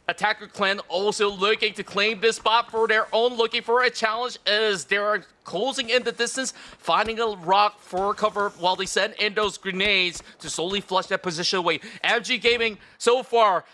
Attacker Clan also looking to claim this spot for their own, looking for a challenge as they're closing in the distance, finding a rock for cover while they send in those grenades to slowly flush that position away. MG Gaming, so far,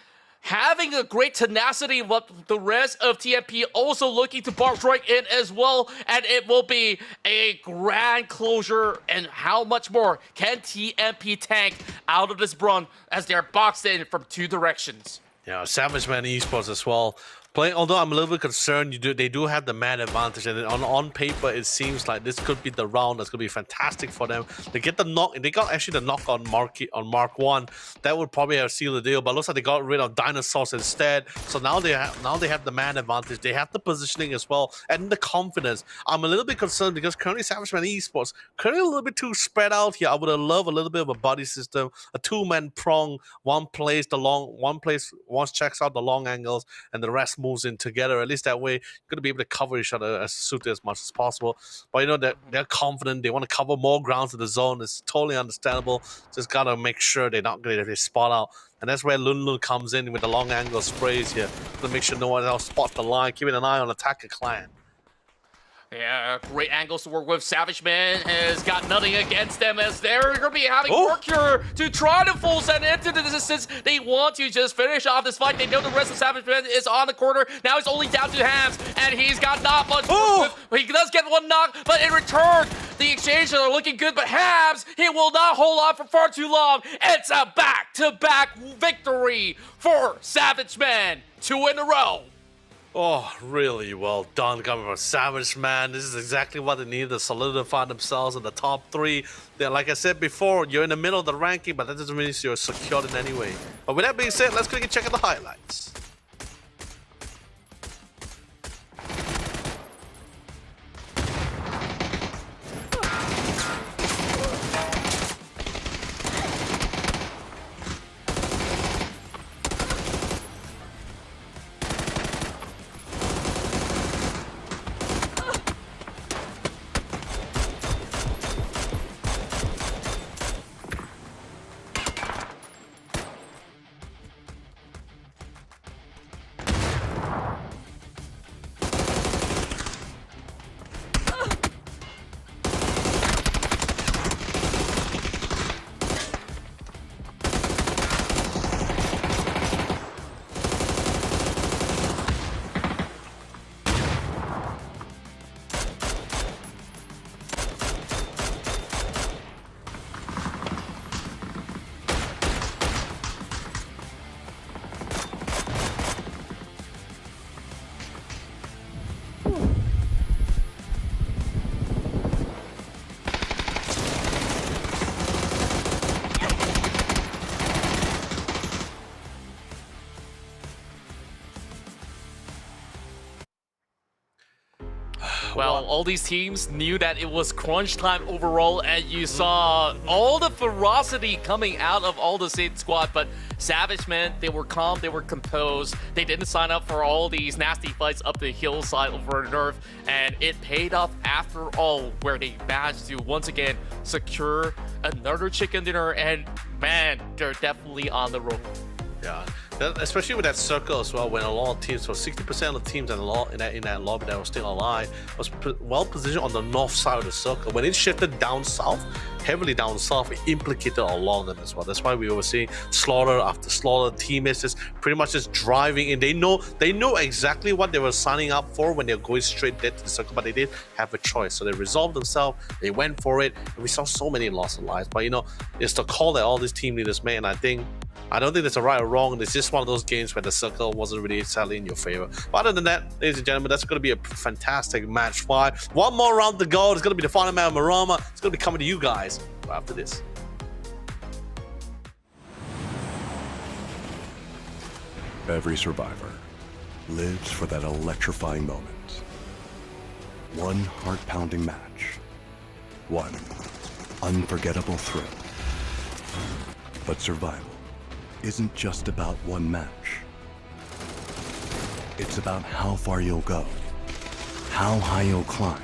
having a great tenacity, but the rest of TMP also looking to barge right in as well, and it will be a grand closure. And how much more can TMP tank out of this run as they're boxed in from 2 directions? Yeah, Savage Man Esports as well. Although I'm a little bit concerned, they do have the man advantage, and on paper it seems like this could be the round that's gonna be fantastic for them. They get the knock, and they got actually the knock on Mark 1. That would probably have sealed the deal, but it looks like they got rid of Dinosaurs instead. So now they have the man advantage. They have the positioning as well, and the confidence. I'm a little bit concerned because currently Savage Man Esports currently a little bit too spread out here. I would have loved a little bit of a buddy system, a 2-man prong. One checks out the long angles, and the rest moves in together. At least that way, you're going to be able to cover each other as much as possible. But you know that they're confident. They want to cover more grounds in the zone. It's totally understandable. Just got to make sure they're not going to spot out. And that's where Lun Lun comes in with the long angle sprays here to make sure no one else spots the line, keeping an eye on Attacker Clan. Yeah, great angles to work with. Savage Man has got nothing against them as they're going to be having work here to try to full send into the distance. They want to just finish off this fight. They know the rest of Savage Man is on the corner. Now he's only down to Hams, and he's got not much work with. He does get one knock, but in return, the exchanges are looking good. But Hams, he will not hold on for far too long. It's a back-to-back victory for Savage Man. 2 in a row. Oh, really well done coming from Savage, man. This is exactly what they needed to solidify themselves in the top 3. They're, like I said before, you're in the middle of the ranking, but that doesn't mean you're secured in any way. But with that being said, let's quickly check out the highlights. Well, all these teams knew that it was crunch time overall, and you saw all the ferocity coming out of all the same squad. But Savage, man, they were calm, they were composed. They didn't sign up for all these nasty fights up the hillside over Nerf, and it paid off after all, where they managed to once again secure another chicken dinner. And man, they're definitely on the road. Yeah, especially with that circle as well, when a lot of teams, so 60% of the teams in that lobby that were still alive was well positioned on the north side of the circle. When it shifted down south, heavily down south, it implicated a lot of them as well. That's why we were seeing slaughter after slaughter, teammates just pretty much just driving in. They know exactly what they were signing up for when they're going straight dead to the circle, but they did have a choice. So they resolved themselves, they went for it, and we saw so many loss of lives. But you know, it's the call that all these team leaders made, and I don't think there's a right or wrong. It's just one of those games where the circle wasn't really sadly in your favor. But other than that, ladies and gentlemen, that's going to be a fantastic match 5. One more round to go. It's going to be the final man of Miramar. It's going to be coming to you guys right after this. Every survivor lives for that electrifying moment. One heart-pounding match. One unforgettable thrill. But survival isn't just about one match. It's about how far you'll go, how high you'll climb.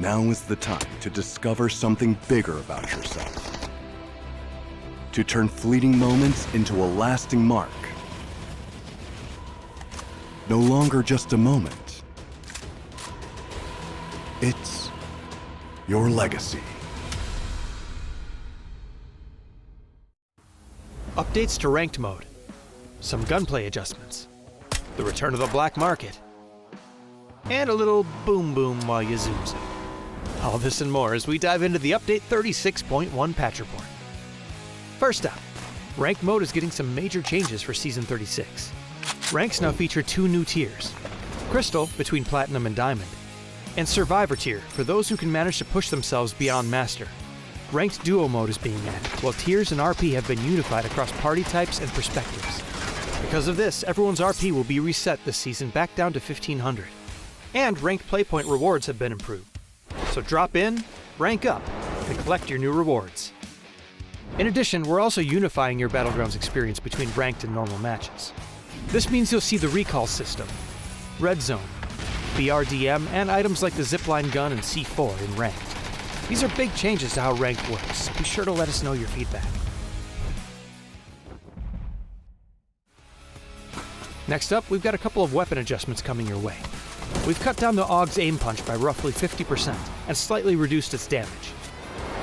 Now is the time to discover something bigger about yourself. To turn fleeting moments into a lasting mark. No longer just a moment. It's your legacy. Updates to ranked mode, some gunplay adjustments, the return of the black market, and a little boom boom while you zoom zoom. All this and more as we dive into the update 36.1 patch report. First up, ranked mode is getting some major changes for Season 36. Ranks now feature 2 new tiers, Crystal between Platinum and Diamond, and Survivor tier for those who can manage to push themselves beyond Master. Ranked Duo mode is being added, while tiers and RP have been unified across party types and perspectives. Because of this, everyone's RP will be reset this season back down to 1500. And ranked playpoint rewards have been improved. So drop in, rank up, and collect your new rewards. In addition, we're also unifying your Battlegrounds experience between ranked and normal matches. This means you'll see the recall system, Red Zone, BRDM, and items like the zipline gun and C4 in ranked. These are big changes to how ranked works. Be sure to let us know your feedback. Next up, we've got a couple of weapon adjustments coming your way. We've cut down the AUG's aim punch by roughly 50% and slightly reduced its damage,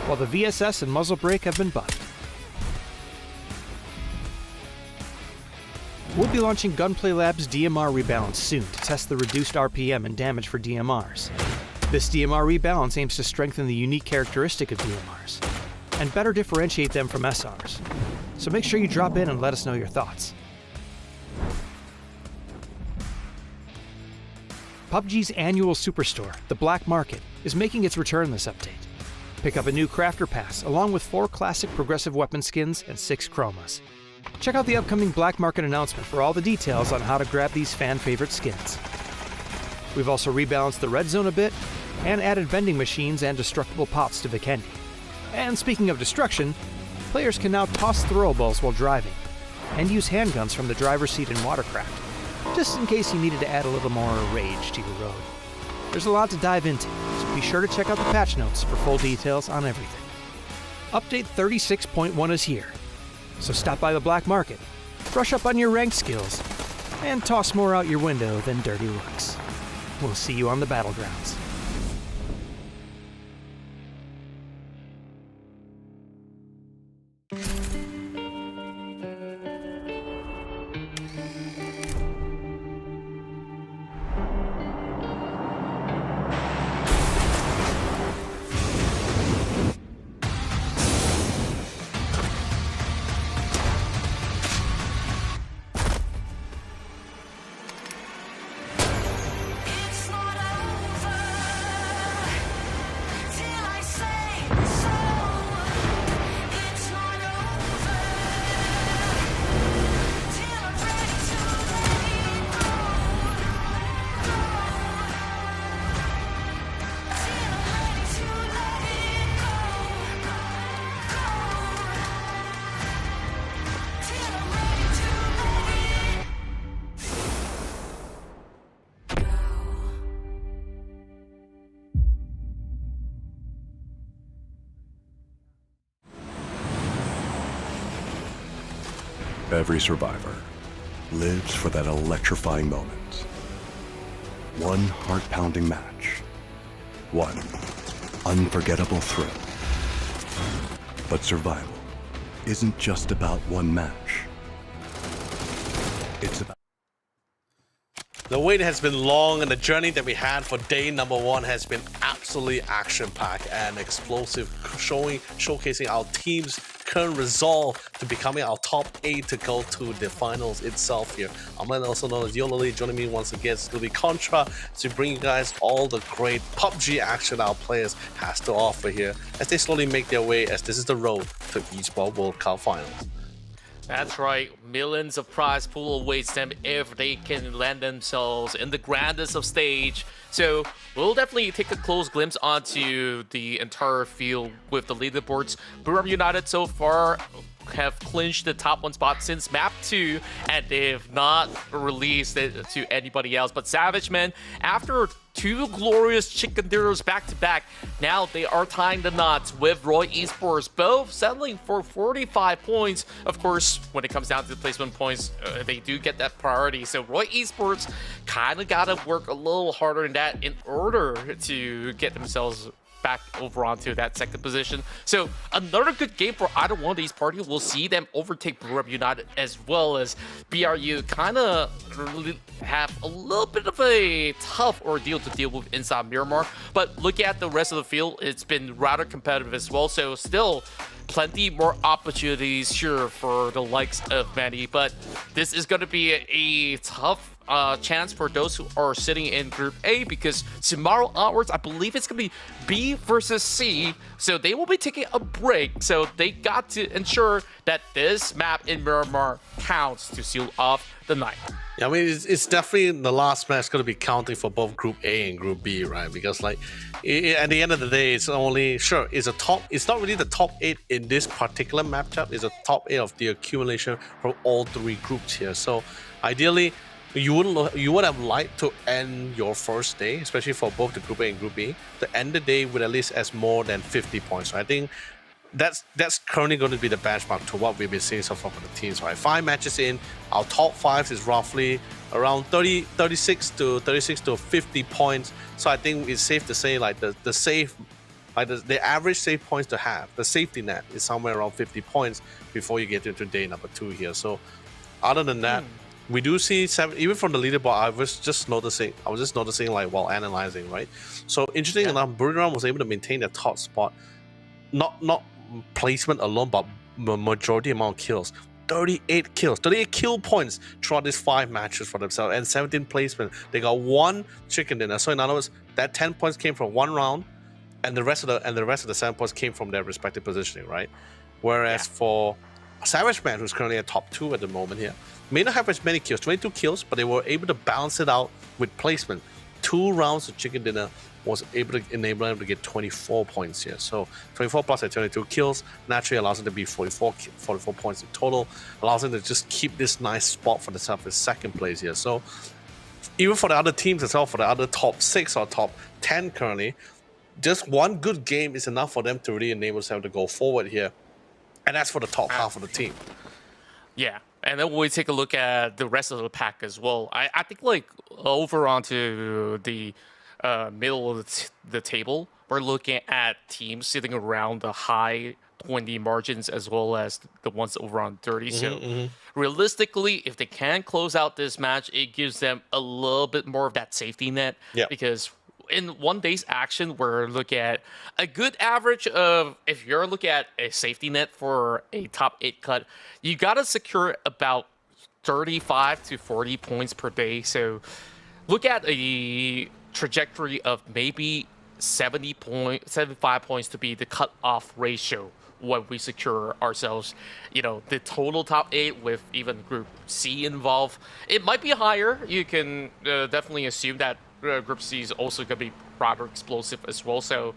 while the VSS and muzzle brake have been buffed. We'll be launching Gunplay Lab's DMR rebalance soon to test the reduced RPM and damage for DMRs. This DMR rebalance aims to strengthen the unique characteristic of DMRs and better differentiate them from SRs. So make sure you drop in and let us know your thoughts. PUBG's annual superstore, the Black Market, is making its return this update. Pick up a new Crafter Pass, along with 4 classic progressive weapon skins and 6 chromas. Check out the upcoming Black Market announcement for all the details on how to grab these fan-favorite skins. We've also rebalanced the red zone a bit, and added vending machines and destructible pots to Vikendi. And speaking of destruction, players can now toss throwables while driving, and use handguns from the driver's seat in Watercraft, just in case you needed to add a little more rage to your road. There's a lot to dive into, so be sure to check out the patch notes for full details on everything. Update 36.1 is here, so stop by the Black Market, brush up on your ranked skills, and toss more out your window than dirty looks. We'll see you on the battlegrounds. Every survivor lives for that electrifying moment. One heart-pounding match. One unforgettable thrill. But survival isn't just about one match. It's about... The wait has been long, and the journey that we had for day number 1 has been absolutely action-packed and explosive, showcasing our team's current resolve to becoming our top 8 to go to the finals itself here. I'm also known as Yolali. Joining me once again is going to be Contra to bring you guys all the great PUBG action our players has to offer here as they slowly make their way, as this is the road to Esports World Cup Finals. That's right, millions of prize pool awaits them if they can land themselves in the grandest of stage. So we'll definitely take a close glimpse onto the entire field with the leaderboards. Miramar United so far have clinched the top 1 spot since map 2, and they've not released it to anybody else. But Savage Men, after 2 glorious chicken dinners back to back, now they are tying the knots with Roy Esports, both settling for 45 points. Of course, when it comes down to the placement points, they do get that priority. So Roy Esports kind of got to work a little harder than that in order to get themselves back over onto that second position. So another good game for either one of these parties. We'll see them overtake Miramar United, as well as BRU kind of really have a little bit of a tough ordeal to deal with inside Miramar. But look at the rest of the field, it's been rather competitive as well. So still plenty more opportunities here for the likes of Manny, but this is going to be a tough chance for those who are sitting in Group A, because tomorrow onwards, I believe it's going to be B versus C, so they will be taking a break. So they got to ensure that this map in Miramar counts to seal off the night. Yeah, I mean, it's definitely the last match going to be counting for both Group A and Group B, right? Because like at the end of the day, it's only it's not really the top 8 in this particular matchup. It's a top 8 of the accumulation from all 3 groups here. So ideally, you would have liked to end your first day, especially for both the Group A and Group B, to end the day with at least as more than 50 points. So I think that's currently going to be the benchmark to what we've been seeing so far from the teams, right? 5 matches in, our top 5 is roughly around 36 to 50 points. So I think it's safe to say like the safe, like the average save points to have, the safety net is somewhere around 50 points before you get into day number 2 here. So other than that, we do see 7, even from the leaderboard. I was just noticing like while analyzing, right? So interesting enough, Buriram was able to maintain their top spot, not placement alone, but majority amount of kills. 38 kills, 38 kill points throughout these 5 matches for themselves, and 17 placement. They got 1 chicken dinner. So in other words, that 10 points came from 1 round, and the rest of the 7 points came from their respective positioning, right? Whereas for Savage Man, who's currently at top 2 at the moment here, may not have as many kills, 22 kills, but they were able to balance it out with placement. 2 rounds of chicken dinner was able to enable them to get 24 points here. So 24 plus at 22 kills naturally allows them to be 44 points in total, allows them to just keep this nice spot for themselves in second place here. So even for the other teams as well, for the other top 6 or top 10 currently, just one good game is enough for them to really enable themselves to go forward here. And that's for the top half of the team. Yeah, and then we take a look at the rest of the pack as well. I think like over onto the middle of the table, we're looking at teams sitting around the high 20 margins as well as the ones over on 30. So realistically, if they can close out this match, it gives them a little bit more of that safety net. Because in one day's action, we're looking at a good average of, if you're looking at a safety net for a top 8 cut, you got to secure about 35 to 40 points per day. So look at a trajectory of maybe 75 points to be the cut-off ratio when we secure ourselves, the total top 8 with even Group C involved. It might be higher. You can definitely assume that Group C is also going to be rather explosive as well. So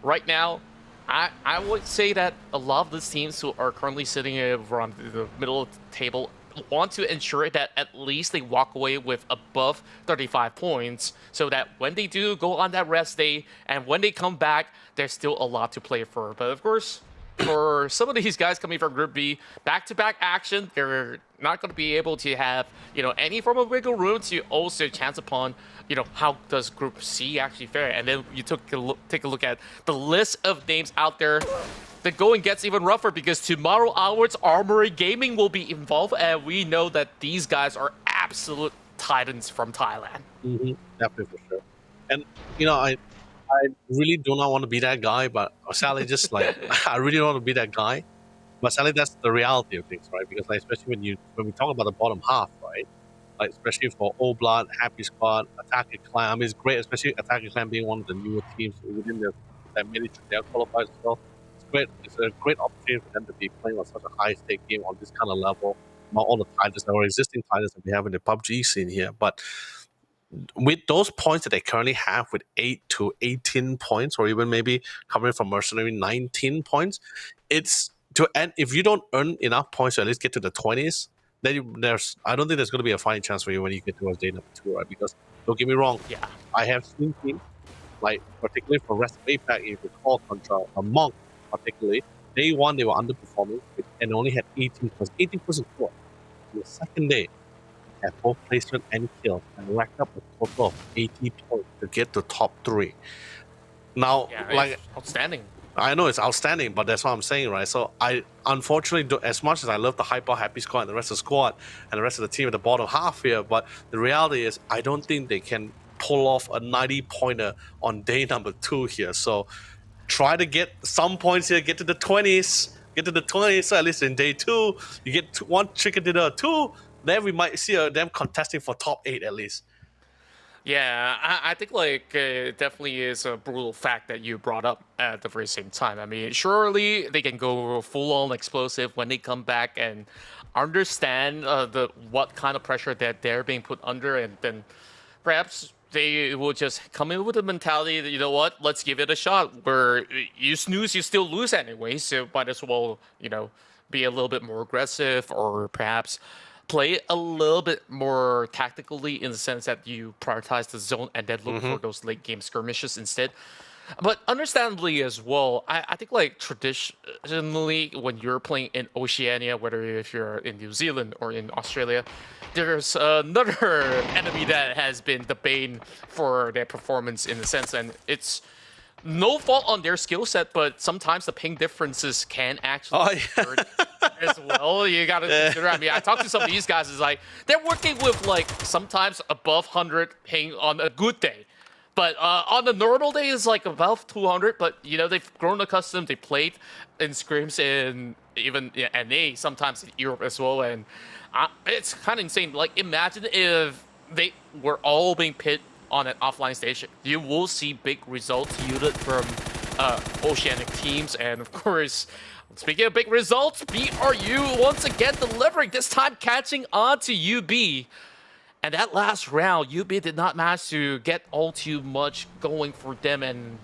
right now, I would say that a lot of these teams who are currently sitting around the middle of the table want to ensure that at least they walk away with above 35 points so that when they do go on that rest day and when they come back, there's still a lot to play for. But of course, for some of these guys coming from Group B, back-to-back action, they're not going to be able to have, any form of wiggle room to also chance upon, how does Group C actually fare. And then you take a look at the list of names out there. The going gets even rougher because tomorrow onwards, Armory Gaming will be involved, and we know that these guys are absolute titans from Thailand. Definitely for sure. And, I really do not want to be that guy, but sadly, just like, I really don't want to be that guy. But sadly, that's the reality of things, right? Because especially when we talk about the bottom half, right? Like, especially for Old Blood, Happy Squad, APAC Clan. I mean, it's great, especially APAC Clan being one of the newer teams within that miniature their qualifiers as well. It's great. It's a great opportunity for them to be playing on such a high-stake game on this kind of level. Not all the titles that were existing titles that we have in the PUBG scene here, but with those points that they currently have, with 8 to 18 points, or even maybe coming from Mercenary 19 points, it's to end. If you don't earn enough points to at least get to the 20s, then I don't think there's going to be a fighting chance for you when you get towards day number 2, right? Because don't get me wrong, I have seen teams, like particularly for rest of APAC, if you recall, Contra, a Monk particularly, day 1 they were underperforming and only had 18 points. 18 points in core. On the second day, at both placement and kill, and racked up a total of 80 points to get to top 3. Now, like, outstanding. I know it's outstanding, but that's what I'm saying, right? So I unfortunately, as much as I love the Hyper Happy Squad and the rest of the squad and the rest of the team at the bottom half here, but the reality is I don't think they can pull off a 90-pointer on day number 2 here. So try to get some points here, get to the 20s, so at least in day 2, you get 1 chicken dinner or 2, then we might see them contesting for top 8 at least. Yeah, I think like it definitely is a brutal fact that you brought up at the very same time. I mean, surely they can go full-on explosive when they come back and understand what kind of pressure that they're being put under, and then perhaps they will just come in with a mentality that, you know what, let's give it a shot. Where you snooze, you still lose anyway, so might as well, be a little bit more aggressive, or perhaps play a little bit more tactically in the sense that you prioritize the zone and then look for those late game skirmishes instead. But understandably as well, I think like traditionally when you're playing in Oceania, whether if you're in New Zealand or in Australia, there's another enemy that has been the bane for their performance in a sense, and it's no fault on their skill set, but sometimes the ping differences can actually hurt as well. You gotta consider. I mean, I talked to some of these guys. It's like they're working with like sometimes above 100 ping on a good day, but on a normal day it's like above 200. But they've grown accustomed. They played in scrims in even NA, sometimes in Europe as well. And it's kind of insane. Like, imagine if they were all being pit on an offline stage. You will see big results yielded from Oceanic teams. And of course, speaking of big results, BRU once again delivering, this time catching on to UB. And that last round, UB did not manage to get all too much going for them. And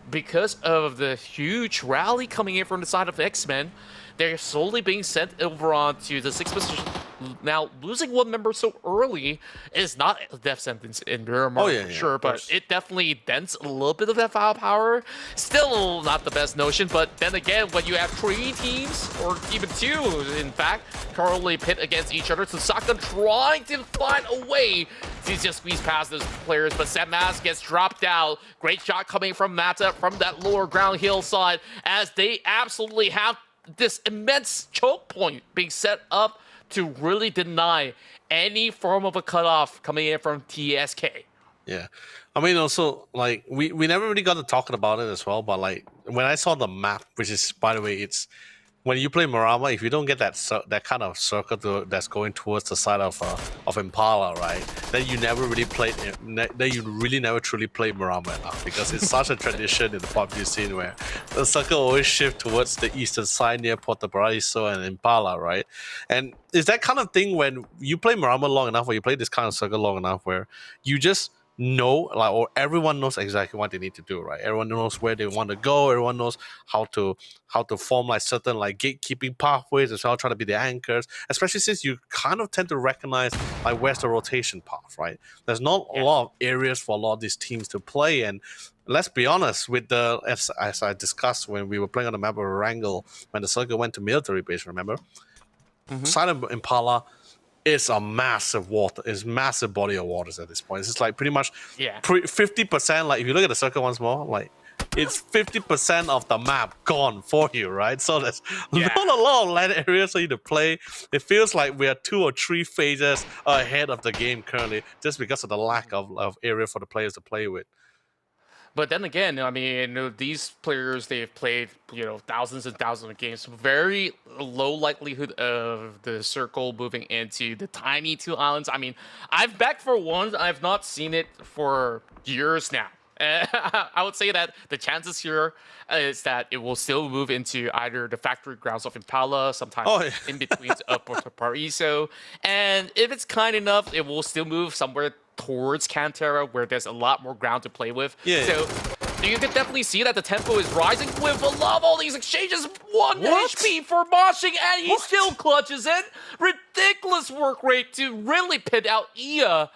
because of the huge rally coming in from the side of the X-Men, they're slowly being sent over onto the 6th position. Now, losing one member so early is not a death sentence in Miramar, for sure, but it definitely dents a little bit of that firepower. Still not the best notion, but then again, when you have 3 teams, or even 2, in fact, currently pit against each other, Saka trying to find a way to just squeeze past those players, but Setmas gets dropped out. Great shot coming from Mata from that lower ground hillside, as they absolutely have this immense choke point being set up to really deny any form of a cutoff coming in from TSK. Yeah. I mean, also, like, we never really got to talking about it as well, but, like, when I saw the map, which is, by the way, it's when you play Miramar, if you don't get that kind of circle that's going towards the side of Impala, right, then you never really played, then you really never truly played Miramar enough, because it's such a tradition in the PUBG scene where the circle always shift towards the eastern side near Puerto Paraíso and Impala, right? And it's that kind of thing when you play Miramar long enough, or you play this kind of circle long enough, where you just know, like, or everyone knows exactly what they need to do, right? Everyone knows where they want to go. Everyone knows how to form like certain like gatekeeping pathways as well, trying to be the anchors. Especially since you kind of tend to recognize like where's the rotation path, right? There's not a lot of areas for a lot of these teams to play, and let's be honest, with the as I discussed when we were playing on the map of Erangel, when the circle went to military base, remember? Side of Impala. It's a massive massive body of waters at this point. It's just like pretty much 50%. Like if you look at the circle once more, like it's 50% of the map gone for you, right? So there's not a lot of land areas for you to play. It feels like we are 2 or 3 phases ahead of the game currently, just because of the lack of area for the players to play with. But then again, I mean, these players, they've played, thousands and thousands of games. Very low likelihood of the circle moving into the tiny 2 islands. I mean, I've backed for one. I've not seen it for years now. I would say that the chances here is that it will still move into either the factory grounds of Impala, sometimes in between Puerto Paraíso. And if it's kind enough, it will still move somewhere towards Cantera, where there's a lot more ground to play with. So you can definitely see that the tempo is rising with a lot of all these exchanges. 1 HP for Moshing, and he still clutches it. Ridiculous work rate to really pin out Ia.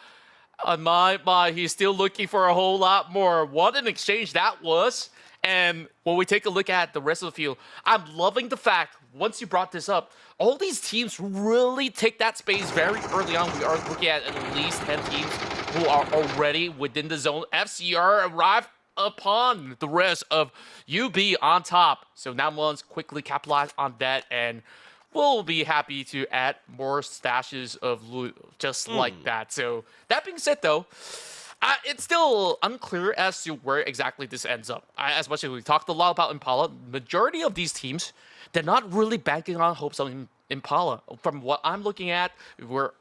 On my, he's still looking for a whole lot more. What an exchange that was. And when we take a look at the rest of the field, I'm loving the fact, once you brought this up, all these teams really take that space very early on. We are looking at least 10 teams who are already within the zone. FCR arrived upon the rest of UB on top. So now let's quickly capitalize on that, and we'll be happy to add more stashes of loot just like that. So that being said, though, it's still unclear as to where exactly this ends up. As much as we talked a lot about Impala, majority of these teams, they're not really banking on hopes on Impala. From what I'm looking at, we're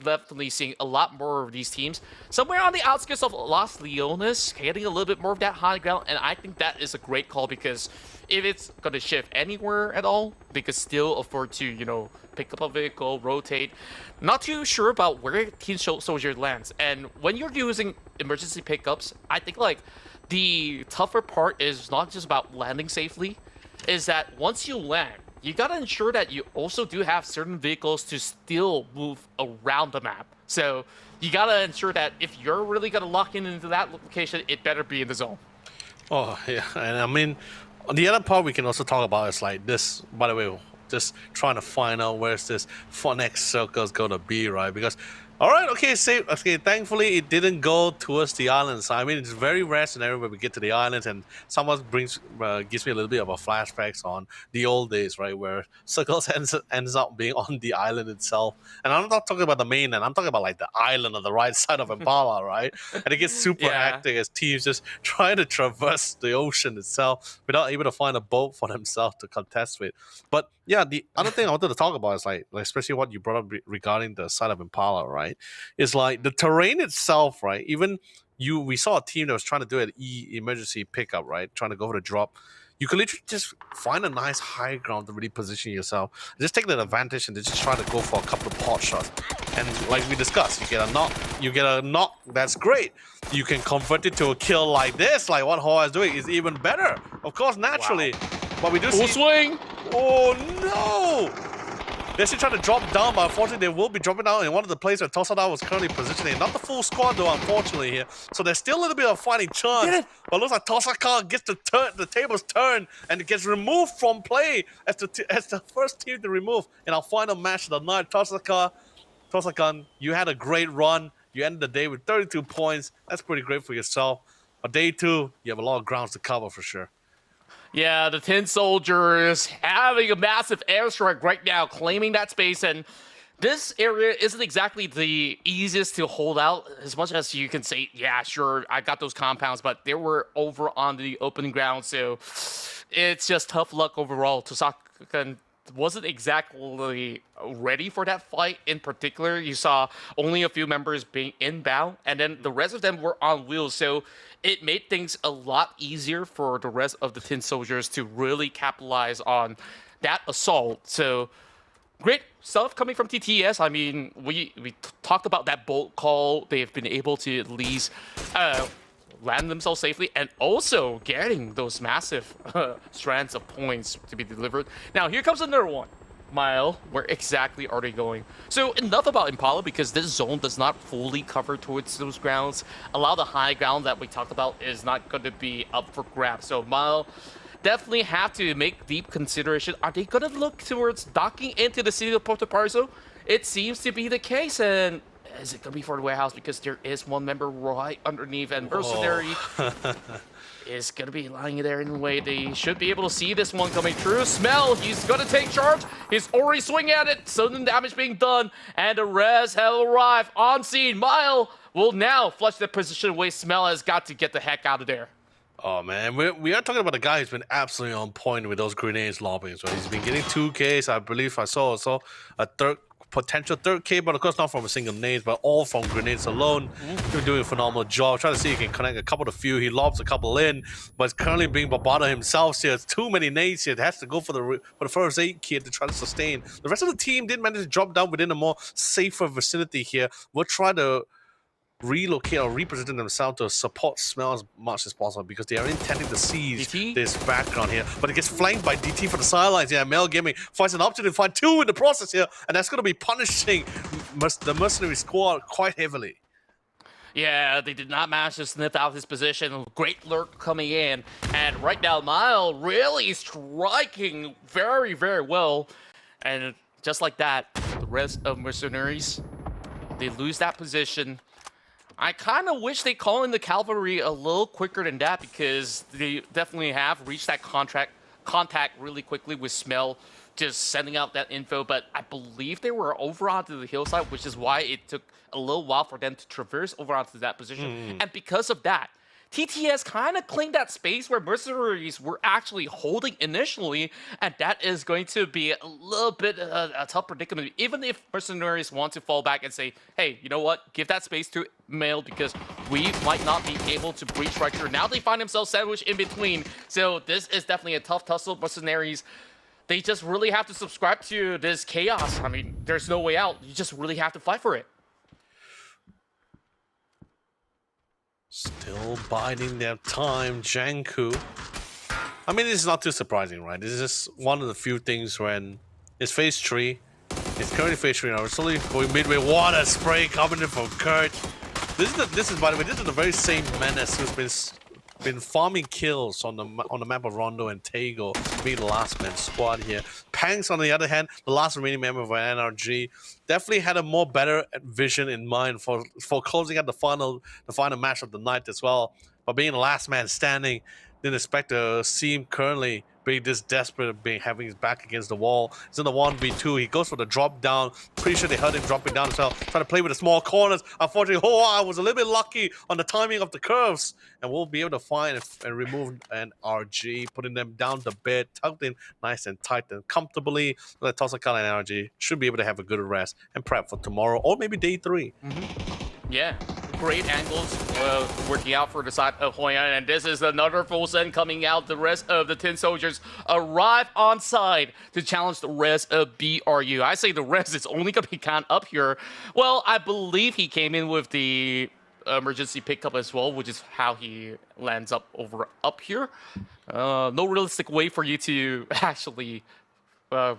definitely seeing a lot more of these teams somewhere on the outskirts of Los Leones, getting a little bit more of that high ground, and I think that is a great call, because if it's going to shift anywhere at all, they could still afford to, pick up a vehicle, rotate. Not too sure about where Team Soldier lands. And when you're using emergency pickups, I think like the tougher part is not just about landing safely, is that once you land, you gotta ensure that you also do have certain vehicles to still move around the map. So you gotta ensure that if you're really gonna lock in into that location, it better be in the zone. Oh, yeah. And I mean, the other part we can also talk about is like this, by the way, just trying to find out where's this next circle is going to be, right? Because All right, okay, okay, thankfully it didn't go towards the island. So I mean, it's a very rare scenario where we get to the island and someone gives me a little bit of a flashbacks on the old days, right, where Circles ends up being on the island itself. And I'm not talking about the mainland, I'm talking about like the island on the right side of Impala, right? And it gets super hectic as teams just try to traverse the ocean itself without able to find a boat for themselves to contest with. But yeah, the other thing I wanted to talk about is like especially what you brought up regarding the side of Impala, right? Is like the terrain itself, right? Even we saw a team that was trying to do an emergency pickup, right? Trying to go for the drop. You can literally just find a nice high ground to really position yourself. Just take that advantage and just try to go for a couple of pot shots. And like we discussed, you get a knock, that's great. You can convert it to a kill like this, like what Hoa is doing is even better. Of course, naturally. Wow. But we do see... swing! Oh no! They're still trying to drop down, but unfortunately they will be dropping down in one of the places where Tosada was currently positioning. Not the full squad though, unfortunately here. So there's still a little bit of fighting chance. But it looks like Tosaka gets the tables turned and it gets removed from play as the first team to remove in our final match of the night. Tosakan, you had a great run. You ended the day with 32 points. That's pretty great for yourself. But day two, you have a lot of grounds to cover for sure. Yeah, the Tin Soldiers having a massive airstrike right now, claiming that space, and this area isn't exactly the easiest to hold out, as much as you can say, yeah, sure, I got those compounds, but they were over on the open ground, so it's just tough luck overall. Tosaka wasn't exactly ready for that fight in particular. You saw only a few members being inbound, and then the rest of them were on wheels, so it made things a lot easier for the rest of the Tin Soldiers to really capitalize on that assault. So great stuff coming from TTS. I mean, we talked about that bolt call. They've been able to at least land themselves safely and also getting those massive strands of points to be delivered. Now, here comes another one. Mile, where exactly are they going? So enough about Impala, because this zone does not fully cover towards those grounds. A lot of the high ground that we talked about is not going to be up for grabs. So Mile definitely have to make deep consideration. Are they going to look towards docking into the city of Puerto Paraiso? It seems to be the case, and is it going to be for the warehouse? Because there is one member right underneath, and Mercenary is going to be lying there in the way. They should be able to see this one coming through. Smell, he's going to take charge. He's already swinging at it. Sudden damage being done, and the res have arrived on scene. Mile will now flush the position away. Smell has got to get the heck out of there. Oh man, we are talking about a guy who's been absolutely on point with those grenades lobbing. So he's been getting 2Ks. I believe I saw a potential third K, but of course not from a single nade, but all from grenades alone. He's doing a phenomenal job. Trying to see if he can connect a couple of few. He lobs a couple in, but it's currently being bombarded himself. So it's too many nades here. It has to go for the first 8 kid to try to sustain. The rest of the team did manage to drop down within a more safer vicinity here. We'll try to relocate or reposition themselves to support Smell as much as possible, because they are intending to seize this background here. But it gets flanked by DT for the sidelines. Yeah, Mel Gaming finds an opportunity to find 2 in the process here, and that's going to be punishing the Mercenary squad quite heavily. Yeah, they did not manage to sniff out his position. Great lurk coming in, and right now Mile really striking very, very well. And just like that, the rest of Mercenaries, they lose that position. I kind of wish they call in the cavalry a little quicker than that, because they definitely have reached that contact really quickly with Smell just sending out that info. But I believe they were over onto the hillside, which is why it took a little while for them to traverse over onto that position. And because of that, TTS kind of claimed that space where Mercenaries were actually holding initially, and that is going to be a little bit a tough predicament. Even if Mercenaries want to fall back and say, hey, you know what, give that space to Mail, because we might not be able to breach right through. Now they find themselves sandwiched in between, so this is definitely a tough tussle. Mercenaries, they just really have to subscribe to this chaos. I mean, there's no way out. You just really have to fight for it. Still biding their time, Janku. I mean, this is not too surprising, right? This is just one of the few things when it's phase 3. It's currently phase 3 now. We're slowly going midway. Water spray coming in from Kurt. This is by the way, this is the very same menace who's been been farming kills on the map of Rondo and Tego, being the last man squad here. Pangs, on the other hand, the last remaining member of NRG, definitely had a more better vision in mind for closing out the final match of the night as well. But being the last man standing, didn't expect to see him currently being this desperate, having his back against the wall. He's in the 1v2. He goes for the drop down. Pretty sure they heard him dropping down as well. Trying to play with the small corners. Unfortunately, I was a little bit lucky on the timing of the curves. And we'll be able to find and remove an RG, putting them down the bed, tucked in nice and tight and comfortably. The Tosakala and RG should be able to have a good rest and prep for tomorrow or maybe day 3. Yeah, great angles working out for the side of Hoi An, and this is another full send coming out. The rest of the Tin Soldiers arrive on side to challenge the rest of BRU. I say the rest is only going to be Khan up here. Well, I believe he came in with the emergency pickup as well, which is how he lands up here. No realistic way for you to actually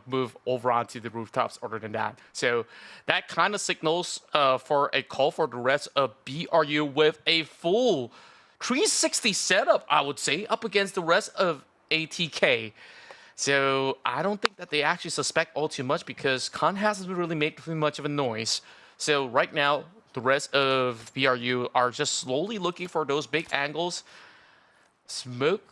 move over onto the rooftops other than that. So that kind of signals for a call for the rest of BRU with a full 360 setup, I would say, up against the rest of ATK. So I don't think that they actually suspect all too much because Khan hasn't really made too much of a noise. So right now, the rest of BRU are just slowly looking for those big angles. Smoke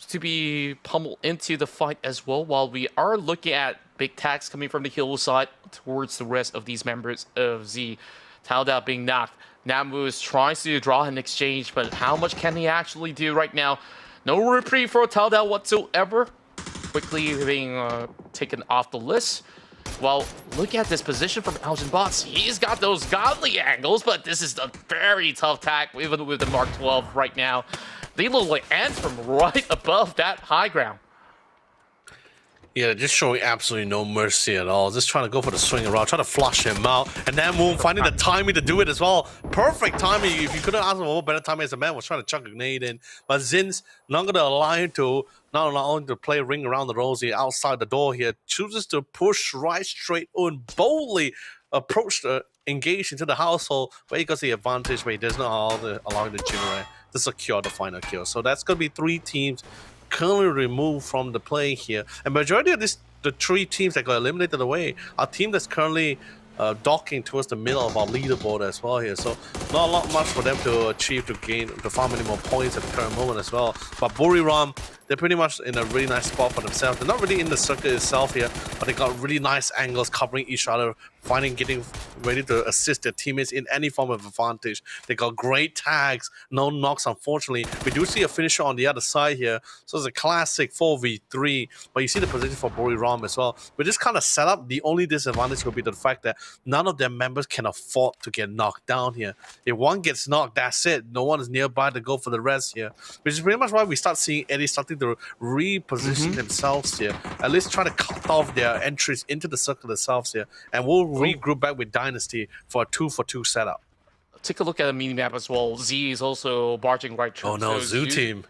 to be pummeled into the fight as well, while we are looking at big tags coming from the hillside towards the rest of these members of Z. Taodao being knocked. Namus tries to draw an exchange, but how much can he actually do right now? No reprieve for Taodao whatsoever. Quickly being taken off the list. Well, look at this position from Elgin Bots. He's got those godly angles, but this is a very tough tag, even with the Mark 12 right now. They look like ants from right above that high ground. Yeah, just showing absolutely no mercy at all. Just trying to go for the swing around, trying to flush him out. And then Moon finding the timing to do it as well. Perfect timing. If you couldn't ask for better timing, as the man was trying to chuck a grenade in. But Zin's not going to allow him to not only to play ring around the rosy outside the door here, chooses to push right straight on, boldly approach the engage into the household, where he got the advantage, where he does not allow the Jinrai to secure the final kill. So that's going to be 3 teams currently removed from the play here. And majority of the 3 teams that got eliminated away are team that's currently docking towards the middle of our leaderboard as well here. So not a lot much for them to achieve to farm any more points at the current moment as well. But Buriram, they're pretty much in a really nice spot for themselves. They're not really in the circuit itself here, but they got really nice angles covering each other, getting ready to assist their teammates in any form of advantage. They got great tags, no knocks, unfortunately. We do see a finisher on the other side here, so it's a classic 4v3, but you see the position for Buriram as well. With this kind of setup, the only disadvantage will be the fact that none of their members can afford to get knocked down here. If one gets knocked, that's it. No one is nearby to go for the rest here, which is pretty much why we start seeing Eddie starting to reposition themselves here, at least try to cut off their entries into the circle themselves here, and we'll regroup back with Dynasty for a 2-for-2 setup. Take a look at the mini-map as well. Z is also barging right through. Oh no, so Zoo team.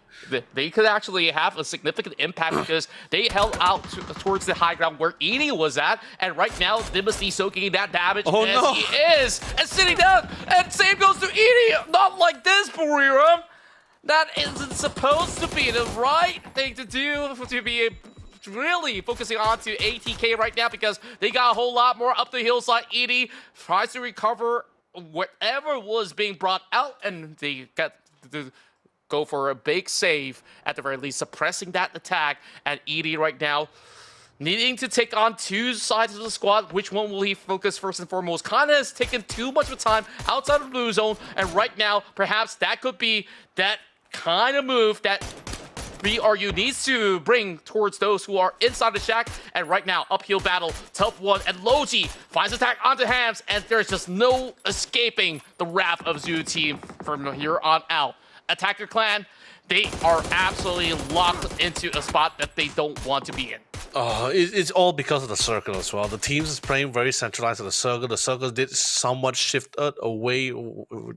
They could actually have a significant impact because they held out towards the high ground where Edie was at, and right now Dimosty soaking that damage as he is, and sitting down, and same goes to Edie. Not like this, Buriram. That isn't supposed to be the right thing to do, to be really focusing on to ATK right now, because they got a whole lot more up the hillside. Edie tries to recover whatever was being brought out, and they got to go for a big save, at the very least, suppressing that attack. And Edie right now needing to take on 2 sides of the squad. Which one will he focus first and foremost? Kind of has taken too much of time outside of the blue zone, and right now, perhaps that could be that kind of move that BRU needs to bring towards those who are inside the shack. And right now, uphill battle, tough one, and Logi finds attack onto Hams, and there's just no escaping the wrath of Zoo team from here on out. Attacker Clan, they are absolutely locked into a spot that they don't want to be in. It's all because of the circle as well. The teams is playing very centralized in the circle. The circle did somewhat shift away,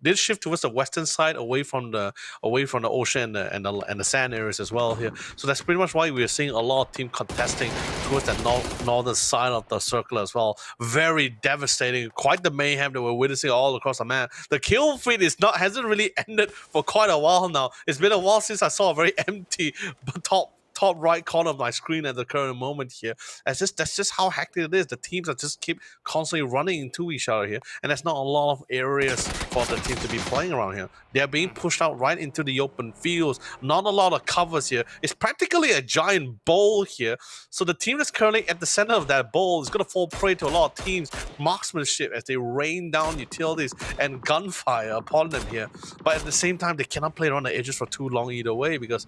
did shift towards the western side, away from the ocean and the sand areas as well here. So that's pretty much why we are seeing a lot of team contesting towards that northern side of the circle as well. Very devastating, quite the mayhem that we're witnessing all across the map. The kill feed hasn't really ended for quite a while now. It's been a while since I saw a very empty top right corner of my screen at the current moment here. That's just how hectic it is. The teams are just keep constantly running into each other here, and there's not a lot of areas for the team to be playing around here. They're being pushed out right into the open fields. Not a lot of covers here. It's practically a giant bowl here. So the team that's currently at the center of that bowl is going to fall prey to a lot of teams' marksmanship as they rain down utilities and gunfire upon them here. But at the same time, they cannot play around the edges for too long either way, because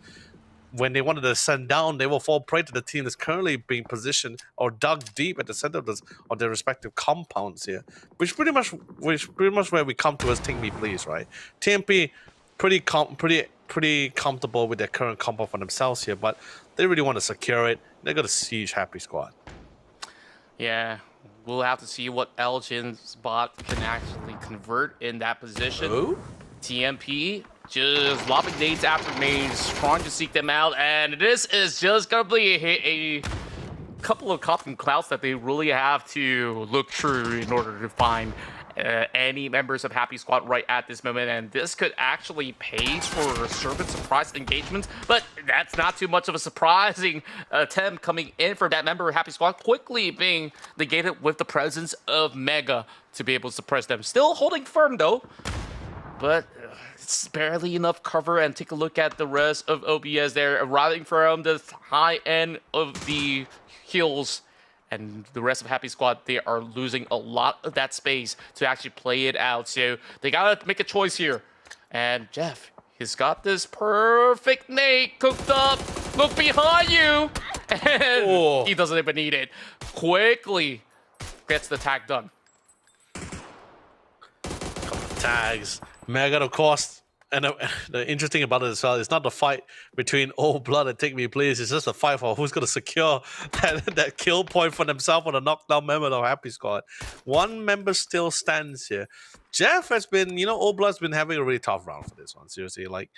when they wanted to send down, they will fall prey to the team that's currently being positioned or dug deep at the center of their respective compounds here. Which pretty much where we come to as Think Me Please, right? TMP pretty comfortable with their current compound for themselves here, but they really want to secure it. They're gonna siege Happy Squad. Yeah, we'll have to see what Elgin's bot can actually convert in that position. Oh? TMP just lobbing nades after nades, trying to seek them out, and this is just gonna be a couple of cotton clouds that they really have to look through in order to find any members of Happy Squad right at this moment, and this could actually pay for servant surprise engagements, but that's not too much of a surprising attempt coming in for that member of Happy Squad, quickly being negated with the presence of Mega to be able to suppress them. Still holding firm though, but it's barely enough cover. And take a look at the rest of OBS there, arriving from the high end of the hills. And the rest of Happy Squad, they are losing a lot of that space to actually play it out. So they gotta make a choice here. And Jeff, he's got this perfect nade cooked up. Look behind you. And he doesn't even need it. Quickly gets the tag done. Tags. Mega, of course. And the interesting about it as well, it's not the fight between Old Blood and Take Me Please. It's just a fight for who's going to secure that kill point for themselves on the knockdown member of Happy Squad. One member still stands here. Jeff has been, Old Blood's been having a really tough round for this one. Seriously, like,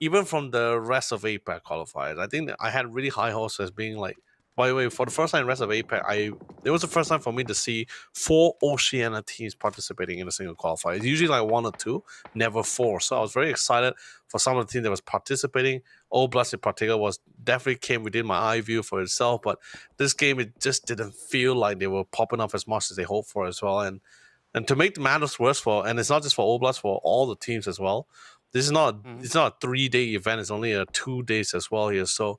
even from the rest of APAC qualifiers, I think that I had really high hopes as being like, by the way, for the first time in the rest of APAC, it was the first time for me to see 4 Oceania teams participating in a single qualifier. It's usually like 1 or 2, never 4. So I was very excited for some of the teams that was participating. Old Blast in particular definitely came within my eye view for itself, but this game, it just didn't feel like they were popping off as much as they hoped for as well. And to make the matters worse and it's not just for Old Blast, for all the teams as well. This is not it's not a 3-day event, it's only 2 days as well here. So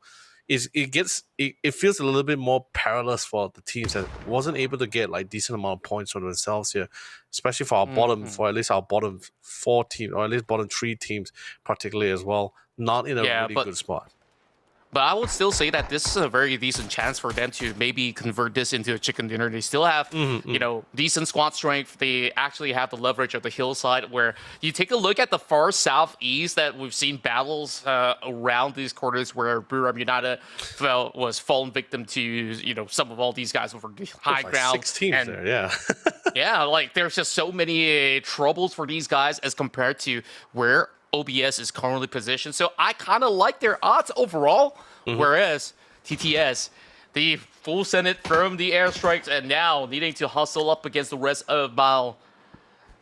it feels a little bit more perilous for the teams that wasn't able to get like decent amount of points for themselves here, especially for our bottom, for at least our bottom 4 teams, or at least bottom 3 teams particularly as well, not in a really good spot. But I would still say that this is a very decent chance for them to maybe convert this into a chicken dinner. They still have, decent squad strength. They actually have the leverage of the hillside, where you take a look at the far southeast that we've seen battles around these corners where Miramar United was fallen victim to, some of all these guys over the high ground. 6 teams there, yeah. Yeah, like there's just so many troubles for these guys as compared to where OBS is currently positioned. So I kind of like their odds overall, whereas TTS, the full Senate from the airstrikes and now needing to hustle up against the rest of Mile.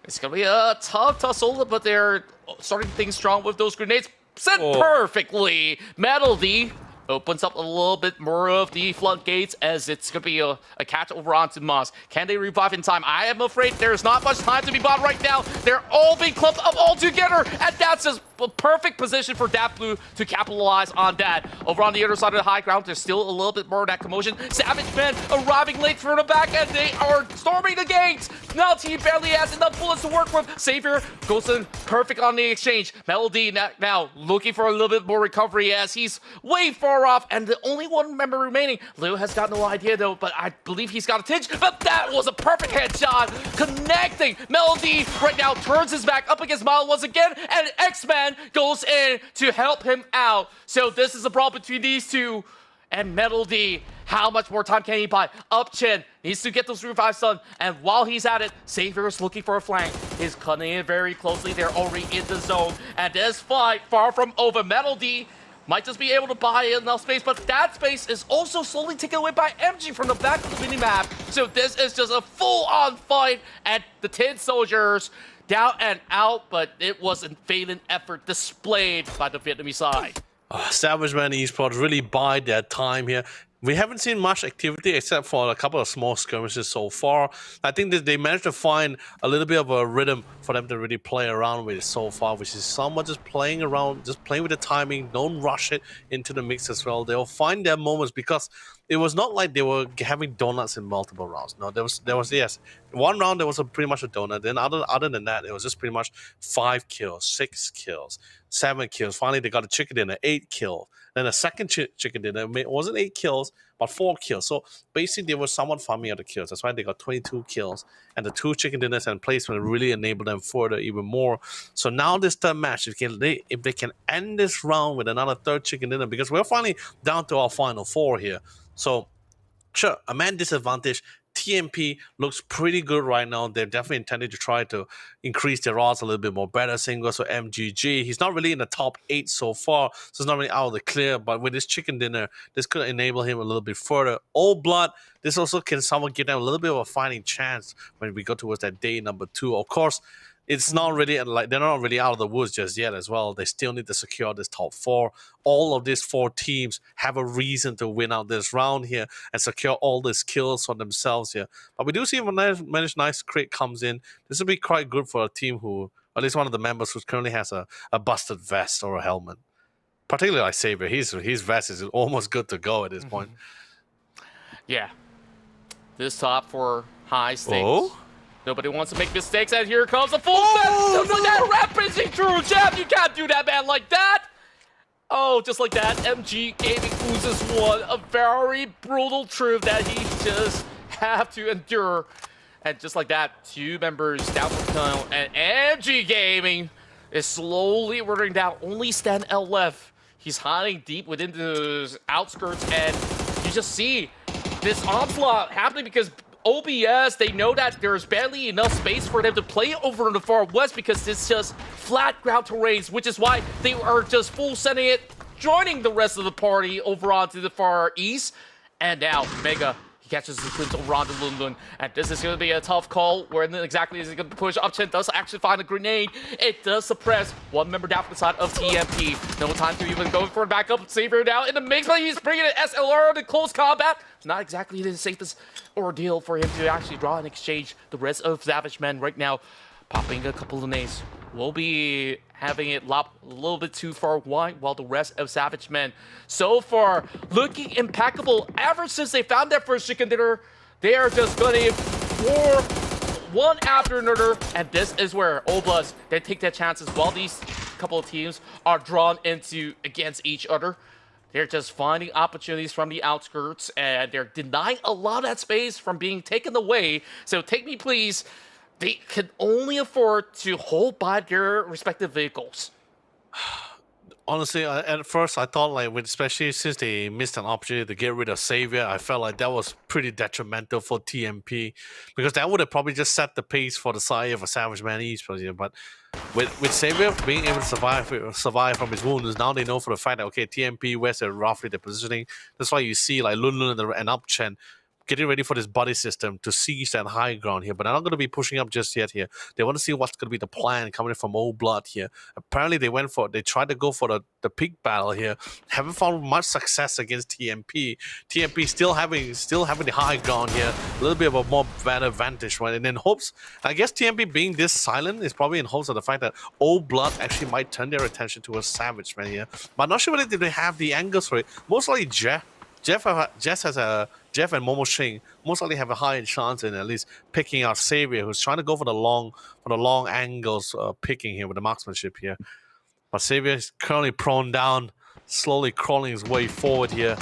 It's going to be a tough tussle, but they're starting things strong with those grenades. Set perfectly. Metal D opens up a little bit more of the floodgates as it's going to be a catch over onto Moss. Can they revive in time? I am afraid there's not much time to be bought right now. They're all being clumped up all together, and that's just a perfect position for Dat Blue to capitalize on that. Over on the other side of the high ground, there's still a little bit more of that commotion. Savage Men arriving late from the back, and they are storming the gates. Now Team barely has enough bullets to work with. Savior goes in perfect on the exchange. Melody now looking for a little bit more recovery as he's way far off, and the only one member remaining. Leo has got no idea though, but I believe he's got a tinge. But that was a perfect headshot, connecting. Melody right now turns his back up against Mile once again, and X-Man goes in to help him out. So this is a brawl between these two, and Metal D How much more time can he buy? Up Chin needs to get those revives done. And while he's at it, Savior is looking for a flank. He's cutting in very closely. They're already in the zone. And this fight, far from over. Metal D might just be able to buy enough space, but that space is also slowly taken away by MG from the back of the minimap. So this is just a full-on fight, and the Tin Soldiers down and out, but it was a valiant effort displayed by the Vietnamese side. Savage Man Esports really bide their time here. We haven't seen much activity except for a couple of small skirmishes so far. I think that they managed to find a little bit of a rhythm for them to really play around with it so far, which is somewhat just playing around, just playing with the timing. Don't rush it into the mix as well. They'll find their moments because it was not like they were having donuts in multiple rounds. No, there was yes, one round there was pretty much a donut. Then other than that, it was just pretty much 5 kills, 6 kills, 7 kills. Finally, they got a chicken dinner, 8 kills. Then a second chicken dinner, it wasn't 8 kills, but 4 kills. So basically, they were somewhat farming out the kills. That's why they got 22 kills. And the 2 chicken dinners and placement really enabled them further even more. So now this third match, if they can end this round with another third chicken dinner, because we're finally down to our final 4 here. So sure, a man disadvantage. TMP looks pretty good right now. They're definitely intended to try to increase their odds a little bit more better. Same goes for MGG. He's not really in the top 8 so far, so it's not really out of the clear. But with this chicken dinner, this could enable him a little bit further. Old Blood, this also can somewhat give them a little bit of a fighting chance when we go towards that day number 2. Of course, it's not really like they're not really out of the woods just yet as well. They still need to secure this top 4. All of these 4 teams have a reason to win out this round here and secure all these kills for themselves here. But we do see when a nice crit comes in, this will be quite good for a team who, at least one of the members who currently has a busted vest or a helmet. Particularly like Saber, his vest is almost good to go at this point. Yeah. This top 4 high stakes. Oh? Nobody wants to make mistakes, and here comes a full set. Just like that, rampaging through, Jeff. You can't do that, man, like that. Oh, just like that, MG Gaming loses one. A very brutal truth that he just have to endure. And just like that, 2 members down from the tunnel, and MG Gaming is slowly watering down. Only Stan L left. He's hiding deep within the outskirts, and you just see this onslaught happening because OBS, they know that there's barely enough space for them to play over in the far west because it's just flat ground terrains, which is why they are just full sending it, joining the rest of the party over onto the far east. And now Mega, he catches the twins on Rondo Lundlund, and this is going to be a tough call. Where exactly is he going to push? Upchin does actually find a grenade. It does suppress one member down from the side of TMP. No time to even go for a backup. Savior now in the mix, but he's bringing an SLR into close combat. It's not exactly the safest ordeal for him to actually draw and exchange. The rest of Savage Men right now popping a couple of nades. Will be having it lop a little bit too far wide, while the rest of Savage Men so far looking impeccable. Ever since they found their first chicken dinner, they are just going for one after another, and this is where Oblast, they take their chances while these couple of teams are drawn into against each other. They're just finding opportunities from the outskirts, and they're denying a lot of that space from being taken away. So take me, please. They can only afford to hold by their respective vehicles. Honestly, at first I thought, like, especially since they missed an opportunity to get rid of Savior, I felt like that was pretty detrimental for TMP, because that would have probably just set the pace for the side of a Savage Man Esports here. But with Savior being able to survive from his wounds, now they know for the fact that, okay, TMP, where's their roughly their positioning. That's why you see like Lun and Upchen getting ready for this body system to seize that high ground here, but they're not going to be pushing up just yet here. They want to see what's going to be the plan coming from Old Blood here. Apparently, they tried to go for the peak battle here. Haven't found much success against TMP. TMP still having the high ground here. A little bit of a more better vantage, right? And then hopes, I guess TMP being this silent is probably in hopes of the fact that Old Blood actually might turn their attention to a Savage Man here. But I'm not sure whether they have the angles for it. Most likely Jeff and Momo Shing most likely have a higher chance in at least picking out Savior, who's trying to go for the long angles, picking here with the marksmanship here. But Savior is currently prone down, slowly crawling his way forward here.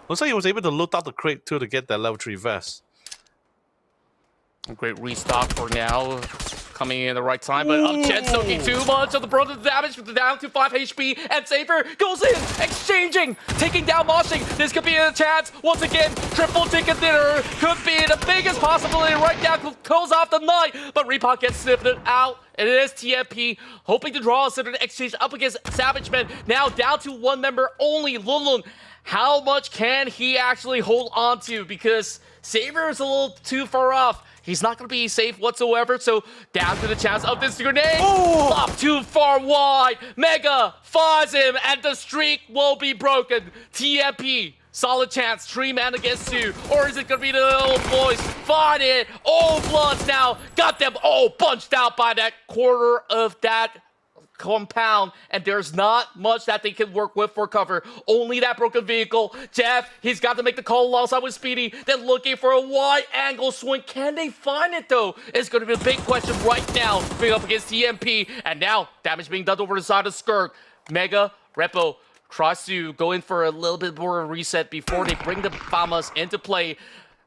Looks like he was able to loot out the crate too to get that level 3 vest. A great restock for now. coming in at the right time, but Chen's looking too much of the brunt of the damage, down to 5 HP, and Saber goes in, exchanging, taking down Moshing. This could be a chance. Once again, triple ticket dinner could be the biggest possibility right now to close off the night, but Reebok gets snipped out. And it is TMP hoping to draw a certain exchange up against Savage Men. Now down to one member only, Lunlun. How much can he actually hold on to? Because Saber is a little too far off. He's not going to be safe whatsoever, so down to the chance of this grenade. Flop too far wide. Mega finds him, and the streak will be broken. TMP, solid chance. 3-man against 2. Or is it going to be the little boys? Find it. Oh, Bloods now got them all punched out by that quarter of that compound, and there's not much that they can work with for cover. Only that broken vehicle. Jeff, he's got to make the call alongside with Speedy. They're looking for a wide angle swing. Can they find it though? It's going to be a big question right now. Bring up against TMP, and now damage being done over the side of Skirk. Mega Repo tries to go in for a little bit more reset before they bring the Famas into play.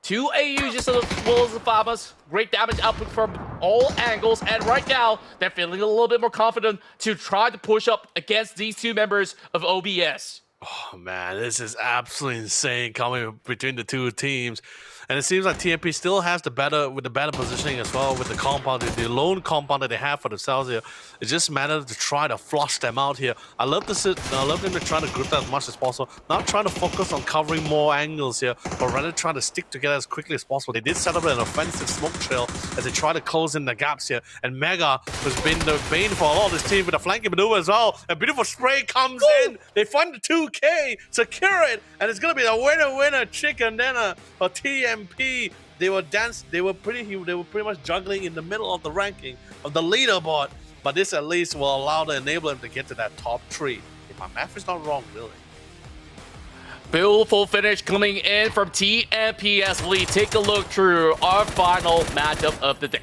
2 AU just as well as the Famas. Great damage output from all angles. And right now, they're feeling a little bit more confident to try to push up against these 2 members of OBS. Oh man, this is absolutely insane coming between the 2 teams. And it seems like TMP still has the better positioning as well with the compound, the lone compound that they have for themselves here. It just matters to try to flush them out here. I love them to try to group that as much as possible, not trying to focus on covering more angles here, but rather trying to stick together as quickly as possible. They did set up an offensive smoke trail as they try to close in the gaps here. And Mega has been the bane for a lot of this team with a flanking maneuver as well. A beautiful spray comes in. They find the 2K, secure it, and it's gonna be a winner chicken dinner for TMP. They were pretty much juggling in the middle of the ranking of the leaderboard, but this at least will allow to enable them to get to that top 3. If my math is not wrong, really. Beautiful finish coming in from TMP as we take a look through our final matchup of the day.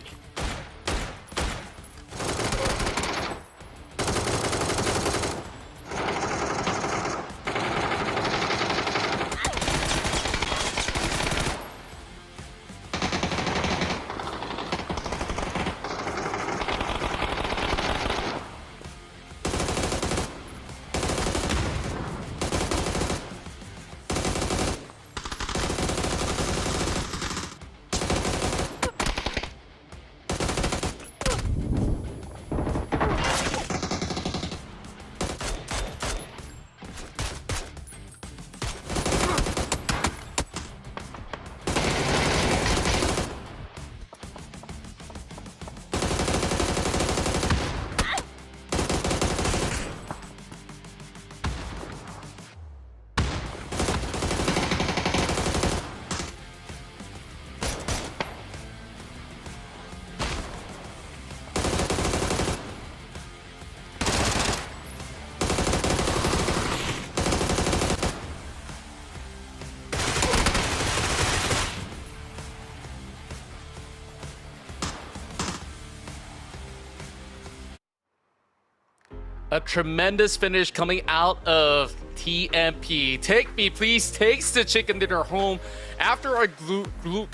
A tremendous finish coming out of TMP. Take Me Please takes the chicken dinner home after a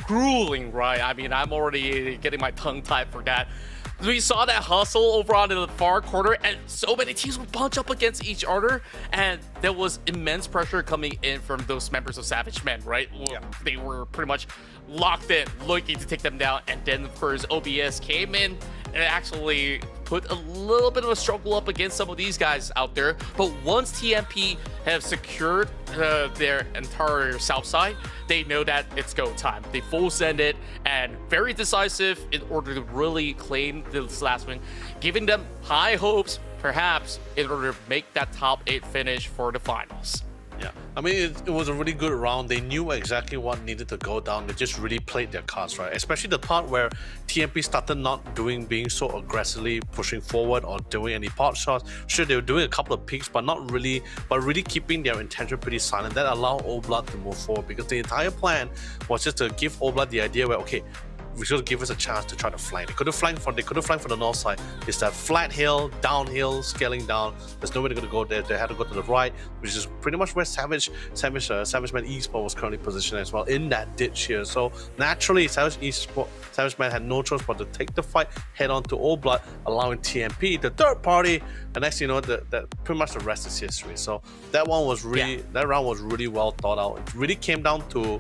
grueling ride. I mean, I'm already getting my tongue tied for that. We saw that hustle over on the far corner, and so many teams would punch up against each other, and there was immense pressure coming in from those members of Savage Men, right? Yeah. They were pretty much locked in, looking to take them down, and then of course OBS came in and actually put a little bit of a struggle up against some of these guys out there. But once TMP have secured their entire south side, they know that it's go time. They full send it, and very decisive in order to really claim this last win, giving them high hopes, perhaps, in order to make that top 8 finish for the finals. Yeah, I mean, it was a really good round. They knew exactly what needed to go down. They just really played their cards right, especially the part where TMP started not being so aggressively pushing forward or doing any pot shots. Sure, they were doing a couple of peeks, but really keeping their intention pretty silent. That allowed Old Blood to move forward, because the entire plan was just to give Old Blood the idea where, okay, should give us a chance to try to flank. They could have flanked from the north side. It's that flat hill, downhill, scaling down. There's nobody going to go there. They had to go to the right, which is pretty much where Savage Man Esports was currently positioned as well, in that ditch here. So naturally, Savage Man had no choice but to take the fight head on to Old Blood, allowing TMP, the third party. And next, you know, that pretty much the rest is history. So that round was really well thought out. It really came down to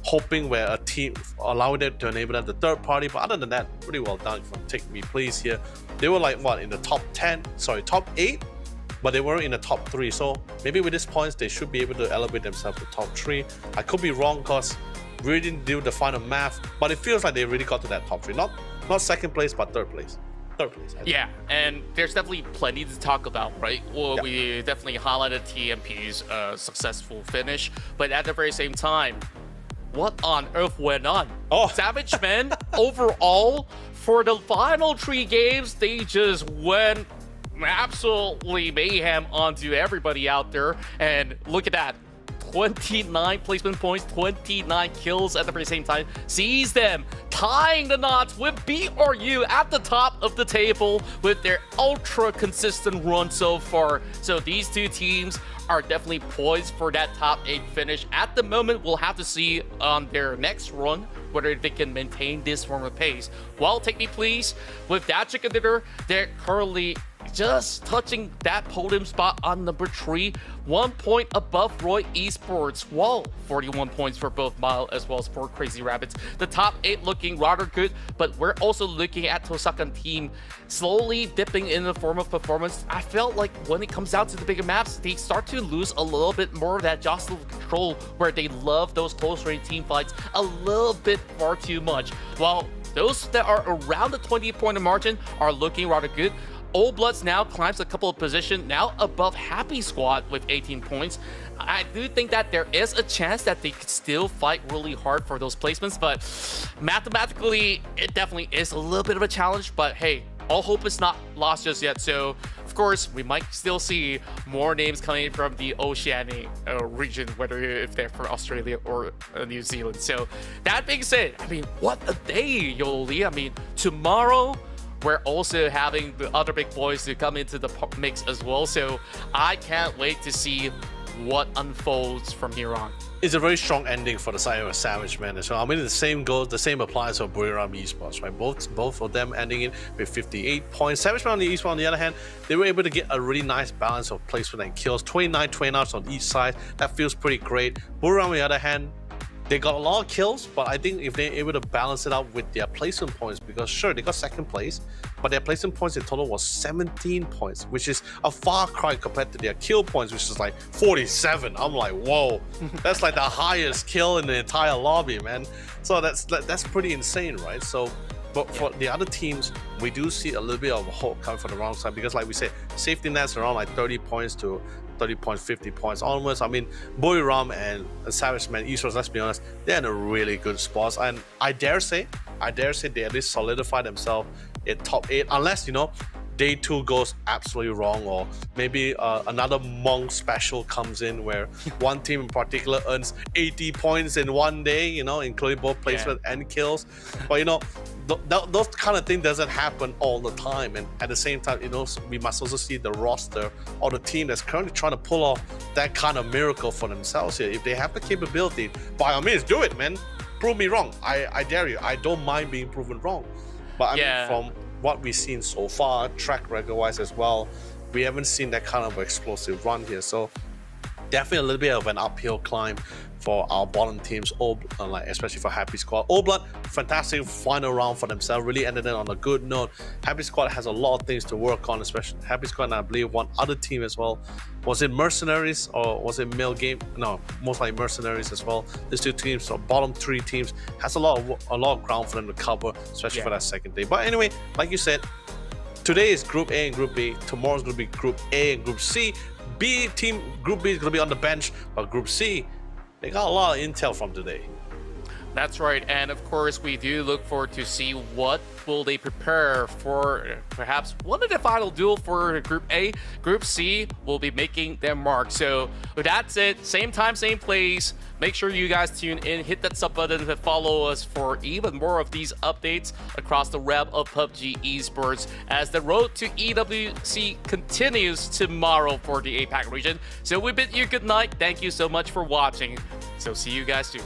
hoping where a team allowed it to enable them the third party, but other than that, pretty well done from Take Me Please here. They were like what, in the top 8, but they weren't in the top 3. So maybe with these points they should be able to elevate themselves to top 3. I could be wrong because we really didn't do the final math, but it feels like they really got to that top 3. Not second place, but third place. Yeah, and there's definitely plenty to talk about, right? Well, we definitely highlighted TMP's successful finish, but at the very same time, what on earth went on? Savage Men, overall, for the final 3 games, they just went absolutely mayhem onto everybody out there. And look at that. 29 placement points, 29 kills at the very same time. Sees them tying the knot with BRU at the top of the table with their ultra consistent run so far. So these two teams are definitely poised for that top 8 finish. At the moment, we'll have to see on their next run whether they can maintain this form of pace. Well, Take Me Please, with that chicken dinner, they're currently just touching that podium spot on number 3, 1 point above Roy Esports. Well, 41 points for both Mile as well as for Crazy Rabbits. The top 8 looking rather good, but we're also looking at Tosakan team slowly dipping in the form of performance. I felt like when it comes down to the bigger maps, they start to lose a little bit more of that jostle control where they love those close range team fights a little bit far too much. While those that are around the 20-point margin are looking rather good. Old Bloods now climbs a couple of positions, now above Happy Squad with 18 points. I do think that there is a chance that they could still fight really hard for those placements, but mathematically, it definitely is a little bit of a challenge. But hey, all hope is not lost just yet. So, of course, we might still see more names coming from the Oceanic region, whether if they're from Australia or New Zealand. So, that being said, I mean, what a day, Yoli. I mean, tomorrow, we're also having the other big boys to come into the mix as well. So I can't wait to see what unfolds from here on. It's a very strong ending for the side of Savage Man as well. I mean, the same applies for Miramar Esports, right? Both of them ending it with 58 points. Savage Man on the Esports, on the other hand, they were able to get a really nice balance of placement and kills. 29 on each side. That feels pretty great. Miramar on the other hand, they got a lot of kills, but I think if they're able to balance it out with their placement points, because sure, they got second place, but their placement points in total was 17 points, which is a far cry compared to their kill points, which is like 47. I'm like, whoa, that's like the highest kill in the entire lobby, man. So that's pretty insane, right? So, but for the other teams, we do see a little bit of hope coming from the wrong side, because like we said, safety nets around like 30 points to 30 points, 50 points onwards. I mean, Ram and Savage Man Esports, let's be honest, they're in a really good spot. And I dare say they at least solidify themselves in top 8, unless, you know, day 2 goes absolutely wrong, or maybe another Monk special comes in where one team in particular earns 80 points in one day, you know, including both placement and kills. But, you know, those kind of thing doesn't happen all the time. And at the same time, you know, we must also see the roster or the team that's currently trying to pull off that kind of miracle for themselves here. If they have the capability, by all means, do it, man. Prove me wrong. I dare you. I don't mind being proven wrong. But I mean, from what we've seen so far, track record wise as well, we haven't seen that kind of explosive run here. So definitely a little bit of an uphill climb for our bottom teams, like especially for Happy Squad. Old Blood, fantastic final round for themselves, really ended it on a good note. Happy Squad has a lot of things to work on, especially Happy Squad, and I believe one other team as well. Was it Mercenaries or was it Mail Game? No, most likely Mercenaries as well. These two teams, so bottom 3 teams, has a lot of ground for them to cover, especially for that second day. But anyway, like you said, today is Group A and Group B. Tomorrow's going to be Group A and Group C. Group B is going to be on the bench, but Group C, they got a lot of intel from today. That's right, and of course we do look forward to see what will they prepare for perhaps one of the final duel for Group A. Group C will be making their mark. So that's it. Same time, same place. Make sure you guys tune in, hit that sub button to follow us for even more of these updates across the web of PUBG Esports as the road to EWC continues tomorrow for the APAC region. So we bid you good night. Thank you so much for watching. So see you guys soon.